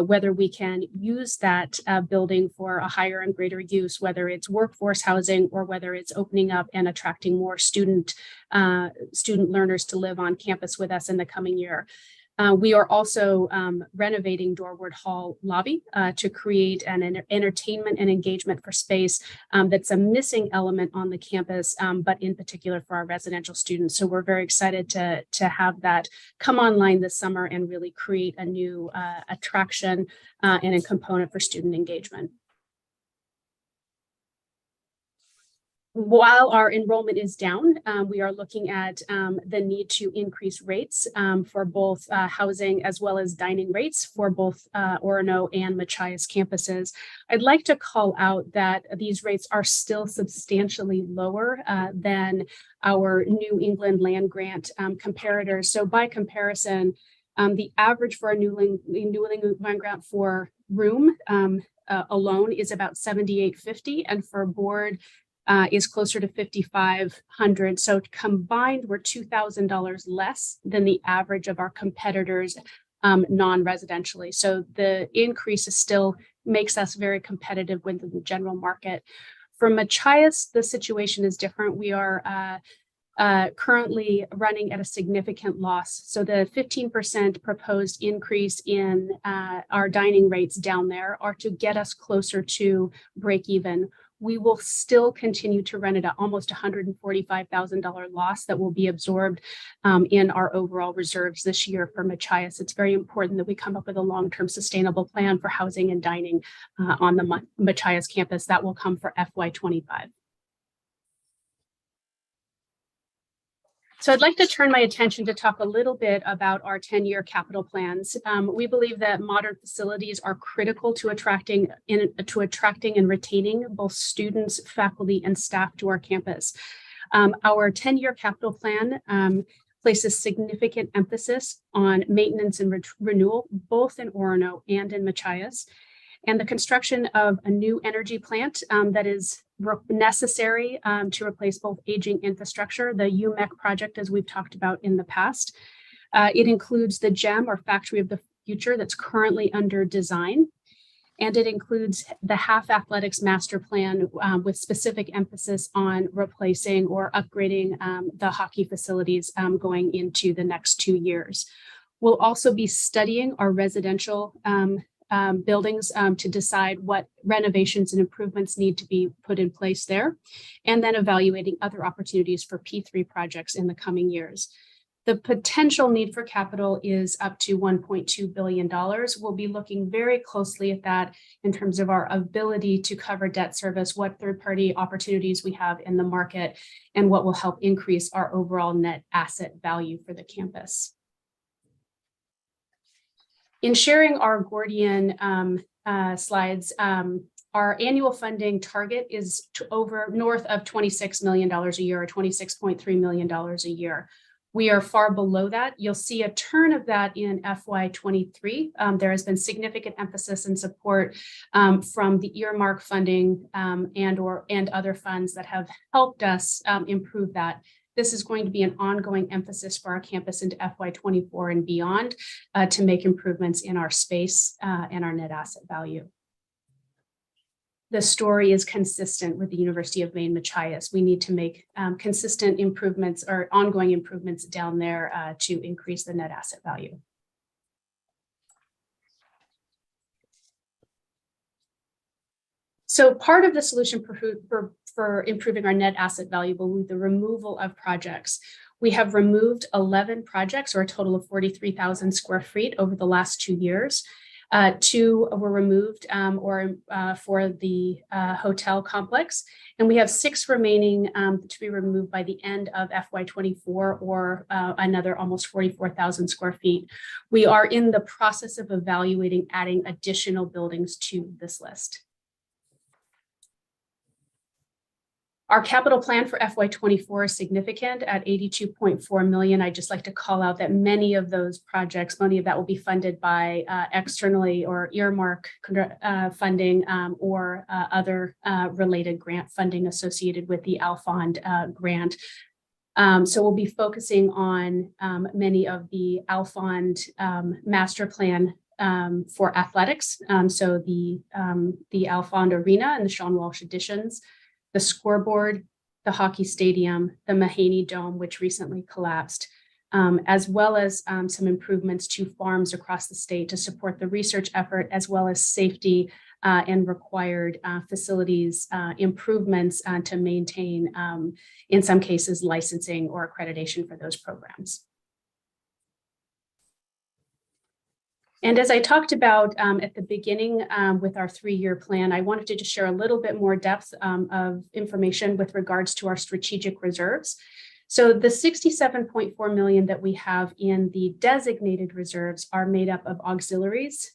whether we can use that building for a higher and greater use, whether it's workforce housing or whether it's opening up and attracting more student learners to live on campus with us in the coming year. We are also renovating Dorward Hall lobby to create an entertainment and engagement for space that's a missing element on the campus, but in particular for our residential students. So we're very excited to have that come online this summer and really create a new attraction and a component for student engagement. While our enrollment is down, we are looking at the need to increase rates for both housing as well as dining rates for both Orono and Machias campuses. I'd like to call out that these rates are still substantially lower than our New England land grant comparators. So by comparison, the average for a New England land grant for room alone is about $7,850, and for board is closer to $5,500. So combined, we're $2,000 less than the average of our competitors non-residentially. So the increase is still makes us very competitive with the general market. For Machias, the situation is different. We are currently running at a significant loss. So the 15% proposed increase in our dining rates down there are to get us closer to break even. We will still continue to run at almost $145,000 loss that will be absorbed in our overall reserves this year for Machias. It's very important that we come up with a long-term sustainable plan for housing and dining on the Machias campus. That will come for FY25. So I'd like to turn my attention to talk a little bit about our 10-year capital plans. We believe that modern facilities are critical to attracting and retaining both students, faculty, and staff to our campus. Our 10-year capital plan places significant emphasis on maintenance and renewal, both in Orono and in Machias, and the construction of a new energy plant that is necessary to replace both aging infrastructure, the UMEC project, as we've talked about in the past. It includes the GEM, or Factory of the Future, that's currently under design. And it includes the Half Athletics Master Plan with specific emphasis on replacing or upgrading the hockey facilities going into the next 2 years. We'll also be studying our residential buildings to decide what renovations and improvements need to be put in place there, and then evaluating other opportunities for P3 projects in the coming years. The potential need for capital is up to $1.2 billion. We'll be looking very closely at that in terms of our ability to cover debt service, what third-party opportunities we have in the market, and what will help increase our overall net asset value for the campus. In sharing our Gordian slides, our annual funding target is north of $26 million a year, or $26.3 million a year. We are far below that. You'll see a turn of that in FY23. There has been significant emphasis and support from the earmark funding and other funds that have helped us improve that. This is going to be an ongoing emphasis for our campus into FY24 and beyond to make improvements in our space and our net asset value. The story is consistent with the University of Maine Machias. We need to make consistent improvements or ongoing improvements down there to increase the net asset value. So part of the solution for improving our net asset value will be the removal of projects. We have removed 11 projects, or a total of 43,000 square feet over the last 2 years. 2 were removed for the hotel complex, and we have 6 remaining to be removed by the end of FY24, or another almost 44,000 square feet. We are in the process of evaluating adding additional buildings to this list. Our capital plan for FY24 is significant at $82.4 million. I'd just like to call out that many of those projects, money of that will be funded by externally or earmark funding or other related grant funding associated with the Alfond grant. So we'll be focusing on many of the Alfond master plan for athletics. So the Alfond Arena and the Sean Walsh additions, the scoreboard, the hockey stadium, the Mahaney Dome, which recently collapsed, as well as some improvements to farms across the state to support the research effort, as well as safety and required facilities improvements to maintain, in some cases, licensing or accreditation for those programs. And as I talked about at the beginning with our 3-year plan, I wanted to just share a little bit more depth of information with regards to our strategic reserves. So the $67.4 million that we have in the designated reserves are made up of auxiliaries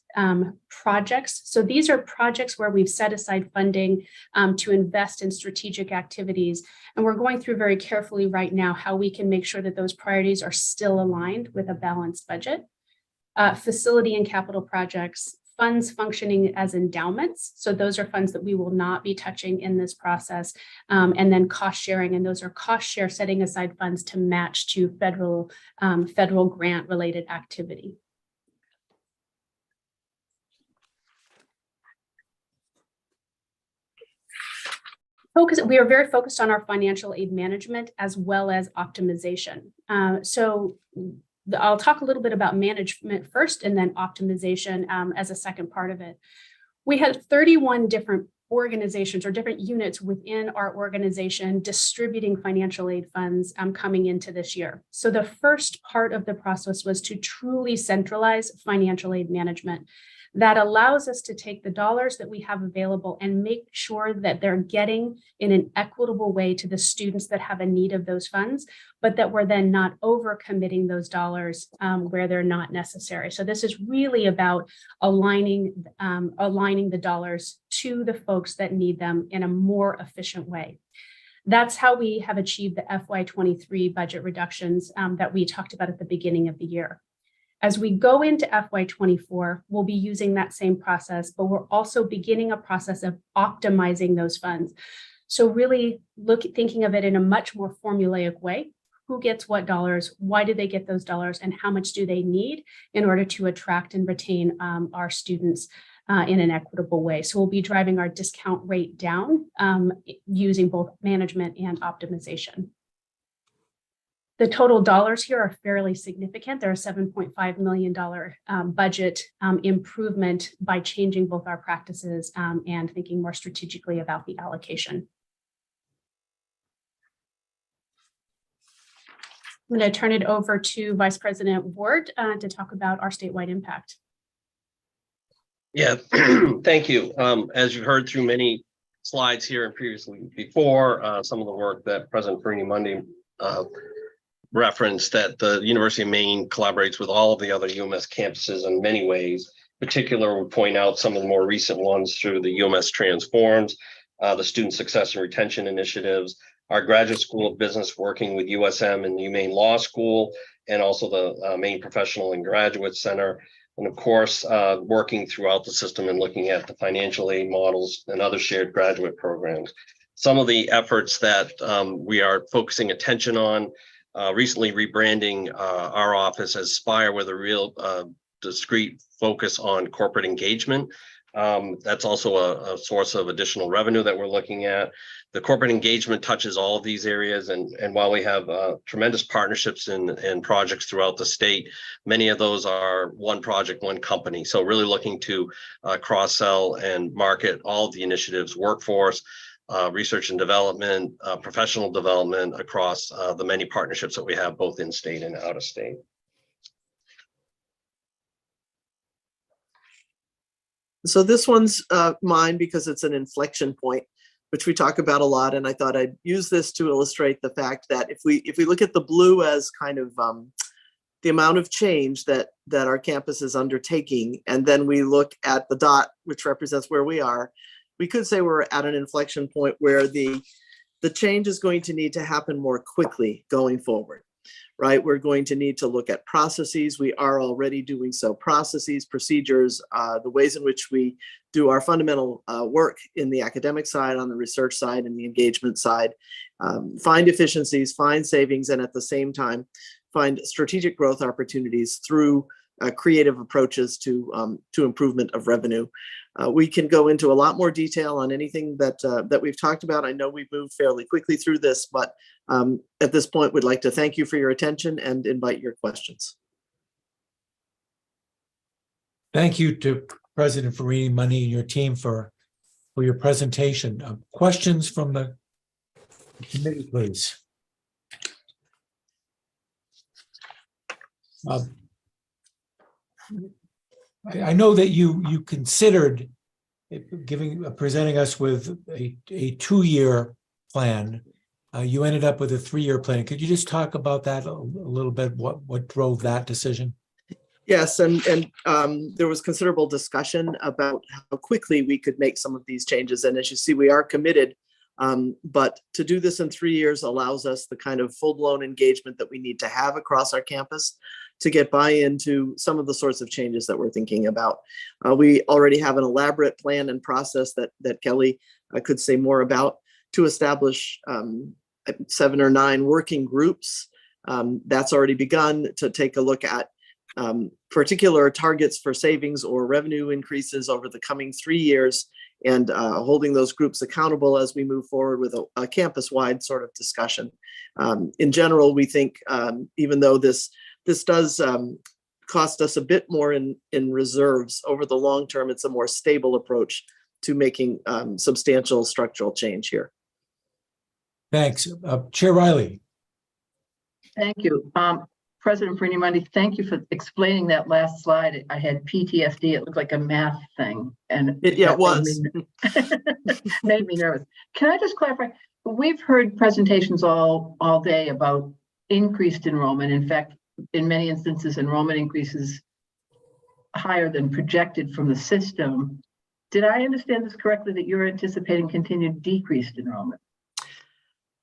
projects. So these are projects where we've set aside funding to invest in strategic activities. And we're going through very carefully right now how we can make sure that those priorities are still aligned with a balanced budget. Facility and capital projects, funds functioning as endowments. So those are funds that we will not be touching in this process. And then cost sharing, and those are cost share setting aside funds to match to federal grant related activity. We are very focused on our financial aid management as well as optimization. I'll talk a little bit about management first and then optimization as a second part of it. We had 31 different organizations or different units within our organization distributing financial aid funds coming into this year. So the first part of the process was to truly centralize financial aid management. That allows us to take the dollars that we have available and make sure that they're getting in an equitable way to the students that have a need of those funds, but that we're then not overcommitting those dollars where they're not necessary. So this is really about aligning the dollars to the folks that need them in a more efficient way. That's how we have achieved the FY23 budget reductions that we talked about at the beginning of the year. As we go into FY24, we'll be using that same process, but we're also beginning a process of optimizing those funds. So really thinking of it in a much more formulaic way. Who gets what dollars? Why do they get those dollars? And how much do they need in order to attract and retain our students in an equitable way? So we'll be driving our discount rate down using both management and optimization. The total dollars here are fairly significant. There are $7.5 million budget improvement by changing both our practices and thinking more strategically about the allocation. I'm going to turn it over to Vice President Ward to talk about our statewide impact. Yeah, thank you. As you've heard through many slides here and previously before, some of the work that President Farini-Mundy referenced, that the University of Maine collaborates with all of the other UMS campuses in many ways. In particular, we point out some of the more recent ones through the UMS Transforms, the Student Success and Retention Initiatives, our Graduate School of Business working with USM and UMaine Law School, and also the Maine Professional and Graduate Center. And of course, working throughout the system and looking at the financial aid models and other shared graduate programs. Some of the efforts that we are focusing attention on, recently rebranding our office as Spire with a real discrete focus on corporate engagement. That's also a source of additional revenue that we're looking at. The corporate engagement touches all of these areas, and while we have tremendous partnerships and projects throughout the state, many of those are one project, one company. So really looking to cross-sell and market all of the initiatives, workforce, research and development, professional development across the many partnerships that we have both in state and out of state. So this one's mine because it's an inflection point, which we talk about a lot. And I thought I'd use this to illustrate the fact that if we look at the blue as kind of the amount of change that our campus is undertaking, and then we look at the dot, which represents where we are, we could say we're at an inflection point where the change is going to need to happen more quickly going forward, right? We're going to need to look at processes. We are already doing so. Processes, procedures, the ways in which we do our fundamental work in the academic side, on the research side, and the engagement side. Find efficiencies, find savings, and at the same time, find strategic growth opportunities through creative approaches to improvement of revenue. We can go into a lot more detail on anything that we've talked about. I know we've moved fairly quickly through this, but at this point, we'd like to thank you for your attention and invite your questions. Thank you to President Farini-Mundy and your team for your presentation. Questions from the committee, please. I know that you considered presenting us with a 2-year plan. You ended up with a 3-year plan. Could you just talk about that a little bit? What drove that decision? Yes, and there was considerable discussion about how quickly we could make some of these changes. And as you see, we are committed, but to do this in 3 years allows us the kind of full-blown engagement that we need to have across our campus to get buy-in to some of the sorts of changes that we're thinking about. We already have an elaborate plan and process that Kelly could say more about to establish 7 or 9 working groups. That's already begun to take a look at particular targets for savings or revenue increases over the coming 3 years, and holding those groups accountable as we move forward with a campus-wide sort of discussion. In general, we think even though this does cost us a bit more in reserves, over the long term, it's a more stable approach to making substantial structural change here. Thanks. Chair Riley. Thank you. President Farini-Mundy, thank you for explaining that last slide. I had PTSD. It looked like a math thing. And it was. Made me nervous. Can I just clarify? We've heard presentations all day about increased enrollment. In fact, in many instances, enrollment increases higher than projected from the system. Did I understand this correctly, that you're anticipating continued decreased enrollment?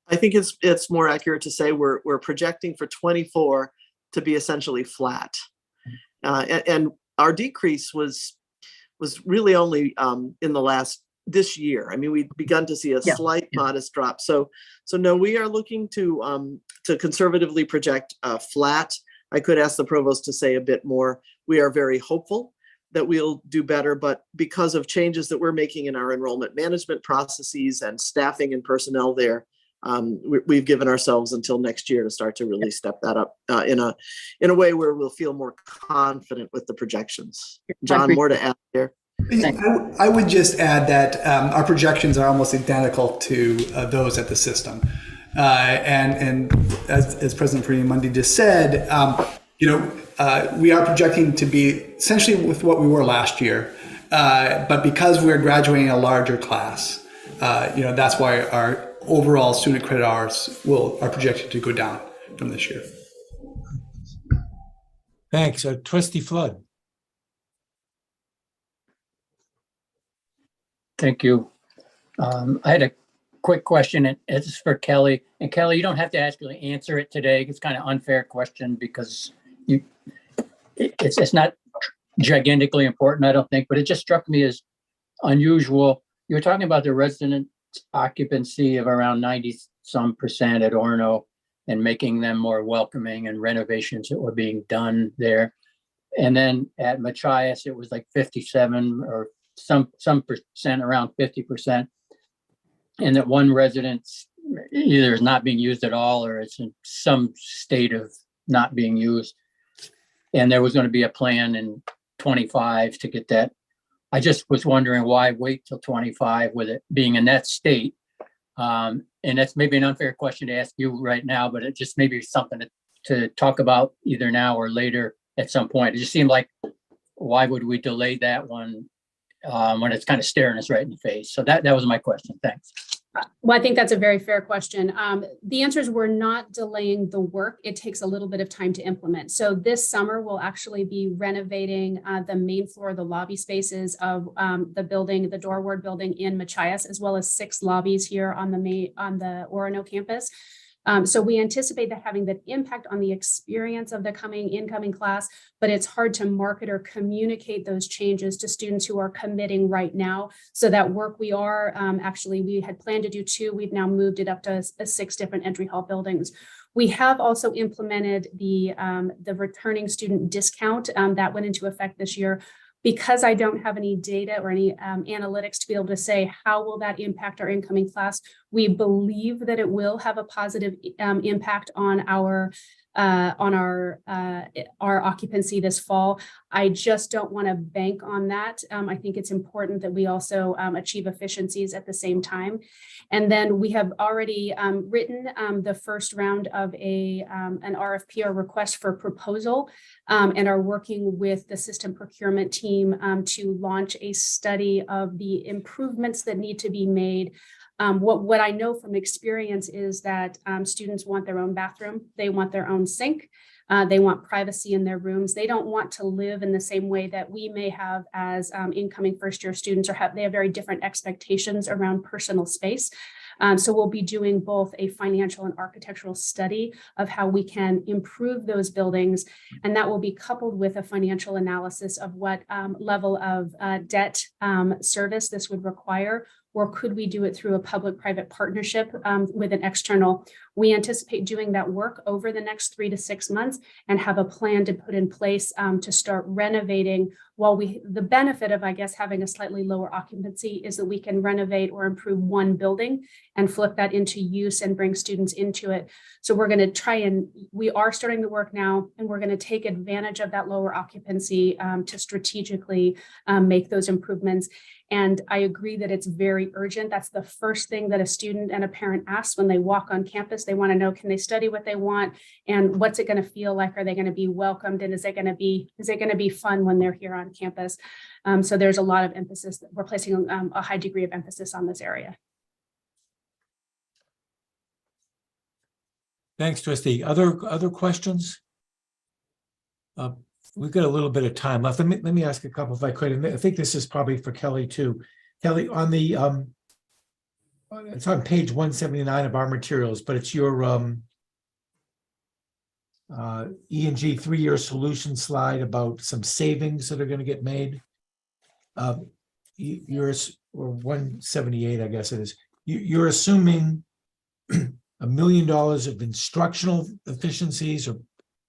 I think it's more accurate to say we're projecting for 24 to be essentially flat. And our decrease was really only in this year. I mean, we've begun to see a slight modest drop. So no, we are looking to conservatively project flat. I could ask the provost to say a bit more. We are very hopeful that we'll do better, but because of changes that we're making in our enrollment management processes and staffing and personnel there, we've given ourselves until next year to start to really step that up in a way where we'll feel more confident with the projections. John, more to add there? I would just add that our projections are almost identical to those at the system. And as President Mundi just said, we are projecting to be essentially with what we were last year. But because we're graduating a larger class, that's why our overall student credit hours are projected to go down from this year. Thanks. Trustee Flood. Thank you. I had a quick question, and it's for Kelly. And Kelly, you don't have to actually answer it today. It's kind of unfair question because it's not gigantically important, I don't think, but it just struck me as unusual. You were talking about the resident occupancy of around 90-some% at Orono and making them more welcoming and renovations that were being done there. And then at Machias, it was like 57 or some percent, around 50%. And that one residence either is not being used at all or it's in some state of not being used. And there was going to be a plan in 25 to get that. I just was wondering why wait till 25 with it being in that state. And that's maybe an unfair question to ask you right now, but it just maybe something to talk about either now or later at some point. It just seemed like, why would we delay that one when it's kind of staring us right in the face? So that was my question. Thanks. Well, I think that's a very fair question. The answer is we're not delaying the work. It takes a little bit of time to implement. So this summer, we'll actually be renovating the main floor, the lobby spaces of the building, the Dorward building in Machias, as well as 6 lobbies here on the Orono campus. So we anticipate that having that impact on the experience of the incoming class, but it's hard to market or communicate those changes to students who are committing right now. So that work we are, actually, we had planned to do 2, we've now moved it up to 6 different entry hall buildings. We have also implemented the returning student discount that went into effect this year. Because I don't have any data or any analytics to be able to say how will that impact our incoming class, we believe that it will have a positive impact on our occupancy this fall. I just don't want to bank on that. I think it's important that we also achieve efficiencies at the same time. And then we have already written the first round of an RFP or request for proposal and are working with the system procurement team to launch a study of the improvements that need to be made. What I know from experience is that students want their own bathroom, they want their own sink, they want privacy in their rooms. They don't want to live in the same way that we may have as incoming first-year students, or they have very different expectations around personal space. So we'll be doing both a financial and architectural study of how we can improve those buildings, and that will be coupled with a financial analysis of what level of debt service this would require, or could we do it through a public-private partnership with an external. We anticipate doing that work over the next 3 to 6 months and have a plan to put in place to start renovating. While the benefit of, I guess, having a slightly lower occupancy is that we can renovate or improve one building and flip that into use and bring students into it. So we're going to we are starting the work now, and we're going to take advantage of that lower occupancy to strategically make those improvements. And I agree that it's very urgent. That's the first thing that a student and a parent asks when they walk on campus. They want to know, can they study what they want? And what's it going to feel like? Are they going to be welcomed? And is it going to be fun when they're here on campus? So there's a lot of emphasis that we're placing a high degree of emphasis on this area. Thanks, Trustee. Other questions? We've got a little bit of time left. Let me ask a couple if I could. And I think this is probably for Kelly too. Kelly, on the it's on page 179 of our materials, but it's your E&G 3-year solution slide about some savings that are going to get made. Yours, or 178, I guess it is. You're assuming $1 million of instructional efficiencies, or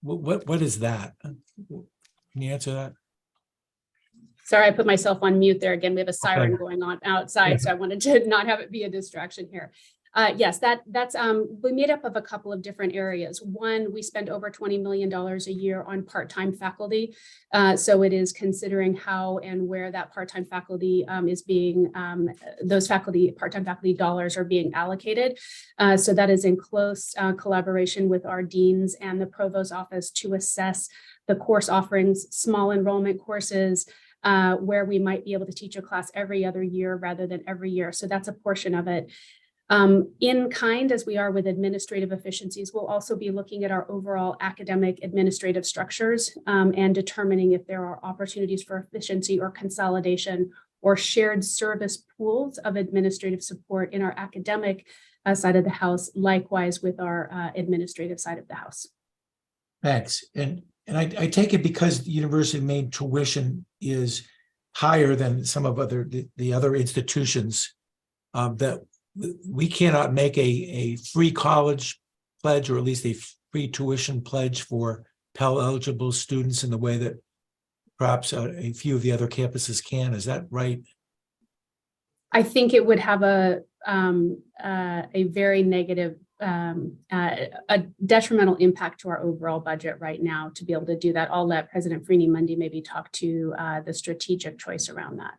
what is that? Can you answer that? Sorry, I put myself on mute there again. We have a siren going on outside, so I wanted to not have it be a distraction here. Yes, that's we made up of a couple of different areas. One, we spend over $20 million a year on part-time faculty. So it is considering how and where that part-time faculty is being, those part-time faculty dollars are being allocated. So that is in close collaboration with our deans and the provost office to assess the course offerings, small enrollment courses, where we might be able to teach a class every other year rather than every year. So that's a portion of it. In kind, as we are with administrative efficiencies, we'll also be looking at our overall academic administrative structures and determining if there are opportunities for efficiency or consolidation or shared service pools of administrative support in our academic side of the house, likewise with our administrative side of the house. Thanks. And I take it because the University of Maine tuition is higher than some of the other institutions, that we cannot make a free college pledge, or at least a free tuition pledge for Pell eligible students in the way that perhaps a few of the other campuses can. Is that right? I think it would have a very negative, a detrimental impact to our overall budget right now to be able to do that. I'll let President Freeney-Mundy maybe talk to the strategic choice around that.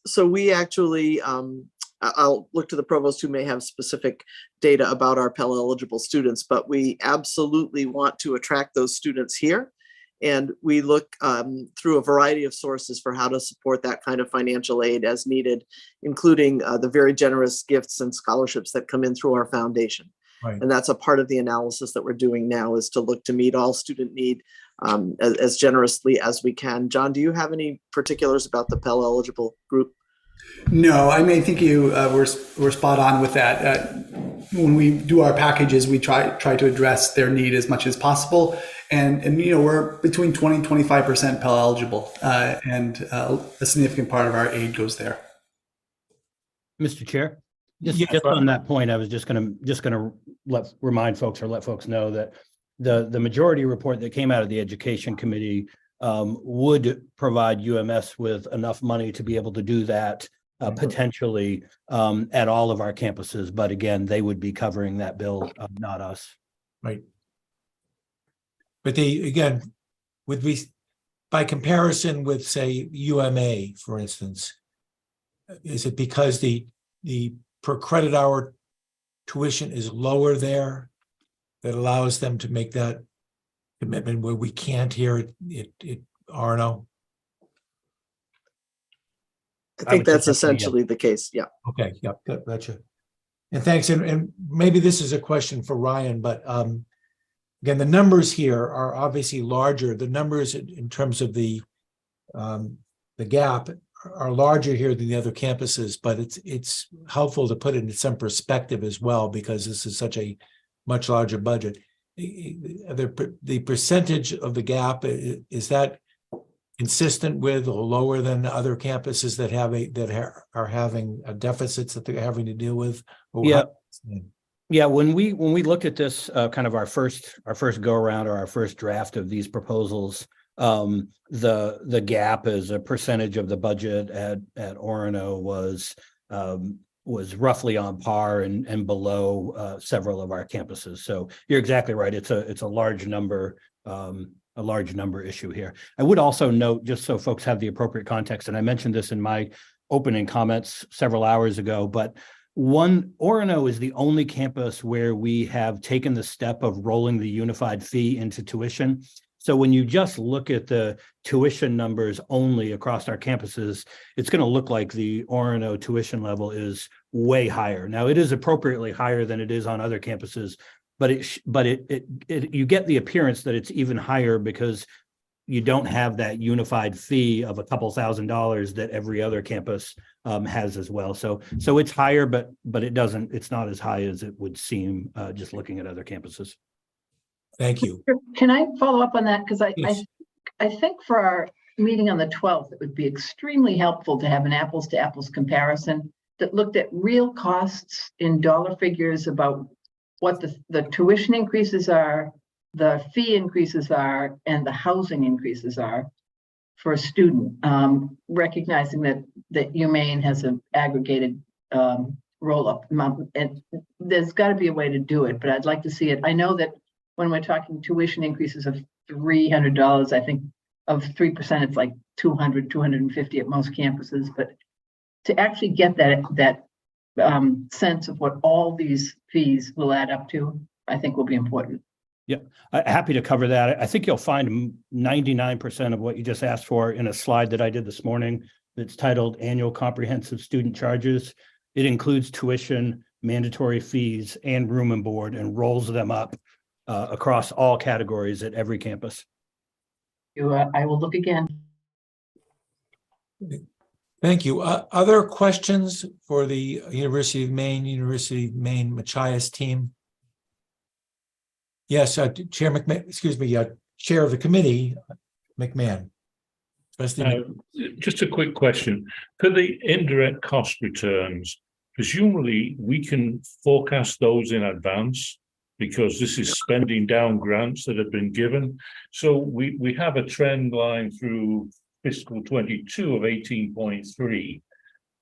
So we actually, I'll look to the provost who may have specific data about our Pell eligible students, but we absolutely want to attract those students here. And we look through a variety of sources for how to support that kind of financial aid as needed, including the very generous gifts and scholarships that come in through our foundation. Right. And that's a part of the analysis that we're doing now, is to look to meet all student need as generously as we can. John, do you have any particulars about the Pell eligible group? No, I mean, I think you were spot on with that. When we do our packages, we try to address their need as much as possible. And you know, we're between 20 and 25% Pell eligible, and a significant part of our aid goes there. Mr. Chair, just on that point, I was just going to remind folks or let folks know that the majority report that came out of the Education Committee would provide UMS with enough money to be able to do that potentially at all of our campuses. But again, they would be covering that bill, not us. Right. But again, by comparison with, say, UMA, for instance, is it because the per credit hour tuition is lower there that allows them to make that commitment where we can't here at Orono? I think that's essentially the case. Yeah. Okay. Yep. Gotcha. And thanks. And maybe this is a question for Ryan, but again, the numbers here are obviously larger. The numbers in terms of the gap are larger here than the other campuses, but it's helpful to put it in some perspective as well, because this is such a much larger budget. The percentage of the gap, is that consistent with or lower than other campuses that are having deficits that they're having to deal with? Yeah. Yeah, when we looked at this kind of our first go around, or our first draft of these proposals, the gap as a percentage of the budget at Orono was roughly on par and below several of our campuses. So you're exactly right. It's a large number issue here. I would also note, just so folks have the appropriate context, and I mentioned this in my opening comments several hours ago, but Orono is the only campus where we have taken the step of rolling the unified fee into tuition. So when you just look at the tuition numbers only across our campuses, it's going to look like the Orono tuition level is way higher. Now, it is appropriately higher than it is on other campuses, but you get the appearance that it's even higher because you don't have that unified fee of a couple $1,000s that every other campus has as well. So it's higher, but it's not as high as it would seem just looking at other campuses. Thank you. Can I follow up on that? Because Yes. I think for our meeting on the 12th, it would be extremely helpful to have an apples to apples comparison that looked at real costs in dollar figures about what the tuition increases are, the fee increases are, and the housing increases are. for a student, recognizing that UMaine has an aggregated roll-up amount, and there's got to be a way to do it, but I'd like to see it. I know that when we're talking tuition increases of $300, I think of 3%, it's like 200, 250 at most campuses, but to actually get that sense of what all these fees will add up to, I think will be important. Yeah, happy to cover that. I think you'll find 99% of what you just asked for in a slide that I did this morning that's titled Annual Comprehensive Student Charges. It includes tuition, mandatory fees, and room and board, and rolls them up across all categories at every campus. I will look again. Thank you. Other questions for the University of Maine Machias team? Yes, Chair McMahon, excuse me, Chair of the committee, McMahon. Just a quick question. For the indirect cost returns, presumably we can forecast those in advance because this is spending down grants that have been given. So we have a trend line through fiscal 22 of 18.3.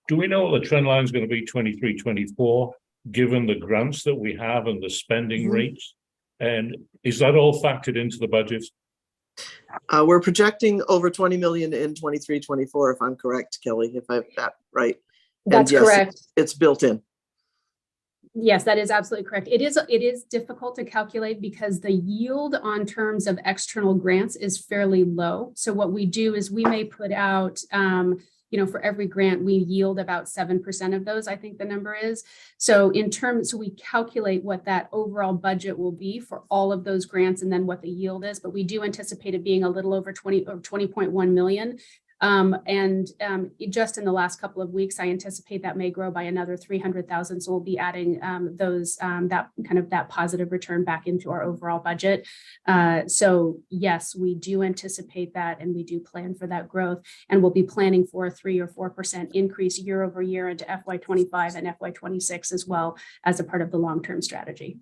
Do we know what the trend line is going to be 23, 24, given the grants that we have and the spending rates? And is that all factored into the budget? We're projecting over 20 million in 23, 24, if I'm correct, Kelly, if I have that right. That's yes, correct. It's built in. Yes, that is absolutely correct. It is difficult to calculate because the yield on terms of external grants is fairly low. So what we do is we may put out, for every grant, we yield about 7% of those, I think the number is. So we calculate what that overall budget will be for all of those grants and then what the yield is, but we do anticipate it being a little over 20.1 million. Just in the last couple of weeks, I anticipate that may grow by another 300,000. So we'll be adding that positive return back into our overall budget. So yes, we do anticipate that, and we do plan for that growth, and we'll be planning for a 3 or 4% increase year over year into FY25 and FY26 as well as a part of the long-term strategy.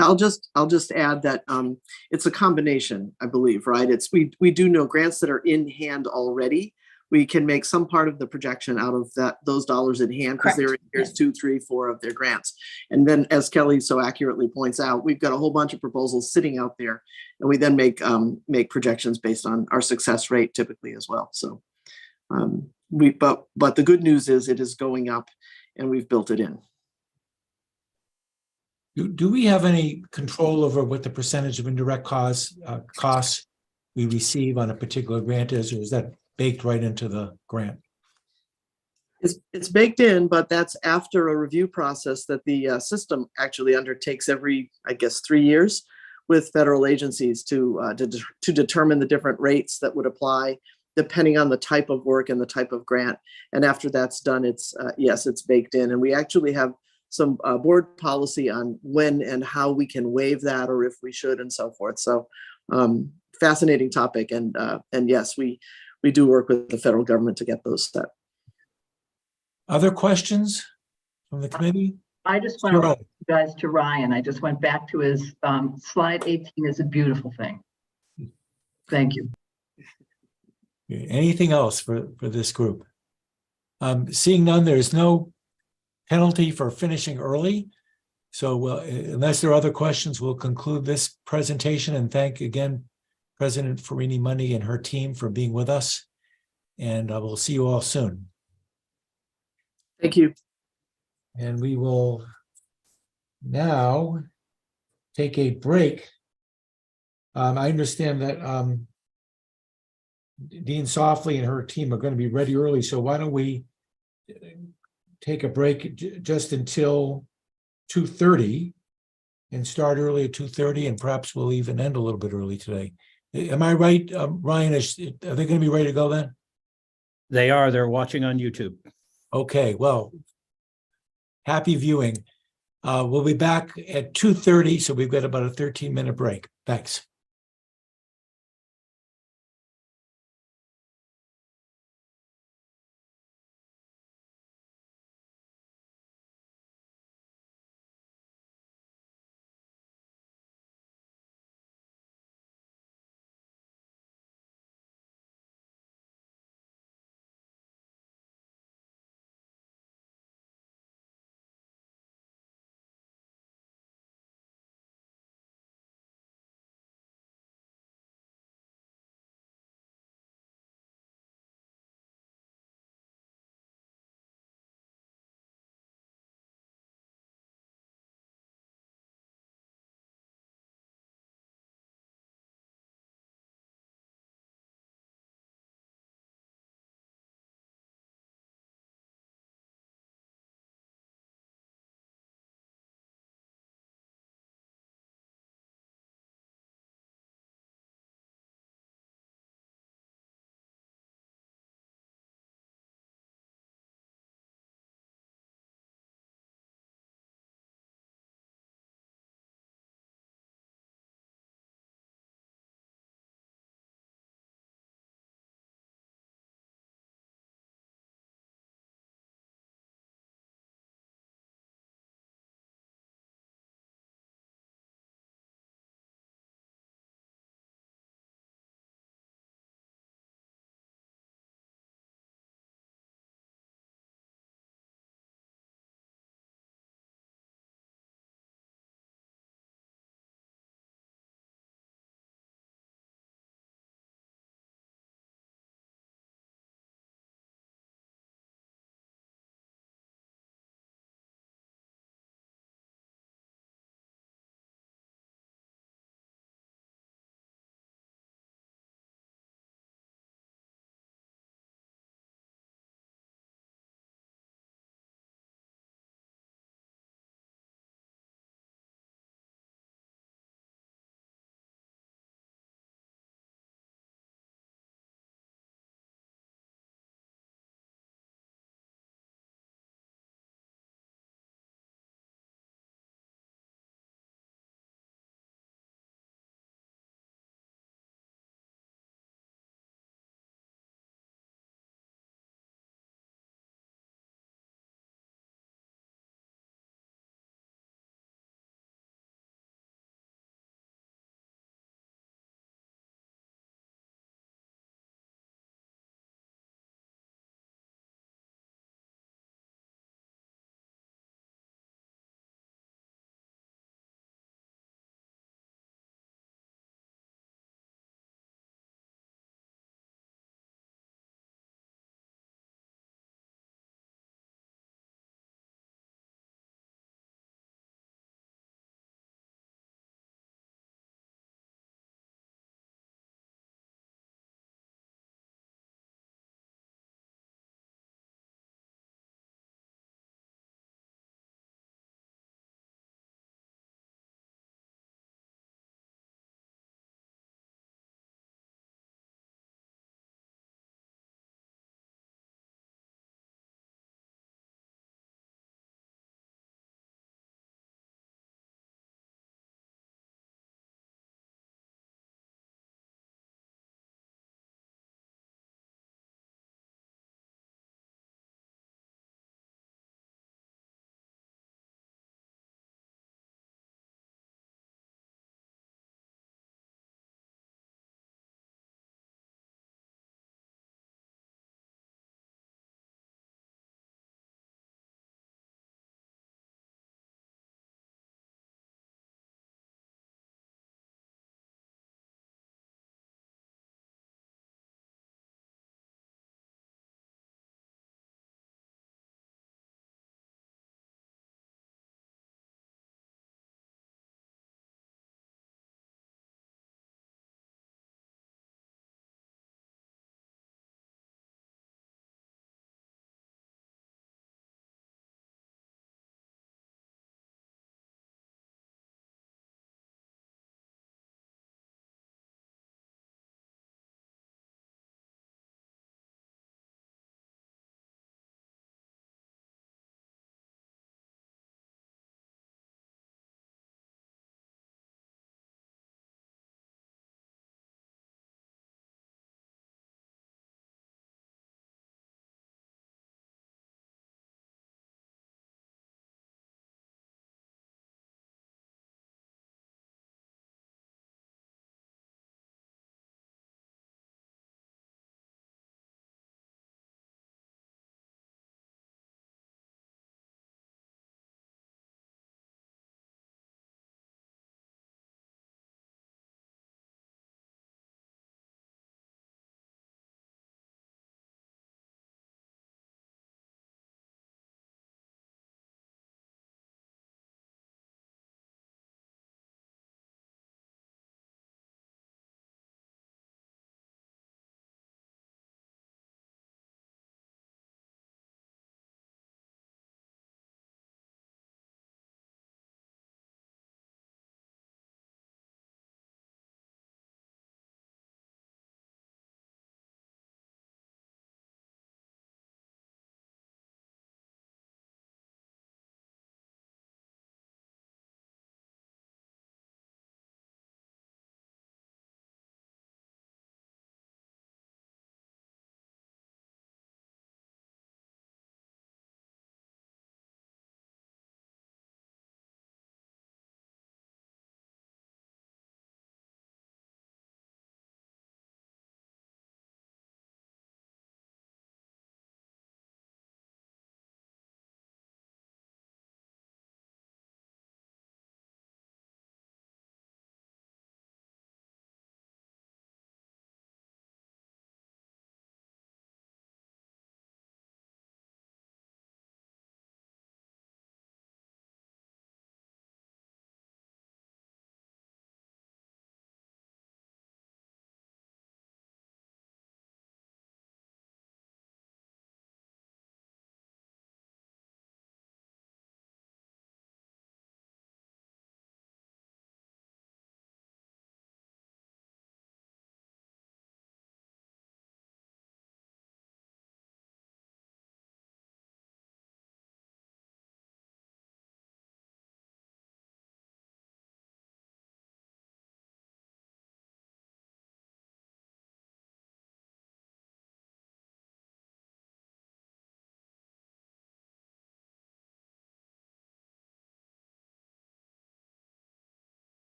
I'll just add that it's a combination, I believe, right? We do know grants that are in hand already. We can make some part of the projection out of those dollars in hand because they're in years 2, 3, 4 of their grants. And then, as Kelly so accurately points out, we've got a whole bunch of proposals sitting out there, and we then make projections based on our success rate typically as well. So, but the good news is it is going up, and we've built it in. Do we have any control over what the percentage of indirect costs we receive on a particular grant is, or is that baked right into the grant? It's baked in, but that's after a review process that the system actually undertakes every, I guess, 3 years with federal agencies to determine the different rates that would apply depending on the type of work and the type of grant. And after that's done, it's baked in, and we actually have some board policy on when and how we can waive that, or if we should, and so forth. So fascinating topic. And yes, we do work with the federal government to get those set. Other questions from the committee? I just want to welcome you guys to Ryan. I just went back to his slide 18 is a beautiful thing. Thank you. Anything else for this group? Seeing none, there is no penalty for finishing early. So unless there are other questions, we'll conclude this presentation and thank again President Farini Money and her team for being with us. And we'll see you all soon. Thank you. And we will now take a break. I understand that Dean Softly and her team are going to be ready early. So why don't we take a break just until 2:30 and start early at 2:30, and perhaps we'll even end a little bit early today. Am I right, Ryan? Are they going to be ready to go then? They are. They're watching on YouTube. Okay, well, happy viewing. We'll be back at 2:30, so we've got about a 13-minute break. Thanks.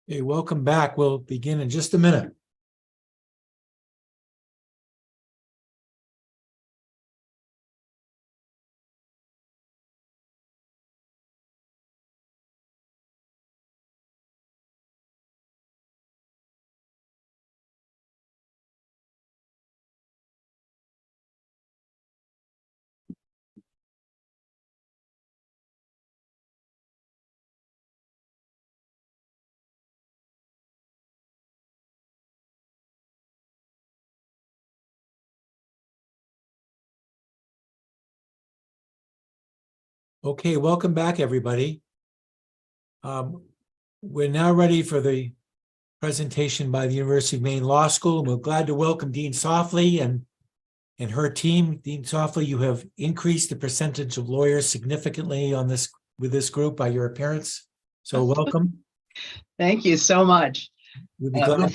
Hey, welcome back. We'll begin in just a minute. Okay, welcome back, everybody. We're now ready for the presentation by the University of Maine Law School. And we're glad to welcome Dean Softly and her team. Dean Softly, you have increased the percentage of lawyers significantly on this with this group by your appearance. So welcome. Thank you so much. We'll be glad.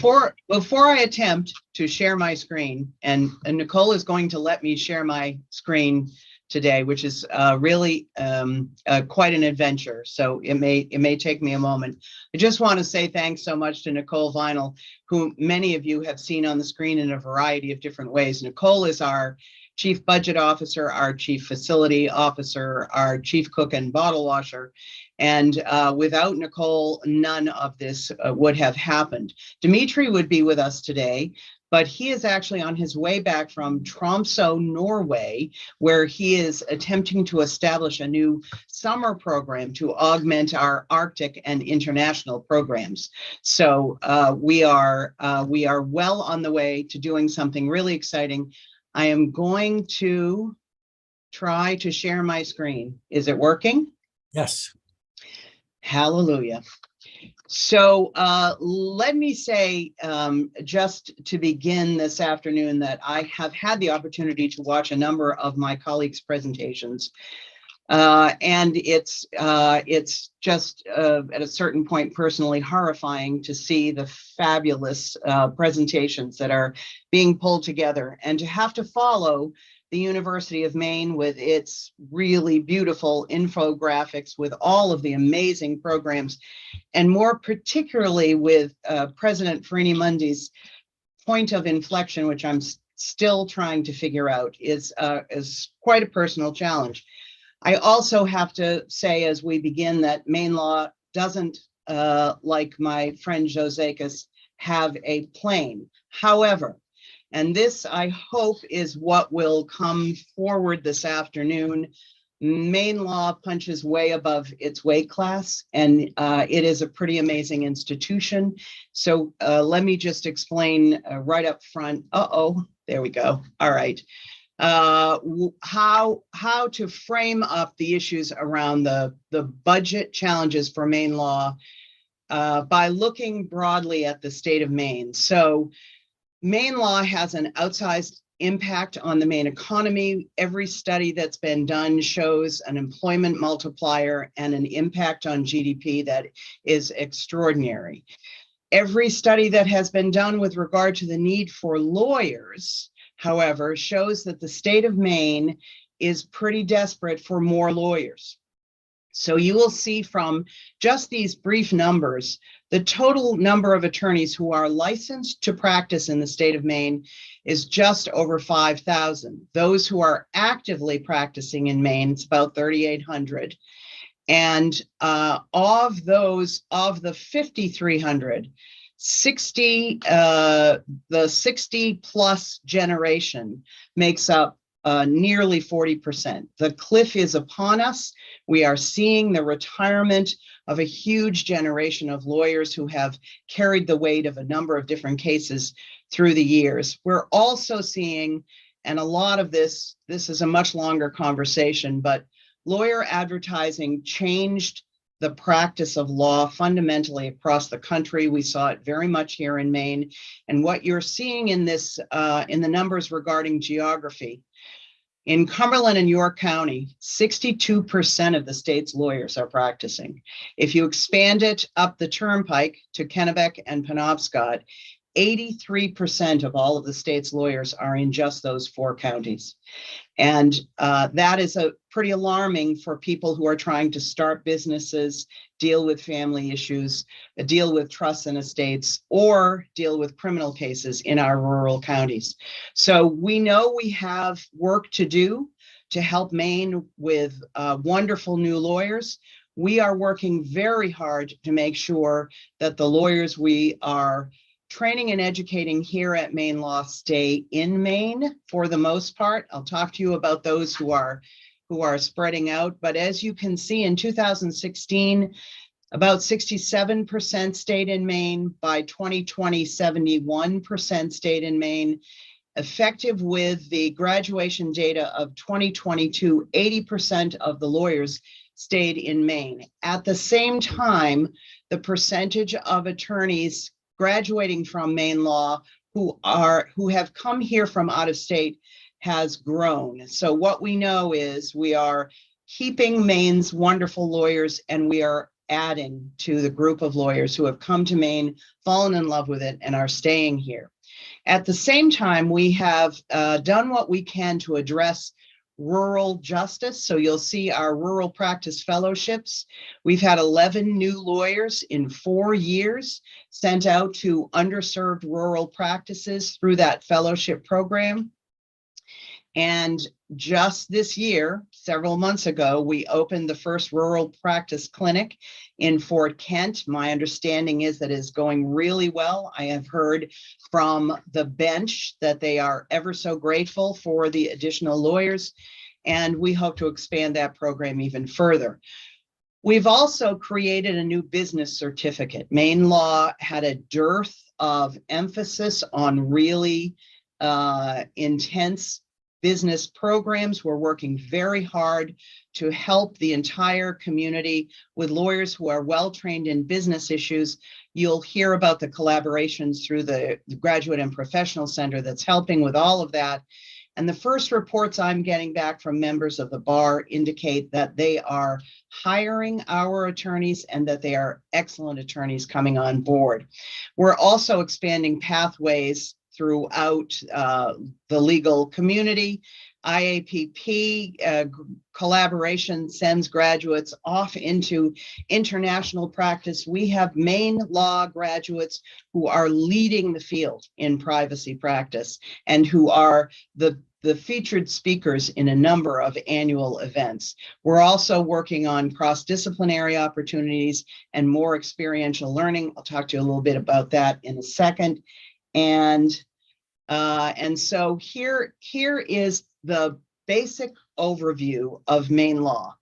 Before I attempt to share my screen, and Nicole is going to let me share my screen today, which is really quite an adventure. So it may take me a moment. I just want to say thanks so much to Nicole Vinyl, who many of you have seen on the screen in a variety of different ways. Nicole is our Chief Budget Officer, our Chief Facility Officer, our Chief Cook and Bottle Washer. And without Nicole, none of this would have happened. Dimitri would be with us today, but he is actually on his way back from Tromsø, Norway, where he is attempting to establish a new summer program to augment our Arctic and international programs. So we are well on the way to doing something really exciting. I am going to try to share my screen. Is it working? Yes. Hallelujah. So let me say, just to begin this afternoon, that I have had the opportunity to watch a number of my colleagues' presentations. And it's just at a certain point personally horrifying to see the fabulous presentations that are being pulled together, and to have to follow the University of Maine with its really beautiful infographics with all of the amazing programs, and more particularly with President Farini-Mundy's point of inflection, which I'm still trying to figure out, is quite a personal challenge. I also have to say, as we begin, that Maine Law doesn't, like my friend Josakis, have a plane. However, and this, I hope, is what will come forward this afternoon, Maine Law punches way above its weight class, and it is a pretty amazing institution. So let me just explain right up front. There we go. All right. How to frame up the issues around the budget challenges for Maine Law by looking broadly at the state of Maine. So Maine Law has an outsized impact on the Maine economy. Every study that's been done shows an employment multiplier and an impact on GDP that is extraordinary. Every study that has been done with regard to the need for lawyers, however, shows that the state of Maine is pretty desperate for more lawyers. So you will see from just these brief numbers, the total number of attorneys who are licensed to practice in the state of Maine is just over 5,000. Those who are actively practicing in Maine, it's about 3,800. And of those, of the 5,300, the 60 plus generation makes up nearly 40%. The cliff is upon us. We are seeing the retirement of a huge generation of lawyers who have carried the weight of a number of different cases through the years. We're also seeing, and a lot of this is a much longer conversation, but lawyer advertising changed the practice of law fundamentally across the country. We saw it very much here in Maine. And what you're seeing in this, in the numbers regarding geography, in Cumberland and York County, 62% of the state's lawyers are practicing. If you expand it up the turnpike to Kennebec and Penobscot, 83% of all of the state's lawyers are in just those 4 counties. And that is pretty alarming for people who are trying to start businesses, deal with family issues, deal with trusts and estates, or deal with criminal cases in our rural counties. So we know we have work to do to help Maine with wonderful new lawyers. We are working very hard to make sure that the lawyers we are training and educating here at Maine Law stay in Maine for the most part. I'll talk to you about those who are spreading out. But as you can see, in 2016, about 67% stayed in Maine. By 2020, 71% stayed in Maine. Effective with the graduation data of 2022, 80% of the lawyers stayed in Maine. At the same time, the percentage of attorneys graduating from Maine Law who have come here from out of state has grown. So what we know is we are keeping Maine's wonderful lawyers, and we are adding to the group of lawyers who have come to Maine, fallen in love with it, and are staying here. At the same time, we have done what we can to address rural justice. So you'll see our rural practice fellowships. We've had 11 new lawyers in 4 years sent out to underserved rural practices through that fellowship program. And just this year, several months ago, we opened the first rural practice clinic in Fort Kent. My understanding is that it's going really well. I have heard from the bench that they are ever so grateful for the additional lawyers, and we hope to expand that program even further. We've also created a new business certificate. Maine Law had a dearth of emphasis on really intense business programs. We're working very hard to help the entire community with lawyers who are well-trained in business issues. You'll hear about the collaborations through the Graduate and Professional Center that's helping with all of that. And the first reports I'm getting back from members of the bar indicate that they are hiring our attorneys and that they are excellent attorneys coming on board. We're also expanding pathways throughout the legal community. IAPP collaboration sends graduates off into international practice. We have Maine Law graduates who are leading the field in privacy practice and who are the featured speakers in a number of annual events. We're also working on cross-disciplinary opportunities and more experiential learning. I'll talk to you a little bit about that in a second. And so here is the basic overview of Maine Law.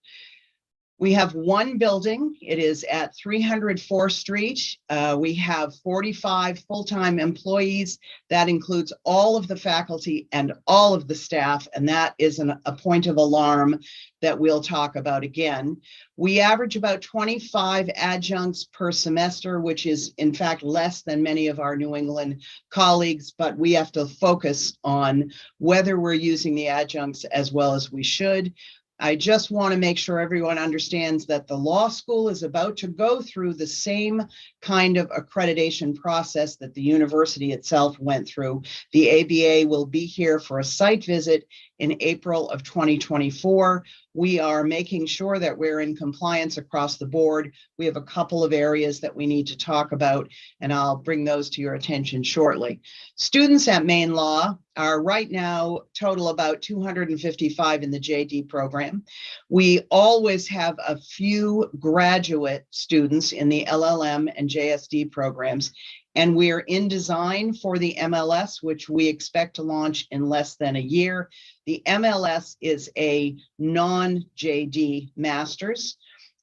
We have one building. It is at 300 4th Street. We have 45 full-time employees. That includes all of the faculty and all of the staff, and that is a point of alarm that we'll talk about again. We average about 25 adjuncts per semester, which is in fact less than many of our New England colleagues, but we have to focus on whether we're using the adjuncts as well as we should. I just want to make sure everyone understands that the law school is about to go through the same kind of accreditation process that the university itself went through. The ABA will be here for a site visit in April of 2024. We are making sure that we're in compliance across the board. We have a couple of areas that we need to talk about, and I'll bring those to your attention shortly. Students at Maine Law are right now total about 255 in the JD program. We always have a few graduate students in the LLM and JSD programs, and we're in design for the MLS, which we expect to launch in less than a year. The MLS is a non-JD master's,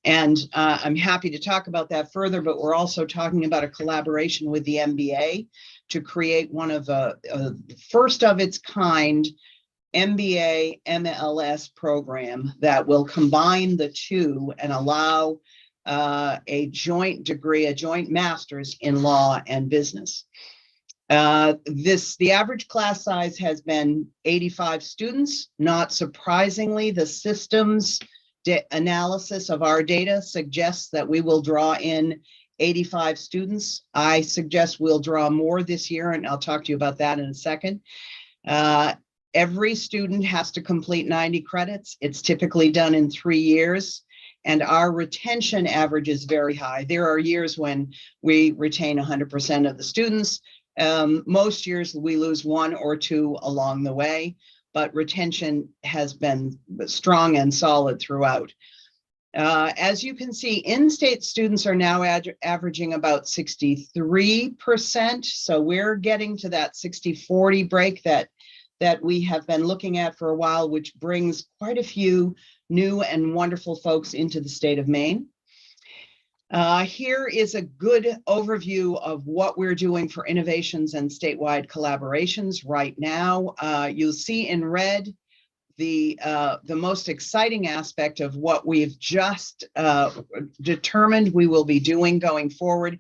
and I'm happy to talk about that further, but we're also talking about a collaboration with the MBA to create one of the first of its kind MBA MLS program that will combine the two and allow a joint degree, a joint master's in law and business. The average class size has been 85 students. Not surprisingly, the systems analysis of our data suggests that we will draw in 85 students. I suggest we'll draw more this year, and I'll talk to you about that in a second. Every student has to complete 90 credits. It's typically done in 3 years, and our retention average is very high. There are years when we retain 100% of the students. Most years we lose 1 or 2 along the way, but retention has been strong and solid throughout. As you can see, in-state students are now averaging about 63%. So we're getting to that 60-40 break that we have been looking at for a while, which brings quite a few new and wonderful folks into the state of Maine. Here is a good overview of what we're doing for innovations and statewide collaborations right now. You'll see in red the most exciting aspect of what we've just determined we will be doing going forward.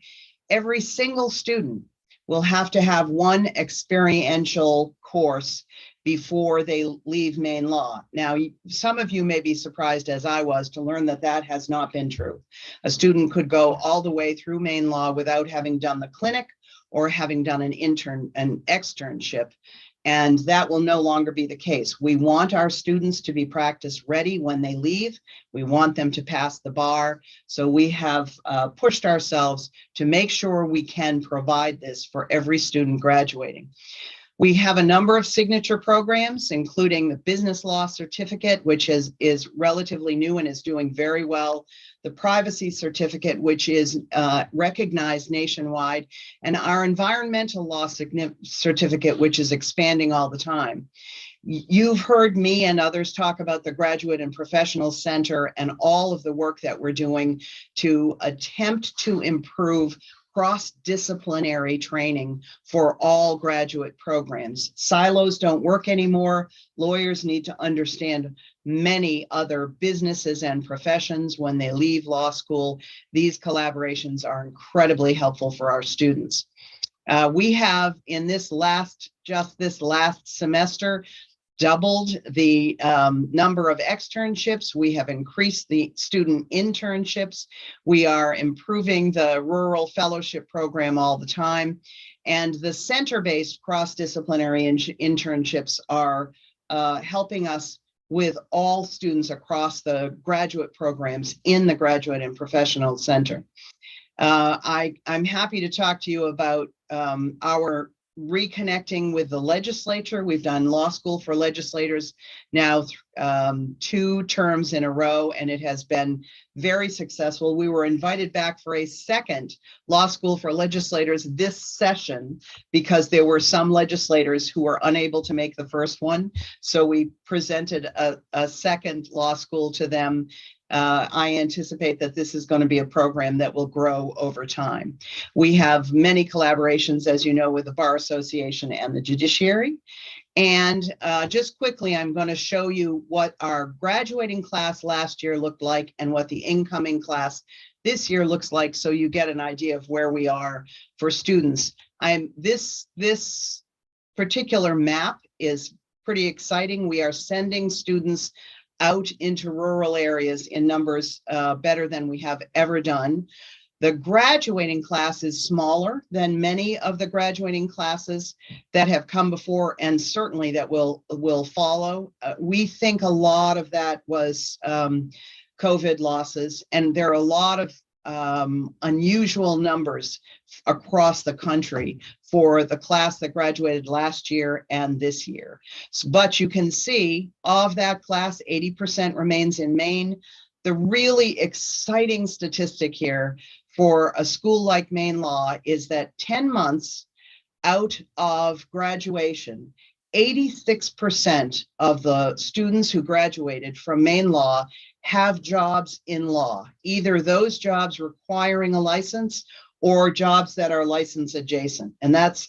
Every single student will have to have one experiential course before they leave Maine Law. Now, some of you may be surprised, as I was, to learn that that has not been true. A student could go all the way through Maine Law without having done the clinic or having done an externship, and that will no longer be the case. We want our students to be practice ready when they leave. We want them to pass the bar. So we have pushed ourselves to make sure we can provide this for every student graduating. We have a number of signature programs, including the business law certificate, which is relatively new and is doing very well. The privacy certificate, which is recognized nationwide, and our environmental law certificate, which is expanding all the time. You've heard me and others talk about the Graduate and Professional Center and all of the work that we're doing to attempt to improve cross-disciplinary training for all graduate programs. Silos don't work anymore. Lawyers need to understand many other businesses and professions when they leave law school. These collaborations are incredibly helpful for our students. We have in just this last semester, doubled the number of externships. We have increased the student internships. We are improving the rural fellowship program all the time. And the center-based cross-disciplinary internships are helping us with all students across the graduate programs in the Graduate and Professional Center. I'm happy to talk to you about our reconnecting with the legislature. We've done law school for legislators now 2 terms in a row, and it has been very successful. We were invited back for a second law school for legislators this session because there were some legislators who were unable to make the first one. So we presented a second law school to them. I anticipate that this is going to be a program that will grow over time. We have many collaborations, as you know, with the Bar Association and the judiciary. And just quickly, I'm going to show you what our graduating class last year looked like and what the incoming class this year looks like, so you get an idea of where we are for students. This particular map is pretty exciting. We are sending students out into rural areas in numbers better than we have ever done. The graduating class is smaller than many of the graduating classes that have come before, and certainly that will follow. We think a lot of that was COVID losses, and there are a lot of unusual numbers across the country for the class that graduated last year and this year. But you can see of that class, 80% remains in Maine. The really exciting statistic here for a school like Maine Law is that 10 months out of graduation, 86% of the students who graduated from Maine Law have jobs in law, either those jobs requiring a license or jobs that are license adjacent. And that's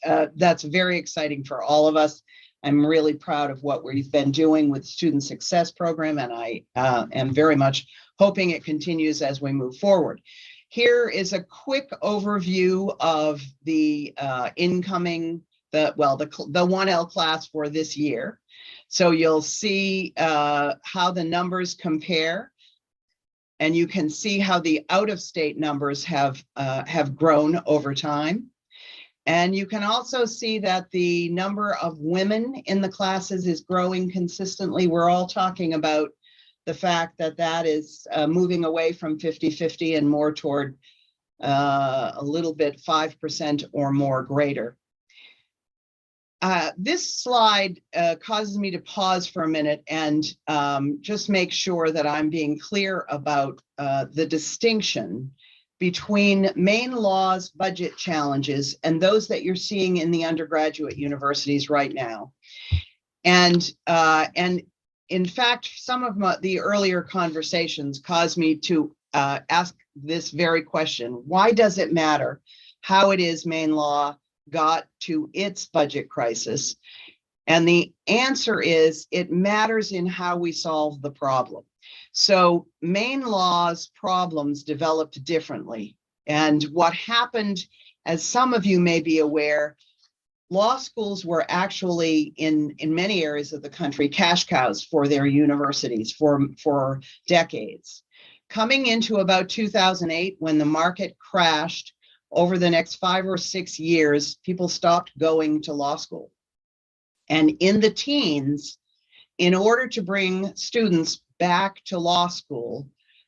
very exciting for all of us. I'm really proud of what we've been doing with Student Success Program, and I am very much hoping it continues as we move forward. Here is a quick overview of the incoming, the 1L class for this year. So you'll see how the numbers compare. And you can see how the out-of-state numbers have grown over time. And you can also see that the number of women in the classes is growing consistently. We're all talking about the fact that that is moving away from 50-50 and more toward a little bit 5% or more greater. This slide causes me to pause for a minute and just make sure that I'm being clear about the distinction between Maine Law's budget challenges and those that you're seeing in the undergraduate universities right now. And in fact, some of the earlier conversations caused me to ask this very question: why does it matter how it is Maine Law got to its budget crisis? And the answer is, it matters in how we solve the problem. So Maine Law's problems developed differently. And what happened, as some of you may be aware, law schools were actually in many areas of the country cash cows for their universities for decades. Coming into about 2008, when the market crashed, over the next 5 or 6 years, people stopped going to law school. And in the teens, in order to bring students back to law school,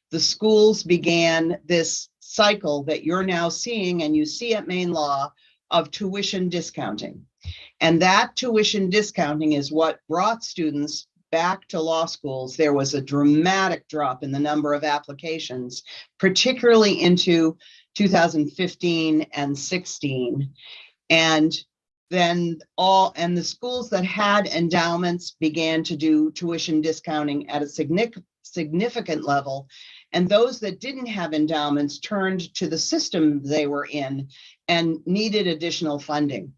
the schools began this cycle that you're now seeing, and you see at Maine Law, of tuition discounting. And that tuition discounting is what brought students back to law schools. There was a dramatic drop in the number of applications, particularly into 2015 and 16. And then the schools that had endowments began to do tuition discounting at a significant level. And those that didn't have endowments turned to the system they were in and needed additional funding.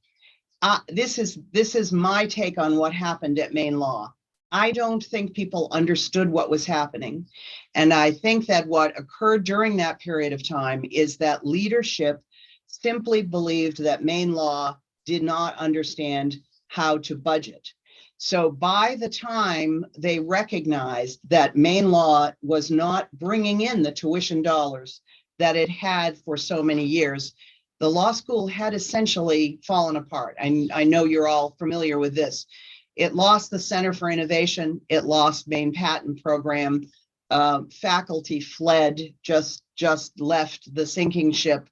This is my take on what happened at Maine Law. I don't think people understood what was happening. And I think that what occurred during that period of time is that leadership simply believed that Maine Law did not understand how to budget. So by the time they recognized that Maine Law was not bringing in the tuition dollars that it had for so many years, the law school had essentially fallen apart. I know you're all familiar with this. It lost the Center for Innovation. It lost Maine Patent Program. Faculty fled, just left the sinking ship.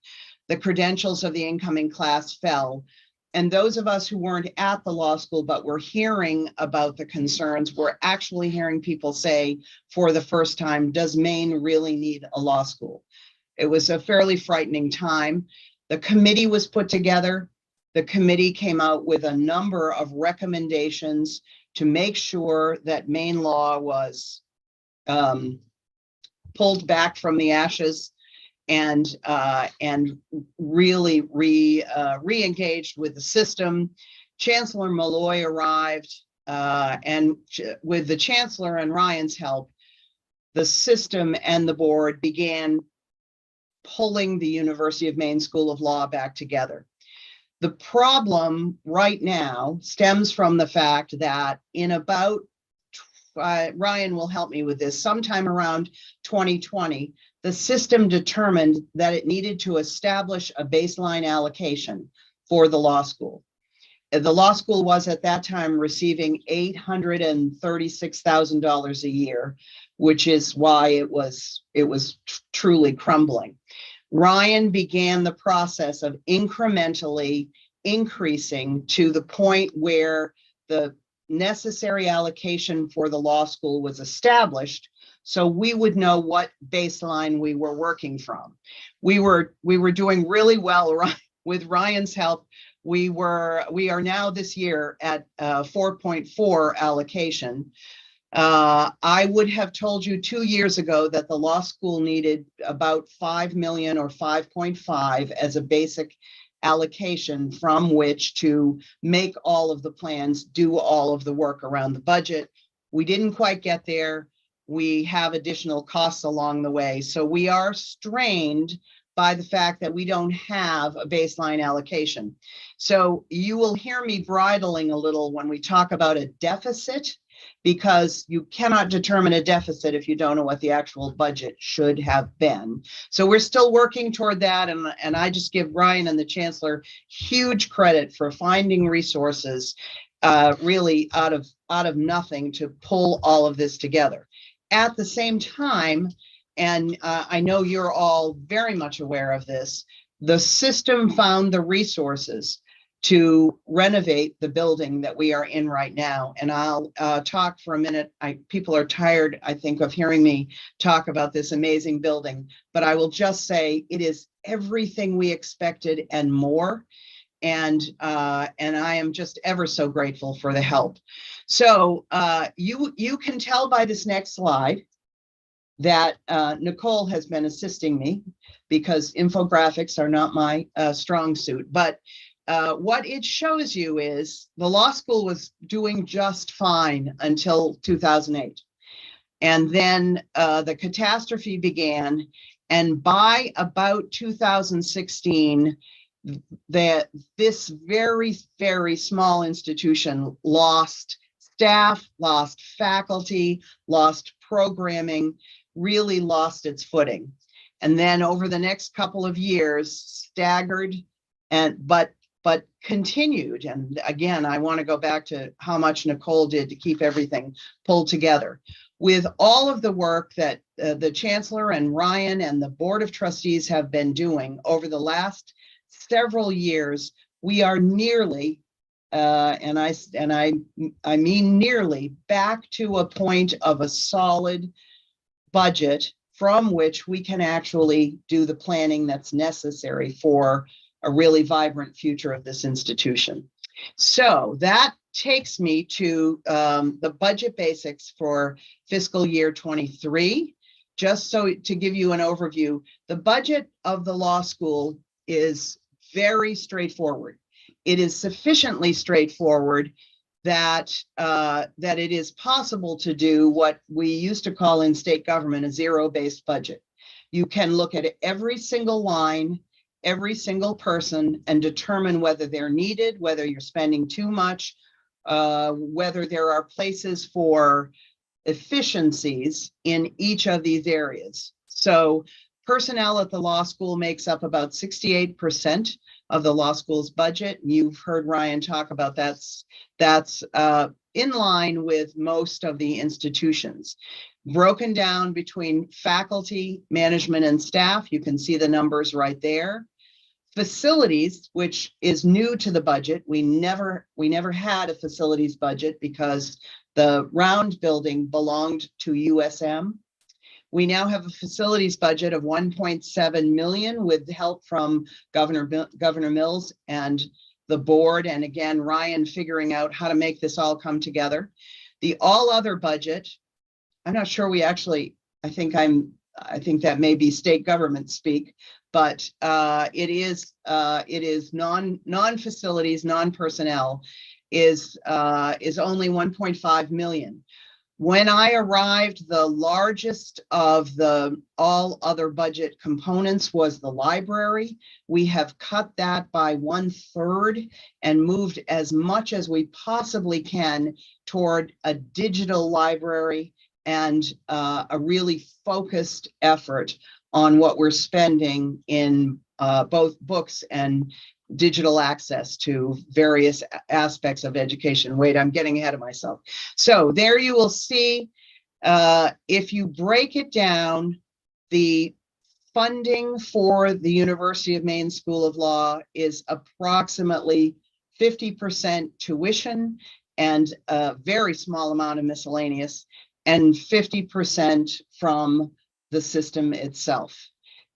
The credentials of the incoming class fell. And those of us who weren't at the law school but were hearing about the concerns, were actually hearing people say for the first time, does Maine really need a law school? It was a fairly frightening time. The committee was put together. The committee came out with a number of recommendations to make sure that Maine Law was pulled back from the ashes and really re-engaged with the system. Chancellor Malloy arrived, and with the Chancellor and Ryan's help, the system and the board began pulling the University of Maine School of Law back together. The problem right now stems from the fact that in about, Ryan will help me with this, sometime around 2020, the system determined that it needed to establish a baseline allocation for the law school. The law school was at that time receiving $836,000 a year, which is why it was truly crumbling. Ryan began the process of incrementally increasing to the point where the necessary allocation for the law school was established, so we would know what baseline we were working from. We were doing really well with Ryan's help. We are now this year at 4.4 allocation. I would have told you 2 years ago that the law school needed about 5 million or 5.5 as a basic allocation from which to make all of the plans, do all of the work around the budget. We didn't quite get there. We have additional costs along the way. So we are strained by the fact that we don't have a baseline allocation. So you will hear me bridling a little when we talk about a deficit because you cannot determine a deficit if you don't know what the actual budget should have been. So we're still working toward that. And I just give Ryan and the Chancellor huge credit for finding resources really out of nothing to pull all of this together. At the same time, and I know you're all very much aware of this, the system found the resources to renovate the building that we are in right now. And I'll talk for a minute. People are tired, I think, of hearing me talk about this amazing building, but I will just say it is everything we expected and more. And I am just ever so grateful for the help. So you can tell by this next slide that Nicole has been assisting me because infographics are not my strong suit. But what it shows you is the law school was doing just fine until 2008. And then the catastrophe began. And by about 2016, this very, very small institution lost staff, lost faculty, lost programming, really lost its footing. And then over the next couple of years, staggered but continued. And again, I want to go back to how much Nicole did to keep everything pulled together. With all of the work that the Chancellor and Ryan and the Board of Trustees have been doing over the last several years, we are nearly, and I mean nearly, back to a point of a solid budget from which we can actually do the planning that's necessary for a really vibrant future of this institution. So that takes me to the budget basics for fiscal year 23. Just so to give you an overview, the budget of the law school is very straightforward. It is sufficiently straightforward that it is possible to do what we used to call in state government a zero-based budget. You can look at every single line, every single person, and determine whether they're needed, whether you're spending too much, whether there are places for efficiencies in each of these areas. So personnel at the law school makes up about 68% of the law school's budget. You've heard Ryan talk about that's in line with most of the institutions. Broken down between faculty, management, and staff. You can see the numbers right there. Facilities, which is new to the budget. We never had a facilities budget because the round building belonged to USM. We now have a facilities budget of 1.7 million with help from Governor Mills and the board. And again, Ryan figuring out how to make this all come together. The all other budget, I'm not sure we actually, I think that may be state government speak, but it is non-facilities, non-personnel is only 1.5 million. When I arrived, the largest of the all other budget components was the library. We have cut that by 1/3 and moved as much as we possibly can toward a digital library and a really focused effort on what we're spending in both books and digital access to various aspects of education. Wait, I'm getting ahead of myself. So there you will see, if you break it down, the funding for the University of Maine School of Law is approximately 50% tuition and a very small amount of miscellaneous, and 50% from the system itself.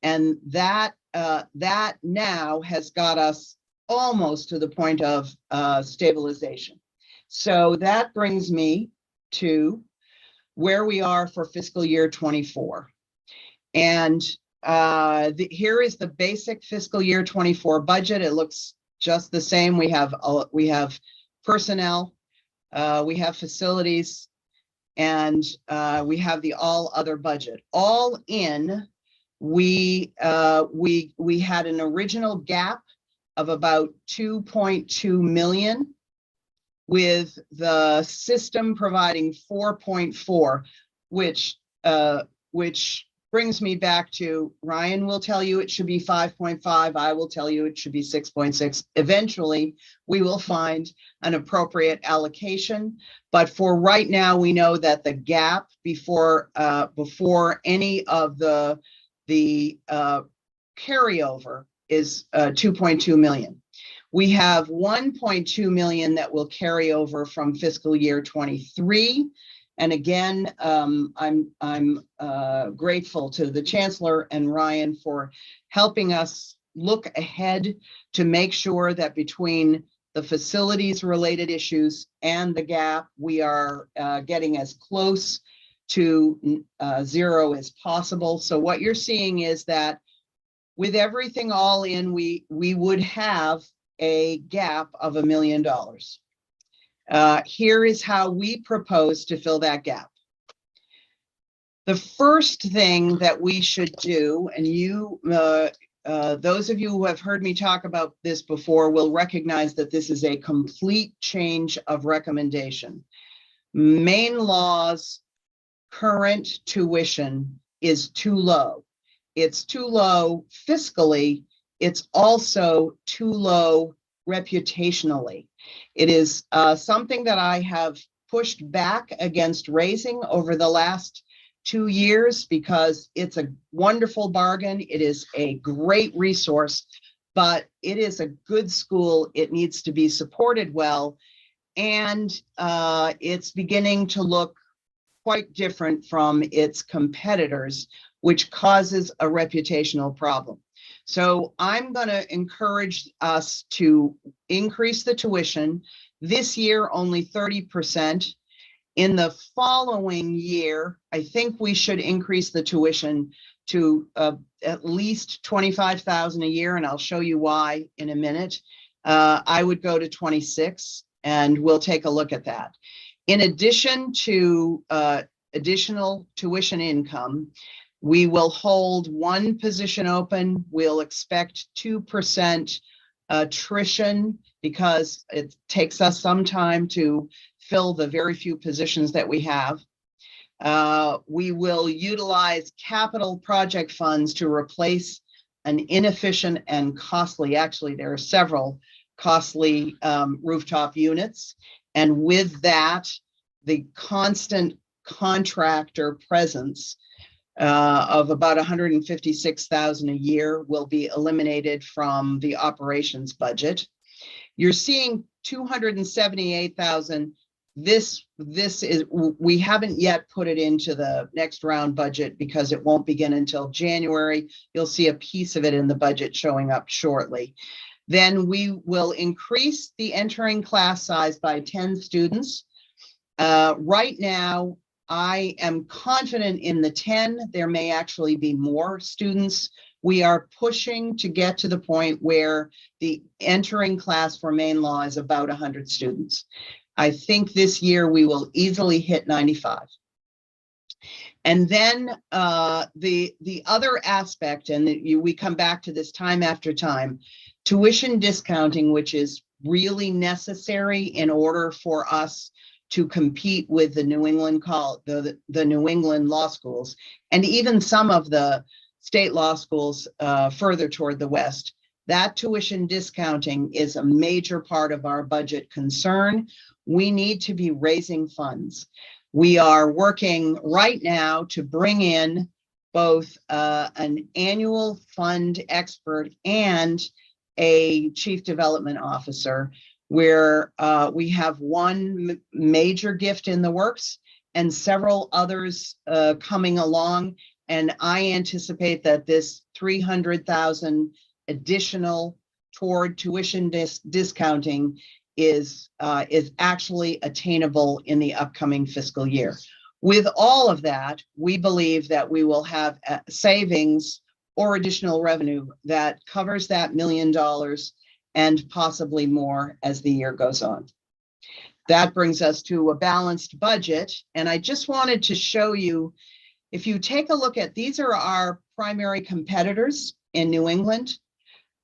And that now has got us almost to the point of stabilization. So that brings me to where we are for fiscal year 24. And here is the basic fiscal year 24 budget. It looks just the same. We have personnel, we have facilities, and we have the all other budget. All in, we had an original gap of about 2.2 million. with the system providing 4.4, which brings me back to Ryan will tell you it should be 5.5. I will tell you it should be 6.6. Eventually, we will find an appropriate allocation. But for right now, we know that the gap before any of the carryover is 2.2 million. We have 1.2 million that will carry over from fiscal year 23. And again, I'm grateful to the Chancellor and Ryan for helping us look ahead to make sure that between the facilities related issues and the gap, we are getting as close to zero as possible. So what you're seeing is that with everything all in, we would have a gap of $1 million. Here is how we propose to fill that gap. The first thing that we should do, and those of you who have heard me talk about this before will recognize that this is a complete change of recommendation. Maine Law's current tuition is too low. It's too low fiscally. It's also too low reputationally. It is something that I have pushed back against raising over the last 2 years because it's a wonderful bargain. It is a great resource, but it is a good school. It needs to be supported well. And it's beginning to look quite different from its competitors, which causes a reputational problem. So I'm going to encourage us to increase the tuition. This year, only 30%. In the following year, I think we should increase the tuition to at least $25,000 a year, and I'll show you why in a minute. I would go to 26, and we'll take a look at that. In addition to additional tuition income, we will hold one position open. We'll expect 2% attrition because it takes us some time to fill the very few positions that we have. We will utilize capital project funds to replace an inefficient and costly, actually there are several costly rooftop units. And with that, the constant contractor presence of about $156,000 a year will be eliminated from the operations budget. You're seeing $278,000. This is, we haven't yet put it into the next round budget because it won't begin until January. You'll see a piece of it in the budget showing up shortly. Then we will increase the entering class size by 10 students. Right now, I am confident in the 10. There may actually be more students. We are pushing to get to the point where the entering class for Maine Law is about 100 students. I think this year we will easily hit 95. And then the other aspect, and we come back to this time after time, tuition discounting, which is really necessary in order for us to compete with the New England the New England law schools, and even some of the state law schools further toward the west. That tuition discounting is a major part of our budget concern. We need to be raising funds. We are working right now to bring in both an annual fund expert and a chief development officer, where we have one major gift in the works and several others coming along. And I anticipate that this $300,000 additional toward tuition discounting is actually attainable in the upcoming fiscal year. With all of that, we believe that we will have savings or additional revenue that covers that $1 million and possibly more as the year goes on. That brings us to a balanced budget. And I just wanted to show you, if you take a look at, these are our primary competitors in New England.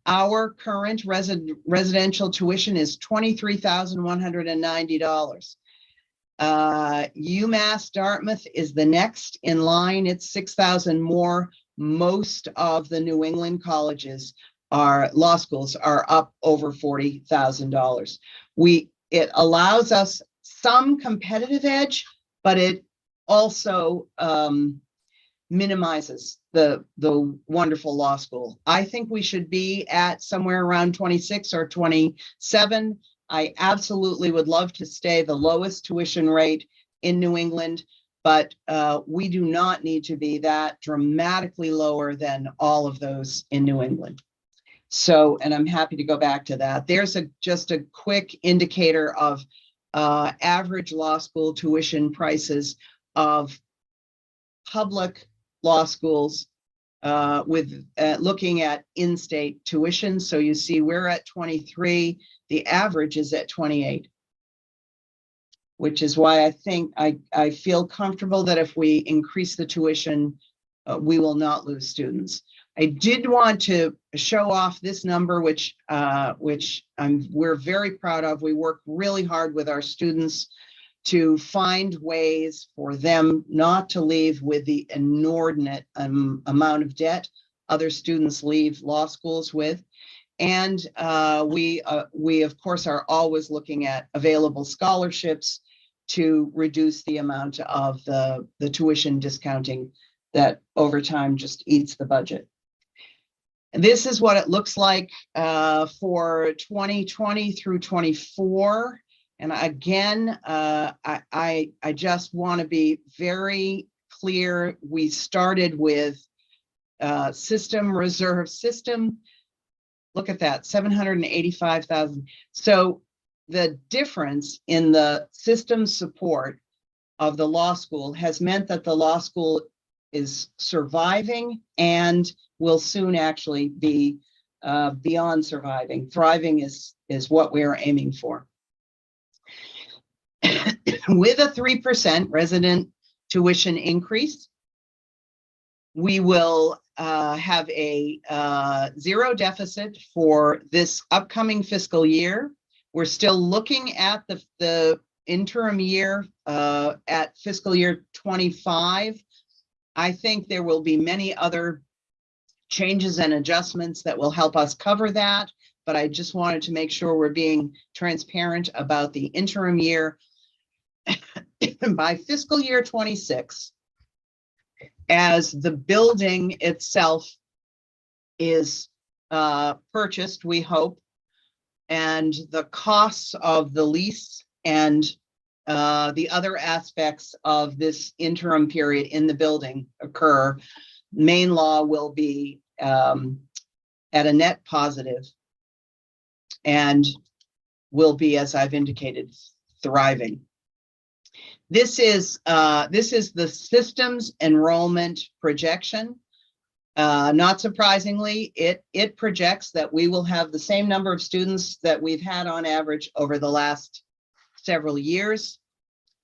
Our current residential tuition is $23,190. UMass Dartmouth is the next in line. It's 6,000 more. Most of the New England colleges law schools are up over $40,000. It allows us some competitive edge, but it also minimizes the wonderful law school. I think we should be at somewhere around 26 or 27. I absolutely would love to stay the lowest tuition rate in New England, but we do not need to be that dramatically lower than all of those in New England. So, and I'm happy to go back to that. There's just a quick indicator of average law school tuition prices of public law schools with looking at in-state tuition. So you see we're at 23, the average is at 28, which is why I think I feel comfortable that if we increase the tuition, we will not lose students. I did want to show off this number, which we're very proud of. We work really hard with our students to find ways for them not to leave with the inordinate amount of debt other students leave law schools with. And we of course are always looking at available scholarships to reduce the amount of the tuition discounting that over time just eats the budget. And this is what it looks like for 2020 through 24. And again, I just want to be very clear. We started with system reserve system. Look at that, 785,000. So the difference in the system support of the law school has meant that the law school is surviving and will soon actually be beyond surviving. Thriving is what we are aiming for. With a 3% resident tuition increase, we will have a zero deficit for this upcoming fiscal year. We're still looking at the interim year at fiscal year 25. I think there will be many other changes and adjustments that will help us cover that, but I just wanted to make sure we're being transparent about the interim year. By fiscal year 26, as the building itself is purchased, we hope, and the costs of the lease and the other aspects of this interim period in the building occur, Maine Law will be at a net positive and will be, as I've indicated, thriving. This is the systems enrollment projection. Not surprisingly, it projects that we will have the same number of students that we've had on average over the last several years.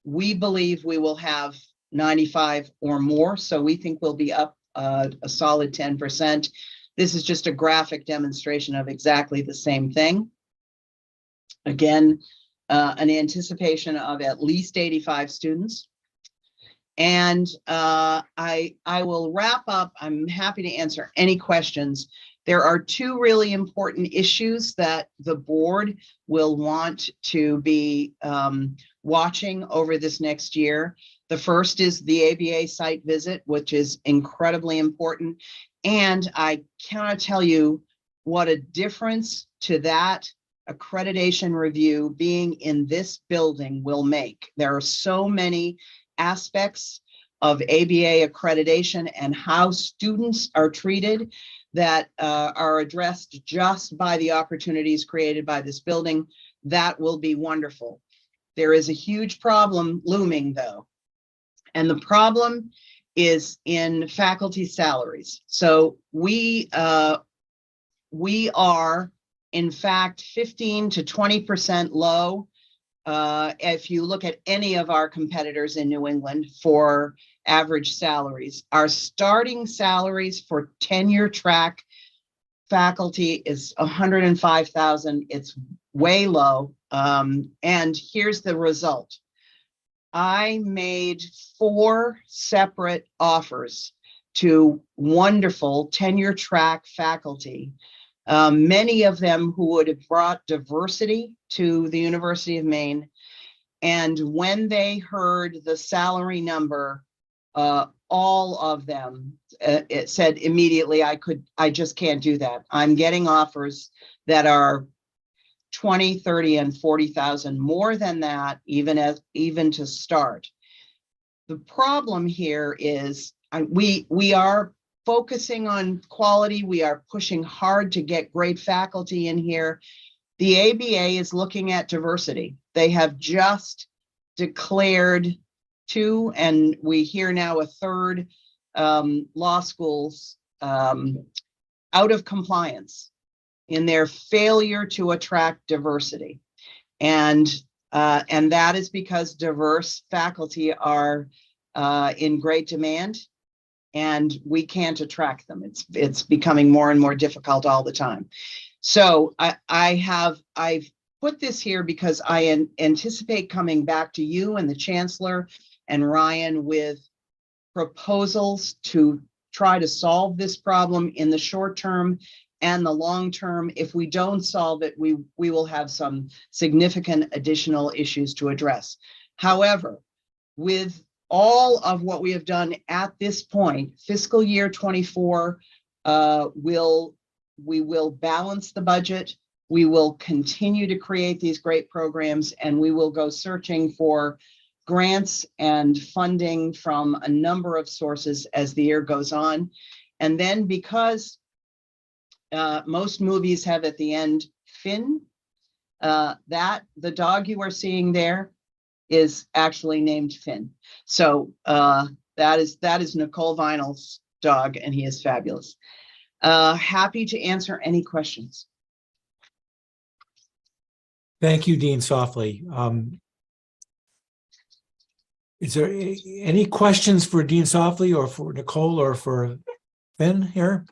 We believe we will have 95 or more, so we think we'll be up a solid 10%. This is just a graphic demonstration of exactly the same thing. Again, an anticipation of at least 85 students. And I will wrap up. I'm happy to answer any questions. There are two really important issues that the board will want to be watching over this next year. The first is the ABA site visit, which is incredibly important. And I cannot tell you what a difference to that accreditation review being in this building will make. There are so many aspects of ABA accreditation and how students are treated that are addressed just by the opportunities created by this building. That will be wonderful. There is a huge problem looming though, and the problem is in faculty salaries. So we are in fact 15 to 20% low if you look at any of our competitors in New England for average salaries. Our starting salaries for tenure track faculty is 105,000. It's way low. And here's the result. I made 4 separate offers to wonderful tenure track faculty, many of them who would have brought diversity to the University of Maine. And when they heard the salary number, all of them, it said immediately, I just can't do that. I'm getting offers that are 20, 30, and 40,000 more than that, even to start. The problem here is we are focusing on quality. We are pushing hard to get great faculty in here. The ABA is looking at diversity. They have just declared 2, and we hear now a 3rd law schools out of compliance in their failure to attract diversity. And that is because diverse faculty are in great demand, and we can't attract them. It's becoming more and more difficult all the time. So I've put this here because I anticipate coming back to you and the Chancellor and Ryan with proposals to try to solve this problem in the short term and the long term. If we don't solve it, we will have some significant additional issues to address. However, with all of what we have done at this point, fiscal year 24, we will balance the budget. We will continue to create these great programs, and we will go searching for grants and funding from a number of sources as the year goes on. And then because most movies have at the end Finn, that the dog you are seeing there is actually named Finn. So that is Nicole Vinyl's dog, and he is fabulous. Happy to answer any questions. Thank you, Dean Softly. Is there any questions for Dean Softly or for Nicole or for Finn here?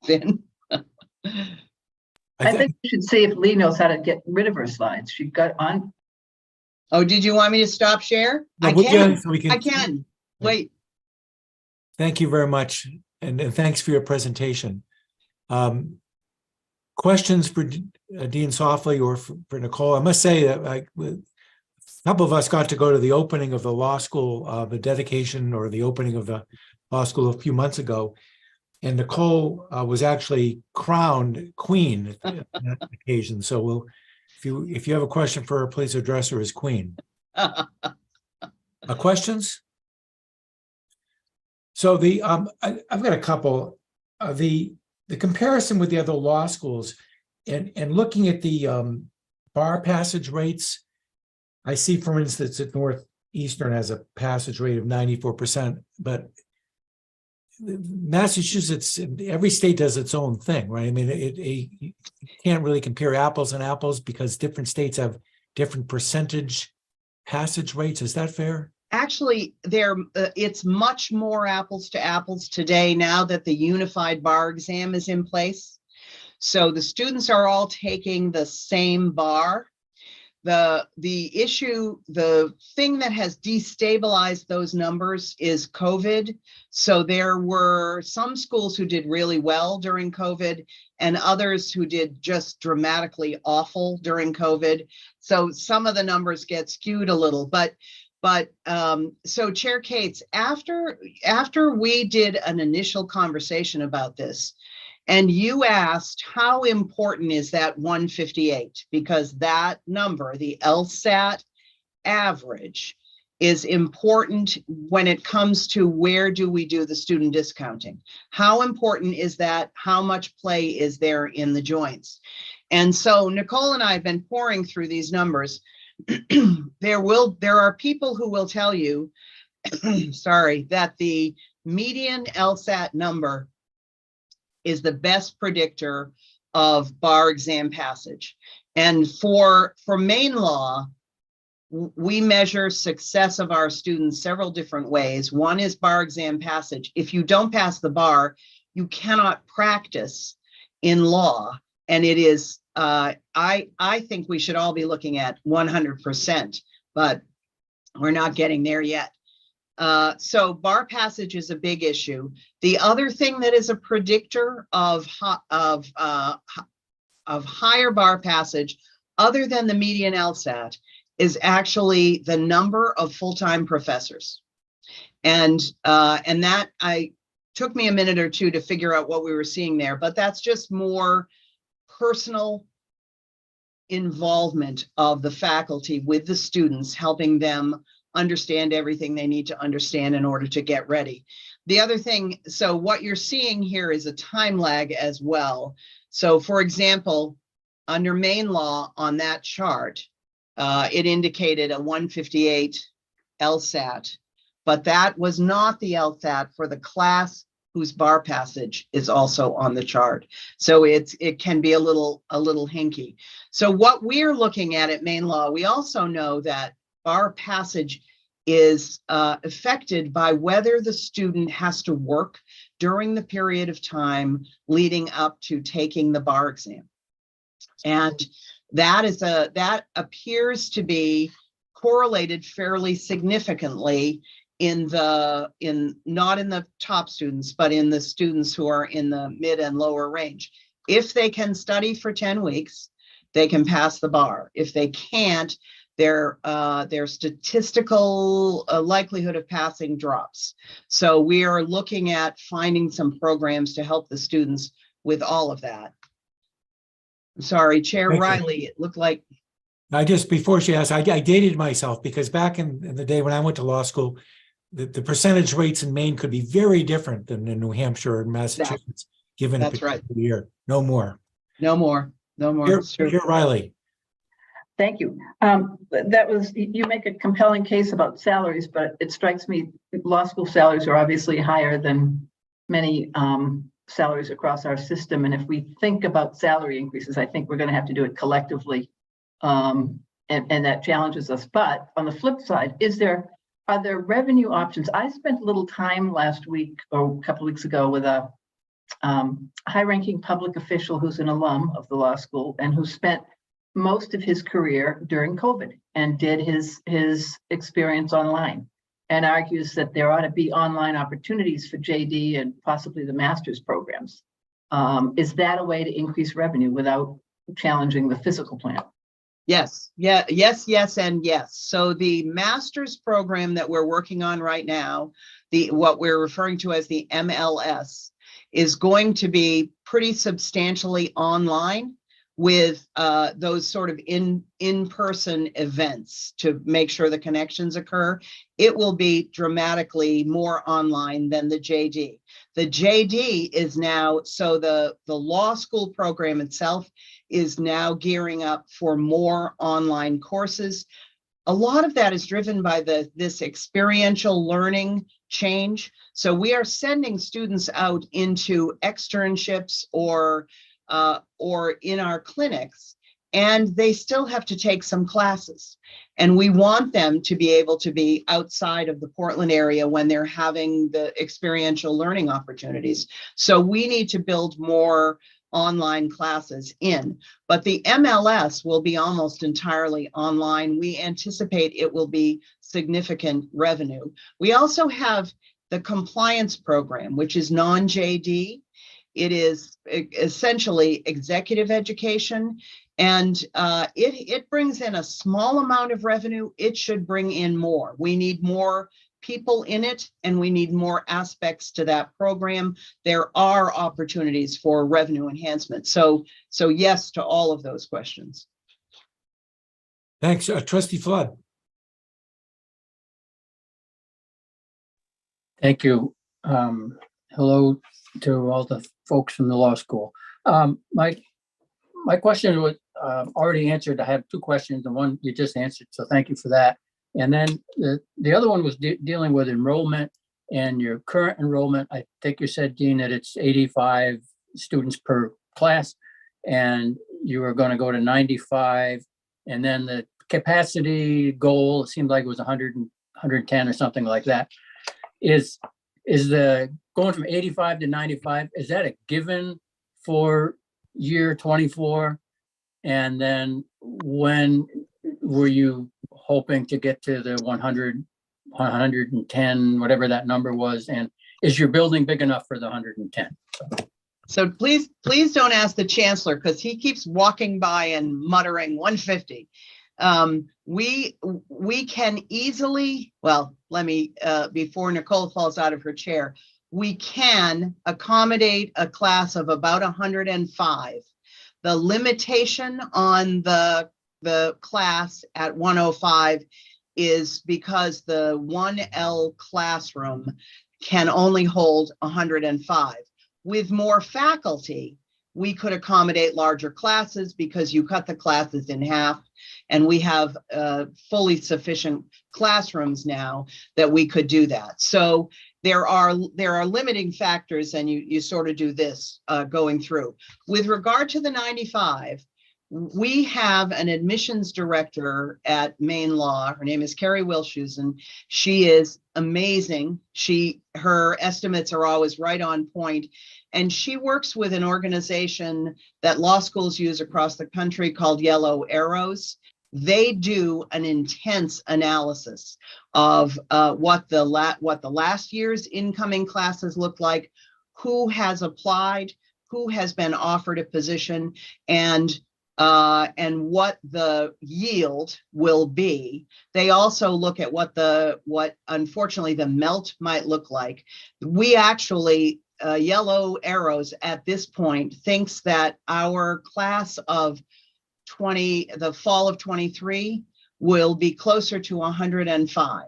Finn. I think you should see if Lee knows how to get rid of her slides. She got on. Oh, did you want me to stop share? No, I we can. can, so we can. I can. Wait. Thank you very much, and thanks for your presentation. Questions for Dean Softly or for Nicole? I must say that a couple of us got to go to the opening of the law school, the dedication or the opening of the law school a few months ago, and Nicole was actually crowned queen at that occasion. So if you have a question for her, please address her as queen. Questions? So I've got a couple. The comparison with the other law schools and looking at the bar passage rates, I see, for instance, that Northeastern has a passage rate of 94%, but Massachusetts, every state does its own thing, right? I mean, you can't really compare apples and apples because different states have different percentage passage rates. Is that fair? Actually, it's much more apples to apples today now that the unified bar exam is in place. So the students are all taking the same bar. The issue, the thing that has destabilized those numbers is COVID. So there were some schools who did really well during COVID and others who did just dramatically awful during COVID. So some of the numbers get skewed a little, but so Chair Cates, after we did an initial conversation about this, and you asked how important is that 158, because that number, the LSAT average, is important when it comes to where do we do the student discounting. How important is that? How much play is there in the joints? And so Nicole and I have been pouring through these numbers. There are people who will tell you, sorry, that the median LSAT number is the best predictor of bar exam passage. And for Maine law, we measure success of our students several different ways. One is bar exam passage. If you don't pass the bar, you cannot practice in law. And it is, I think we should all be looking at 100%, but we're not getting there yet. So bar passage is a big issue. The other thing that is a predictor of higher bar passage, other than the median LSAT, is actually the number of full-time professors. And that took me a minute or two to figure out what we were seeing there, but that's just more personal involvement of the faculty with the students, helping them understand everything they need to understand in order to get ready. The other thing, so what you're seeing here is a time lag as well. So for example, under Maine law on that chart, it indicated a 158 LSAT, but that was not the LSAT for the class whose bar passage is also on the chart. So it can be a little hinky. So what we're looking at Maine law, we also know that bar passage is affected by whether the student has to work during the period of time leading up to taking the bar exam. And that appears to be correlated fairly significantly not in the top students, but in the students who are in the mid and lower range. If they can study for 10 weeks, they can pass the bar. If they can't, their statistical likelihood of passing drops. So we are looking at finding some programs to help the students with all of that. I'm sorry, Chair Riley, it looked like. Before she asked, I dated myself because back in the day when I went to law school, the percentage rates in Maine could be very different than in New Hampshire and Massachusetts, given a particular year. No more. No more. Here, Riley. Thank you. You make a compelling case about salaries, but it strikes me law school salaries are obviously higher than many salaries across our system. And if we think about salary increases, I think we're going to have to do it collectively. And that challenges us. But on the flip side, are there revenue options? I spent a little time last week or a couple of weeks ago with a high-ranking public official who's an alum of the law school and who spent most of his career during COVID and did his experience online, and argues that there ought to be online opportunities for JD and possibly the master's programs. Is that a way to increase revenue without challenging the physical plan? Yes, yes, and yes. So the master's program that we're working on right now, what we're referring to as the MLS, is going to be pretty substantially online with those sort of in-person events to make sure the connections occur. It will be dramatically more online than the JD. The JD is now, so the law school program itself is now gearing up for more online courses. A lot of that is driven by this experiential learning change. So we are sending students out into externships or in our clinics, and they still have to take some classes. And we want them to be able to be outside of the Portland area when they're having the experiential learning opportunities. So we need to build more online classes in, but the MLS will be almost entirely online. We anticipate it will be significant revenue. We also have the compliance program, which is non-JD. It is essentially executive education, and it brings in a small amount of revenue. It should bring in more. We need more people in it, and we need more aspects to that program. There are opportunities for revenue enhancement. So yes to all of those questions. Thanks. Trustee Flood. Thank you. Hello to all the folks from the law school. My question was already answered. I have two questions, and one you just answered, so thank you for that. And then the other one was dealing with enrollment and your current enrollment. I think you said, Dean, that it's 85 students per class, and you were going to go to 95. And then the capacity goal, it seemed like it was 100 and 110 or something like that. Is the going from 85 to 95, is that a given for year 24? And then when were you hoping to get to the 100, 110, whatever that number was? And is your building big enough for the 110? So please don't ask the chancellor because he keeps walking by and muttering 150. We can easily, well, let me, before Nicole falls out of her chair, we can accommodate a class of about 105. The limitation on the class at 105 is because the 1L classroom can only hold 105. With more faculty, we could accommodate larger classes because you cut the classes in half, and we have fully sufficient classrooms now that we could do that. So there are limiting factors, and you sort of do this going through. With regard to the 95, we have an admissions director at Maine Law. Her name is Carrie Wilshusen. She is amazing. Her estimates are always right on point. And she works with an organization that law schools use across the country called Yellow Arrows. They do an intense analysis of what the last year's incoming classes look like, who has applied, who has been offered a position, and what the yield will be. They also look at what unfortunately the melt might look like. We actually, Yellow Arrows at this point thinks that our class of the fall of 23 will be closer to 105.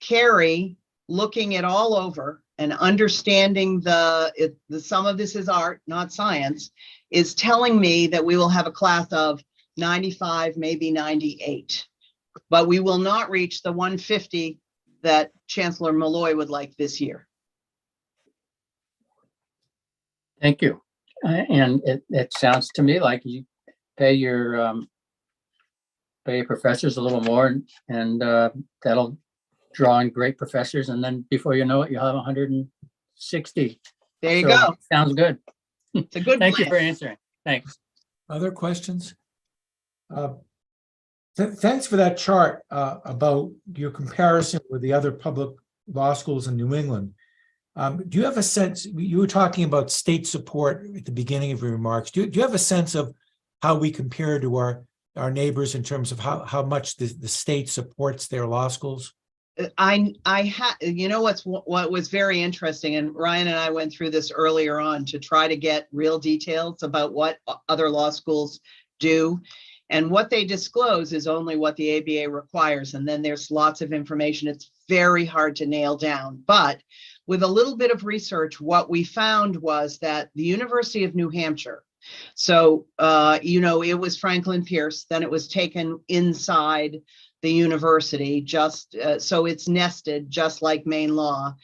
Carrie, looking it all over and understanding some of this is art, not science, is telling me that we will have a class of 95, maybe 98, but we will not reach the 150 that Chancellor Malloy would like this year. Thank you. And it sounds to me like you pay your professors a little more, and that'll draw in great professors, and then before you know it, you'll have 160. There you go. Sounds good. It's a good Thank you plan. for answering. Thanks. Other questions? Thanks for that chart about your comparison with the other public law schools in New England. Do you have a sense, you were talking about state support at the beginning of your remarks. Do you have a sense of how we compare to our neighbors in terms of how much the state supports their law schools? You know what was very interesting, and Ryan and I went through this earlier on to try to get real details about what other law schools do. And what they disclose is only what the ABA requires. And then there's lots of information. It's very hard to nail down. But with a little bit of research, what we found was that the University of New Hampshire, so, it was Franklin Pierce, then it was taken inside the university, just so it's nested, just like Maine Law.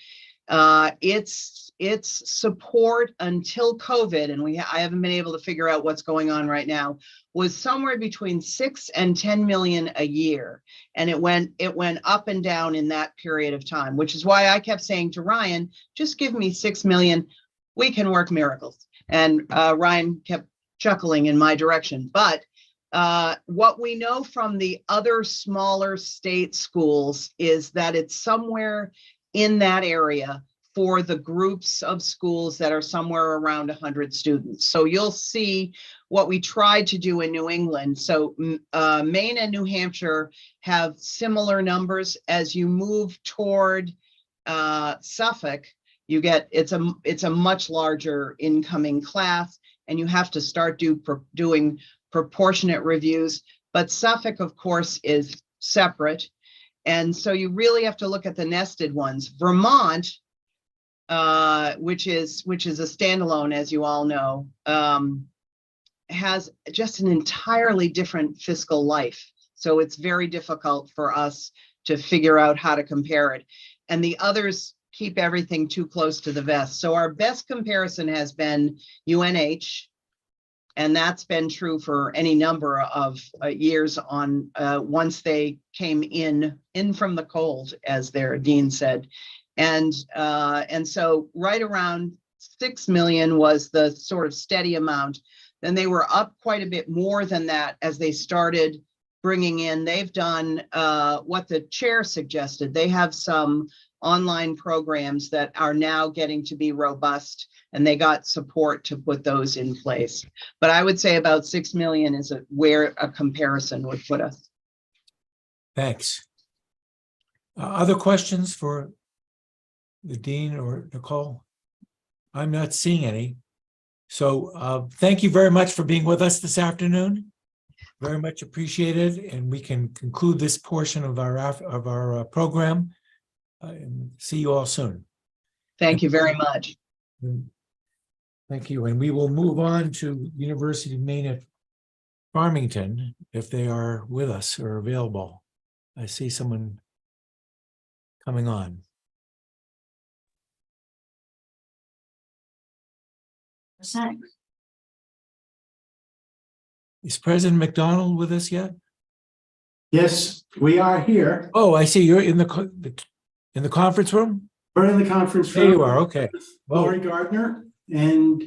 Its support until COVID, and I haven't been able to figure out what's going on right now, was somewhere between 6 and 10 million a year, and it went up and down in that period of time, which is why I kept saying to Ryan, just give me 6 million, we can work miracles. And Ryan kept chuckling in my direction, but what we know from the other smaller state schools is that it's somewhere in that area for the groups of schools that are somewhere around 100 students. So you'll see what we tried to do in New England. So Maine and New Hampshire have similar numbers. As you move toward Suffolk, it's a much larger incoming class, and you have to start doing proportionate reviews. But Suffolk, of course, is separate. And so you really have to look at the nested ones. Vermont, which is a standalone, as you all know, has just an entirely different fiscal life. So it's very difficult for us to figure out how to compare it. And the others keep everything too close to the vest. So our best comparison has been UNH, and that's been true for any number of years on once they came in from the cold, as their dean said. And so right around 6 million was the sort of steady amount. then they were up quite a bit more than that as they started bringing in. They've done what the chair suggested. They have some online programs that are now getting to be robust, and they got support to put those in place. But I would say about 6 million is where a comparison would put us. Thanks. Other questions for the dean or Nicole? I'm not seeing any. So thank you very much for being with us this afternoon. Very much appreciated, and we can conclude this portion of our program. And see you all soon. Thank you very much. Thank you. And we will move on to University of Maine at Farmington if they are with us or available. I see someone coming on. Thanks. Is President McDonald with us yet? Yes, we are here. Oh, I see. You're in the conference room? We're in the conference room. There you are. Okay. Well, Lori Gardner, and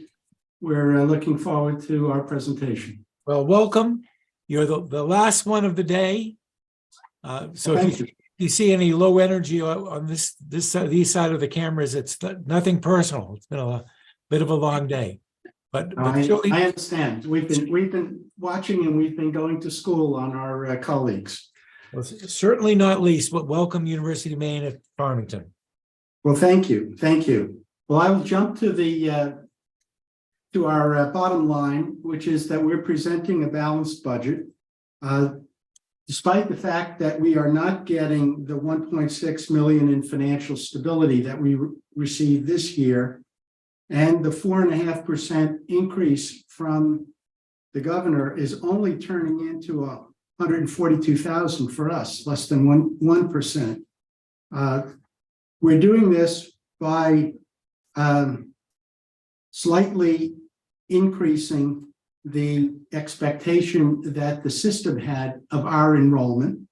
we're looking forward to our presentation. well, welcome. You're the last one of the day. So Thank if you see any low energy on this side of the cameras, it's nothing personal. It's been a bit of a long day. But I surely- understand. We've been watching, and we've been going to school on our colleagues. well, certainly not least, but welcome University of Maine at Farmington. Well, thank you. Thank you. Well, I will jump to our bottom line, which is that we're presenting a balanced budget. Despite the fact that we are not getting the 1.6 million in financial stability that we received this year, and the 4.5% increase from the governor is only turning into 142,000 for us, less than 1%. We're doing this by slightly increasing the expectation that the system had of our enrollment.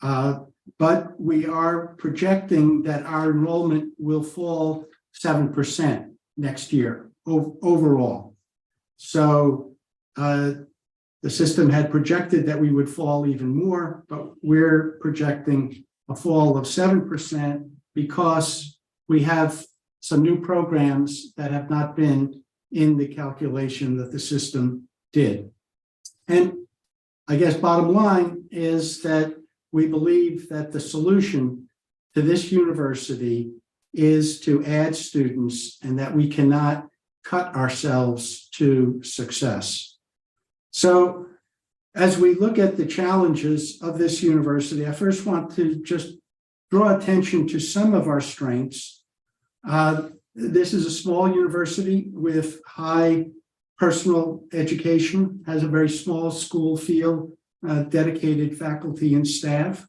But we are projecting that our enrollment will fall 7% next year overall. So the system had projected that we would fall even more, but we're projecting a fall of 7% because we have some new programs that have not been in the calculation that the system did. And I guess bottom line is that we believe that the solution to this university is to add students, and that we cannot cut ourselves to success. So as we look at the challenges of this university, I first want to just draw attention to some of our strengths. This is a small university with high personal education, has a very small school field, dedicated faculty and staff.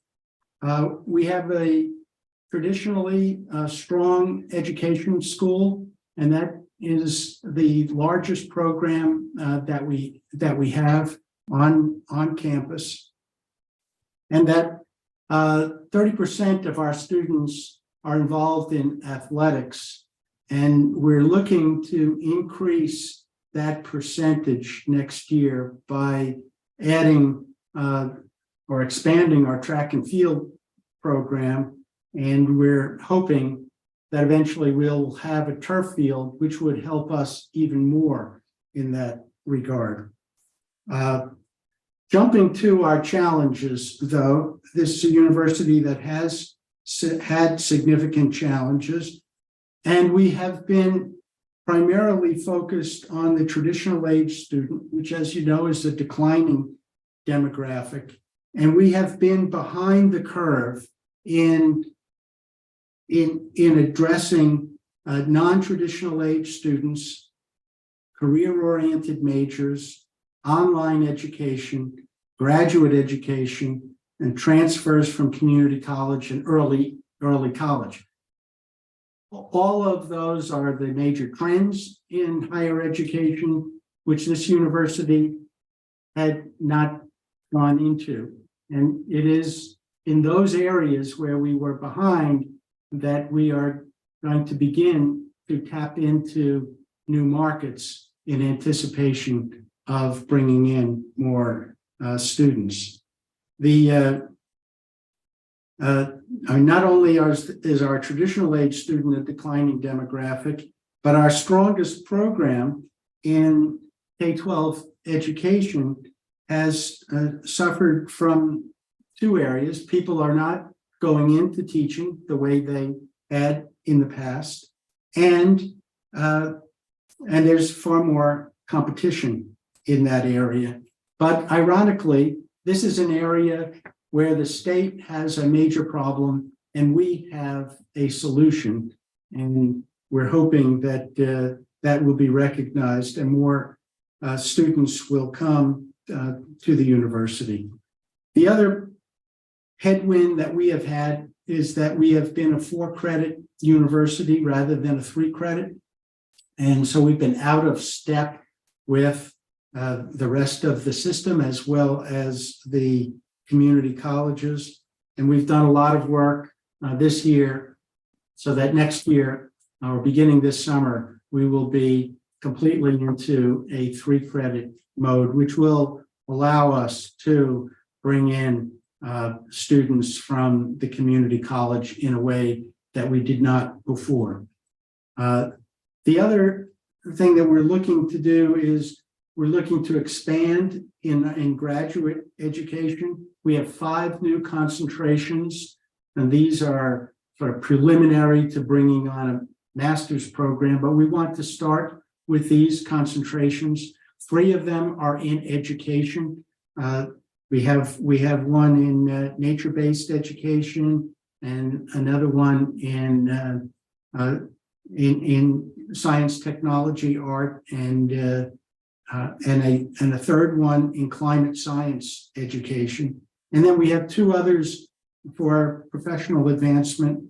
We have a traditionally strong education school, and that is the largest program that we have on campus. And that 30% of our students are involved in athletics, and we're looking to increase that percentage next year by adding or expanding our track and field program. And we're hoping that eventually we'll have a turf field, which would help us even more in that regard. Jumping to our challenges, though, this is a university that has had significant challenges, and we have been primarily focused on the traditional age student, which, as you know, is a declining demographic. And we have been behind the curve in addressing non-traditional age students, career-oriented majors, online education, graduate education, and transfers from community college and early college. All of those are the major trends in higher education, which this university had not gone into. And it is in those areas where we were behind that we are going to begin to tap into new markets in anticipation of bringing in more students. Not only is our traditional age student a declining demographic, but our strongest program in K-12 education has suffered from two areas. People are not going into teaching the way they had in the past, and there's far more competition in that area. But ironically, this is an area where the state has a major problem and we have a solution. And we're hoping that that will be recognized and more students will come to the university. The other headwind that we have had is that we have been a 4-credit university rather than a 3-credit. And so we've been out of step with the rest of the system as well as the community colleges. And we've done a lot of work this year so that next year, or beginning this summer, we will be completely into a 3-credit mode, which will allow us to bring in students from the community college in a way that we did not before. The other thing that we're looking to do is we're looking to expand in graduate education. We have 5 new concentrations, and these are sort of preliminary to bringing on a master's program, but we want to start with these concentrations. 3 of them are in education. We have one in nature-based education and another one in science, technology, art, and a third one in climate science education. And then we have 2 others for professional advancement,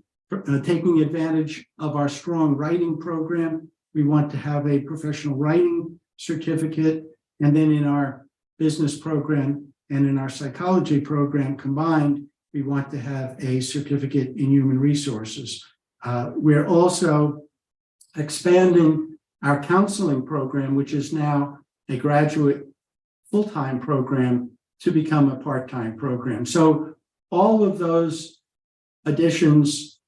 taking advantage of our strong writing program. We want to have a professional writing certificate, and then in our business program and in our psychology program combined, we want to have a certificate in human resources. We're also expanding our counseling program, which is now a graduate full-time program, to become a part-time program. So all of those additions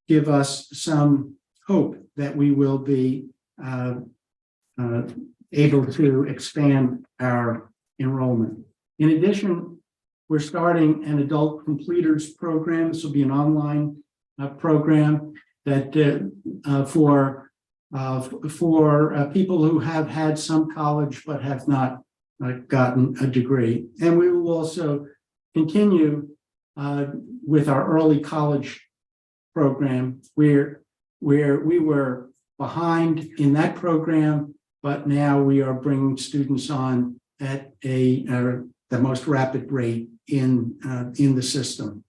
give us some hope that we will be able to expand our enrollment. In addition, we're starting an adult completers program. This will be an online program that for people who have had some college but have not gotten a degree. And we will also continue with our early college program, where we were behind in that program, but now we are bringing students on at the most rapid rate in the system.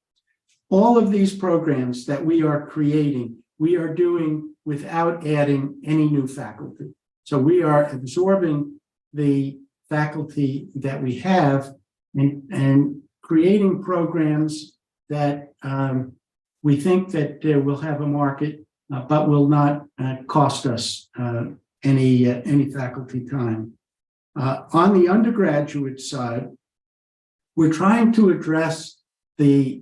All of these programs that we are creating, we are doing without adding any new faculty. So we are absorbing the faculty that we have and creating programs that we think that will have a market, but will not cost us any faculty time. On the undergraduate side, we're trying to address the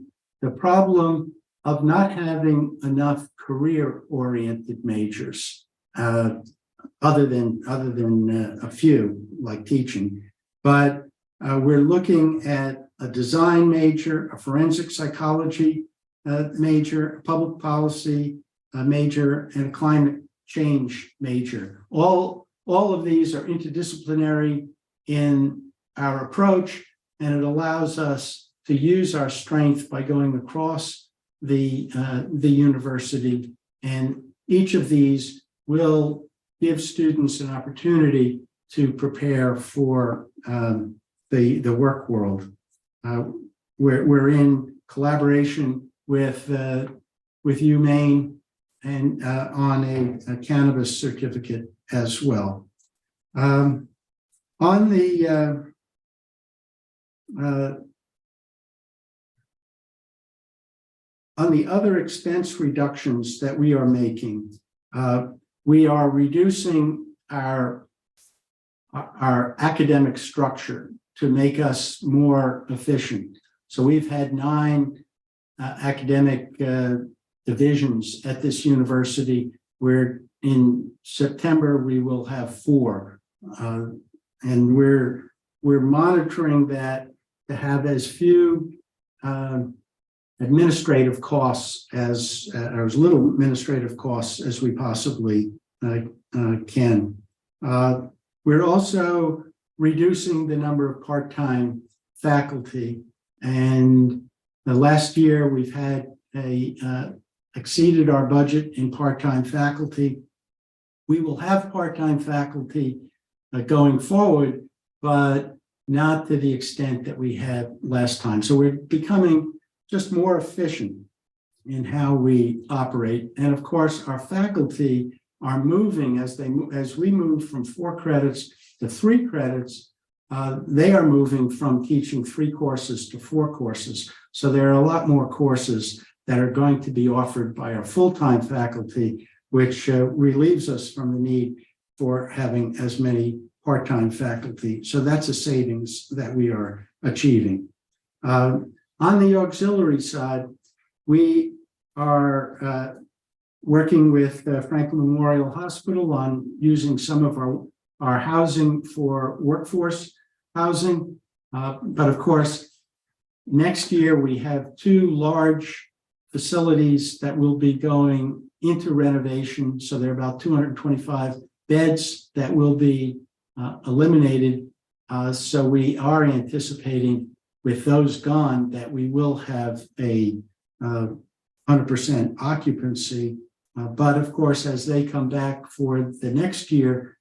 problem of not having enough career-oriented majors, other than a few like teaching. But we're looking at a design major, a forensic psychology major, a public policy major, and a climate change major. All of these are interdisciplinary in our approach, and it allows us to use our strength by going across the university. And each of these will give students an opportunity to prepare for the work world. We're in collaboration with UMaine and on a cannabis certificate as well. On the other expense reductions that we are making, we are reducing our our academic structure to make us more efficient. So we've had 9 academic divisions at this university, where in September we will have 4. And we're monitoring that to have as few administrative costs as or as little administrative costs as we possibly can. We're also reducing the number of part-time faculty, and the last year we've had exceeded our budget in part-time faculty. We will have part-time faculty going forward, but not to the extent that we had last time. So we're becoming just more efficient in how we operate. And of course, our faculty are moving as we move from 4 credits to 3 credits. They are moving from teaching 3 courses to 4 courses. So there are a lot more courses that are going to be offered by our full-time faculty, which relieves us from the need for having as many part-time faculty. So that's a savings that we are achieving. On the auxiliary side, we are working with Franklin Memorial Hospital on using some of our housing for workforce housing. But of course, next year we have 2 large facilities that will be going into renovation. So there are about 225 beds that will be eliminated. So we are anticipating, with those gone, that we will have a 100% occupancy. But of course, as they come back for the next year,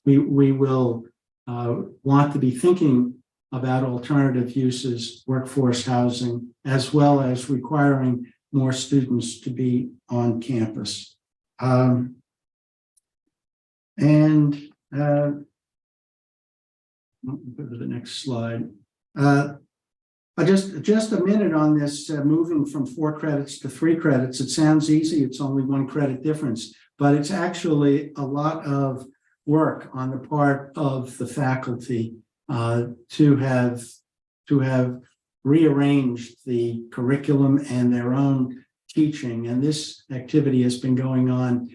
we will want to be thinking about alternative uses, workforce housing, as well as requiring more students to be on campus. Go to the next slide. Just a minute on this moving from 4 credits to 3 credits. It sounds easy. It's only 1 credit difference, but it's actually a lot of work on the part of the faculty to have rearranged the curriculum and their own teaching. And this activity has been going on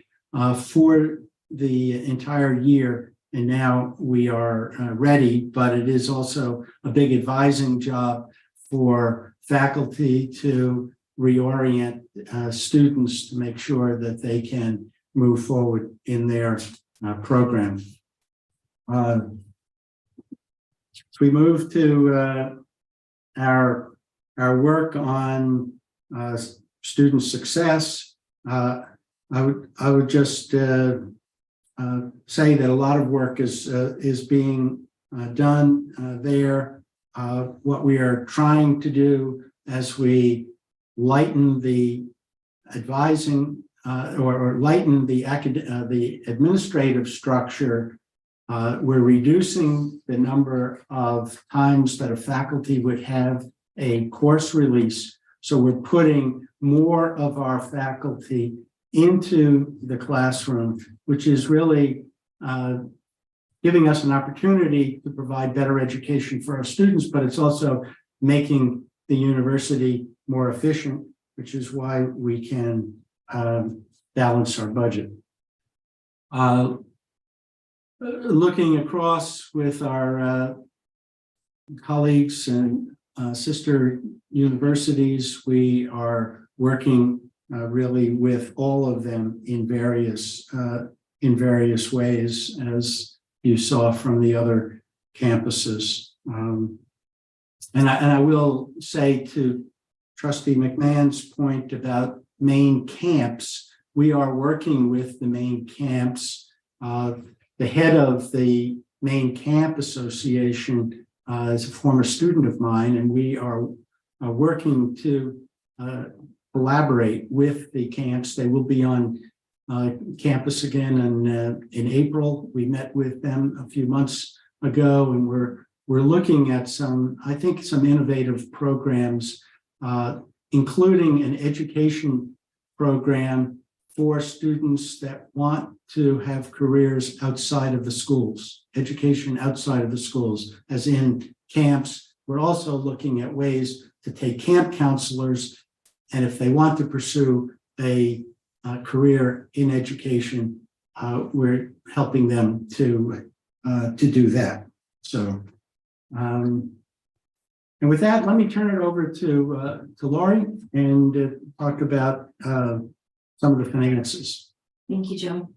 for the entire year. And now we are ready, but it is also a big advising job for faculty to reorient students to make sure that they can move forward in their program. So we move to our work on student success. I would just say that a lot of work is being done there. What we are trying to do as we lighten the advising or lighten the administrative structure, we're reducing the number of times that a faculty would have a course release. So we're putting more of our faculty into the classroom, which is really giving us an opportunity to provide better education for our students, but it's also making the university more efficient, which is why we can balance our budget. Looking across with our colleagues and sister universities, we are working really with all of them in various ways, as you saw from the other campuses. And I will say, to Trustee McMahon's point about Maine camps, we are working with the Maine camps. The head of the Maine Camp Association is a former student of mine, and we are working to collaborate with the camps. They will be on campus again in April. We met with them a few months ago, and we're looking at some innovative programs, including an education program for students that want to have careers outside of the schools, education outside of the schools, as in camps. We're also looking at ways to take camp counselors, and if they want to pursue a career in education, we're helping them to do that. So, and with that, let me turn it over to Lori and talk about some of the finances. Thank you, Joe.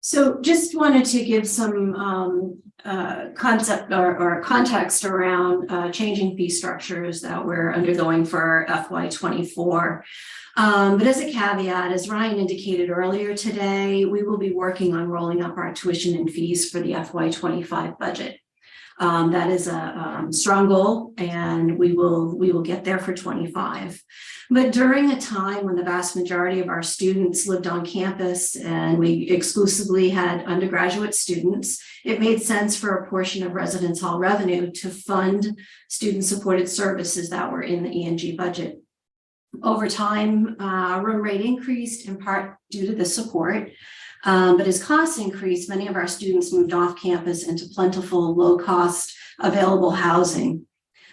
So just wanted to give some concept or context around changing fee structures that we're undergoing for FY24. But as a caveat, as Ryan indicated earlier today, we will be working on rolling up our tuition and fees for the FY25 budget. That is a strong goal, and we will get there for 25. But during a time when the vast majority of our students lived on campus and we exclusively had undergraduate students, it made sense for a portion of residence hall revenue to fund student-supported services that were in the E&G budget. Over time, room rate increased in part due to the support. But as costs increased, many of our students moved off campus into plentiful, low-cost, available housing.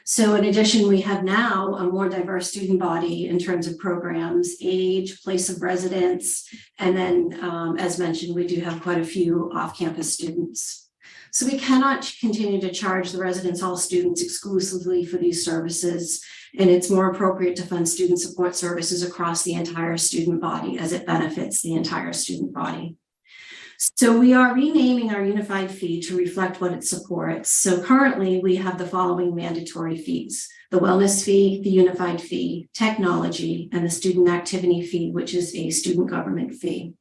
So in addition, we have now a more diverse student body in terms of programs, age, place of residence, and then, as mentioned, we do have quite a few off-campus students. So we cannot continue to charge the residence hall students exclusively for these services, and it's more appropriate to fund student support services across the entire student body as it benefits the entire student body. So we are renaming our unified fee to reflect what it supports. So currently we have the following mandatory fees: the wellness fee, the unified fee, technology, and the student activity fee, which is a student government fee.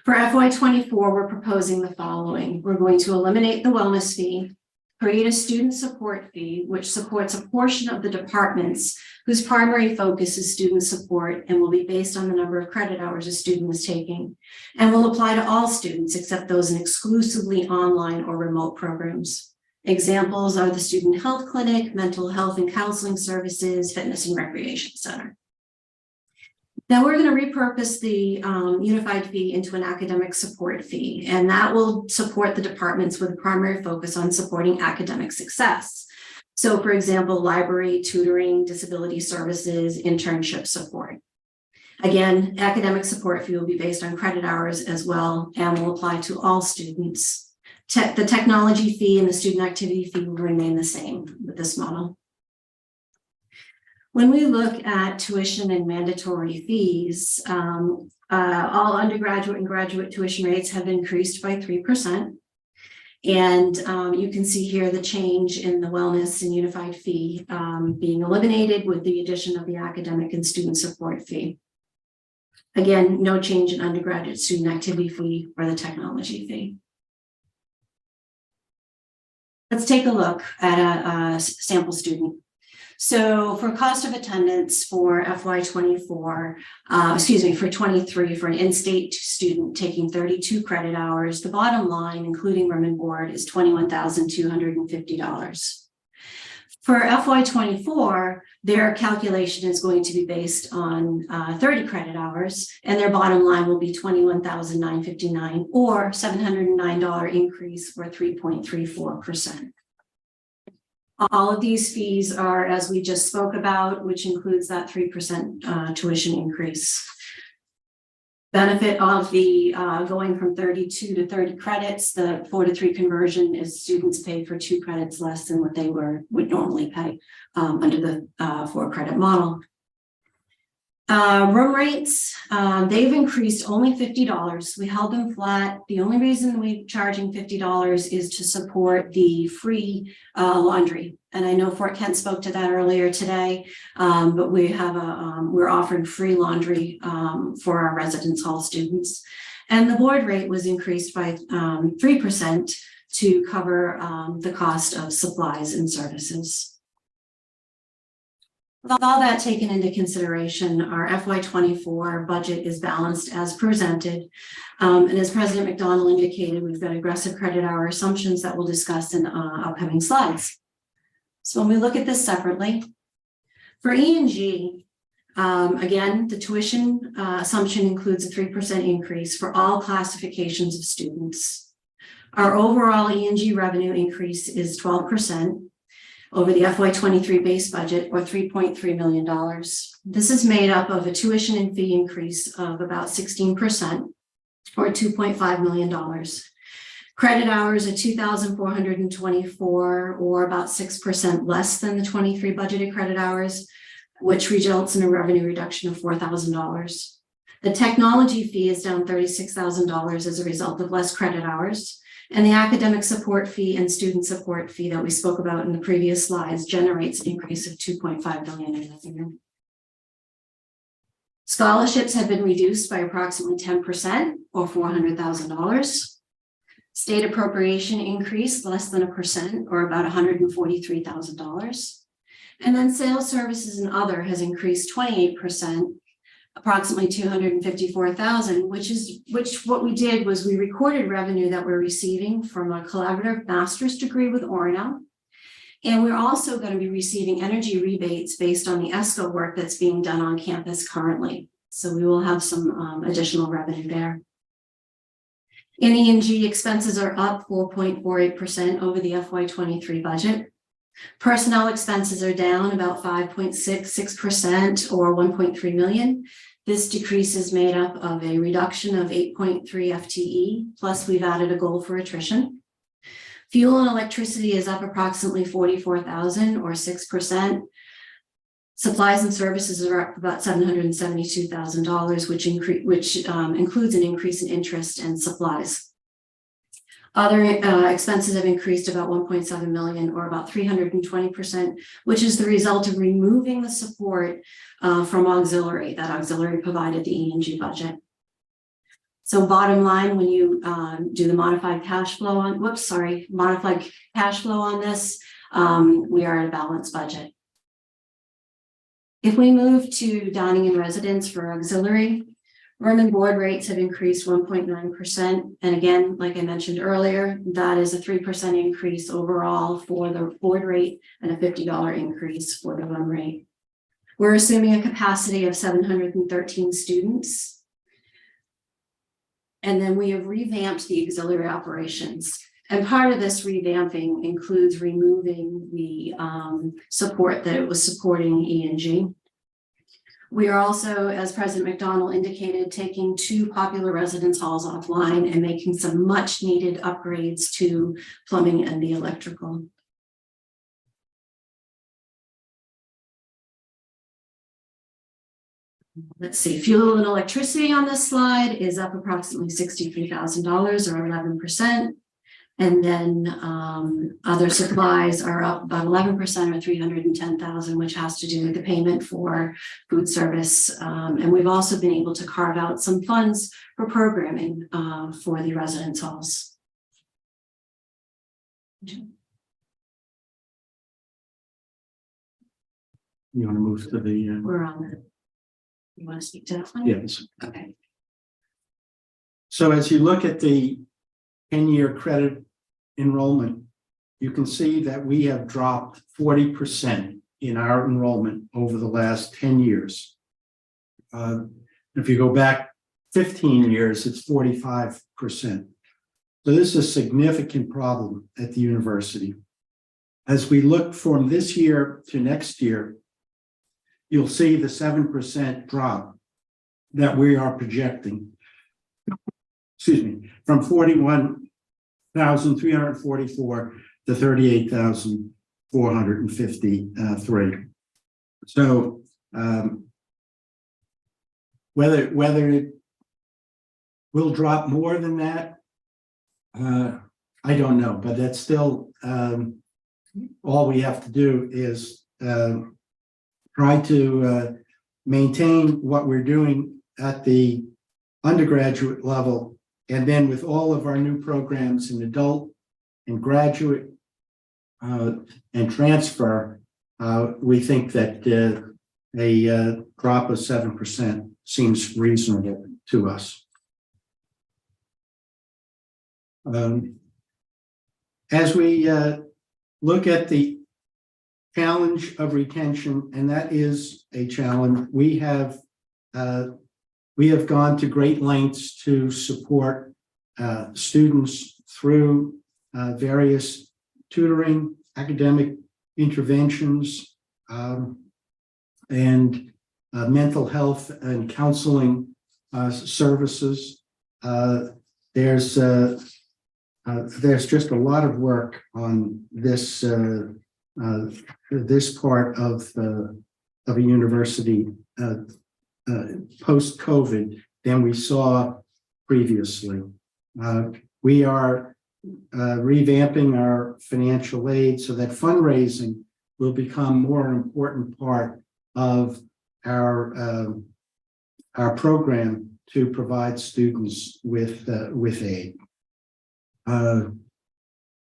For FY24, we're proposing the following. We're going to eliminate the wellness fee, create a student support fee, which supports a portion of the departments whose primary focus is student support and will be based on the number of credit hours a student is taking, and will apply to all students except those in exclusively online or remote programs. Examples are the Student Health Clinic, Mental Health and Counseling Services, Fitness and Recreation Center. Now we're going to repurpose the unified fee into an academic support fee, and that will support the departments with a primary focus on supporting academic success. So for example, library, tutoring, disability services, internship support. Again, academic support fee will be based on credit hours as well and will apply to all students. The technology fee and the student activity fee will remain the same with this model. When we look at tuition and mandatory fees, all undergraduate and graduate tuition rates have increased by 3%. And you can see here the change in the wellness and unified fee being eliminated with the addition of the academic and student support fee. Again, no change in undergraduate student activity fee or the technology fee. Let's take a look at a sample student. So for cost of attendance for FY24, for 23, for an in-state student taking 32 credit hours, the bottom line, including room and board, is $21,250. For FY24, their calculation is going to be based on 30 credit hours, and their bottom line will be $21,959, or $709 increase, or 3.34%. All of these fees are, as we just spoke about, which includes that 3% tuition increase. Benefit of the going from 32 to 30 credits, the 4 to 3 conversion is students pay for 2 credits less than what they would normally pay under the 4 credit model. Room rates, they've increased only $50. We held them flat. The only reason we're charging $50 is to support the free laundry. And I know Fort Kent spoke to that earlier today, but we have we're offering free laundry for our residence hall students. And the board rate was increased by 3% to cover the cost of supplies and services. With all that taken into consideration, our FY24 budget is balanced as presented. And as President McDonald indicated, we've got aggressive credit hour assumptions that we'll discuss in upcoming slides. So when we look at this separately, for E&G, Again, the tuition assumption includes a 3% increase for all classifications of students. Our overall E&G revenue increase is 12% over the FY23 base budget, or $3.3 million. This is made up of a tuition and fee increase of about 16%, or $2.5 million. Credit hours are 2,424, or about 6% less than the 23 budgeted credit hours, which results in a revenue reduction of $4,000. The technology fee is down $36,000 as a result of less credit hours. And the academic support fee and student support fee that we spoke about in the previous slides generates an increase of $2.5 million in revenue. Scholarships have been reduced by approximately 10%, or $400,000. State appropriation increased less than 1%, or about $143,000. And then sales services and other has increased 28%, approximately $254,000, which what we did was we recorded revenue that we're receiving from a collaborative master's degree with Orono. And we're also going to be receiving energy rebates based on the ESCO work that's being done on campus currently. So we will have some additional revenue there. E&G expenses are up 4.48% over the FY23 budget. Personnel expenses are down about 5.66%, or $1.3 million. This decrease is made up of a reduction of 8.3 FTE, plus we've added a goal for attrition. Fuel and electricity is up approximately $44,000, or 6%. Supplies and services are up about $772,000, which includes an increase in interest and supplies. Other expenses have increased about $1.7 million, or about 320%, which is the result of removing the support from auxiliary. That auxiliary provided the E&G budget. So bottom line, when you do the modified cash flow on, modified cash flow on this, we are at a balanced budget. If we move to dining and residence for auxiliary, room and board rates have increased 1.9%. And again, like I mentioned earlier, that is a 3% increase overall for the board rate and a $50 increase for the room rate. We're assuming a capacity of 713 students. And then we have revamped the auxiliary operations. And part of this revamping includes removing the support that it was supporting E&G. We are also, as President McDonald indicated, taking 2 popular residence halls offline and making some much needed upgrades to plumbing and the electrical. Let's see, fuel and electricity on this slide is up approximately $63,000, or 11%. And then other supplies are up about 11%, or $310,000, which has to do with the payment for food service. And we've also been able to carve out some funds for programming for the residence halls. You want to move to the? We're on the. You want to speak to that one? Yes. Okay. So as you look at the 10-year credit enrollment, you can see that we have dropped 40% in our enrollment over the last 10 years. If you go back 15 years, it's 45%. So this is a significant problem at the university. As we look from this year to next year, you'll see the 7% drop that we are projecting. Excuse me, from 41,344 to 38,453. So whether it will drop more than that, I don't know, but that's still all we have to do is try to maintain what we're doing at the undergraduate level. And then with all of our new programs in adult and graduate and transfer, we think that a drop of 7% seems reasonable to us. As we look at the challenge of retention, and that is a challenge. We have gone to great lengths to support students through various tutoring, academic interventions, and mental health and counseling services. There's just a lot of work on this this part of a university post-COVID than we saw previously. We are revamping our financial aid so that fundraising will become more an important part of our program to provide students with aid.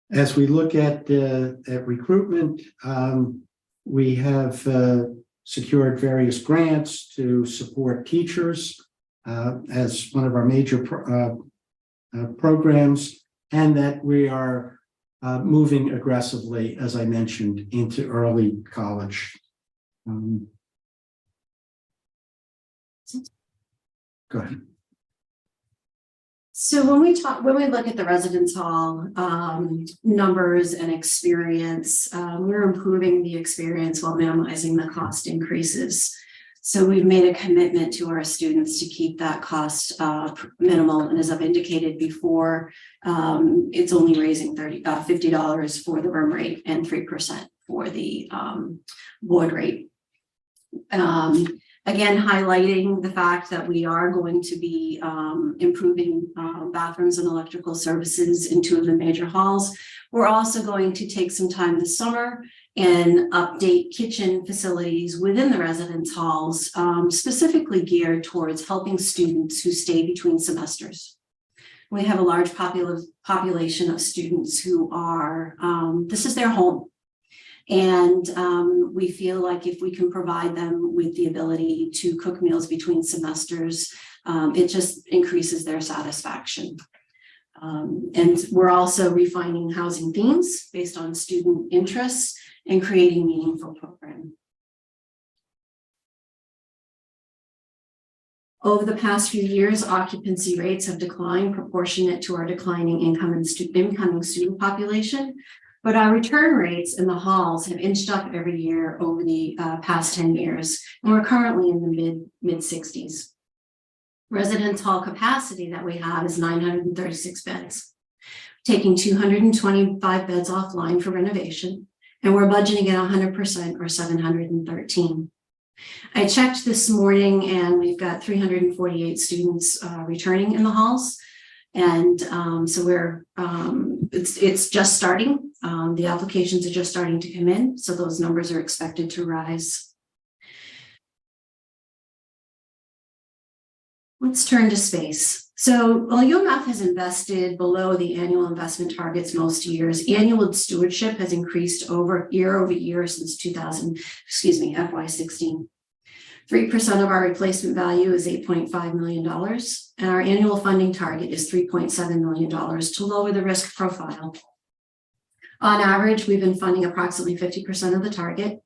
As we look at recruitment, we have secured various grants to support teachers as one of our major programs, and that we are moving aggressively, as I mentioned, into early college. Go ahead. So when we look at the residence hall numbers and experience, we're improving the experience while minimizing the cost increases. So we've made a commitment to our students to keep that cost minimal. And as I've indicated before, it's only raising $50 for the room rate and 3% for the board rate. Again, highlighting the fact that we are going to be improving bathrooms and electrical services in 2 of the major halls. We're also going to take some time this summer and update kitchen facilities within the residence halls, specifically geared towards helping students who stay between semesters. We have a large population of students who are, this is their home. And we feel like if we can provide them with the ability to cook meals between semesters, it just increases their satisfaction. And we're also refining housing themes based on student interests and creating meaningful programming. Over the past few years, occupancy rates have declined proportionate to our declining incoming student population. But our return rates in the halls have inched up every year over the past 10 years, and we're currently in the mid-60s. Residence hall capacity that we have is 936 beds, taking 225 beds offline for renovation, and we're budgeting at 100% or 713. I checked this morning, and we've got 348 students returning in the halls. And so we're, it's just starting. The applications are just starting to come in, so those numbers are expected to rise. Let's turn to space. So while UMF has invested below the annual investment targets most years, annual stewardship has increased year over year since FY16. 3% of our replacement value is $8.5 million, and our annual funding target is $3.7 million to lower the risk profile. On average, we've been funding approximately 50% of the target,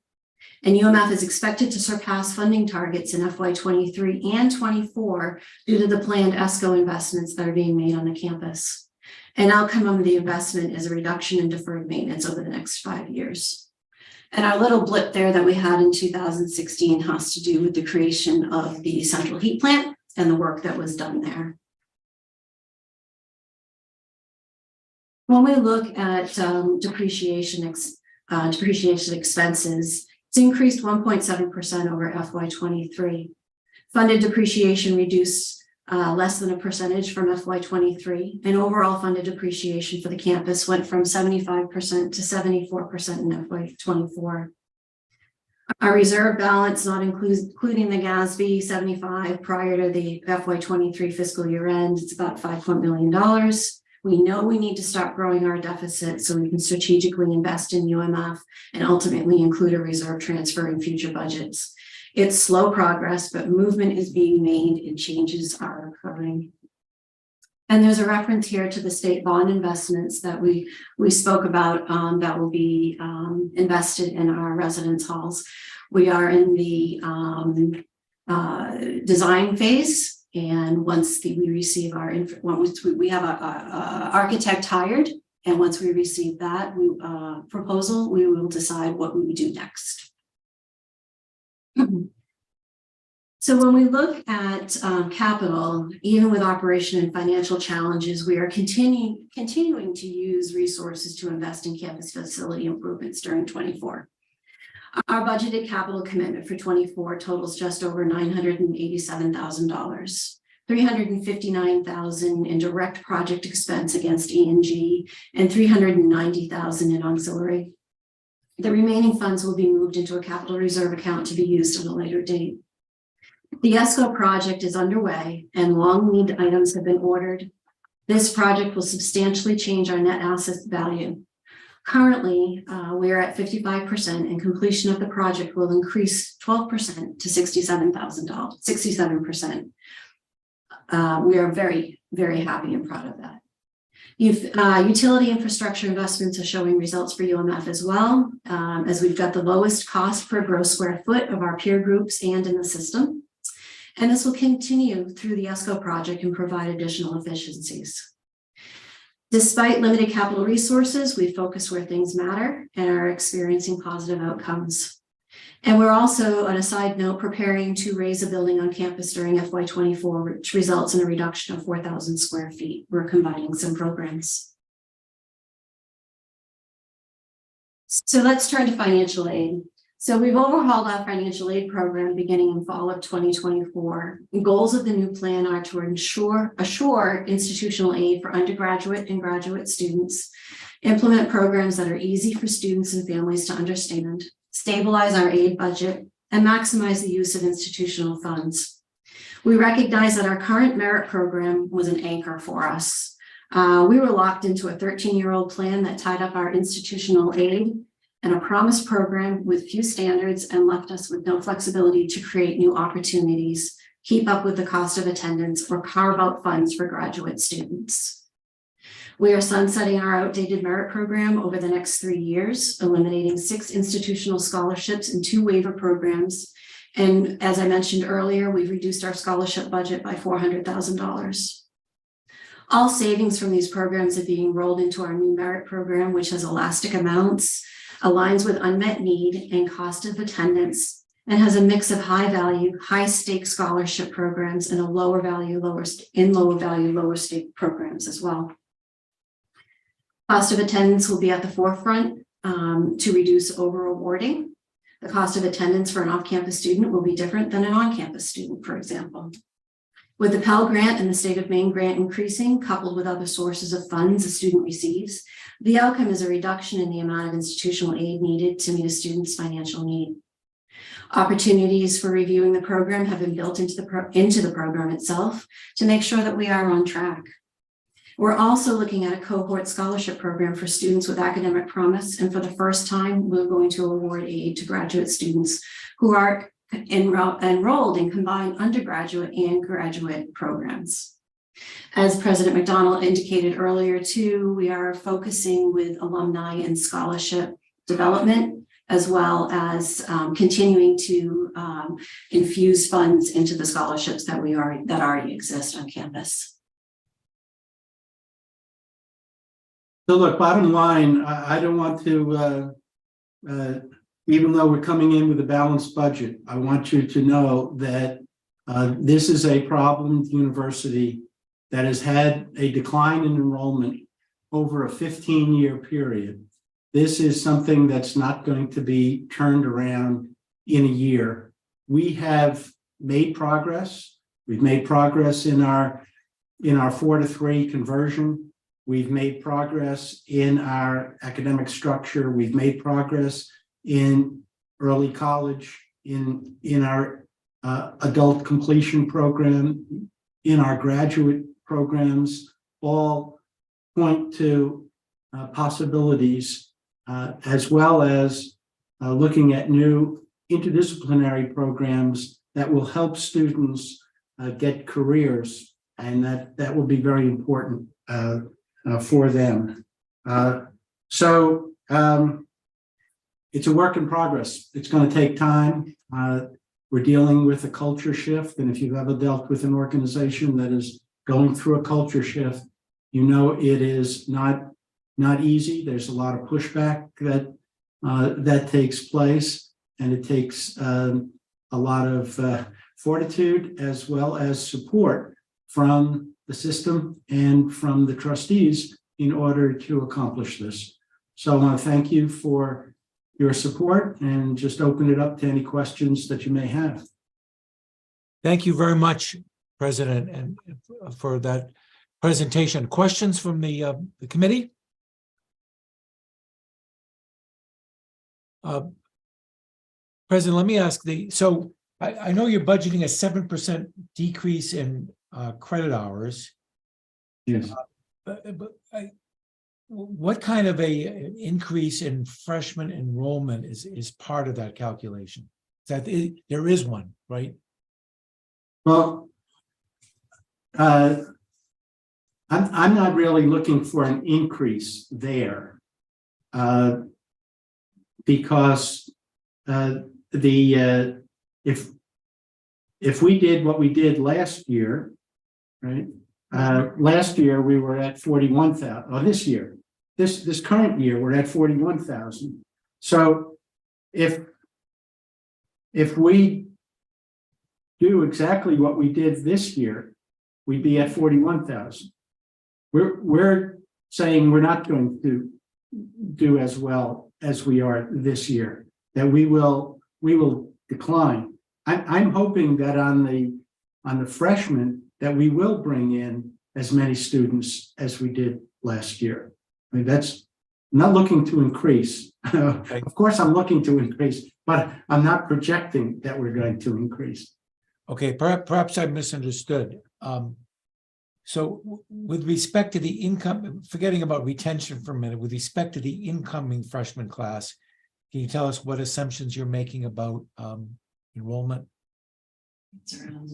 and UMF is expected to surpass funding targets in FY23 and 24 due to the planned ESCO investments that are being made on the campus. An outcome of the investment is a reduction in deferred maintenance over the next 5 years. And our little blip there that we had in 2016 has to do with the creation of the central heat plant and the work that was done there. When we look at depreciation expenses, it's increased 1.7% over FY23. Funded depreciation reduced less than a percentage from FY23, and overall funded depreciation for the campus went from 75% to 74% in FY24. Our reserve balance, not including the GASB 75 prior to the FY23 fiscal year end, it's about $5 million. We know we need to stop growing our deficit so we can strategically invest in UMF and ultimately include a reserve transfer in future budgets. It's slow progress, but movement is being made and changes are occurring. And there's a reference here to the state bond investments that we spoke about that will be invested in our residence halls. We are in the design phase, and once we receive our we have a architect hired, and once we receive that proposal, we will decide what we would do next. So when we look at capital, even with operation and financial challenges, we are continuing to use resources to invest in campus facility improvements during 24. Our budgeted capital commitment for 24 totals just over $987,000, $359,000 in direct project expense against E&G, and $390,000 in auxiliary. The remaining funds will be moved into a capital reserve account to be used at a later date. The ESCO project is underway and long lead items have been ordered. This project will substantially change our net asset value. Currently, we are at 55%, and completion of the project will increase 12% to $67%. We are very, very happy and proud of that. Utility infrastructure investments are showing results for UMF as well, as we've got the lowest cost per gross square foot of our peer groups and in the system. And this will continue through the ESCO project and provide additional efficiencies. Despite limited capital resources, we focus where things matter and are experiencing positive outcomes. And we're also, on a side note, preparing to raise a building on campus during FY24, which results in a reduction of 4,000 square feet. We're combining some programs. So let's turn to financial aid. So we've overhauled our financial aid program beginning in fall of 2024. The goals of the new plan are to assure institutional aid for undergraduate and graduate students, implement programs that are easy for students and families to understand, stabilize our aid budget, and maximize the use of institutional funds. We recognize that our current merit program was an anchor for us. We were locked into a 13-year-old plan that tied up our institutional aid and a promised program with few standards and left us with no flexibility to create new opportunities, keep up with the cost of attendance, or carve out funds for graduate students. We are sunsetting our outdated merit program over the next 3 years, eliminating 6 institutional scholarships and 2 waiver programs. And as I mentioned earlier, we've reduced our scholarship budget by $400,000. All savings from these programs are being rolled into our new merit program, which has elastic amounts, aligns with unmet need and cost of attendance, and has a mix of high value, high stake scholarship programs and a lower value, lower stake programs as well. Cost of attendance will be at the forefront to reduce over awarding. The cost of attendance for an off-campus student will be different than an on-campus student, for example. With the Pell Grant and the State of Maine grant increasing, coupled with other sources of funds a student receives, the outcome is a reduction in the amount of institutional aid needed to meet a student's financial need. Opportunities for reviewing the program have been built into the program itself to make sure that we are on track. We're also looking at a cohort scholarship program for students with academic promise, and for the first time, we're going to award aid to graduate students who are enrolled in combined undergraduate and graduate programs. As President McDonald indicated earlier too, we are focusing with alumni and scholarship development, as well as continuing to infuse funds into the scholarships that already exist on campus. So look, bottom line, I don't want to, even though we're coming in with a balanced budget, I want you to know that this is a problem university that has had a decline in enrollment over a 15-year period. This is something that's not going to be turned around in a year. We have made progress. We've made progress in our 4-to-3 conversion. We've made progress in our academic structure. We've made progress in early college, in our adult completion program, in our graduate programs, all point to possibilities, as well as looking at new interdisciplinary programs that will help students get careers and that will be very important for them. So it's a work in progress. It's going to take time. We're dealing with a culture shift, and if you've ever dealt with an organization that is going through a culture shift, you know it is not easy. There's a lot of pushback that takes place, and it takes a lot of fortitude as well as support from the system and from the trustees in order to accomplish this. So I want to thank you for your support and just open it up to any questions that you may have. Thank you very much, President, and for that presentation. Questions from the committee? President, let me ask so I know you're budgeting a 7% decrease in credit hours. Yes. What kind of an increase in freshman enrollment is part of that calculation? There is one, right? Well, I'm not really looking for an increase there, because if we did what we did last year, right? Last year we were at 41,000. Or this year, this current year we're at 41,000. So if we do exactly what we did this year, we'd be at 41,000. We're saying we're not going to do as well as we are this year, that we will decline. I'm hoping that on the freshmen that we will bring in as many students as we did last year. I mean, I'm not looking to increase. Of course, I'm looking to increase, but I'm not projecting that we're going to increase. Okay, perhaps I misunderstood. So with respect to the income, forgetting about retention for a minute, with respect to the incoming freshman class, can you tell us what assumptions you're making about enrollment? It's around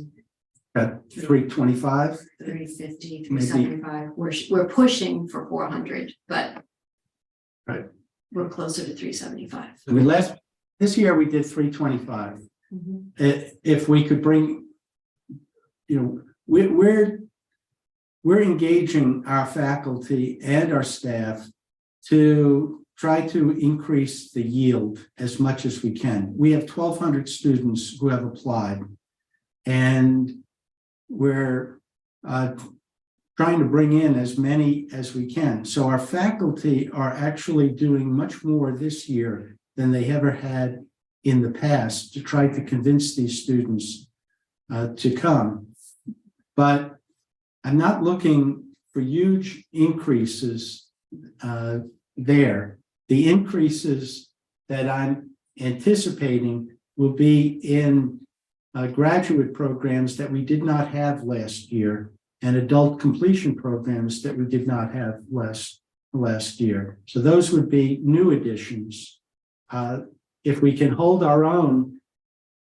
At 325? 350, Maybe. 375. We're pushing for 400, but Right. we're closer to 375. I mean, this year we did 325. Mhm. If we could bring, we're engaging our faculty and our staff to try to increase the yield as much as we can. We have 1,200 students who have applied, and we're trying to bring in as many as we can. So our faculty are actually doing much more this year than they ever had in the past to try to convince these students to come. But I'm not looking for huge increases there. The increases that I'm anticipating will be in graduate programs that we did not have last year and adult completion programs that we did not have last year. So those would be new additions. If we can hold our own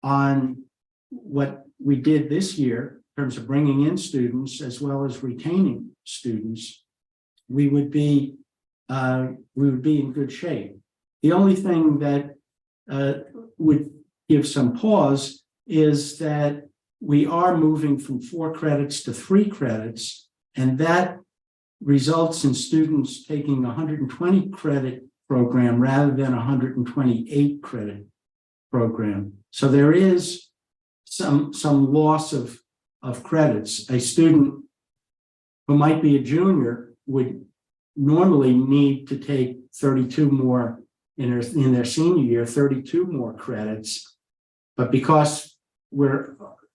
on what we did this year in terms of bringing in students as well as retaining students, we would be in good shape. The only thing that would give some pause is that we are moving from 4 credits to 3 credits, and that results in students taking a 120 credit program rather than a 128 credit program. So there is some loss of credits. A student who might be a junior would normally need to take 32 more in their senior year, 32 more credits. But because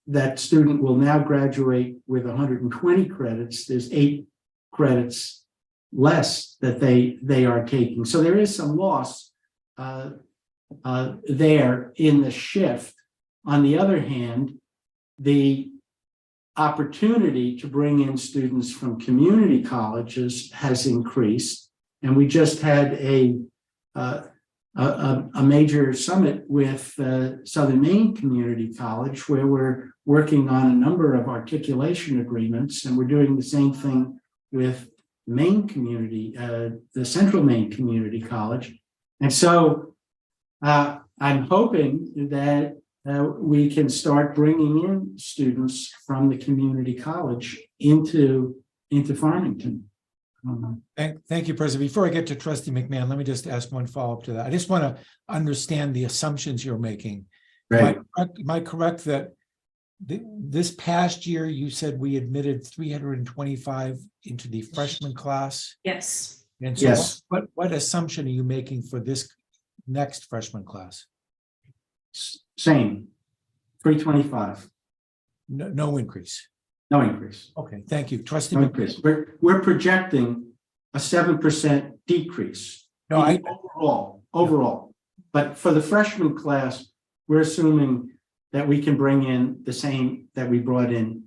that student will now graduate with 120 credits, there's 8 credits less that they are taking. So there is some loss there in the shift. On the other hand, the opportunity to bring in students from community colleges has increased. And we just had a a major summit with Southern Maine Community College, where we're working on a number of articulation agreements, and we're doing the same thing with Maine Community, the Central Maine Community College. And so I'm hoping that we can start bringing in students from the community college into Farmington. Thank you, President. Before I get to Trustee McMahon, let me just ask one follow-up to that. I just want to understand the assumptions you're making. Right. Am I correct that this past year you said we admitted 325 into the freshman class? Yes. And so Yes. what assumption are you making for this next freshman class? Same, 325, No increase. no increase. Okay, thank you. Trustee No McMahon. increase. We're projecting a 7% decrease. No, Overall. But for the freshman class, we're assuming that we can bring in the same that we brought in.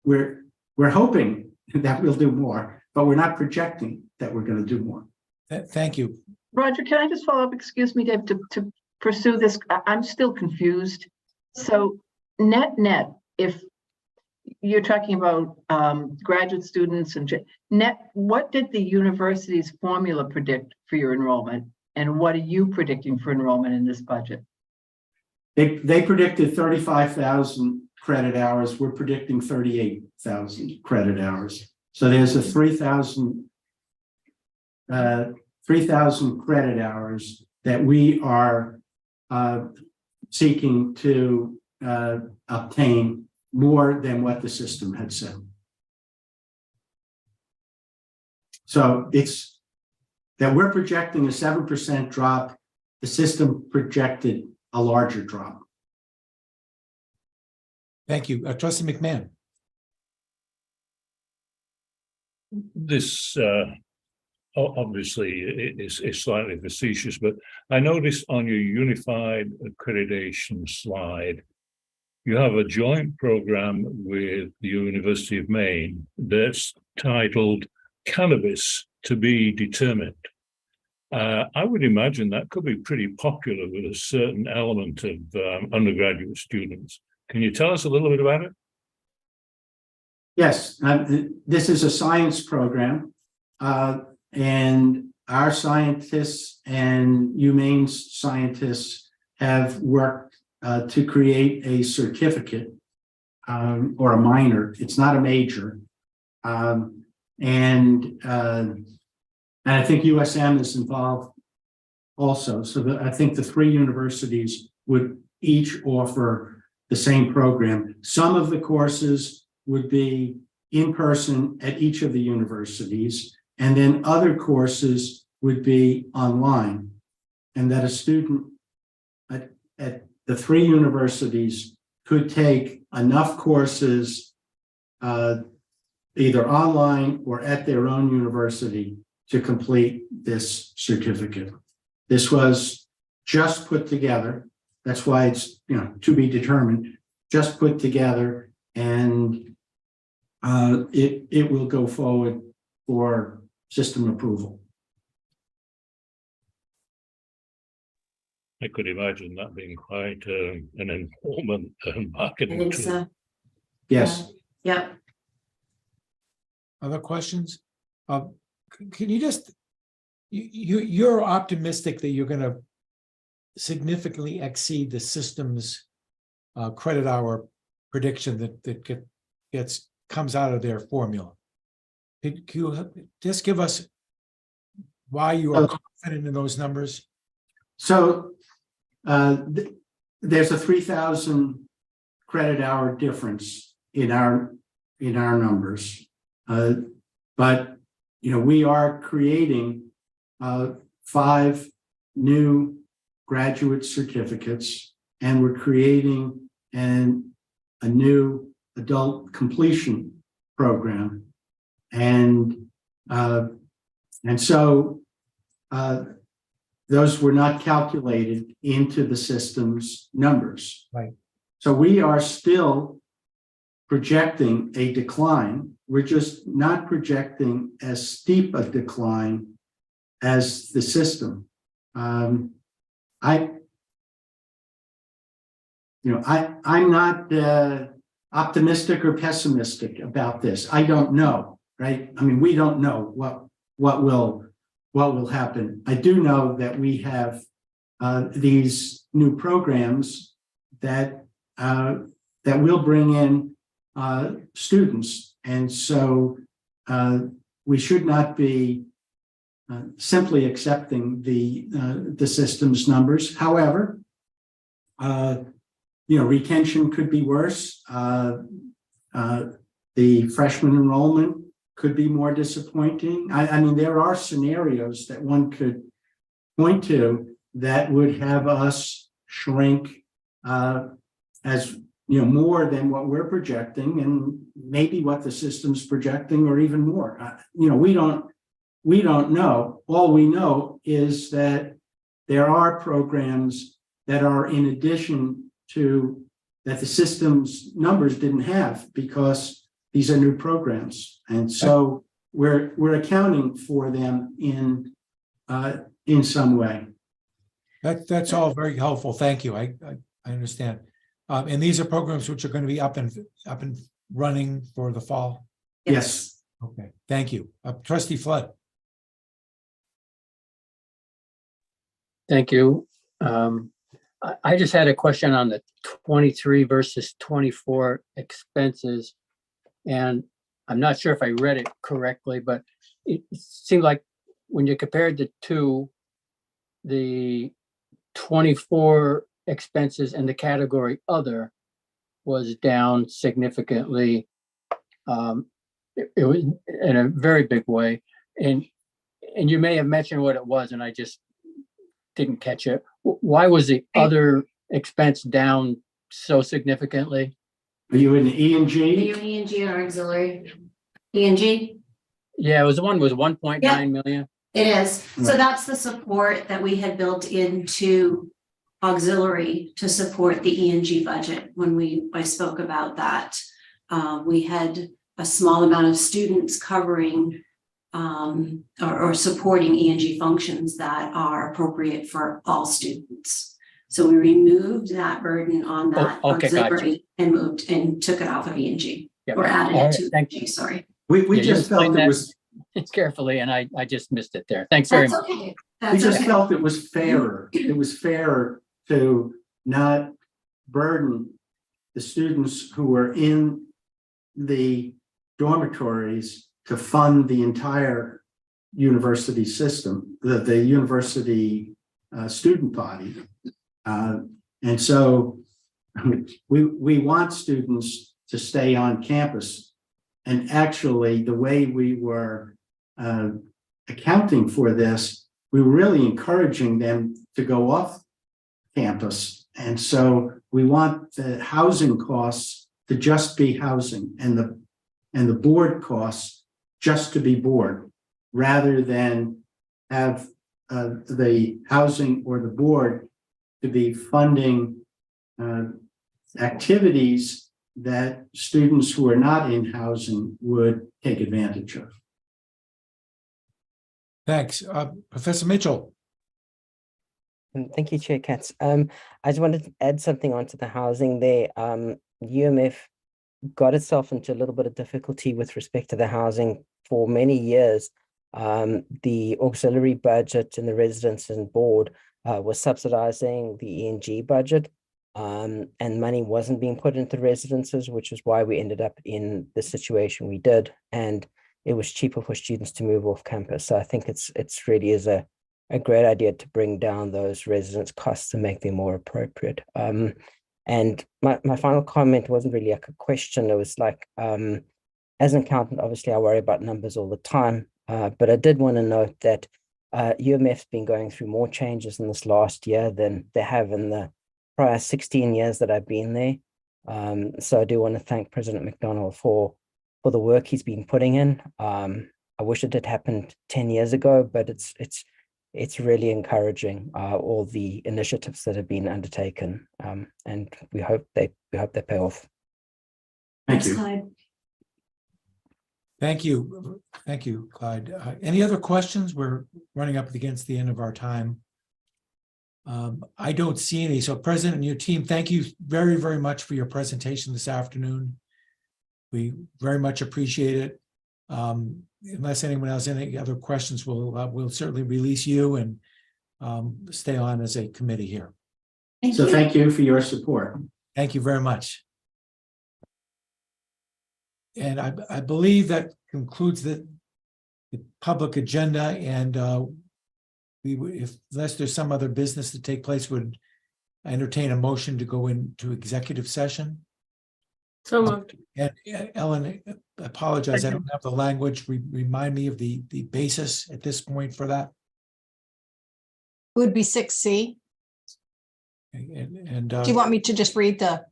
We're hoping that we'll do more, but we're not projecting that we're going to do more. Thank you. Roger, can I just follow up? Excuse me, Dave, to pursue this. I'm still confused. So net, if you're talking about graduate students and net, what did the university's formula predict for your enrollment? And what are you predicting for enrollment in this budget? They predicted 35,000 credit hours. We're predicting 38,000 credit hours. So there's a 3,000 credit hours that we are seeking to obtain more than what the system had said. So it's that we're projecting a 7% drop. The system projected a larger drop. Thank you. Trustee McMahon. This obviously is slightly facetious, but I noticed on your unified accreditation slide, you have a joint program with the University of Maine that's titled Cannabis to be Determined. I would imagine that could be pretty popular with a certain element of undergraduate students. Can you tell us a little bit about it? Yes, this is a science program, and our scientists and UMaine's scientists have worked to create a certificate or a minor. It's not a major, and I think USM is involved also. So I think the three universities would each offer the same program. Some of the courses would be in person at each of the universities, and then other courses would be online, and that a student at the three universities could take enough courses either online or at their own university to complete this certificate. This was just put together. That's why it's, to be determined, just put together, and it will go forward for system approval. I could imagine that being quite an enrollment marketing I think tool. so. Yes. Yeah. Other questions? Can you just, you're optimistic that you're going to significantly exceed the system's credit hour prediction that comes out of their formula. Can you just give us why you are confident in those numbers? So there's a 3,000 credit hour difference in our numbers, but we are creating 5 new graduate certificates, and we're creating a new adult completion program, and so those were not calculated into the system's numbers. Right. So we are still projecting a decline. We're just not projecting as steep a decline as the system. I'm not optimistic or pessimistic about this. I don't know, right? I mean, we don't know what will happen. I do know that we have these new programs that will bring in students, and so we should not be simply accepting the system's numbers. However, retention could be worse. The freshman enrollment could be more disappointing. I mean, there are scenarios that one could point to that would have us shrink as more than what we're projecting, and maybe what the system's projecting, or even more. We don't know. All we know is that there are programs that are in addition to that the system's numbers didn't have, because these are new programs, and so we're accounting for them in some way. That's all very helpful. Thank you. I understand. And these are programs which are going to be up and running for the fall. Yes. Okay. Thank you, Trustee Flood. Thank you. I just had a question on the 23 versus 24 expenses. And I'm not sure if I read it correctly, but it seemed like when you compared the two, the 24 expenses in the category other was down significantly. It was in a very big way. And you may have mentioned what it was, and I just didn't catch it. Why was the other expense down so significantly? Are you in E and Are G? you E&G or auxiliary? E&G? Yeah, it was the one was 1.9 million. It is. So Right. that's the support that we had built into auxiliary to support the E&G budget. When I spoke about that, we had a small amount of students covering or supporting E&G functions that are appropriate for all students. So we removed that burden on that okay, gotcha. auxiliary and took it off of E&G, Yep. or added All it right, to thank E&G, sorry. We Yeah, you just felt explained it that was carefully, and I just missed it there. Thanks very That's much. okay. we That's just okay. felt it was fairer. It was fairer to not burden the students who were in the dormitories to fund the entire university system, the university student body. And so we want students to stay on campus. And actually, the way we were accounting for this, we were really encouraging them to go off campus. And so we want the housing costs to just be housing, and the board costs just to be board, rather than have the housing or the board to be funding activities that students who are not in housing would take advantage of. Thanks. Professor Mitchell. Thank you, Chair Katz. I just wanted to add something onto the housing there. UMF got itself into a little bit of difficulty with respect to the housing for many years. The auxiliary budget and the residence and board was subsidizing the E&G budget, and money wasn't being put into residences, which is why we ended up in the situation we did. And it was cheaper for students to move off campus. So I think it's really is a great idea to bring down those residence costs and make them more appropriate. And my final comment wasn't really like a question. It was like, as an accountant, obviously I worry about numbers all the time, but I did want to note that UMF's been going through more changes in this last year than they have in the prior 16 years that I've been there. So I do want to thank President McDonald for the work he's been putting in. I wish it had happened 10 years ago, but it's really encouraging, all the initiatives that have been undertaken, and we hope they pay off. Thank you. Clyde. Thank you, Clyde. Any other questions? We're running up against the end of our time. I don't see any. So President and your team, thank you very, very much for your presentation this afternoon. We very much appreciate it. Unless anyone has any other questions, we'll certainly release you and stay on as a committee here. So thank you for your support. Thank you very much. And I believe that concludes the public agenda, and unless there's some other business to take place, would entertain a motion to go into executive session. So moved. And Ellen, I apologize, I don't have the language. Remind me of the basis at this point for that. It would be 6C. And Do you want me to just read the?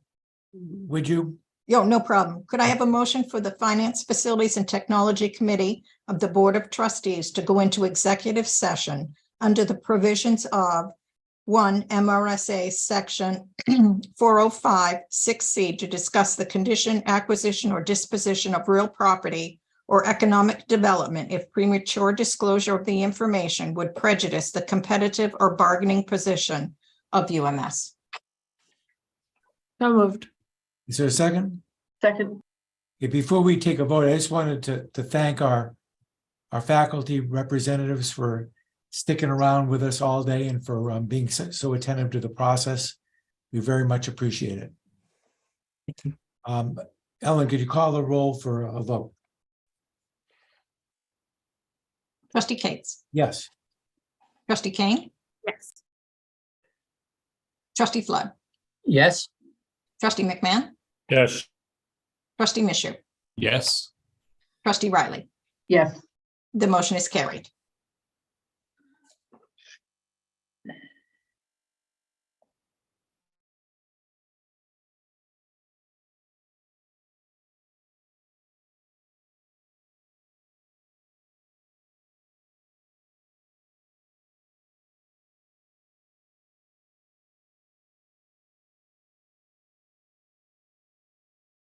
Would you? Yo, no problem. Could I have a motion for the Finance, Facilities and Technology Committee of the Board of Trustees to go into executive session under the provisions of 1 MRSA Section 405 6C to discuss the condition, acquisition, or disposition of real property or economic development if premature disclosure of the information would prejudice the competitive or bargaining position of UMS. So moved. Is there a second? Second. Okay, before we take a vote, I just wanted to thank our faculty representatives for sticking around with us all day and for being so attentive to the process. We very much appreciate it. Thank you. Ellen, could you call the roll for a vote? Trustee Cates, Yes. Trustee Kane, Yes. Trustee Flood, Yes. Trustee McMahon, Yes. Trustee Mishu, Yes. Trustee Riley. Yes. The motion is carried.